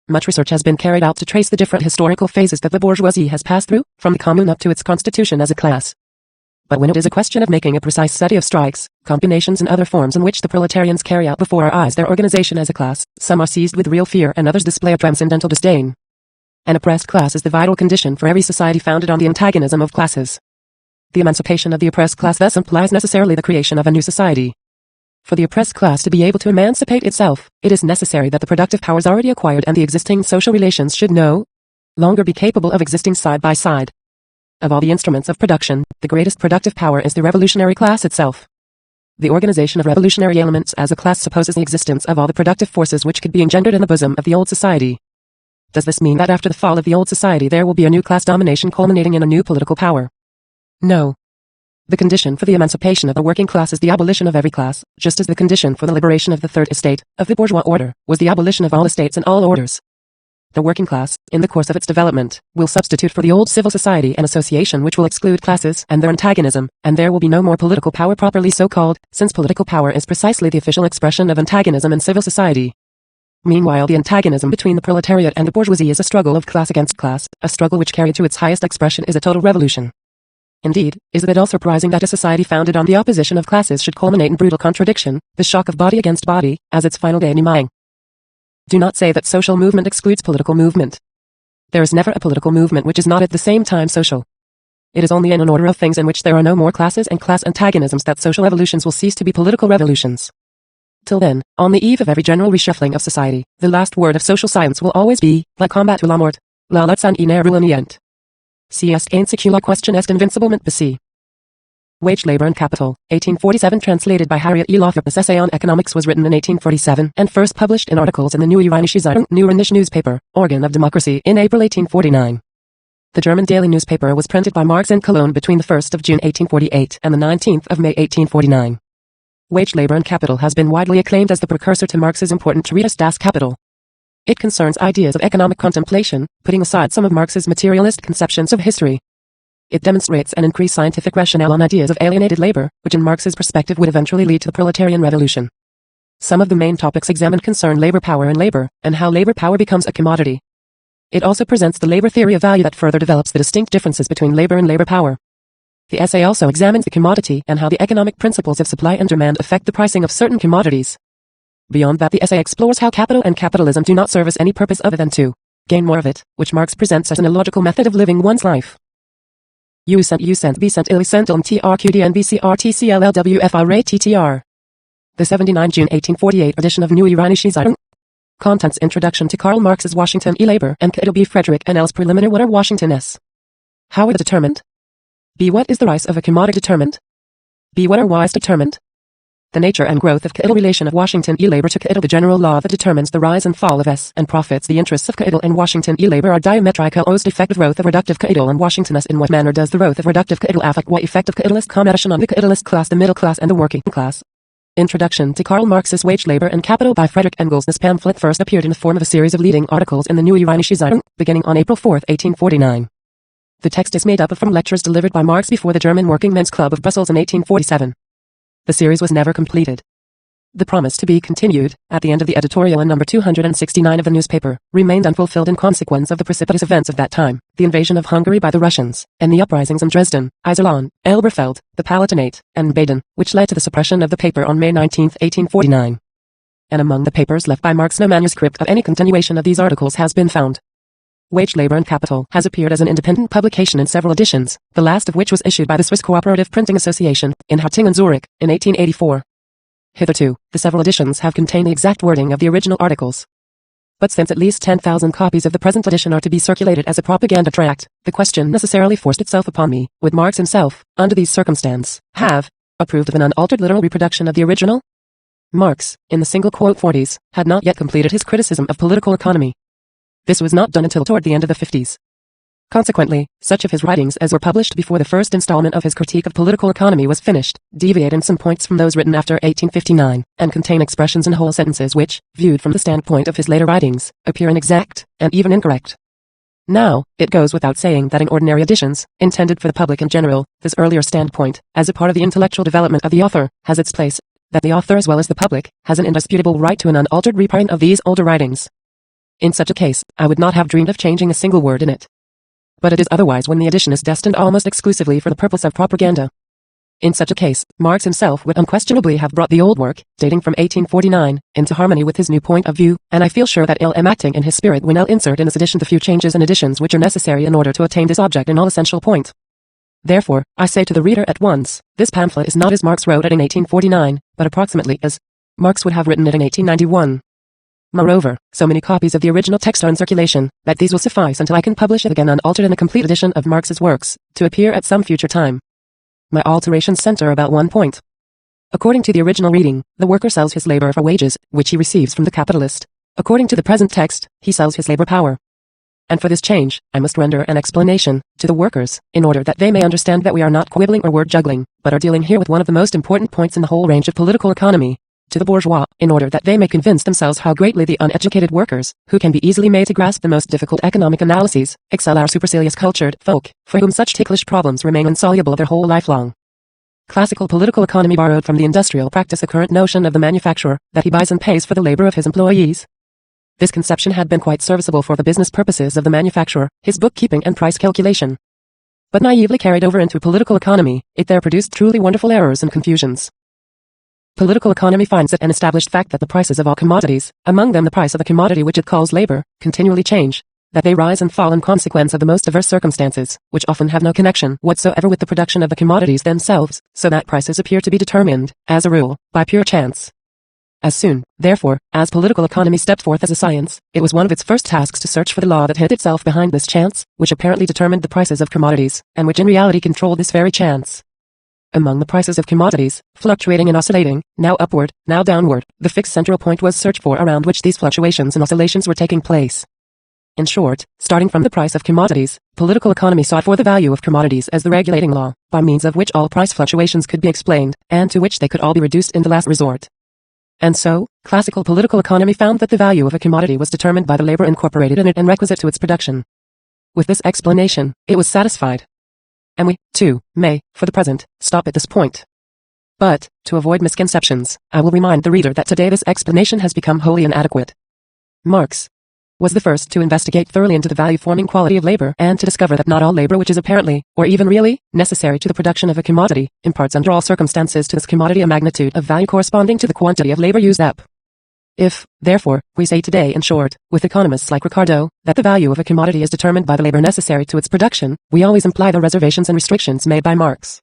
Much research has been carried out to trace the different historical phases that the bourgeoisie has passed through, from the commune up to its constitution as a class. But when it is a question of making a precise study of strikes, combinations and other forms in which the proletarians carry out before our eyes their organization as a class, some are seized with real fear and others display a transcendental disdain. An oppressed class is the vital condition for every society founded on the antagonism of classes. The emancipation of the oppressed class thus implies necessarily the creation of a new society. For the oppressed class to be able to emancipate itself, it is necessary that the productive powers already acquired and the existing social relations should no longer be capable of existing side by side. Of all the instruments of production, the greatest productive power is the revolutionary class itself. The organization of revolutionary elements as a class supposes the existence of all the productive forces which could be engendered in the bosom of the old society. Does this mean that after the fall of the old society there will be a new class domination culminating in a new political power? No. The condition for the emancipation of the working class is the abolition of every class, just as the condition for the liberation of the third estate, of the bourgeois order, was the abolition of all estates and all orders. The working class, in the course of its development, will substitute for the old civil society an association which will exclude classes and their antagonism, and there will be no more political power properly so called, since political power is precisely the official expression of antagonism in civil society. Meanwhile the antagonism between the proletariat and the bourgeoisie is a struggle of class against class, a struggle which carried to its highest expression is a total revolution. Indeed, is it at all surprising that a society founded on the opposition of classes should culminate in brutal contradiction, the shock of body against body, as its final denouement? Do not say that social movement excludes political movement. There is never a political movement which is not at the same time social. It is only in an order of things in which there are no more classes and class antagonisms that social evolutions will cease to be political revolutions. Till then, on the eve of every general reshuffling of society, the last word of social science will always be, la combat ou la mort, la lutte sans iner ruinient. Si est ainsi la question est invinciblement passée. Wage, Labor and Capital, 1847 translated by Harriet E. Lothrop. This essay on economics was written in 1847 and first published in articles in the Neue Rheinische Zeitung, New Rhenish newspaper, organ of democracy, in April 1849. The German daily newspaper was printed by Marx in Cologne between the 1st of June 1848 and the 19th of May 1849. Wage, Labor and Capital has been widely acclaimed as the precursor to Marx's important treatise Das Kapital. It concerns ideas of economic contemplation, putting aside some of Marx's materialist conceptions of history. It demonstrates an increased scientific rationale on ideas of alienated labor, which in Marx's perspective would eventually lead to the proletarian revolution. Some of the main topics examined concern labor power and how labor power becomes a commodity. It also presents the labor theory of value that further develops the distinct differences between labor and labor power. The essay also examines the commodity and how the economic principles of supply and demand affect the pricing of certain commodities. Beyond that, the essay explores how capital and capitalism do not serve as any purpose other than to gain more of it, which Marx presents as an illogical method of living one's life. U cent B cent illy cent TRQDN BCRTCLLWFI The 79 June 1848 edition of Neue Rheinische Zeitung. Contents: Introduction to Karl Marx's Washington E. Labor and Kapital B. Frederick N. L's Preliminary. What are Washington S. How are they determined? B. What is the rise of a commodity determined? B. What are Y's determined? The nature and growth of capital relation of Washington E. Labor to capital. The general law that determines the rise and fall of S and profits. The interests of capital and Washington E. Labor are diametrically opposed. Effective growth of reductive capital and Washington S. In what manner does the growth of reductive capital affect what effect of capitalist competition on the capitalist class, the middle class, and the working class? Introduction to Karl Marx's Wage, Labor, and Capital by Friedrich Engels. This pamphlet first appeared in the form of a series of leading articles in the Neue Rheinische Zeitung, beginning on April 4, 1849. The text is made up from lectures delivered by Marx before the German Working Men's Club of Brussels in 1847. The series was never completed. The promise to be continued, at the end of the editorial in number 269 of the newspaper, remained unfulfilled in consequence of the precipitous events of that time, the invasion of Hungary by the Russians, and the uprisings in Dresden, Iserlohn, Elberfeld, the Palatinate, and Baden, which led to the suppression of the paper on May 19, 1849. And among the papers left by Marx no manuscript of any continuation of these articles has been found. Wage, Labor, and Capital has appeared as an independent publication in several editions, the last of which was issued by the Swiss Cooperative Printing Association, in Hattingen, Zurich, in 1884. Hitherto, the several editions have contained the exact wording of the original articles. But since at least 10,000 copies of the present edition are to be circulated as a propaganda tract, the question necessarily forced itself upon me, would Marx himself, under these circumstances, have approved of an unaltered literal reproduction of the original? Marx, in the single quote 40s, had not yet completed his criticism of political economy. This was not done until toward the end of the 50s. Consequently, such of his writings as were published before the first installment of his critique of political economy was finished, deviate in some points from those written after 1859, and contain expressions and whole sentences which, viewed from the standpoint of his later writings, appear inexact, and even incorrect. Now, it goes without saying that in ordinary editions, intended for the public in general, this earlier standpoint, as a part of the intellectual development of the author, has its place, that the author as well as the public, has an indisputable right to an unaltered reprint of these older writings. In such a case, I would not have dreamed of changing a single word in it. But it is otherwise when the edition is destined almost exclusively for the purpose of propaganda. In such a case, Marx himself would unquestionably have brought the old work, dating from 1849, into harmony with his new point of view, and I feel sure that I am acting in his spirit when I'll insert in this edition the few changes and additions which are necessary in order to attain this object in all essential point. Therefore, I say to the reader at once, this pamphlet is not as Marx wrote it in 1849, but approximately as Marx would have written it in 1891. Moreover, so many copies of the original text are in circulation, that these will suffice until I can publish it again unaltered in a complete edition of Marx's works, to appear at some future time. My alterations center about one point. According to the original reading, the worker sells his labor for wages, which he receives from the capitalist. According to the present text, he sells his labor power. And for this change, I must render an explanation to the workers, in order that they may understand that we are not quibbling or word juggling, but are dealing here with one of the most important points in the whole range of political economy. To the bourgeois, in order that they may convince themselves how greatly the uneducated workers, who can be easily made to grasp the most difficult economic analyses, excel our supercilious cultured folk, for whom such ticklish problems remain insoluble their whole life long. Classical political economy borrowed from the industrial practice a current notion of the manufacturer, that he buys and pays for the labor of his employees. This conception had been quite serviceable for the business purposes of the manufacturer, his bookkeeping and price calculation. But naively carried over into political economy, it there produced truly wonderful errors and confusions. Political economy finds it an established fact that the prices of all commodities, among them the price of the commodity which it calls labor, continually change, that they rise and fall in consequence of the most diverse circumstances, which often have no connection whatsoever with the production of the commodities themselves, so that prices appear to be determined, as a rule, by pure chance. As soon, therefore, as political economy stepped forth as a science, it was one of its first tasks to search for the law that hid itself behind this chance, which apparently determined the prices of commodities, and which in reality controlled this very chance. Among the prices of commodities, fluctuating and oscillating, now upward, now downward, the fixed central point was searched for around which these fluctuations and oscillations were taking place. In short, starting from the price of commodities, political economy sought for the value of commodities as the regulating law, by means of which all price fluctuations could be explained, and to which they could all be reduced in the last resort. And so, classical political economy found that the value of a commodity was determined by the labor incorporated in it and requisite to its production. With this explanation, it was satisfied. And we, too, may, for the present, stop at this point. But, to avoid misconceptions, I will remind the reader that today this explanation has become wholly inadequate. Marx was the first to investigate thoroughly into the value-forming quality of labor and to discover that not all labor which is apparently, or even really, necessary to the production of a commodity, imparts under all circumstances to this commodity a magnitude of value corresponding to the quantity of labor used up. If, therefore, we say today in short, with economists like Ricardo, that the value of a commodity is determined by the labor necessary to its production, we always imply the reservations and restrictions made by Marx.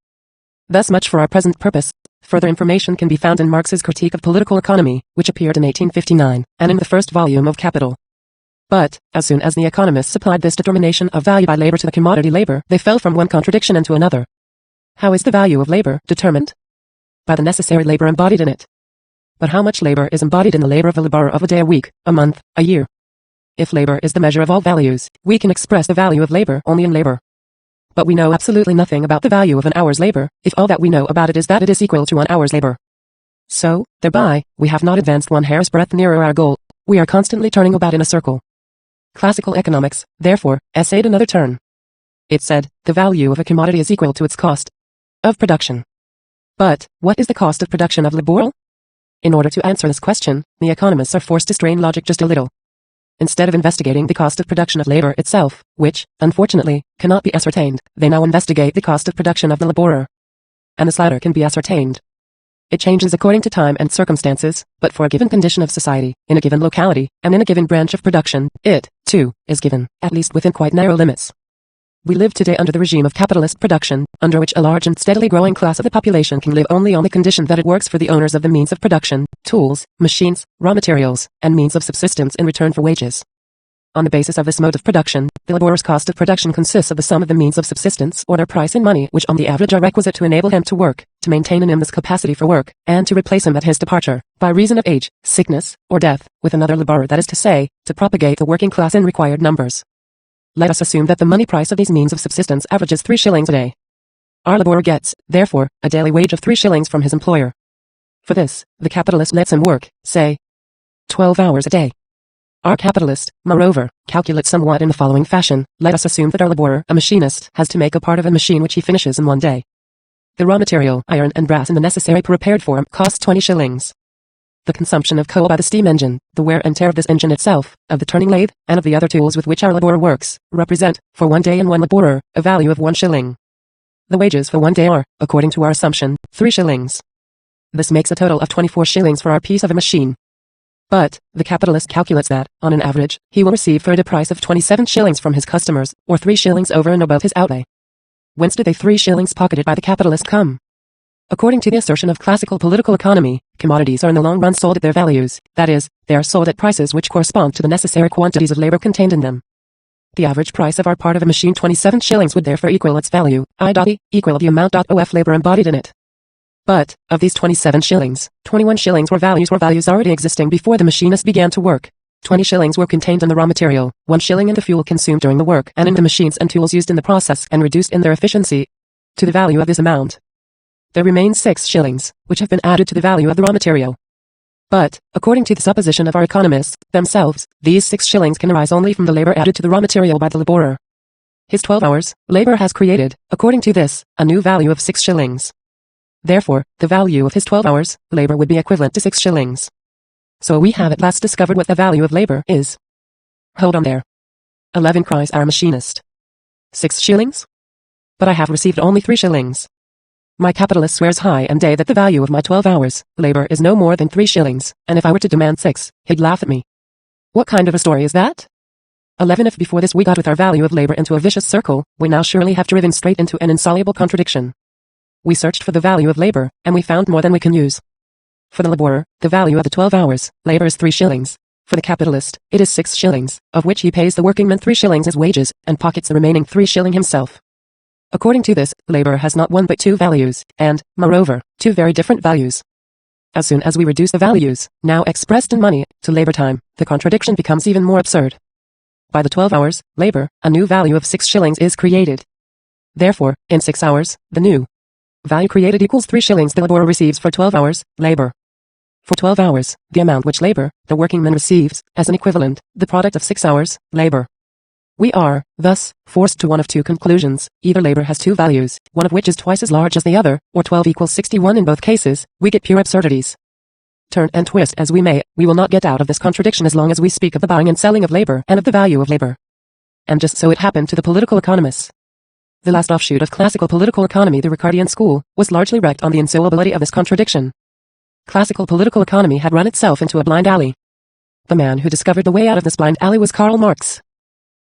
Thus much for our present purpose. Further information can be found in Marx's Critique of Political Economy, which appeared in 1859, and in the first volume of Capital. But, as soon as the economists applied this determination of value by labor to the commodity labor, they fell from one contradiction into another. How is the value of labor determined? By the necessary labor embodied in it. But how much labor is embodied in the labor of a laborer of a day, a week, a month, a year? If labor is the measure of all values, we can express the value of labor only in labor. But we know absolutely nothing about the value of an hour's labor, if all that we know about it is that it is equal to 1 hour's labor. So, thereby, we have not advanced one hair's breadth nearer our goal. We are constantly turning about in a circle. Classical economics, therefore, essayed another turn. It said, the value of a commodity is equal to its cost of production. But, what is the cost of production of labor? In order to answer this question, the economists are forced to strain logic just a little. Instead of investigating the cost of production of labor itself, which, unfortunately, cannot be ascertained, they now investigate the cost of production of the laborer. And this latter can be ascertained. It changes according to time and circumstances, but for a given condition of society, in a given locality, and in a given branch of production, it, too, is given, at least within quite narrow limits. We live today under the regime of capitalist production, under which a large and steadily growing class of the population can live only on the condition that it works for the owners of the means of production, tools, machines, raw materials, and means of subsistence in return for wages. On the basis of this mode of production, the laborer's cost of production consists of the sum of the means of subsistence or their price in money which on the average are requisite to enable him to work, to maintain in him this capacity for work, and to replace him at his departure, by reason of age, sickness, or death, with another laborer, that is to say, to propagate the working class in required numbers. Let us assume that the money price of these means of subsistence averages 3 shillings a day. Our laborer gets, therefore, a daily wage of 3 shillings from his employer. For this, the capitalist lets him work, say, 12 hours a day. Our capitalist, moreover, calculates somewhat in the following fashion. Let us assume that our laborer, a machinist, has to make a part of a machine which he finishes in 1 day. The raw material, iron and brass in the necessary prepared form, costs 20 shillings. The consumption of coal by the steam engine, the wear and tear of this engine itself, of the turning lathe, and of the other tools with which our laborer works, represent, for 1 day and 1 laborer, a value of 1 shilling. The wages for 1 day are, according to our assumption, 3 shillings. This makes a total of 24 shillings for our piece of a machine. But, the capitalist calculates that, on an average, he will receive for it a price of 27 shillings from his customers, or 3 shillings over and above his outlay. Whence do they 3 shillings pocketed by the capitalist come? According to the assertion of classical political economy, commodities are in the long run sold at their values, that is, they are sold at prices which correspond to the necessary quantities of labor contained in them. The average price of our part of a machine 27 shillings would therefore equal its value, I.E. equal the amount of labor embodied in it. But, of these 27 shillings, 21 shillings were values already existing before the machinist began to work. 20 shillings were contained in the raw material, 1 shilling in the fuel consumed during the work and in the machines and tools used in the process and reduced in their efficiency. To the value of this amount, there remain 6 shillings, which have been added to the value of the raw material. But, according to the supposition of our economists themselves, these 6 shillings can arise only from the labor added to the raw material by the laborer. His 12 hours, labor has created, according to this, a new value of 6 shillings. Therefore, the value of his 12 hours, labor would be equivalent to 6 shillings. So we have at last discovered what the value of labor is. Hold on there. 11, cries our machinist. 6 shillings? But I have received only 3 shillings. My capitalist swears high and day that the value of my 12 hours, labor is no more than 3 shillings, and if I were to demand 6, he'd laugh at me. What kind of a story is that? 11, if before this we got with our value of labor into a vicious circle, we now surely have driven straight into an insoluble contradiction. We searched for the value of labor, and we found more than we can use. For the laborer, the value of the 12 hours, labor is 3 shillings. For the capitalist, it is 6 shillings, of which he pays the workingman 3 shillings as wages, and pockets the remaining 3 shilling himself. According to this, labor has not 1 but 2 values, and, moreover, 2 very different values. As soon as we reduce the values, now expressed in money, to labor time, the contradiction becomes even more absurd. By the 12 hours, labor, a new value of 6 shillings is created. Therefore, in 6 hours, the new value created equals 3 shillings the laborer receives for 12 hours, labor. For 12 hours, the amount which labor, the workingman receives, as an equivalent, the product of 6 hours, labor. We are, thus, forced to one of 2 conclusions. Either labor has 2 values, one of which is twice as large as the other, or 12 equals 61 in both cases. We get pure absurdities. Turn and twist as we may, we will not get out of this contradiction as long as we speak of the buying and selling of labor and of the value of labor. And just so it happened to the political economists. The last offshoot of classical political economy, the Ricardian school, was largely wrecked on the insolubility of this contradiction. Classical political economy had run itself into a blind alley. The man who discovered the way out of this blind alley was Karl Marx.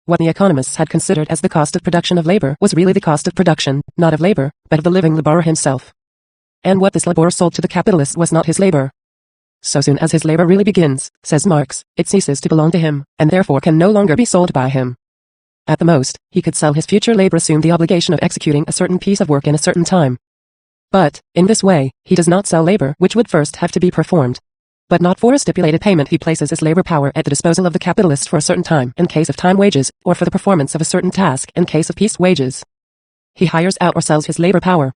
What the economists had considered as the cost of production of labor was really the cost of production, not of labor, but of the living laborer himself. And what this laborer sold to the capitalist was not his labor. So soon as his labor really begins, says Marx, it ceases to belong to him, and therefore can no longer be sold by him. At the most, he could sell his future labor, assume the obligation of executing a certain piece of work in a certain time. But, in this way, he does not sell labor which would first have to be performed. But not for a stipulated payment. He places his labor power at the disposal of the capitalist for a certain time in case of time wages, or for the performance of a certain task in case of peace wages. He hires out or sells his labor power.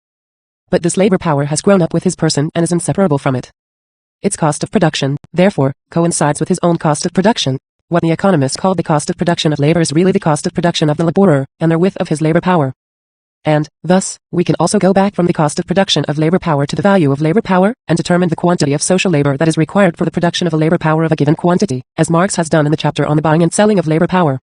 But this labor power has grown up with his person and is inseparable from it. Its cost of production, therefore, coincides with his own cost of production. What the economists called the cost of production of labor is really the cost of production of the laborer, and therewith of his labor power. And, thus, we can also go back from the cost of production of labor power to the value of labor power, and determine the quantity of social labor that is required for the production of a labor power of a given quantity, as Marx has done in the chapter on the buying and selling of labor power.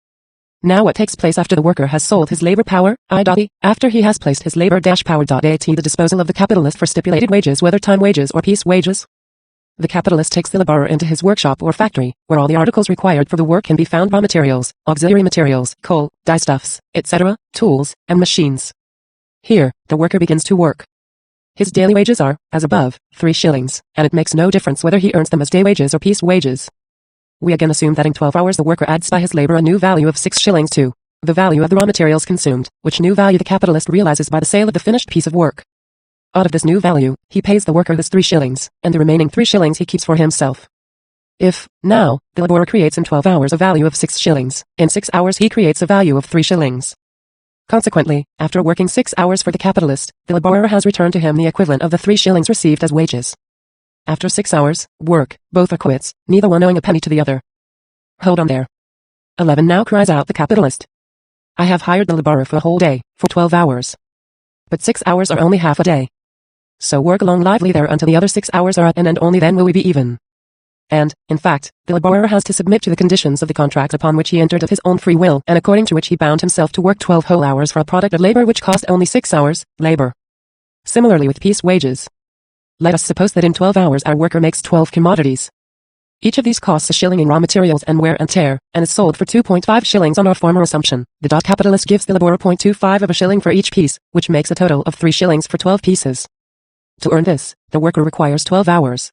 Now what takes place after the worker has sold his labor power, i.e., after he has placed his labor-power at the disposal of the capitalist for stipulated wages, whether time wages or peace wages? The capitalist takes the laborer into his workshop or factory, where all the articles required for the work can be found: raw materials, auxiliary materials, coal, dyestuffs, etc., tools, and machines. Here, the worker begins to work. His daily wages are, as above, 3 shillings, and it makes no difference whether he earns them as day wages or piece wages. We again assume that in 12 hours the worker adds by his labor a new value of 6 shillings to the value of the raw materials consumed, which new value the capitalist realizes by the sale of the finished piece of work. Out of this new value, he pays the worker his 3 shillings, and the remaining 3 shillings he keeps for himself. If, now, the laborer creates in 12 hours a value of 6 shillings, in 6 hours he creates a value of 3 shillings. Consequently, after working 6 hours for the capitalist, the laborer has returned to him the equivalent of the 3 shillings received as wages. After 6 hours, work, both are quits, neither one owing a penny to the other. Hold on there. 11 Now cries out the capitalist. I have hired the laborer for a whole day, for 12 hours. But 6 hours are only half a day. So work along lively there until the other 6 hours are at an end, only then will we be even. And, in fact, the laborer has to submit to the conditions of the contract upon which he entered of his own free will, and according to which he bound himself to work 12 whole hours for a product of labor which cost only 6 hours, labor. Similarly with piece wages. Let us suppose that in 12 hours our worker makes 12 commodities. Each of these costs a shilling in raw materials and wear and tear, and is sold for 2.5 shillings on our former assumption. The capitalist gives the laborer 0.25 of a shilling for each piece, which makes a total of 3 shillings for 12 pieces. To earn this, the worker requires 12 hours.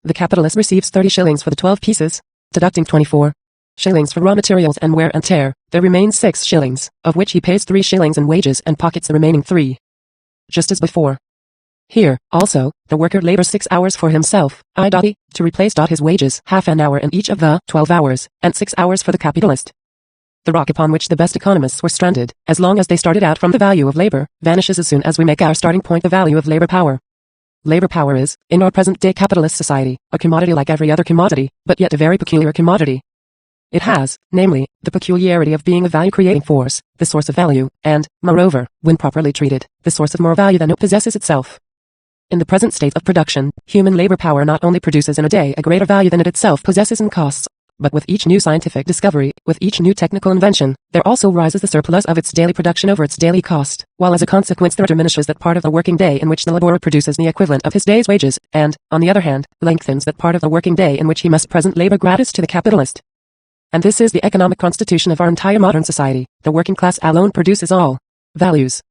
The capitalist receives 30 shillings for the 12 pieces, deducting 24 shillings for raw materials and wear and tear. There remains 6 shillings, of which he pays 3 shillings in wages and pockets the remaining 3. Just as before. Here, also, the worker labors 6 hours for himself, i.e., to replace his wages, half an hour in each of the 12 hours, and 6 hours for the capitalist. The rock upon which the best economists were stranded, as long as they started out from the value of labor, vanishes as soon as we make our starting point the value of labor power. Labor power is, in our present-day capitalist society, a commodity like every other commodity, but yet a very peculiar commodity. It has, namely, the peculiarity of being a value-creating force, the source of value, and, moreover, when properly treated, the source of more value than it possesses itself. In the present state of production, human labor power not only produces in a day a greater value than it itself possesses in costs, but with each new scientific discovery, with each new technical invention, there also rises the surplus of its daily production over its daily cost, while as a consequence there diminishes that part of the working day in which the laborer produces the equivalent of his day's wages, and, on the other hand, lengthens that part of the working day in which he must present labor gratis to the capitalist. And this is the economic constitution of our entire modern society. The working class alone produces all values.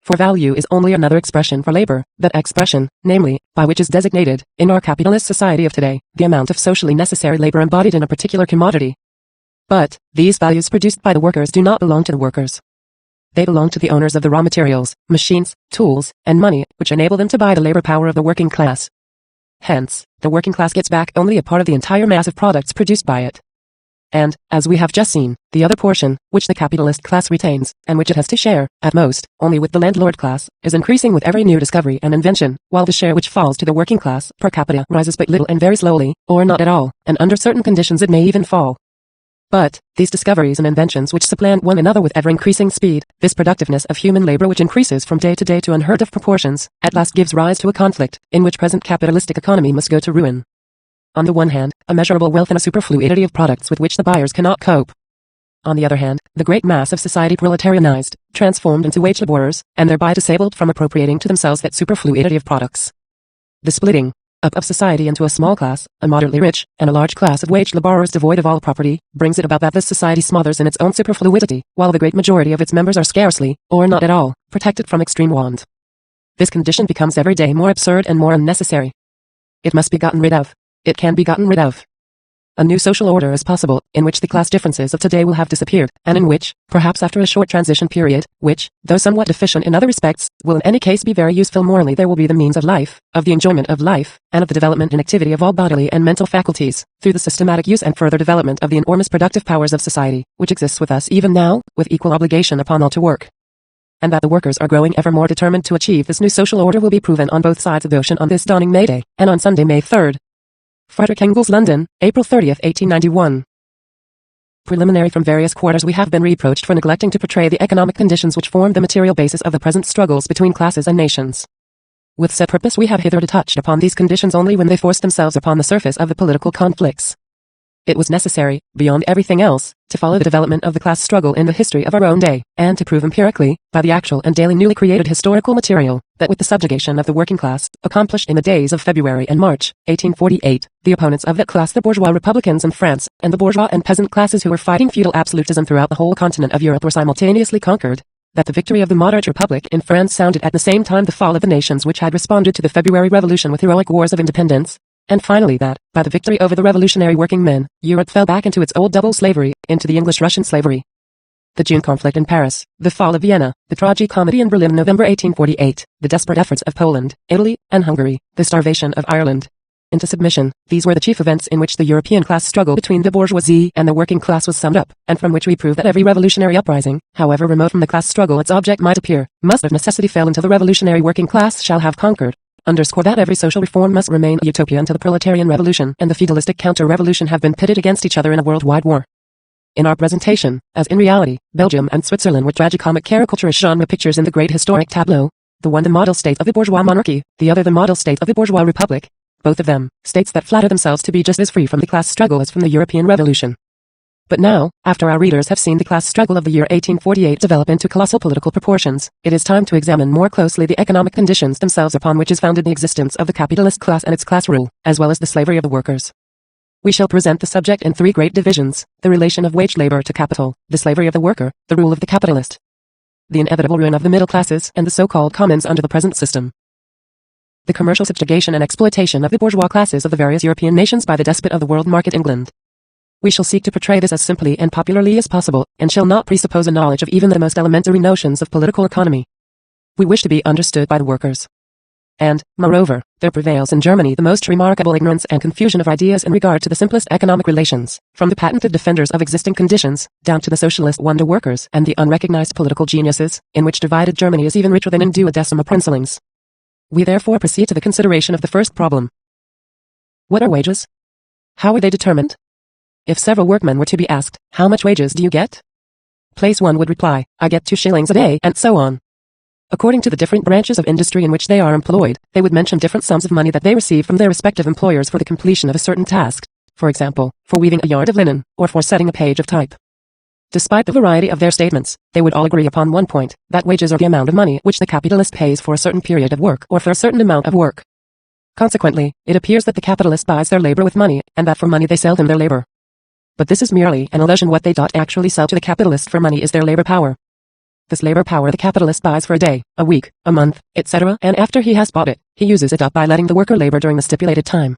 For value is only another expression for labor, that expression, namely, by which is designated, in our capitalist society of today, the amount of socially necessary labor embodied in a particular commodity. But, these values produced by the workers do not belong to the workers. They belong to the owners of the raw materials, machines, tools, and money, which enable them to buy the labor power of the working class. Hence, the working class gets back only a part of the entire mass of products produced by it. And, as we have just seen, the other portion, which the capitalist class retains, and which it has to share, at most, only with the landlord class, is increasing with every new discovery and invention, while the share which falls to the working class, per capita, rises but little and very slowly, or not at all, and under certain conditions it may even fall. But, these discoveries and inventions which supplant one another with ever-increasing speed, this productiveness of human labor which increases from day to day to unheard of proportions, at last gives rise to a conflict, in which present capitalistic economy must go to ruin. On the one hand, immeasurable wealth and a superfluity of products with which the buyers cannot cope. On the other hand, the great mass of society proletarianized, transformed into wage laborers, and thereby disabled from appropriating to themselves that superfluity of products. The splitting up of society into a small class, a moderately rich, and a large class of wage laborers devoid of all property, brings it about that this society smothers in its own superfluity, while the great majority of its members are scarcely, or not at all, protected from extreme want. This condition becomes every day more absurd and more unnecessary. It must be gotten rid of. It can be gotten rid of. A new social order is possible, in which the class differences of today will have disappeared, and in which, perhaps after a short transition period, which, though somewhat deficient in other respects, will in any case be very useful morally, there will be the means of life, of the enjoyment of life, and of the development and activity of all bodily and mental faculties, through the systematic use and further development of the enormous productive powers of society, which exists with us even now, with equal obligation upon all to work. And that the workers are growing ever more determined to achieve this new social order will be proven on both sides of the ocean on this dawning May Day, and on Sunday, May 3rd. Frederick Engels, London, April 30th, 1891. Preliminary. From various quarters we have been reproached for neglecting to portray the economic conditions which form the material basis of the present struggles between classes and nations. With set purpose we have hitherto touched upon these conditions only when they forced themselves upon the surface of the political conflicts. It was necessary, beyond everything else, to follow the development of the class struggle in the history of our own day, and to prove empirically, by the actual and daily newly created historical material, that with the subjugation of the working class, accomplished in the days of February and March, 1848, the opponents of that class, the bourgeois republicans in France, and the bourgeois and peasant classes who were fighting feudal absolutism throughout the whole continent of Europe, were simultaneously conquered. That the victory of the moderate republic in France sounded at the same time the fall of the nations which had responded to the February Revolution with heroic wars of independence. And finally that, by the victory over the revolutionary working men, Europe fell back into its old double slavery, into the English-Russian slavery. The June conflict in Paris, the fall of Vienna, the tragi-comedy in Berlin in November 1848, the desperate efforts of Poland, Italy, and Hungary, the starvation of Ireland into submission, these were the chief events in which the European class struggle between the bourgeoisie and the working class was summed up, and from which we prove that every revolutionary uprising, however remote from the class struggle its object might appear, must of necessity fail until the revolutionary working class shall have conquered. Underscore that every social reform must remain a utopia until the proletarian revolution and the feudalistic counter-revolution have been pitted against each other in a worldwide war. In our presentation, as in reality, Belgium and Switzerland were tragicomic caricaturist genre pictures in the great historic tableau, the one the model state of the bourgeois monarchy, the other the model state of the bourgeois republic, both of them, states that flatter themselves to be just as free from the class struggle as from the European Revolution. But now, after our readers have seen the class struggle of the year 1848 develop into colossal political proportions, it is time to examine more closely the economic conditions themselves upon which is founded the existence of the capitalist class and its class rule, as well as the slavery of the workers. We shall present the subject in three great divisions: the relation of wage labor to capital, the slavery of the worker, the rule of the capitalist, the inevitable ruin of the middle classes, and the so-called commons under the present system. The commercial subjugation and exploitation of the bourgeois classes of the various European nations by the despot of the world market, England. We shall seek to portray this as simply and popularly as possible, and shall not presuppose a knowledge of even the most elementary notions of political economy. We wish to be understood by the workers. And, moreover, there prevails in Germany the most remarkable ignorance and confusion of ideas in regard to the simplest economic relations, from the patented defenders of existing conditions, down to the socialist wonder workers and the unrecognized political geniuses, in which divided Germany is even richer than in duodecima princelings. We therefore proceed to the consideration of the first problem. What are wages? How are they determined? If several workmen were to be asked, how much wages do you get? Place one would reply, I get 2 shillings a day, and so on. According to the different branches of industry in which they are employed, they would mention different sums of money that they receive from their respective employers for the completion of a certain task, for example, for weaving a yard of linen, or for setting a page of type. Despite the variety of their statements, they would all agree upon one point, that wages are the amount of money which the capitalist pays for a certain period of work or for a certain amount of work. Consequently, it appears that the capitalist buys their labor with money, and that for money they sell him their labor. But this is merely an illusion. What they actually sell to the capitalist for money is their labor power. This labor power the capitalist buys for a day, a week, a month, etc., and after he has bought it, he uses it up by letting the worker labor during the stipulated time.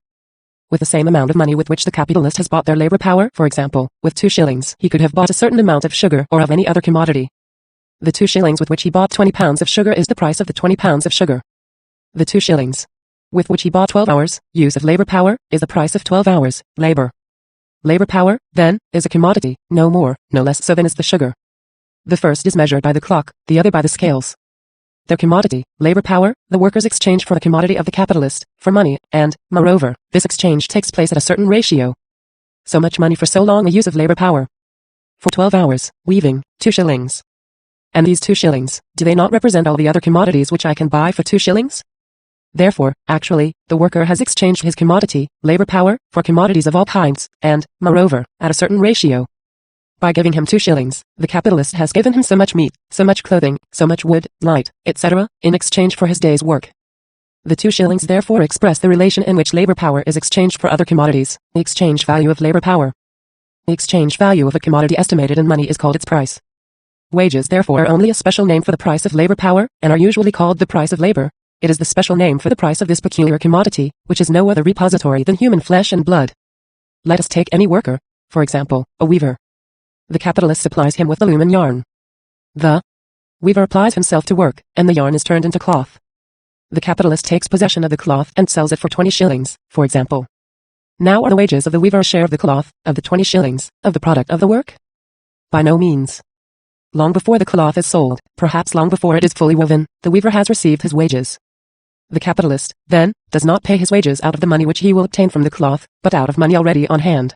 With the same amount of money with which the capitalist has bought their labor power, for example, with 2 shillings, he could have bought a certain amount of sugar or of any other commodity. The 2 shillings with which he bought 20 pounds of sugar is the price of the 20 pounds of sugar. The 2 shillings with which he bought 12 hours, use of labor power, is the price of 12 hours, labor. Labor power, then, is a commodity, no more, no less so than is the sugar. The first is measured by the clock, the other by the scales. Their commodity, labor power, the workers exchange for the commodity of the capitalist, for money, and, moreover, this exchange takes place at a certain ratio. So much money for so long a use of labor power. For 12 hours, weaving, 2 shillings. And these 2 shillings, do they not represent all the other commodities which I can buy for 2 shillings? Therefore, actually, the worker has exchanged his commodity, labor power, for commodities of all kinds, and, moreover, at a certain ratio. By giving him 2 shillings, the capitalist has given him so much meat, so much clothing, so much wood, light, etc., in exchange for his day's work. The 2 shillings therefore express the relation in which labor power is exchanged for other commodities, the exchange value of labor power. The exchange value of a commodity estimated in money is called its price. Wages therefore are only a special name for the price of labor power, and are usually called the price of labor. It is the special name for the price of this peculiar commodity, which is no other repository than human flesh and blood. Let us take any worker, for example, a weaver. The capitalist supplies him with the loom and yarn. The weaver applies himself to work, and the yarn is turned into cloth. The capitalist takes possession of the cloth and sells it for 20 shillings, for example. Now are the wages of the weaver a share of the cloth, of the 20 shillings, of the product of the work? By no means. Long before the cloth is sold, perhaps long before it is fully woven, the weaver has received his wages. The capitalist, then, does not pay his wages out of the money which he will obtain from the cloth, but out of money already on hand.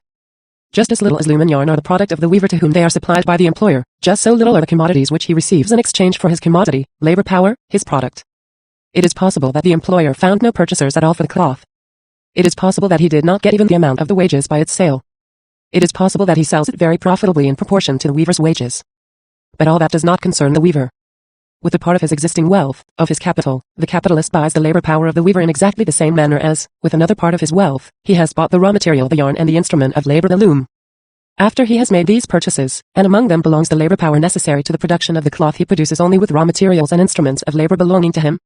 Just as little as loom and yarn are the product of the weaver to whom they are supplied by the employer, just so little are the commodities which he receives in exchange for his commodity, labor power, his product. It is possible that the employer found no purchasers at all for the cloth. It is possible that he did not get even the amount of the wages by its sale. It is possible that he sells it very profitably in proportion to the weaver's wages. But all that does not concern the weaver. With a part of his existing wealth, of his capital, the capitalist buys the labor power of the weaver in exactly the same manner as, with another part of his wealth, he has bought the raw material, the yarn, and the instrument of labor, the loom. After he has made these purchases, and among them belongs the labor power necessary to the production of the cloth he produces only with raw materials and instruments of labor belonging to him.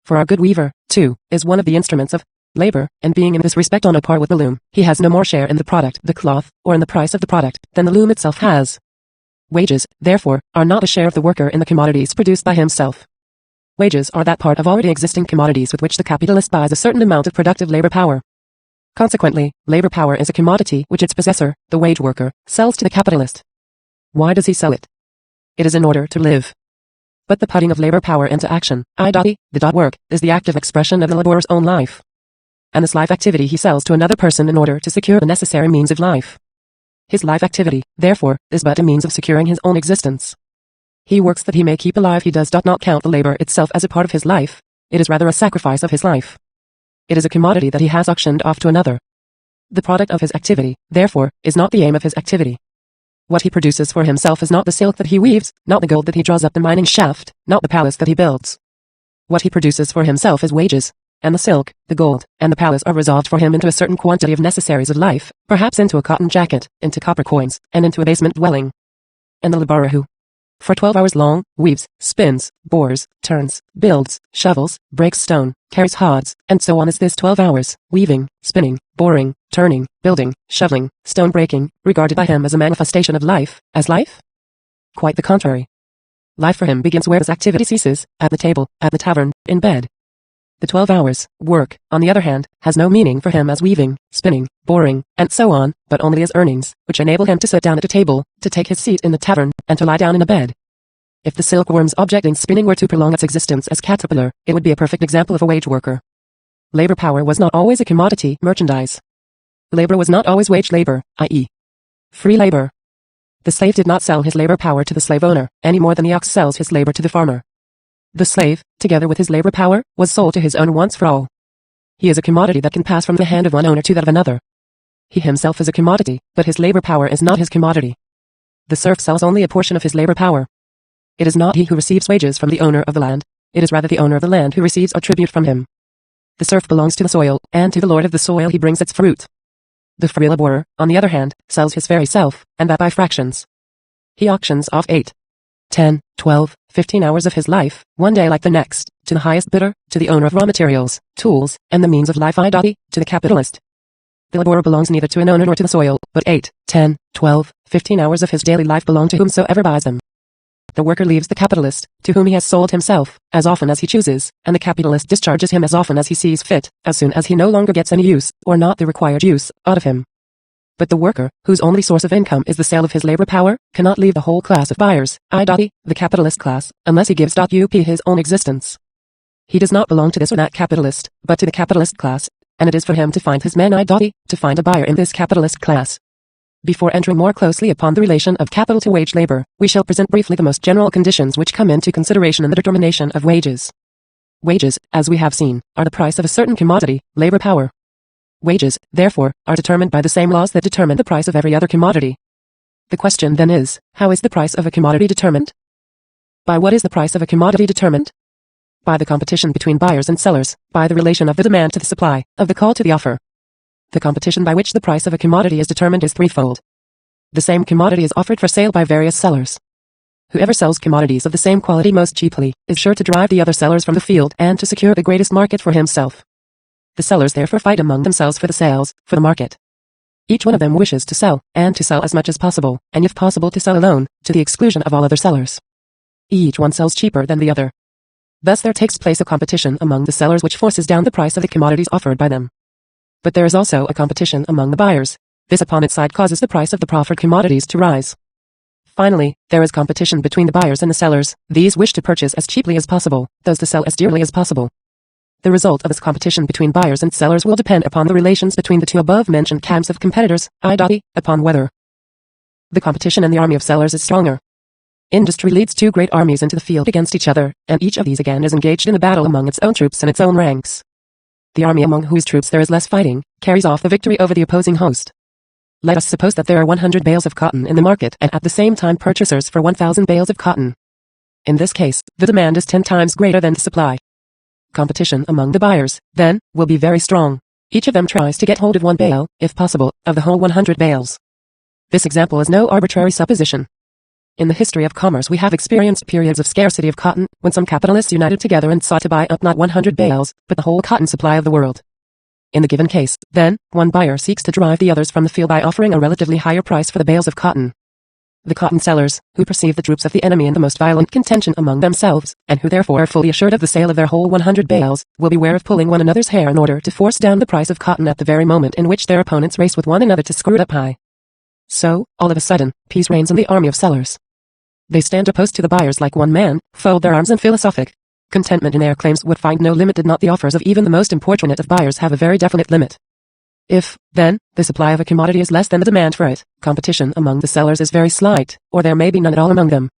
For our good weaver, too, is one of the instruments of labor, and being in this respect on a par with the loom, he has no more share in the product, the cloth, or in the price of the product, than the loom itself has. Wages, therefore, are not a share of the worker in the commodities produced by himself. Wages are that part of already existing commodities with which the capitalist buys a certain amount of productive labor power. Consequently, labor power is a commodity which its possessor, the wage worker, sells to the capitalist. Why does he sell it? It is in order to live. But the putting of labor power into action, the work, is the active expression of the laborer's own life. And this life activity he sells to another person in order to secure the necessary means of life. His life activity, therefore, is but a means of securing his own existence. He works that he may keep alive. He does not count the labor itself as a part of his life. It is rather a sacrifice of his life. It is a commodity that he has auctioned off to another. The product of his activity, therefore, is not the aim of his activity. What he produces for himself is not the silk that he weaves, not the gold that he draws up the mining shaft, not the palace that he builds. What he produces for himself is wages, and the silk, the gold, and the palace are resolved for him into a certain quantity of necessaries of life, perhaps into a cotton jacket, into copper coins, and into a basement dwelling. And the laborer who, for 12 hours long, weaves, spins, bores, turns, builds, shovels, breaks stone, carries hods, and so on, is this 12 hours, weaving, spinning, boring, turning, building, shoveling, stone breaking, regarded by him as a manifestation of life, as life? Quite the contrary. Life for him begins where his activity ceases, at the table, at the tavern, in bed. The 12 hours, work, on the other hand, has no meaning for him as weaving, spinning, boring, and so on, but only as earnings, which enable him to sit down at a table, to take his seat in the tavern, and to lie down in a bed. If the silkworm's object in spinning were to prolong its existence as caterpillar, it would be a perfect example of a wage worker. Labor power was not always a commodity, merchandise. Labor was not always wage labor, i.e., free labor. The slave did not sell his labor power to the slave owner, any more than the ox sells his labor to the farmer. The slave, together with his labor power, was sold to his owner once for all. He is a commodity that can pass from the hand of one owner to that of another. He himself is a commodity, but his labor power is not his commodity. The serf sells only a portion of his labor power. It is not he who receives wages from the owner of the land, it is rather the owner of the land who receives a tribute from him. The serf belongs to the soil, and to the lord of the soil he brings its fruit. The free laborer, on the other hand, sells his very self, and that by fractions. He auctions off 8, 10, 12, 15 hours of his life, one day like the next, to the highest bidder, to the owner of raw materials, tools, and the means of life, to the capitalist. The laborer belongs neither to an owner nor to the soil, but 8, 10, 12, 15 hours of his daily life belong to whomsoever buys them. The worker leaves the capitalist, to whom he has sold himself, as often as he chooses, and the capitalist discharges him as often as he sees fit, as soon as he no longer gets any use, or not the required use, out of him. But the worker, whose only source of income is the sale of his labor power, cannot leave the whole class of buyers, the capitalist class, unless he gives up his own existence. He does not belong to this or that capitalist, but to the capitalist class, and it is for him to find his man, to find a buyer in this capitalist class. Before entering more closely upon the relation of capital to wage labor, we shall present briefly the most general conditions which come into consideration in the determination of wages. Wages, as we have seen, are the price of a certain commodity, labor power. Wages, therefore, are determined by the same laws that determine the price of every other commodity. The question then is, how is the price of a commodity determined? By what is the price of a commodity determined? by the competition between buyers and sellers, by the relation of the demand to the supply, of the call to the offer. The competition by which the price of a commodity is determined is threefold. The same commodity is offered for sale by various sellers. Whoever sells commodities of the same quality most cheaply is sure to drive the other sellers from the field and to secure the greatest market for himself. The sellers therefore fight among themselves for the sales, for the market. Each one of them wishes to sell, and to sell as much as possible, and if possible to sell alone, to the exclusion of all other sellers. Each one sells cheaper than the other. Thus there takes place a competition among the sellers which forces down the price of the commodities offered by them. But there is also a competition among the buyers. This upon its side causes the price of the proffered commodities to rise. Finally, there is competition between the buyers and the sellers. These wish to purchase as cheaply as possible, those to sell as dearly as possible. The result of this competition between buyers and sellers will depend upon the relations between the two above-mentioned camps of competitors, i.e., upon whether the competition in the army of sellers is stronger. Industry leads two great armies into the field against each other, and each of these again is engaged in a battle among its own troops and its own ranks. The army among whose troops there is less fighting, carries off the victory over the opposing host. Let us suppose that there are 100 bales of cotton in the market and at the same time purchasers for 1,000 bales of cotton. In this case, the demand is 10 times greater than the supply. Competition among the buyers, then, will be very strong. Each of them tries to get hold of one bale, if possible, of the whole 100 bales. This example is no arbitrary supposition. In the history of commerce we have experienced periods of scarcity of cotton, when some capitalists united together and sought to buy up not 100 bales, but the whole cotton supply of the world. In the given case, then, one buyer seeks to drive the others from the field by offering a relatively higher price for the bales of cotton. The cotton sellers, who perceive the troops of the enemy in the most violent contention among themselves, and who therefore are fully assured of the sale of their whole 100 bales, will beware of pulling one another's hair in order to force down the price of cotton at the very moment in which their opponents race with one another to screw it up high. So, all of a sudden, peace reigns in the army of sellers. They stand opposed to the buyers like one man, fold their arms and philosophic contentment in their claims would find no limit did not the offers of even the most importunate of buyers have a very definite limit. If, then, the supply of a commodity is less than the demand for it, competition among the sellers is very slight, or there may be none at all among them.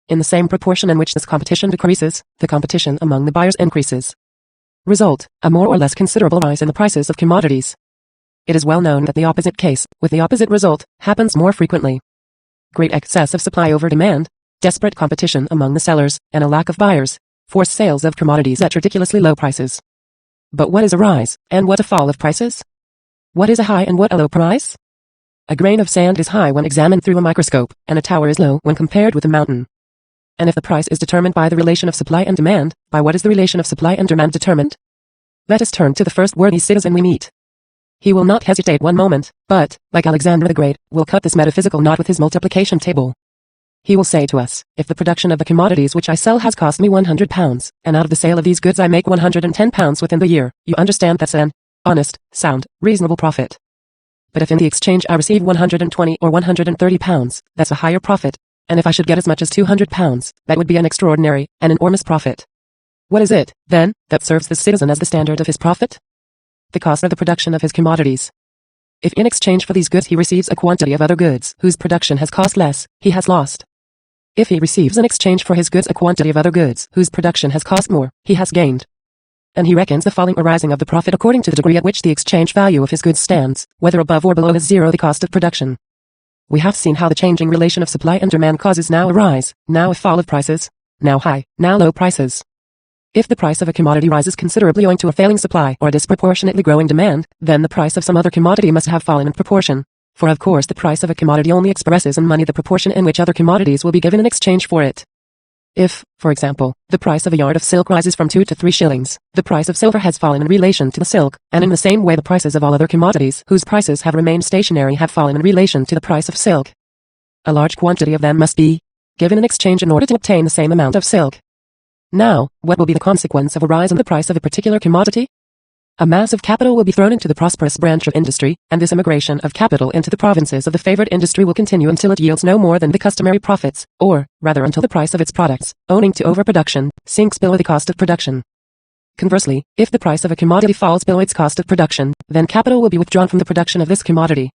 In the same proportion in which this competition decreases, the competition among the buyers increases. Result, a more or less considerable rise in the prices of commodities. It is well known that the opposite case, with the opposite result, happens more frequently. Great excess of supply over demand, desperate competition among the sellers, and a lack of buyers, force sales of commodities at ridiculously low prices. But what is a rise, and what a fall of prices? What is a high and what a low price? A grain of sand is high when examined through a microscope, and a tower is low when compared with a mountain. And if the price is determined by the relation of supply and demand, by what is the relation of supply and demand determined? Let us turn to the first worthy citizen we meet. He will not hesitate one moment, but, like Alexander the Great, will cut this metaphysical knot with his multiplication table. He will say to us, if the production of the commodities which I sell has cost me 100 pounds, and out of the sale of these goods I make 110 pounds within the year, you understand that's an honest, sound, reasonable profit. But if in the exchange I receive 120 or 130 pounds, that's a higher profit, and if I should get as much as 200 pounds, that would be an extraordinary, an enormous profit. What is it, then, that serves the citizen as the standard of his profit? The cost of the production of his commodities. If in exchange for these goods he receives a quantity of other goods whose production has cost less, he has lost. If he receives in exchange for his goods a quantity of other goods whose production has cost more, he has gained. And he reckons the falling or rising of the profit according to the degree at which the exchange value of his goods stands, whether above or below is zero the cost of production. We have seen how the changing relation of supply and demand causes now a rise, now a fall of prices, now high, now low prices. If the price of a commodity rises considerably owing to a failing supply or a disproportionately growing demand, then the price of some other commodity must have fallen in proportion. For of course the price of a commodity only expresses in money the proportion in which other commodities will be given in exchange for it. If, for example, the price of a yard of silk rises from 2 to 3 shillings, the price of silver has fallen in relation to the silk, and in the same way the prices of all other commodities whose prices have remained stationary have fallen in relation to the price of silk. A large quantity of them must be given in exchange in order to obtain the same amount of silk. Now, what will be the consequence of a rise in the price of a particular commodity? A mass of capital will be thrown into the prosperous branch of industry, and this immigration of capital into the provinces of the favored industry will continue until it yields no more than the customary profits, or, rather until the price of its products, owing to overproduction, sinks below the cost of production. Conversely, if the price of a commodity falls below its cost of production, then capital will be withdrawn from the production of this commodity.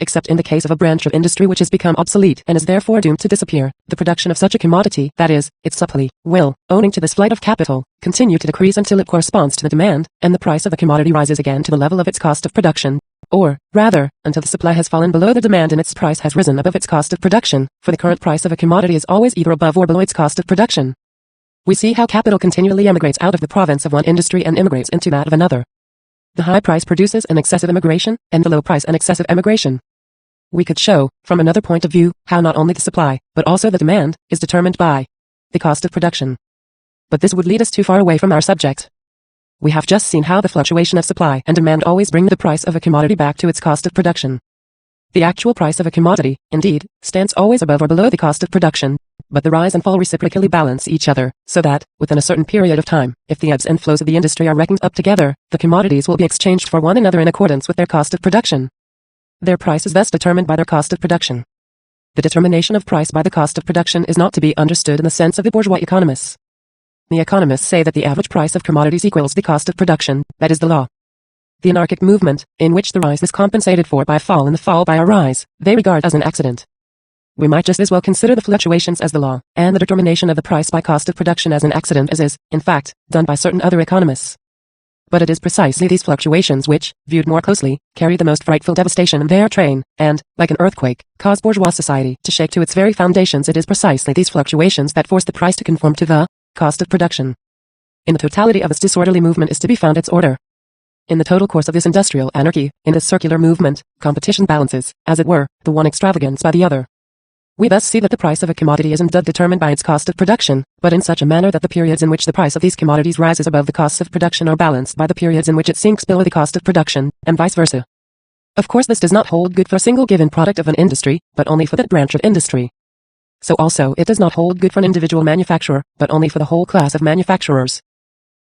Except in the case of a branch of industry which has become obsolete and is therefore doomed to disappear, the production of such a commodity, that is, its supply, will, owing to this flight of capital, continue to decrease until it corresponds to the demand, and the price of the commodity rises again to the level of its cost of production. Or, rather, until the supply has fallen below the demand and its price has risen above its cost of production, for the current price of a commodity is always either above or below its cost of production. we see how capital continually emigrates out of the province of one industry and immigrates into that of another. The high price produces an excessive immigration, and the low price an excessive emigration. We could show, from another point of view, how not only the supply, but also the demand, is determined by the cost of production. But this would lead us too far away from our subject. We have just seen how the fluctuation of supply and demand always bring the price of a commodity back to its cost of production. The actual price of a commodity, indeed, stands always above or below the cost of production, but the rise and fall reciprocally balance each other, so that, within a certain period of time, if the ebbs and flows of the industry are reckoned up together, the commodities will be exchanged for one another in accordance with their cost of production. Their price is thus determined by their cost of production. The determination of price by the cost of production is not to be understood in the sense of the bourgeois economists. The economists say that the average price of commodities equals the cost of production, that is the law. The anarchic movement, in which the rise is compensated for by a fall and the fall by a rise, they regard as an accident. We might just as well consider the fluctuations as the law, and the determination of the price by cost of production as an accident as is, in fact, done by certain other economists. But it is precisely these fluctuations which, viewed more closely, carry the most frightful devastation in their train, and, like an earthquake, cause bourgeois society to shake to its very foundations. It is precisely these fluctuations that force the price to conform to the cost of production. In the totality of its disorderly movement is to be found its order. In the total course of this industrial anarchy, in this circular movement, competition balances, as it were, the one extravagance by the other. We thus see that the price of a commodity isn't determined by its cost of production, but in such a manner that the periods in which the price of these commodities rises above the costs of production are balanced by the periods in which it sinks below the cost of production, and vice versa. Of course, this does not hold good for a single given product of an industry, but only for that branch of industry. So also it does not hold good for an individual manufacturer, but only for the whole class of manufacturers.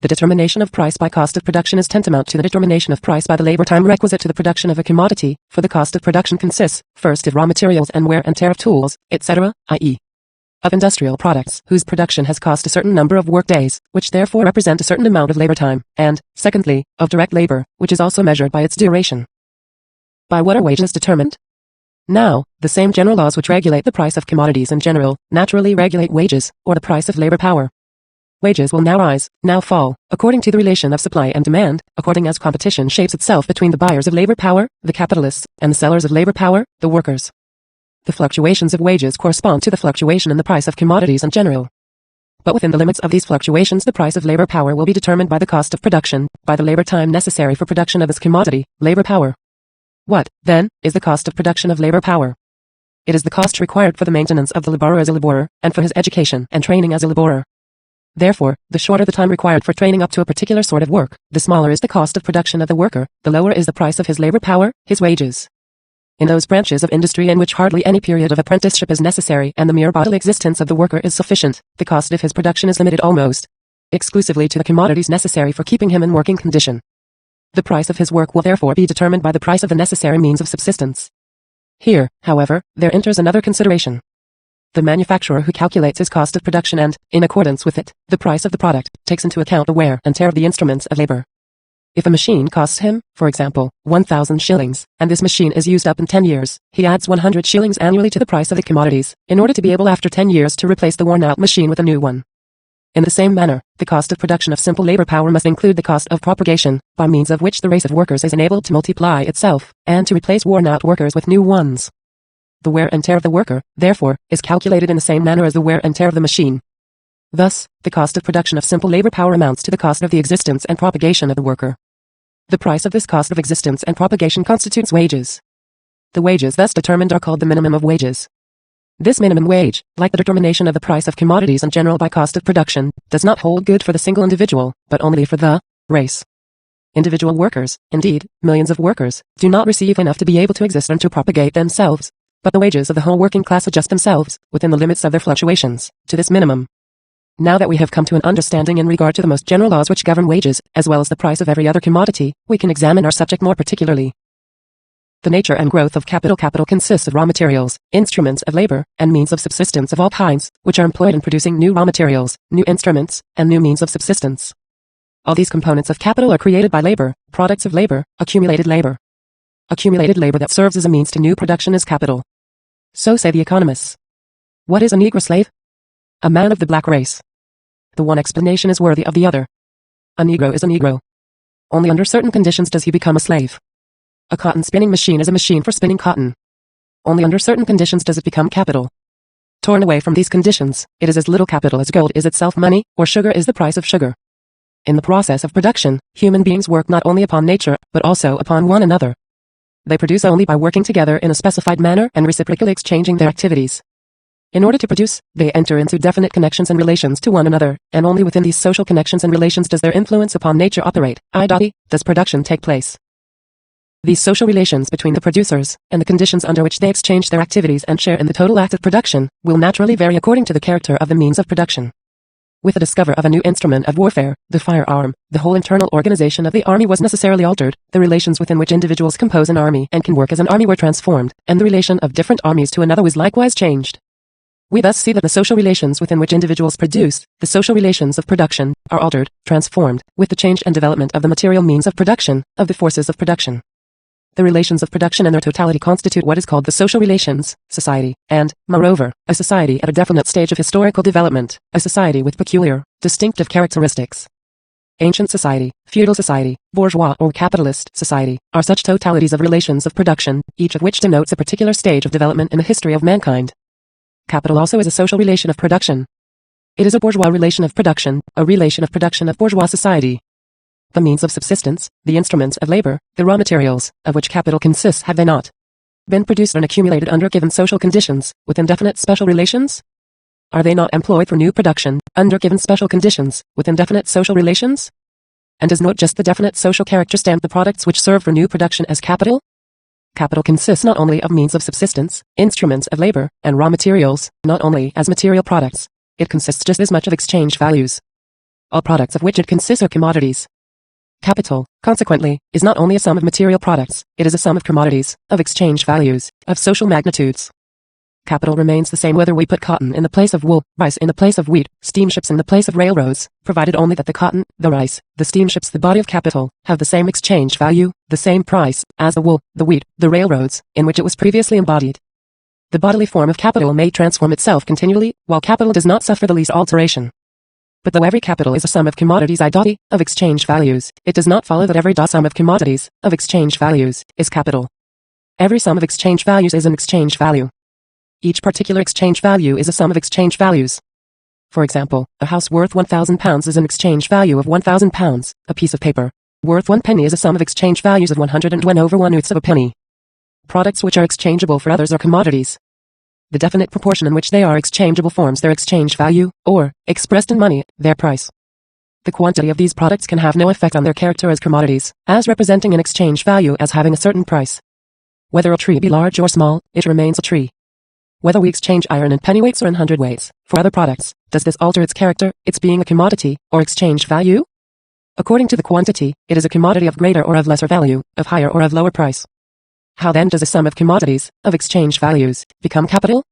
The determination of price by cost of production is tantamount to the determination of price by the labor time requisite to the production of a commodity, for the cost of production consists, first of raw materials and wear and tear of tools, etc., i.e. of industrial products whose production has cost a certain number of work days, which therefore represent a certain amount of labor time, and, secondly, of direct labor, which is also measured by its duration. By what are wages determined? Now, the same general laws which regulate the price of commodities in general, naturally regulate wages, or the price of labor power. Wages will now rise, now fall, according to the relation of supply and demand, according as competition shapes itself between the buyers of labor power, the capitalists, and the sellers of labor power, the workers. The fluctuations of wages correspond to the fluctuation in the price of commodities in general. But within the limits of these fluctuations, the price of labor power will be determined by the cost of production, by the labor time necessary for production of this commodity, labor power. What, then, is the cost of production of labor power? It is the cost required for the maintenance of the laborer as a laborer, and for his education and training as a laborer. Therefore, the shorter the time required for training up to a particular sort of work, the smaller is the cost of production of the worker, the lower is the price of his labor power, his wages. In those branches of industry in which hardly any period of apprenticeship is necessary and the mere bodily existence of the worker is sufficient, the cost of his production is limited almost exclusively to the commodities necessary for keeping him in working condition. The price of his work will therefore be determined by the price of the necessary means of subsistence. Here, however, there enters another consideration. The manufacturer who calculates his cost of production and, in accordance with it, the price of the product, takes into account the wear and tear of the instruments of labor. If a machine costs him, for example, 1,000 shillings, and this machine is used up in 10 years, he adds 100 shillings annually to the price of the commodities, in order to be able after 10 years to replace the worn-out machine with a new one. In the same manner, the cost of production of simple labor power must include the cost of propagation, by means of which the race of workers is enabled to multiply itself, and to replace worn-out workers with new ones. The wear and tear of the worker, therefore, is calculated in the same manner as the wear and tear of the machine. Thus, the cost of production of simple labor power amounts to the cost of the existence and propagation of the worker. The price of this cost of existence and propagation constitutes wages. The wages thus determined are called the minimum of wages. This minimum wage, like the determination of the price of commodities in general by cost of production, does not hold good for the single individual, but only for the race. Individual workers, indeed, millions of workers, do not receive enough to be able to exist and to propagate themselves. But the wages of the whole working class adjust themselves, within the limits of their fluctuations, to this minimum. Now that we have come to an understanding in regard to the most general laws which govern wages, as well as the price of every other commodity, we can examine our subject more particularly. The nature and growth of capital. Capital consists of raw materials, instruments of labor, and means of subsistence of all kinds, which are employed in producing new raw materials, new instruments, and new means of subsistence. All these components of capital are created by labor, products of labor, accumulated labor. Accumulated labor that serves as a means to new production is capital. So say the economists. What is a Negro slave? A man of the black race. The one explanation is worthy of the other. A Negro is a Negro. Only under certain conditions does he become a slave. A cotton spinning machine is a machine for spinning cotton. Only under certain conditions does it become capital. torn away from these conditions, it is as little capital as gold is itself money, or sugar is the price of sugar. In the process of production, human beings work not only upon nature, but also upon one another. They produce only by working together in a specified manner and reciprocally exchanging their activities. In order to produce, they enter into definite connections and relations to one another, and only within these social connections and relations does their influence upon nature operate, i.e., does production take place. These social relations between the producers, and the conditions under which they exchange their activities and share in the total act of production, will naturally vary according to the character of the means of production. With the discovery of a new instrument of warfare, the firearm, the whole internal organization of the army was necessarily altered, the relations within which individuals compose an army and can work as an army were transformed, and the relation of different armies to another was likewise changed. We thus see that the social relations within which individuals produce, the social relations of production, are altered, transformed, with the change and development of the material means of production, of the forces of production. The relations of production in their totality constitute what is called the social relations, society, and, moreover, a society at a definite stage of historical development, a society with peculiar, distinctive characteristics. Ancient society, feudal society, bourgeois or capitalist society, are such totalities of relations of production, each of which denotes a particular stage of development in the history of mankind. Capital also is a social relation of production. It is a bourgeois relation of production, a relation of production of bourgeois society. The means of subsistence, the instruments of labor, the raw materials, of which capital consists, have they not been produced and accumulated under given social conditions, with indefinite special relations? Are they not employed for new production, under given special conditions, with indefinite social relations? And does not just the definite social character stamp the products which serve for new production as capital? Capital consists not only of means of subsistence, instruments of labor, and raw materials, not only as material products. It consists just as much of exchange values. All products of which it consists are commodities. Capital, consequently, is not only a sum of material products, it is a sum of commodities, of exchange values, of social magnitudes. Capital remains the same whether we put cotton in the place of wool, rice in the place of wheat, steamships in the place of railroads, provided only that the cotton, the rice, the steamships, the body of capital, have the same exchange value, the same price, as the wool, the wheat, the railroads, in which it was previously embodied. The bodily form of capital may transform itself continually, while capital does not suffer the least alteration. But though every capital is a sum of commodities i.e., of exchange values, it does not follow that every sum of commodities, of exchange values, is capital. Every sum of exchange values is an exchange value. Each particular exchange value is a sum of exchange values. For example, a house worth £1,000 is an exchange value of £1,000, a piece of paper worth 1 penny is a sum of exchange values of 101/1/1 of a penny. Products which are exchangeable for others are commodities. The definite proportion in which they are exchangeable forms their exchange value, or, expressed in money, their price. The quantity of these products can have no effect on their character as commodities, as representing an exchange value as having a certain price. Whether a tree be large or small, it remains a tree. Whether we exchange iron in pennyweights or in hundredweights, for other products, does this alter its character, its being a commodity, or exchange value? According to the quantity, it is a commodity of greater or of lesser value, of higher or of lower price. How then does a sum of commodities, of exchange values, become capital?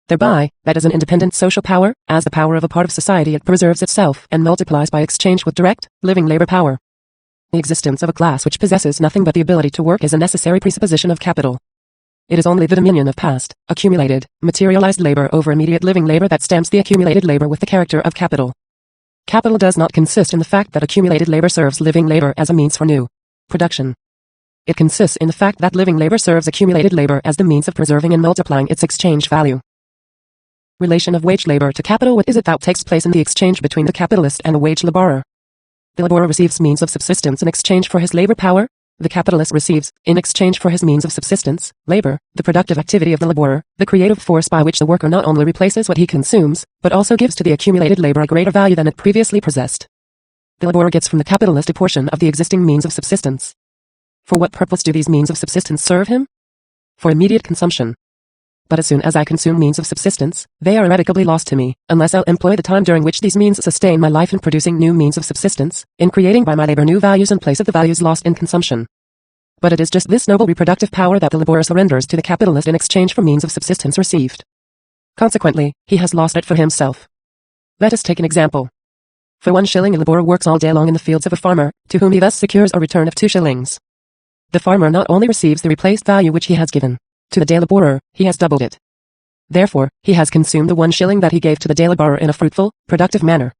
Thereby, that is an independent social power, as the power of a part of society it preserves itself and multiplies by exchange with direct, living labor power. The existence of a class which possesses nothing but the ability to work is a necessary presupposition of capital. It is only the dominion of past, accumulated, materialized labor over immediate living labor that stamps the accumulated labor with the character of capital. Capital does not consist in the fact that accumulated labor serves living labor as a means for new production. It consists in the fact that living labor serves accumulated labor as the means of preserving and multiplying its exchange value. Relation of wage labor to capital. What is it that takes place in the exchange between the capitalist and the wage laborer? The laborer receives means of subsistence in exchange for his labor power. The capitalist receives, in exchange for his means of subsistence, labor, the productive activity of the laborer, the creative force by which the worker not only replaces what he consumes, but also gives to the accumulated labor a greater value than it previously possessed. The laborer gets from the capitalist a portion of the existing means of subsistence. For what purpose do these means of subsistence serve him? For immediate consumption. But as soon as I consume means of subsistence, they are irrevocably lost to me, unless I'll employ the time during which these means sustain my life in producing new means of subsistence, in creating by my labor new values in place of the values lost in consumption. But it is just this noble reproductive power that the laborer surrenders to the capitalist in exchange for means of subsistence received. Consequently, he has lost it for himself. Let us take an example. For 1 shilling a laborer works all day long in the fields of a farmer, to whom he thus secures a return of 2 shillings. The farmer not only receives the replaced value which he has given to the day laborer, he has doubled it. Therefore, he has consumed the 1 shilling that he gave to the day laborer in a fruitful, productive manner.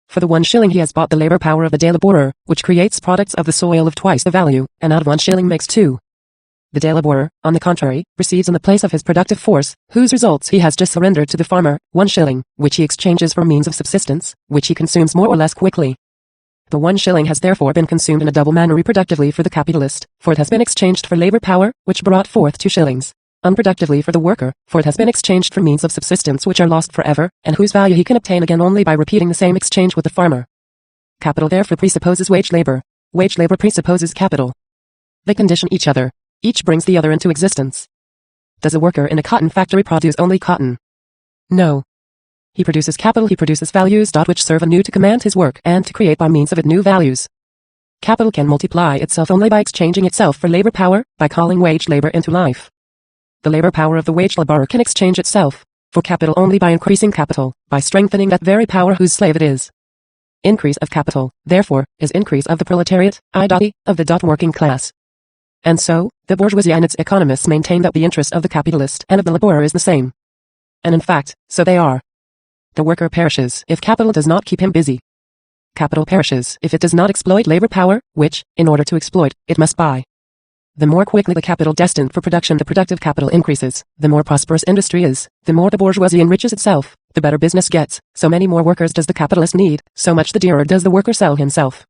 For the 1 shilling he has bought the labor power of the day laborer, which creates products of the soil of twice the value, and out of 1 shilling makes 2. The day laborer, on the contrary, receives in the place of his productive force, whose results he has just surrendered to the farmer, 1 shilling, which he exchanges for means of subsistence, which he consumes more or less quickly. The 1 shilling has therefore been consumed in a double manner reproductively for the capitalist, for it has been exchanged for labor power, which brought forth 2 shillings. Unproductively for the worker, for it has been exchanged for means of subsistence which are lost forever, and whose value he can obtain again only by repeating the same exchange with the farmer. Capital therefore presupposes wage labor. Wage labor presupposes capital. They condition each other. Each brings the other into existence. Does a worker in a cotton factory produce only cotton? No. He produces capital, he produces values, which serve anew to command his work and to create by means of it new values. Capital can multiply itself only by exchanging itself for labor power, by calling wage labor into life. The labor power of the wage laborer can exchange itself for capital only by increasing capital, by strengthening that very power whose slave it is. Increase of capital, therefore, is increase of the proletariat, of the working class. And so, the bourgeoisie and its economists maintain that the interest of the capitalist and of the laborer is the same. And in fact, so they are. The worker perishes if capital does not keep him busy. Capital perishes if it does not exploit labor power, which, in order to exploit, it must buy. The more quickly the capital destined for production the productive capital increases, the more prosperous industry is, the more the bourgeoisie enriches itself, the better business gets, so many more workers does the capitalist need, so much the dearer does the worker sell himself.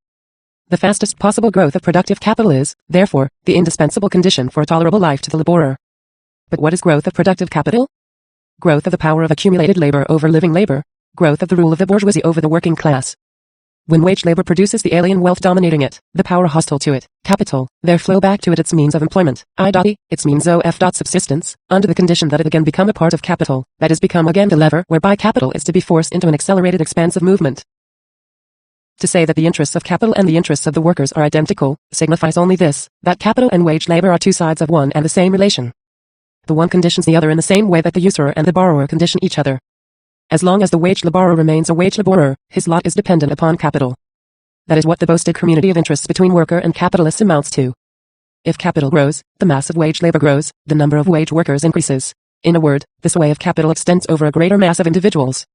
The fastest possible growth of productive capital is, therefore, the indispensable condition for a tolerable life to the laborer. But what is growth of productive capital? Growth of the power of accumulated labor over living labor, growth of the rule of the bourgeoisie over the working class. When wage labor produces the alien wealth dominating it, the power hostile to it, capital, there flow back to it its means of employment, its means of subsistence, under the condition that it again become a part of capital, that is become again the lever whereby capital is to be forced into an accelerated expansive movement. To say that the interests of capital and the interests of the workers are identical, signifies only this, that capital and wage labor are 2 sides of one and the same relation. The one conditions the other in the same way that the usurer and the borrower condition each other. As long as the wage laborer remains a wage laborer, his lot is dependent upon capital. That is what the boasted community of interests between worker and capitalist amounts to. If capital grows, the mass of wage labor grows, the number of wage workers increases. In a word, this way of capital extends over a greater mass of individuals.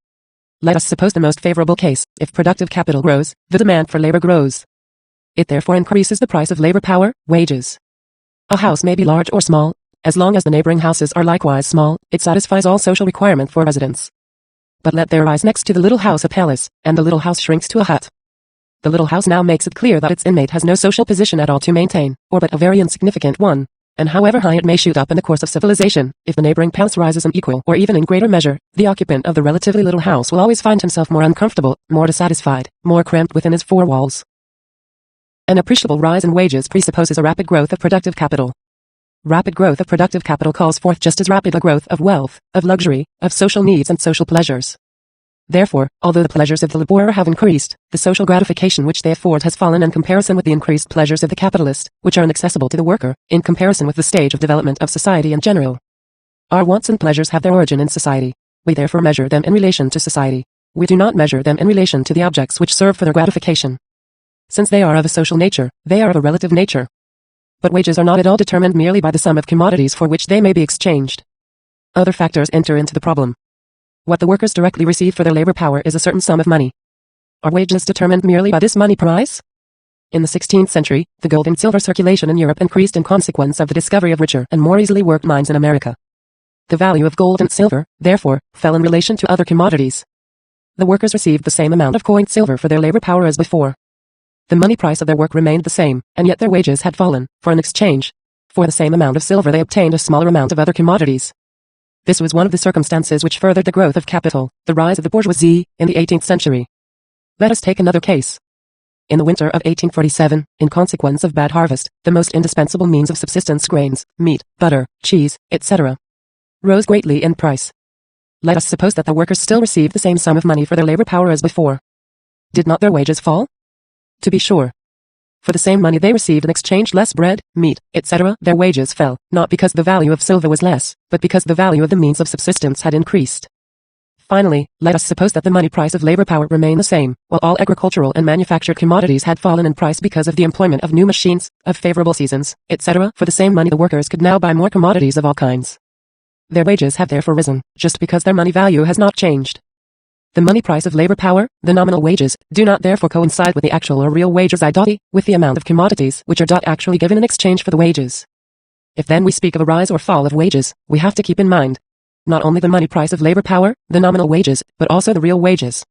Let us suppose the most favorable case. If productive capital grows, the demand for labor grows. It therefore increases the price of labor power, wages. A house may be large or small. As long as the neighboring houses are likewise small, it satisfies all social requirement for residence. But let there rise next to the little house a palace, and the little house shrinks to a hut. The little house now makes it clear that its inmate has no social position at all to maintain, or but a very insignificant one. And however high it may shoot up in the course of civilization, if the neighboring palace rises in equal or even in greater measure, the occupant of the relatively little house will always find himself more uncomfortable, more dissatisfied, more cramped within his 4 walls. An appreciable rise in wages presupposes a rapid growth of productive capital. Rapid growth of productive capital calls forth just as rapid a growth of wealth, of luxury, of social needs and social pleasures. Therefore, although the pleasures of the laborer have increased, the social gratification which they afford has fallen in comparison with the increased pleasures of the capitalist, which are inaccessible to the worker, in comparison with the stage of development of society in general. Our wants and pleasures have their origin in society. We therefore measure them in relation to society. We do not measure them in relation to the objects which serve for their gratification. Since they are of a social nature, they are of a relative nature. But wages are not at all determined merely by the sum of commodities for which they may be exchanged. Other factors enter into the problem. What the workers directly receive for their labor power is a certain sum of money. Are wages determined merely by this money price? In the 16th century, the gold and silver circulation in Europe increased in consequence of the discovery of richer and more easily worked mines in America. The value of gold and silver, therefore, fell in relation to other commodities. The workers received the same amount of coined silver for their labor power as before. The money price of their work remained the same, and yet their wages had fallen, for in exchange. For the same amount of silver they obtained a smaller amount of other commodities. This was one of the circumstances which furthered the growth of capital, the rise of the bourgeoisie, in the 18th century. Let us take another case. In the winter of 1847, in consequence of bad harvest, the most indispensable means of subsistence, grains, meat, butter, cheese, etc., rose greatly in price. Let us suppose that the workers still received the same sum of money for their labor power as before. Did not their wages fall? To be sure. For the same money they received in exchange less bread, meat, etc., their wages fell, not because the value of silver was less, but because the value of the means of subsistence had increased. Finally, let us suppose that the money price of labor power remained the same, while all agricultural and manufactured commodities had fallen in price because of the employment of new machines, of favorable seasons, etc. For the same money the workers could now buy more commodities of all kinds. Their wages have therefore risen, just because their money value has not changed. The money price of labor power, the nominal wages, do not therefore coincide with the actual or real wages with the amount of commodities which are actually given in exchange for the wages. If then we speak of a rise or fall of wages, we have to keep in mind not only the money price of labor power, the nominal wages, but also the real wages.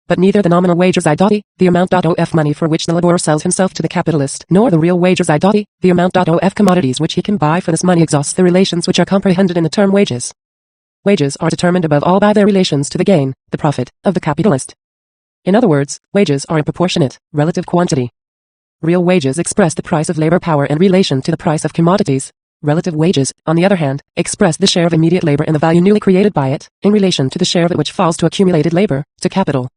But neither the nominal wages the amount of money for which the laborer sells himself to the capitalist, nor the real wages the amount of commodities which he can buy for this money exhausts the relations which are comprehended in the term wages. Wages are determined above all by their relations to the gain, the profit, of the capitalist. In other words, wages are a proportionate, relative quantity. Real wages express the price of labor power in relation to the price of commodities. Relative wages, on the other hand, express the share of immediate labor in the value newly created by it, in relation to the share of it which falls to accumulated labor, to capital.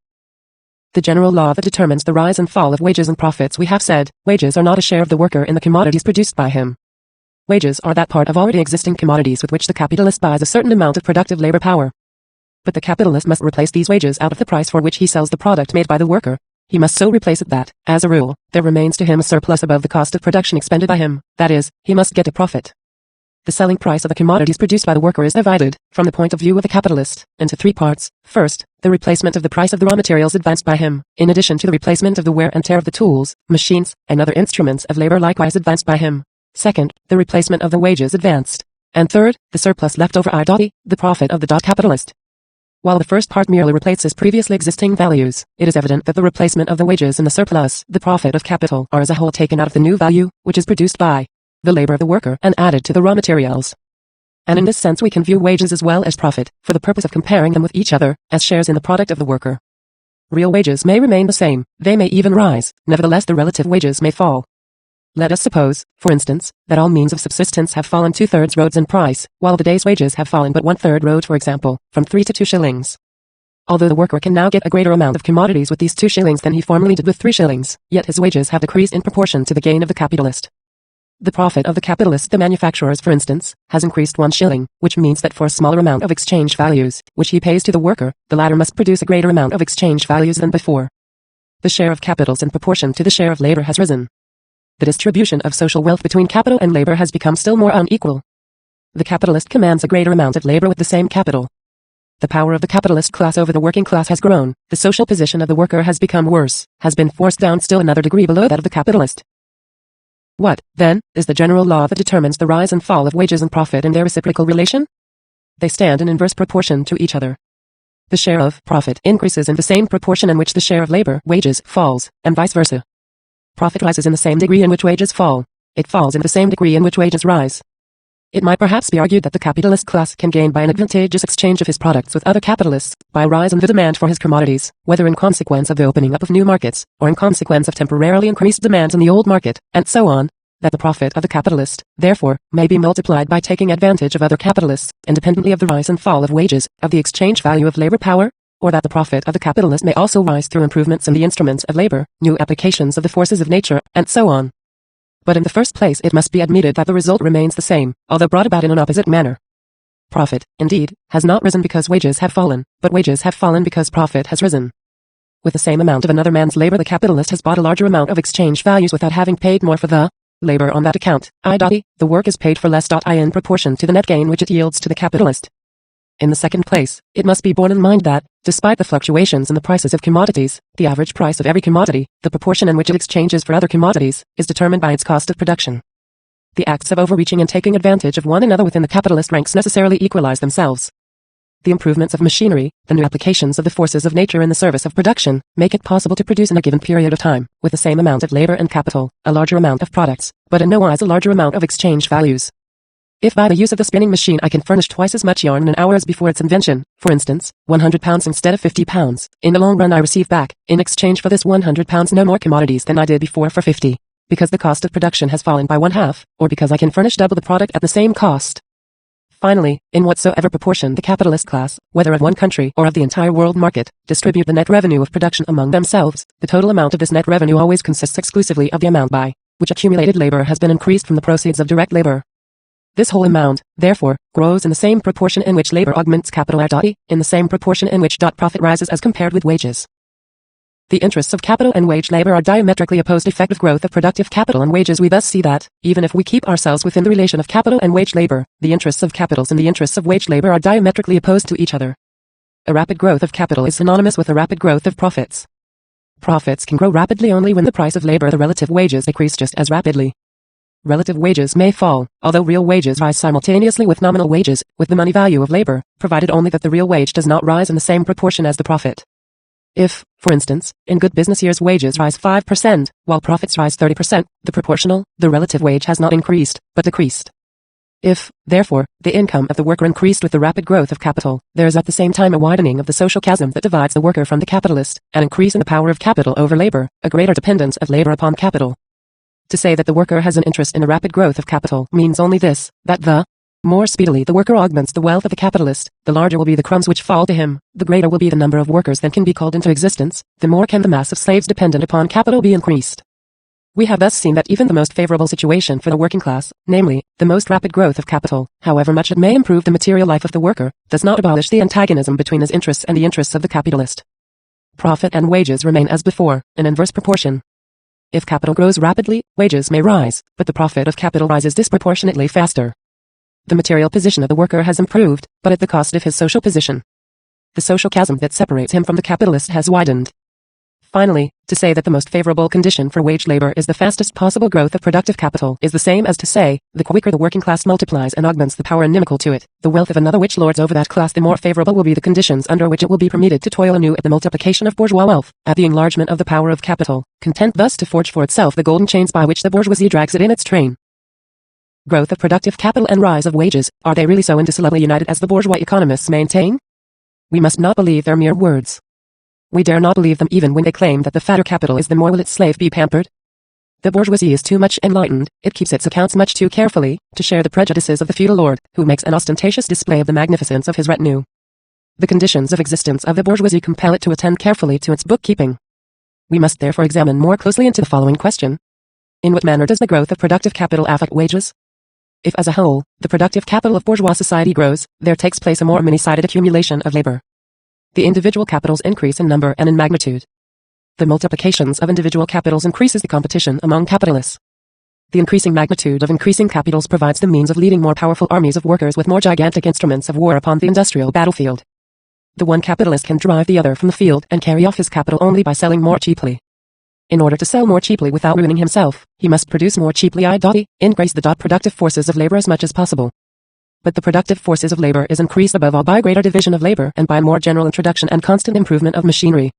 The general law that determines the rise and fall of wages and profits, we have said, wages are not a share of the worker in the commodities produced by him. Wages are that part of already existing commodities with which the capitalist buys a certain amount of productive labor power. But the capitalist must replace these wages out of the price for which he sells the product made by the worker. He must so replace it that, as a rule, there remains to him a surplus above the cost of production expended by him, that is, he must get a profit. The selling price of the commodities produced by the worker is divided, from the point of view of the capitalist, into three parts. First, the replacement of the price of the raw materials advanced by him, in addition to the replacement of the wear and tear of the tools, machines, and other instruments of labor likewise advanced by him. Second, the replacement of the wages advanced. And third, the surplus left over the profit of the capitalist. While the first part merely replaces previously existing values, it is evident that the replacement of the wages and the surplus, the profit of capital, are as a whole taken out of the new value, which is produced by the labor of the worker and added to the raw materials. And in this sense we can view wages as well as profit, for the purpose of comparing them with each other, as shares in the product of the worker. Real wages may remain the same, they may even rise, nevertheless the relative wages may fall. Let us suppose, for instance, that all means of subsistence have fallen 2/3 roads in price, while the day's wages have fallen but 1/3 road, for example, from 3 to 2 shillings. Although the worker can now get a greater amount of commodities with these 2 shillings than he formerly did with 3 shillings, yet his wages have decreased in proportion to the gain of the capitalist. The profit of the capitalist, the manufacturers for instance, has increased 1 shilling, which means that for a smaller amount of exchange values, which he pays to the worker, the latter must produce a greater amount of exchange values than before. The share of capitals in proportion to the share of labor has risen. The distribution of social wealth between capital and labor has become still more unequal. The capitalist commands a greater amount of labor with the same capital. The power of the capitalist class over the working class has grown, the social position of the worker has become worse, has been forced down still another degree below that of the capitalist. What, then, is the general law that determines the rise and fall of wages and profit in their reciprocal relation? They stand in inverse proportion to each other. The share of profit increases in the same proportion in which the share of labor, wages, falls, and vice versa. Profit rises in the same degree in which wages fall. It falls in the same degree in which wages rise. It might perhaps be argued that the capitalist class can gain by an advantageous exchange of his products with other capitalists, by a rise in the demand for his commodities, whether in consequence of the opening up of new markets, or in consequence of temporarily increased demand in the old market, and so on, that the profit of the capitalist, therefore, may be multiplied by taking advantage of other capitalists, independently of the rise and fall of wages, of the exchange value of labor power, or that the profit of the capitalist may also rise through improvements in the instruments of labor, new applications of the forces of nature, and so on. But in the first place it must be admitted that the result remains the same, although brought about in an opposite manner. Profit, indeed, has not risen because wages have fallen, but wages have fallen because profit has risen. With the same amount of another man's labor the capitalist has bought a larger amount of exchange values without having paid more for the labor on that account. The work is paid for less. In proportion to the net gain which it yields to the capitalist. In the second place, it must be borne in mind that, despite the fluctuations in the prices of commodities, the average price of every commodity, the proportion in which it exchanges for other commodities, is determined by its cost of production. The acts of overreaching and taking advantage of one another within the capitalist ranks necessarily equalize themselves. The improvements of machinery, the new applications of the forces of nature in the service of production, make it possible to produce in a given period of time, with the same amount of labor and capital, a larger amount of products, but in no wise a larger amount of exchange values. If by the use of the spinning machine I can furnish twice as much yarn in an hour as before its invention, for instance, £100 instead of £50, in the long run I receive back, in exchange for this £100 no more commodities than I did before for 50, because the cost of production has fallen by 1/2, or because I can furnish double the product at the same cost. Finally, in whatsoever proportion the capitalist class, whether of one country or of the entire world market, distribute the net revenue of production among themselves, the total amount of this net revenue always consists exclusively of the amount by which accumulated labor has been increased from the proceeds of direct labor. This whole amount, therefore, grows in the same proportion in which labor augments capital in the same proportion in which profit rises as compared with wages. The interests of capital and wage labor are diametrically opposed. Effective growth of productive capital and wages. We thus see that, even if we keep ourselves within the relation of capital and wage labor, the interests of capitals and the interests of wage labor are diametrically opposed to each other. A rapid growth of capital is synonymous with a rapid growth of profits. Profits can grow rapidly only when the price of labor, the relative wages, decrease just as rapidly. relative wages may fall, although real wages rise simultaneously with nominal wages, with the money value of labor, provided only that the real wage does not rise in the same proportion as the profit. If, for instance, in good business years wages rise 5%, while profits rise 30%, the relative wage has not increased, but decreased. If, therefore, the income of the worker increased with the rapid growth of capital, there is at the same time a widening of the social chasm that divides the worker from the capitalist, an increase in the power of capital over labor, a greater dependence of labor upon capital. To say that the worker has an interest in the rapid growth of capital means only this, that the more speedily the worker augments the wealth of the capitalist, the larger will be the crumbs which fall to him, the greater will be the number of workers that can be called into existence, the more can the mass of slaves dependent upon capital be increased. We have thus seen that even the most favorable situation for the working class, namely, the most rapid growth of capital, however much it may improve the material life of the worker, does not abolish the antagonism between his interests and the interests of the capitalist. Profit and wages remain as before, in inverse proportion. If capital grows rapidly, wages may rise, but the profit of capital rises disproportionately faster. The material position of the worker has improved, but at the cost of his social position. The social chasm that separates him from the capitalist has widened. Finally, to say that the most favorable condition for wage labor is the fastest possible growth of productive capital is the same as to say, the quicker the working class multiplies and augments the power inimical to it, the wealth of another which lords over that class, the more favorable will be the conditions under which it will be permitted to toil anew at the multiplication of bourgeois wealth, at the enlargement of the power of capital, content thus to forge for itself the golden chains by which the bourgeoisie drags it in its train. Growth of productive capital and rise of wages, are they really so indissolubly united as the bourgeois economists maintain? We must not believe their mere words. We dare not believe them even when they claim that the fatter capital is the more will its slave be pampered. The bourgeoisie is too much enlightened, it keeps its accounts much too carefully, to share the prejudices of the feudal lord, who makes an ostentatious display of the magnificence of his retinue. The conditions of existence of the bourgeoisie compel it to attend carefully to its bookkeeping. We must therefore examine more closely into the following question. In what manner does the growth of productive capital affect wages? If as a whole, the productive capital of bourgeois society grows, there takes place a more many-sided accumulation of labor. The individual capitals increase in number and in magnitude. The multiplications of individual capitals increases the competition among capitalists. The increasing magnitude of increasing capitals provides the means of leading more powerful armies of workers with more gigantic instruments of war upon the industrial battlefield. The one capitalist can drive the other from the field and carry off his capital only by selling more cheaply. In order to sell more cheaply without ruining himself, he must produce more cheaply, increase the productive forces of labor as much as possible. But the productive forces of labor is increased above all by greater division of labor and by more general introduction and constant improvement of machinery.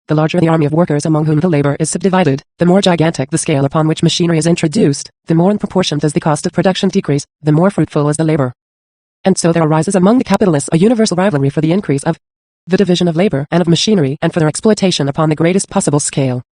The larger the army of workers among whom the labor is subdivided, the more gigantic the scale upon which machinery is introduced, the more in proportion does the cost of production decrease, the more fruitful is the labor. And so there arises among the capitalists a universal rivalry for the increase of the division of labor and of machinery and for their exploitation upon the greatest possible scale.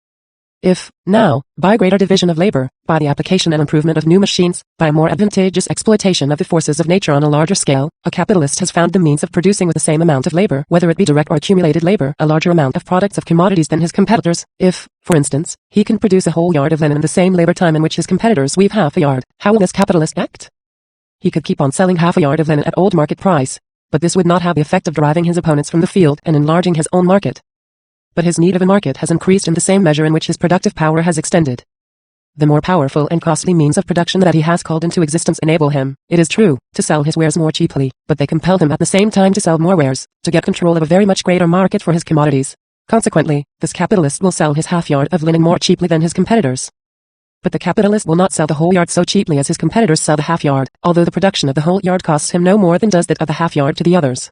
If, now, by greater division of labor, by the application and improvement of new machines, by a more advantageous exploitation of the forces of nature on a larger scale, a capitalist has found the means of producing with the same amount of labor, whether it be direct or accumulated labor, a larger amount of products of commodities than his competitors, if, for instance, he can produce a whole yard of linen in the same labor time in which his competitors weave half a yard, how will this capitalist act? He could keep on selling half a yard of linen at old market price, but this would not have the effect of driving his opponents from the field and enlarging his own market. But his need of a market has increased in the same measure in which his productive power has extended. The more powerful and costly means of production that he has called into existence enable him, it is true, to sell his wares more cheaply, but they compel him at the same time to sell more wares, to get control of a very much greater market for his commodities. Consequently, this capitalist will sell his half yard of linen more cheaply than his competitors. But the capitalist will not sell the whole yard so cheaply as his competitors sell the half yard, although the production of the whole yard costs him no more than does that of the half yard to the others.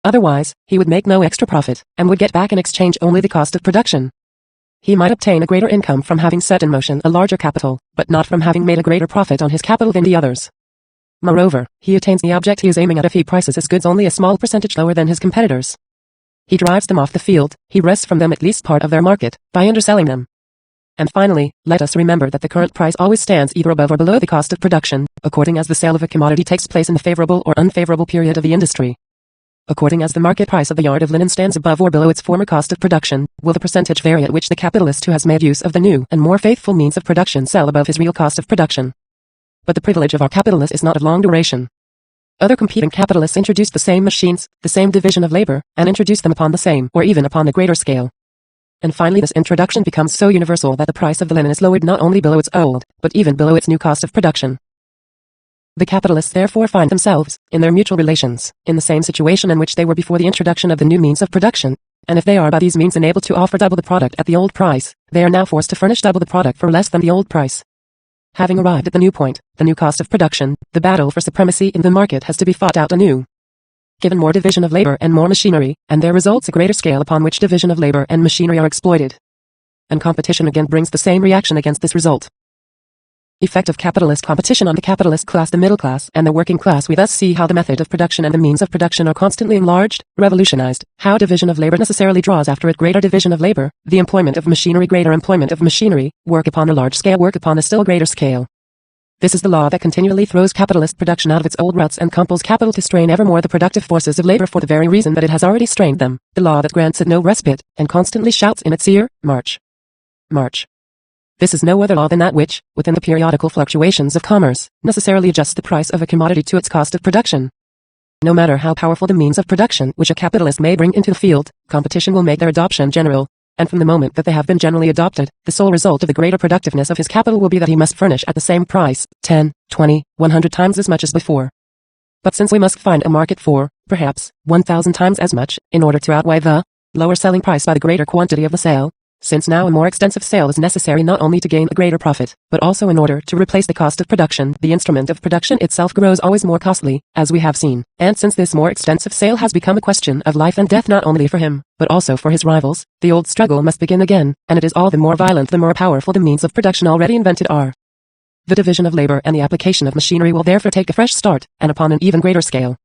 Otherwise, he would make no extra profit, and would get back in exchange only the cost of production. He might obtain a greater income from having set in motion a larger capital, but not from having made a greater profit on his capital than the others. Moreover, he attains the object he is aiming at if he prices his goods only a small percentage lower than his competitors. He drives them off the field, he wrests from them at least part of their market, by underselling them. And finally, let us remember that the current price always stands either above or below the cost of production, according as the sale of a commodity takes place in the favorable or unfavorable period of the industry. According as the market price of the yard of linen stands above or below its former cost of production, will the percentage vary at which the capitalist who has made use of the new and more faithful means of production sell above his real cost of production. But the privilege of our capitalists is not of long duration. Other competing capitalists introduce the same machines, the same division of labor, and introduce them upon the same or even upon a greater scale. And finally this introduction becomes so universal that the price of the linen is lowered not only below its old, but even below its new cost of production. The capitalists therefore find themselves, in their mutual relations, in the same situation in which they were before the introduction of the new means of production, and if they are by these means enabled to offer double the product at the old price, they are now forced to furnish double the product for less than the old price. Having arrived at the new point, the new cost of production, the battle for supremacy in the market has to be fought out anew. Given more division of labor and more machinery, and there results a greater scale upon which division of labor and machinery are exploited. And competition again brings the same reaction against this result. Effect of capitalist competition on the capitalist class, the middle class, and the working class. We thus see how the method of production and the means of production are constantly enlarged, revolutionized, how division of labor necessarily draws after it greater division of labor, the employment of machinery, greater employment of machinery, work upon a large scale, work upon a still greater scale. This is the law that continually throws capitalist production out of its old ruts and compels capital to strain evermore the productive forces of labor for the very reason that it has already strained them, the law that grants it no respite, and constantly shouts in its ear, march. March. This is no other law than that which, within the periodical fluctuations of commerce, necessarily adjusts the price of a commodity to its cost of production. No matter how powerful the means of production which a capitalist may bring into the field, competition will make their adoption general, and from the moment that they have been generally adopted, the sole result of the greater productiveness of his capital will be that he must furnish at the same price, 10, 20, 100 times as much as before. But since we must find a market for, perhaps, 1,000 times as much, in order to outweigh the lower selling price by the greater quantity of the sale, since now a more extensive sale is necessary not only to gain a greater profit, but also in order to replace the cost of production, the instrument of production itself grows always more costly, as we have seen, and since this more extensive sale has become a question of life and death not only for him, but also for his rivals, the old struggle must begin again, and it is all the more violent the more powerful the means of production already invented are. The division of labor and the application of machinery will therefore take a fresh start, and upon an even greater scale.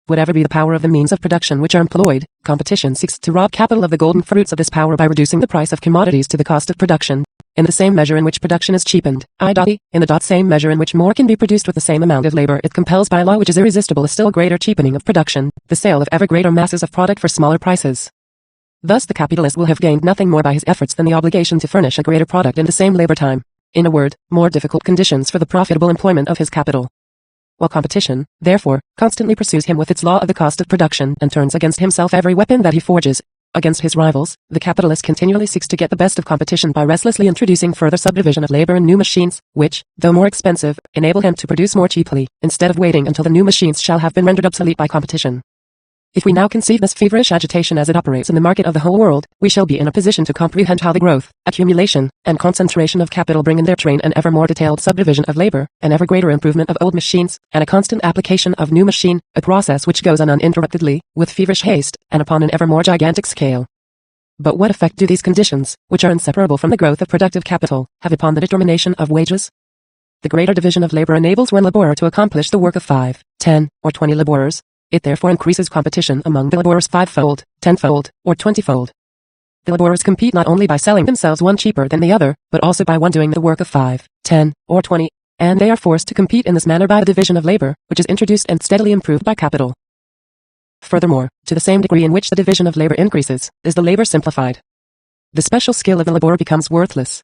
Whatever be the power of the means of production which are employed, competition seeks to rob capital of the golden fruits of this power by reducing the price of commodities to the cost of production, in the same measure in which production is cheapened, in the same measure in which more can be produced with the same amount of labor. It compels by a law which is irresistible a still greater cheapening of production, the sale of ever greater masses of product for smaller prices. Thus the capitalist will have gained nothing more by his efforts than the obligation to furnish a greater product in the same labor time. In a word, more difficult conditions for the profitable employment of his capital. While competition, therefore, constantly pursues him with its law of the cost of production and turns against himself every weapon that he forges. Against his rivals, the capitalist continually seeks to get the best of competition by restlessly introducing further subdivision of labor and new machines, which, though more expensive, enable him to produce more cheaply, instead of waiting until the new machines shall have been rendered obsolete by competition. If we now conceive this feverish agitation as it operates in the market of the whole world, we shall be in a position to comprehend how the growth, accumulation, and concentration of capital bring in their train an ever more detailed subdivision of labor, an ever greater improvement of old machines, and a constant application of new machine, a process which goes on uninterruptedly, with feverish haste, and upon an ever more gigantic scale. But what effect do these conditions, which are inseparable from the growth of productive capital, have upon the determination of wages? The greater division of labor enables one laborer to accomplish the work of 5, 10, or 20 laborers. It therefore increases competition among the laborers 5-fold, 10-fold, or 20-fold. The laborers compete not only by selling themselves one cheaper than the other, but also by one doing the work of 5, 10, or 20, and they are forced to compete in this manner by the division of labor, which is introduced and steadily improved by capital. Furthermore, to the same degree in which the division of labor increases, is the labor simplified. The special skill of the laborer becomes worthless.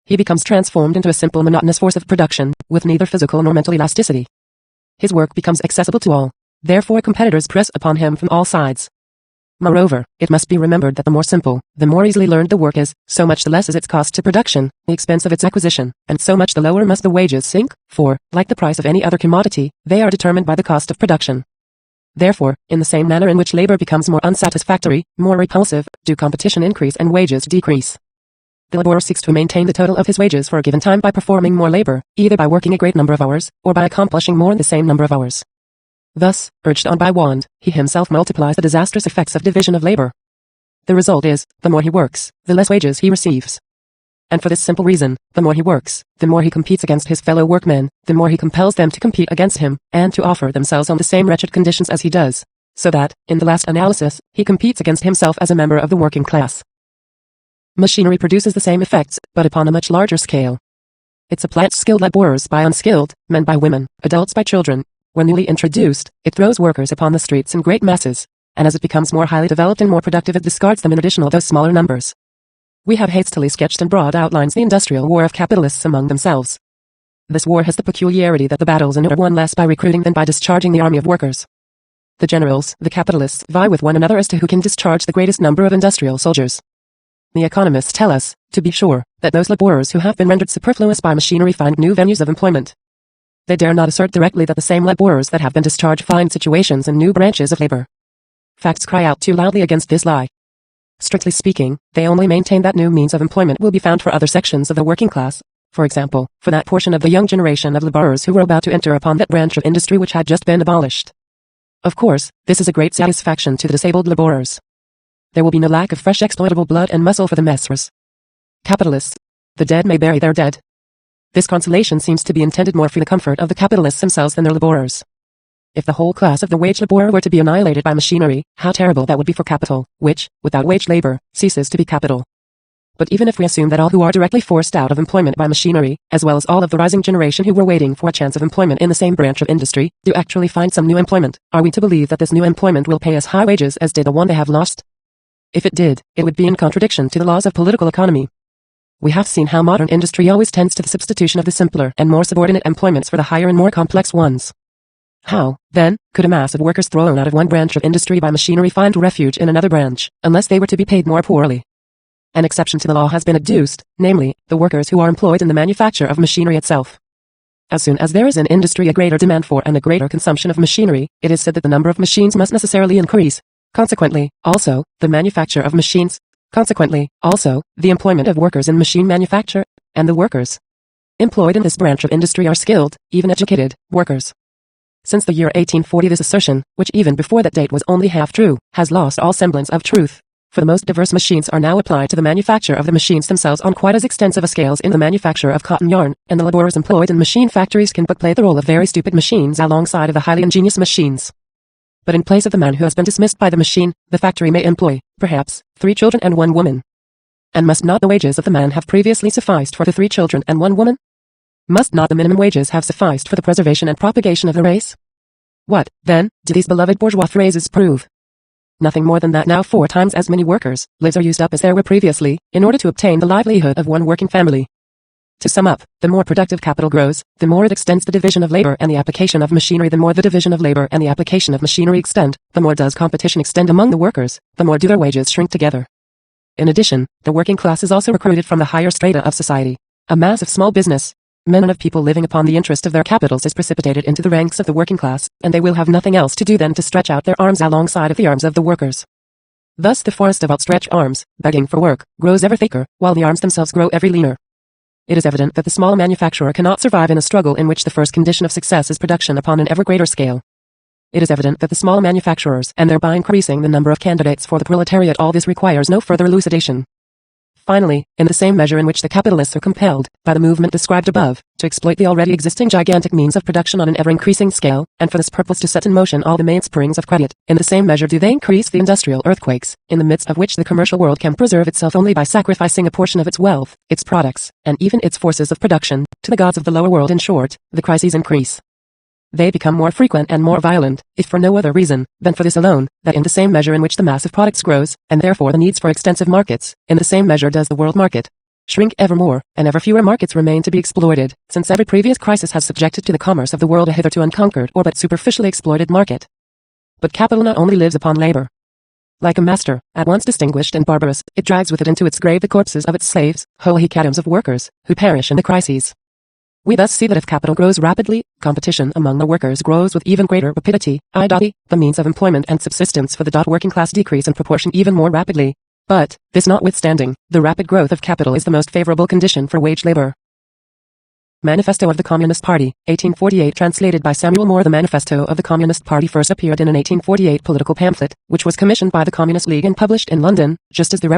He becomes transformed into a simple monotonous force of production, with neither physical nor mental elasticity. His work becomes accessible to all. Therefore competitors press upon him from all sides. Moreover, it must be remembered that the more simple, the more easily learned the work is, so much the less is its cost to production, the expense of its acquisition, and so much the lower must the wages sink, for, like the price of any other commodity, they are determined by the cost of production. Therefore, in the same manner in which labor becomes more unsatisfactory, more repulsive, do competition increase and wages decrease. The laborer seeks to maintain the total of his wages for a given time by performing more labor, either by working a great number of hours, or by accomplishing more in the same number of hours. Thus, urged on by want, he himself multiplies the disastrous effects of division of labor. The result is, the more he works, the less wages he receives. And for this simple reason, the more he works, the more he competes against his fellow workmen, the more he compels them to compete against him, and to offer themselves on the same wretched conditions as he does, so that, in the last analysis, he competes against himself as a member of the working class. Machinery produces the same effects, but upon a much larger scale. It supplants skilled laborers by unskilled, men by women, adults by children. When newly introduced, it throws workers upon the streets in great masses, and as it becomes more highly developed and more productive it discards them in additional though smaller numbers. We have hastily sketched in broad outlines the industrial war of capitalists among themselves. This war has the peculiarity that the battles in it are won less by recruiting than by discharging the army of workers. The generals, the capitalists, vie with one another as to who can discharge the greatest number of industrial soldiers. The economists tell us, to be sure, that those laborers who have been rendered superfluous by machinery find new venues of employment. They dare not assert directly that the same laborers that have been discharged find situations in new branches of labor. Facts cry out too loudly against this lie. Strictly speaking, they only maintain that new means of employment will be found for other sections of the working class, For example, for that portion of the young generation of laborers who were about to enter upon that branch of industry which had just been abolished. Of course, this is a great satisfaction to the disabled laborers. There will be no lack of fresh exploitable blood and muscle for the messrs. Capitalists. The dead may bury their dead. This consolation seems to be intended more for the comfort of the capitalists themselves than their laborers. If the whole class of the wage laborer were to be annihilated by machinery, how terrible that would be for capital, which, without wage labor, ceases to be capital. But even if we assume that all who are directly forced out of employment by machinery, as well as all of the rising generation who were waiting for a chance of employment in the same branch of industry, do actually find some new employment, are we to believe that this new employment will pay as high wages as did the one they have lost? If it did, it would be in contradiction to the laws of political economy. We have seen how modern industry always tends to the substitution of the simpler and more subordinate employments for the higher and more complex ones. How, then, could a mass of workers thrown out of one branch of industry by machinery find refuge in another branch, unless they were to be paid more poorly? An exception to the law has been adduced, namely, the workers who are employed in the manufacture of machinery itself. As soon as there is in industry a greater demand for and a greater consumption of machinery, it is said that the number of machines must necessarily increase. Consequently, also, the manufacture of machines. Consequently, also, the employment of workers in machine manufacture, and the workers employed in this branch of industry are skilled, even educated, workers. Since the year 1840 this assertion, which even before that date was only half true, has lost all semblance of truth. For the most diverse machines are now applied to the manufacture of the machines themselves on quite as extensive a scale as in the manufacture of cotton yarn, and the laborers employed in machine factories can but play the role of very stupid machines alongside of the highly ingenious machines. But in place of the man who has been dismissed by the machine, the factory may employ, perhaps, 3 children and 1 woman. And must not the wages of the man have previously sufficed for the 3 children and 1 woman? Must not the minimum wages have sufficed for the preservation and propagation of the race? What, then, do these beloved bourgeois phrases prove? Nothing more than that now 4 times as many workers' lives are used up as there were previously, in order to obtain the livelihood of one working family. To sum up, the more productive capital grows, the more it extends the division of labor and the application of machinery. The more the division of labor and the application of machinery extend, the more does competition extend among the workers, the more do their wages shrink together. In addition, the working class is also recruited from the higher strata of society. A mass of small business men and of people living upon the interest of their capitals is precipitated into the ranks of the working class, and they will have nothing else to do than to stretch out their arms alongside of the arms of the workers. Thus the forest of outstretched arms, begging for work, grows ever thicker, while the arms themselves grow ever leaner. It is evident that the small manufacturer cannot survive in a struggle in which the first condition of success is production upon an ever greater scale. It is evident that the small manufacturers, and thereby increasing the number of candidates for the proletariat, all this requires no further elucidation. Finally, in the same measure in which the capitalists are compelled, by the movement described above, to exploit the already existing gigantic means of production on an ever-increasing scale, and for this purpose to set in motion all the mainsprings of credit, in the same measure do they increase the industrial earthquakes, in the midst of which the commercial world can preserve itself only by sacrificing a portion of its wealth, its products, and even its forces of production, to the gods of the lower world. In short, the crises increase. They become more frequent and more violent, if for no other reason than for this alone, that in the same measure in which the mass of products grows, and therefore the needs for extensive markets, in the same measure does the world market shrink ever more, and ever fewer markets remain to be exploited, since every previous crisis has subjected to the commerce of the world a hitherto unconquered or but superficially exploited market. But capital not only lives upon labor. Like a master, at once distinguished and barbarous, it drags with it into its grave the corpses of its slaves, whole hecatombs of workers, who perish in the crises. We thus see that if capital grows rapidly, competition among the workers grows with even greater rapidity, i.e., the means of employment and subsistence for the working class decrease in proportion even more rapidly. But, this notwithstanding, the rapid growth of capital is the most favorable condition for wage labor. Manifesto of the Communist Party, 1848. Translated by Samuel Moore. The Manifesto of the Communist Party first appeared in an 1848 political pamphlet, which was commissioned by the Communist League and published in London, just as the